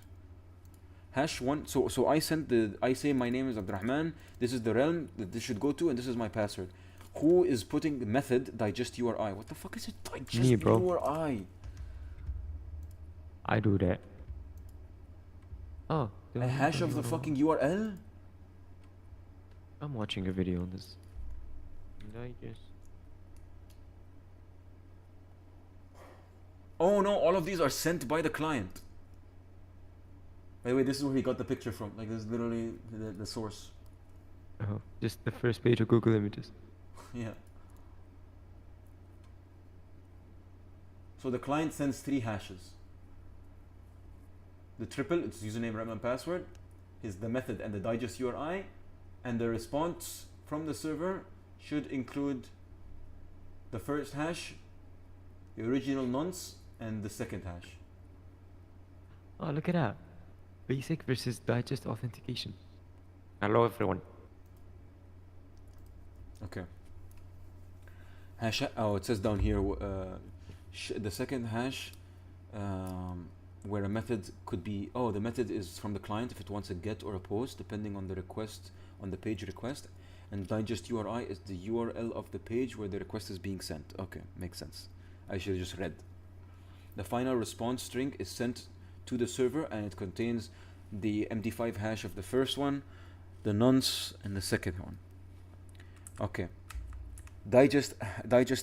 Hash 1, so I say my name is Abdurrahman, this is the realm that this should go to, and this is my password. Who is putting the method digest URI? What the fuck is it? Digest Me, bro. URI. I do that. Oh. A hash of the fucking URL? I'm watching a video on this. Digest. Oh no, all of these are sent by the client. By the way, this is where he got the picture from. Like, this is literally the source. Oh, just the first page of Google Images. Yeah. So the client sends 3 hashes. The triple, it's username, realm, and password, is the method and the digest URI, and the response from the server should include the first hash, the original nonce, and the second hash. Oh, look at that. Basic versus digest authentication. Hello, everyone. Okay. Hash. Oh, it says down here the second hash, where a method could be. Oh, the method is from the client if it wants a get or a post, depending on the request, on the page request. And digest URI is the URL of the page where the request is being sent. Okay, makes sense. I should have just read. The final response string is sent to the server, and it contains the MD5 hash of the first one, the nonce, and the second one. Okay. Digest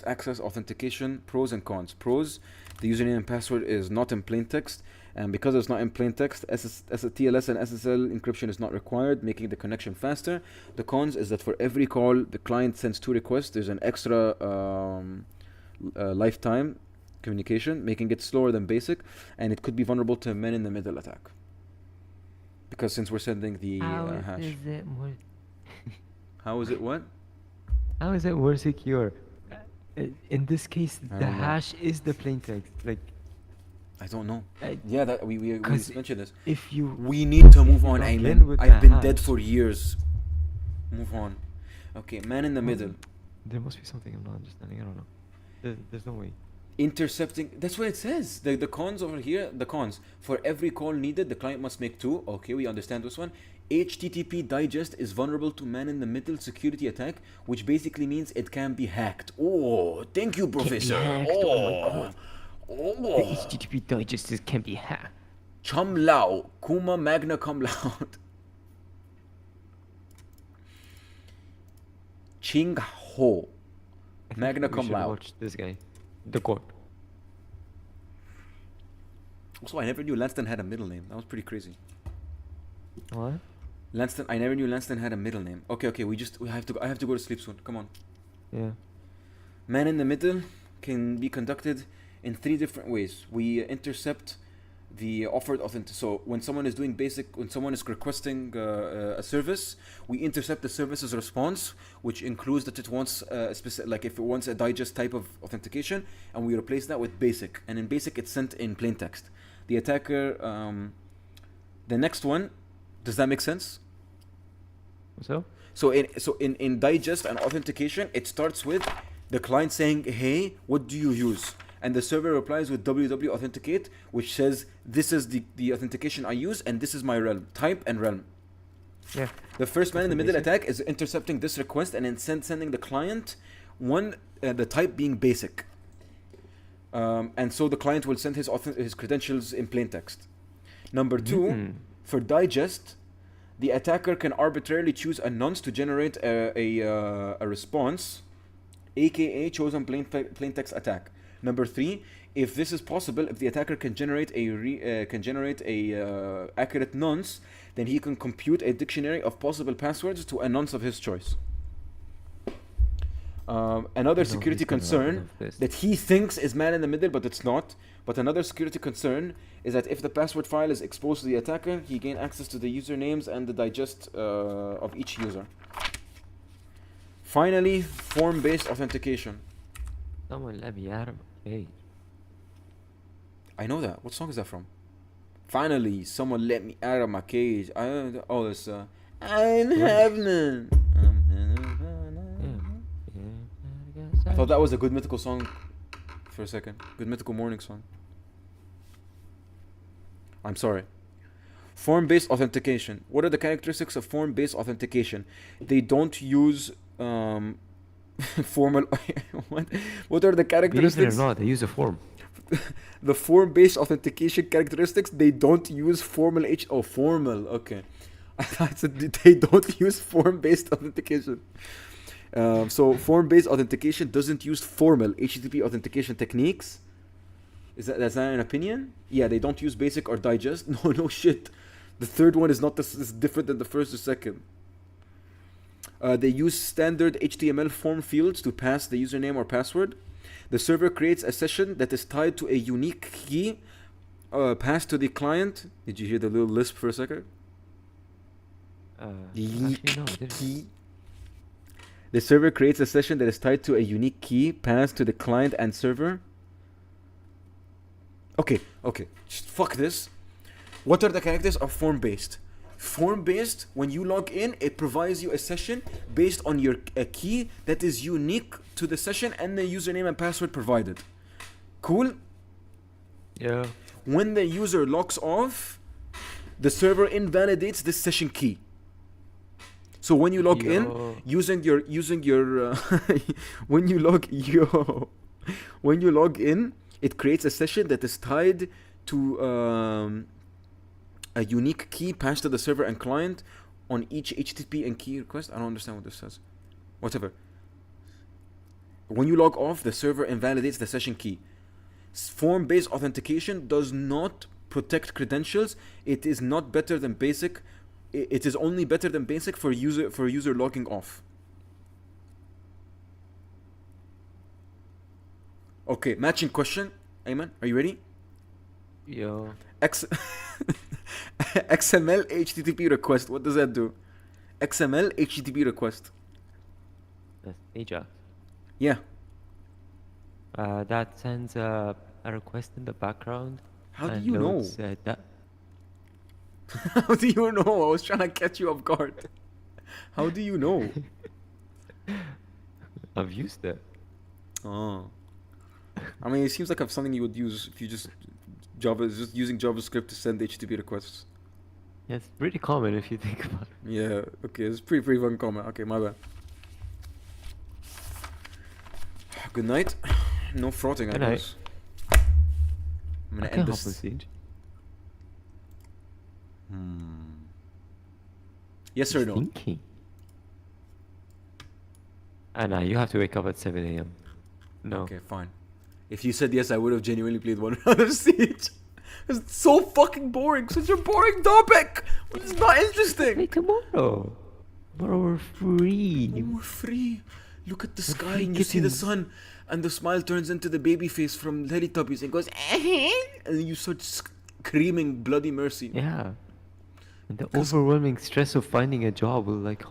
access authentication, pros and cons. Pros, the username and password is not in plain text, and because it's not in plain text, TLS and SSL encryption is not required, making the connection faster. The cons is that for every call the client sends 2 requests, there's an extra lifetime communication, making it slower than basic, and it could be vulnerable to man-in-the-middle attack. Because since we're sending the hash. How is it more? How is it what? How is it more secure? In this case, the hash is the plain text. Like, I don't know. Yeah, that we mentioned this. If you, we need to move on, Ayman. I've been dead for years. Move on. Okay, man in the middle. There must be something I'm not understanding. I don't know. There's no way. Intercepting, that's what it says. The cons over here, the cons. For every call needed, the client must make 2. Okay, we understand this one. HTTP digest is vulnerable to man-in-the-middle security attack, which basically means it can be hacked. Oh, thank you, Professor. Hacked. Oh my god. Oh. The HTTP digest can be hacked. Chum Lao, Kuma magna cum laude. Ching Ho, magna cum laude. Watch this guy, the god. Also, I never knew Lanston had a middle name. That was pretty crazy. What? Lanston, I never knew Lanston had a middle name. Okay, I have to go to sleep soon. Come on. Yeah. Man in the middle can be conducted in 3 different ways. We intercept the offered authentic. So when someone is doing when someone is requesting a service, we intercept the service's response, which includes that it wants a specific, like if it wants a digest type of authentication, and we replace that with basic. And in basic, it's sent in plain text. The attacker, the next one, does that make sense? So in digest and authentication, it starts with the client saying, "Hey, what do you use?" And the server replies with www authenticate, which says, "This is the authentication I use, and this is my realm, type and realm." Yeah. The first man in the middle basic. attack is intercepting this request and then sending the client the type being basic. And so the client will send his credentials in plain text. Number 2, for digest, the attacker can arbitrarily choose a nonce to generate a response, aka chosen plain text attack. Number 3, if this is possible, if the attacker can generate a accurate nonce, then he can compute a dictionary of possible passwords to a nonce of his choice. Another security concern that he thinks is man in the middle, but it's not. But another security concern is that if the password file is exposed to the attacker, he gain access to the usernames and the digest of each user. Finally, form-based authentication. Someone let me out of my cage. I know that. What song is that from? Finally, someone let me out of my cage. It's I'm heaven. I thought that was a Good Mythical song for a second. Good Mythical Morning song. I'm sorry. Form-based authentication. What are the characteristics of form-based authentication? They don't use formal. What are the characteristics? Believe it or not, they use a form. The form-based authentication characteristics. They don't use formal formal. Okay. I thought they don't use form-based authentication. So form-based authentication doesn't use formal HTTP authentication techniques. That's not an opinion? Yeah, they don't use basic or digest. No shit. The third one is not this is different than the first or second. They use standard HTML form fields to pass the username or password. The server creates a session that is tied to a unique key passed to the client. Did you hear the little lisp for a second? Key. The server creates a session that is tied to a unique key passed to the client and server. Okay. Just fuck this. What are the characters of form-based? Form-based, when you log in, it provides you a session based on a key that is unique to the session and the username and password provided. Cool? Yeah. When the user logs off, the server invalidates this session key. So when you log in, using your when you log in, it creates a session that is tied to a unique key passed to the server and client on each HTTP and key request. I don't understand what this says. Whatever. When you log off, the server invalidates the session key. Form-based authentication does not protect credentials. It is not better than basic. It is only better than basic for user logging off. Okay, matching question. Ayman, are you ready? Yeah. XML HTTP request. What does that do? XML HTTP request. That's AJAX. Yeah. That sends a request in the background. How do you know? That. How do you know? I was trying to catch you off guard. How do you know? I've used it. Oh. I mean, it seems like something you would use if you just using JavaScript to send HTTP requests. Yeah, it's pretty common if you think about it. Yeah, okay, it's pretty fucking common. Okay, my bad. Good night. No frotting, I Good night. guess. I'm gonna I can end hop this. on Siege. Yes or no? Thinking. Nah, you have to wake up at 7 a.m. No. Okay, fine. If you said yes, I would have genuinely played one round of Siege. It's so fucking boring. Such a boring topic. It's not interesting. Play tomorrow. Tomorrow we're free. We're free. Look at the We're sky free and you see the kittens. sun, and the smile turns into the baby face from Teletubbies and goes, and you start screaming bloody mercy. Yeah. And the overwhelming stress of finding a job will like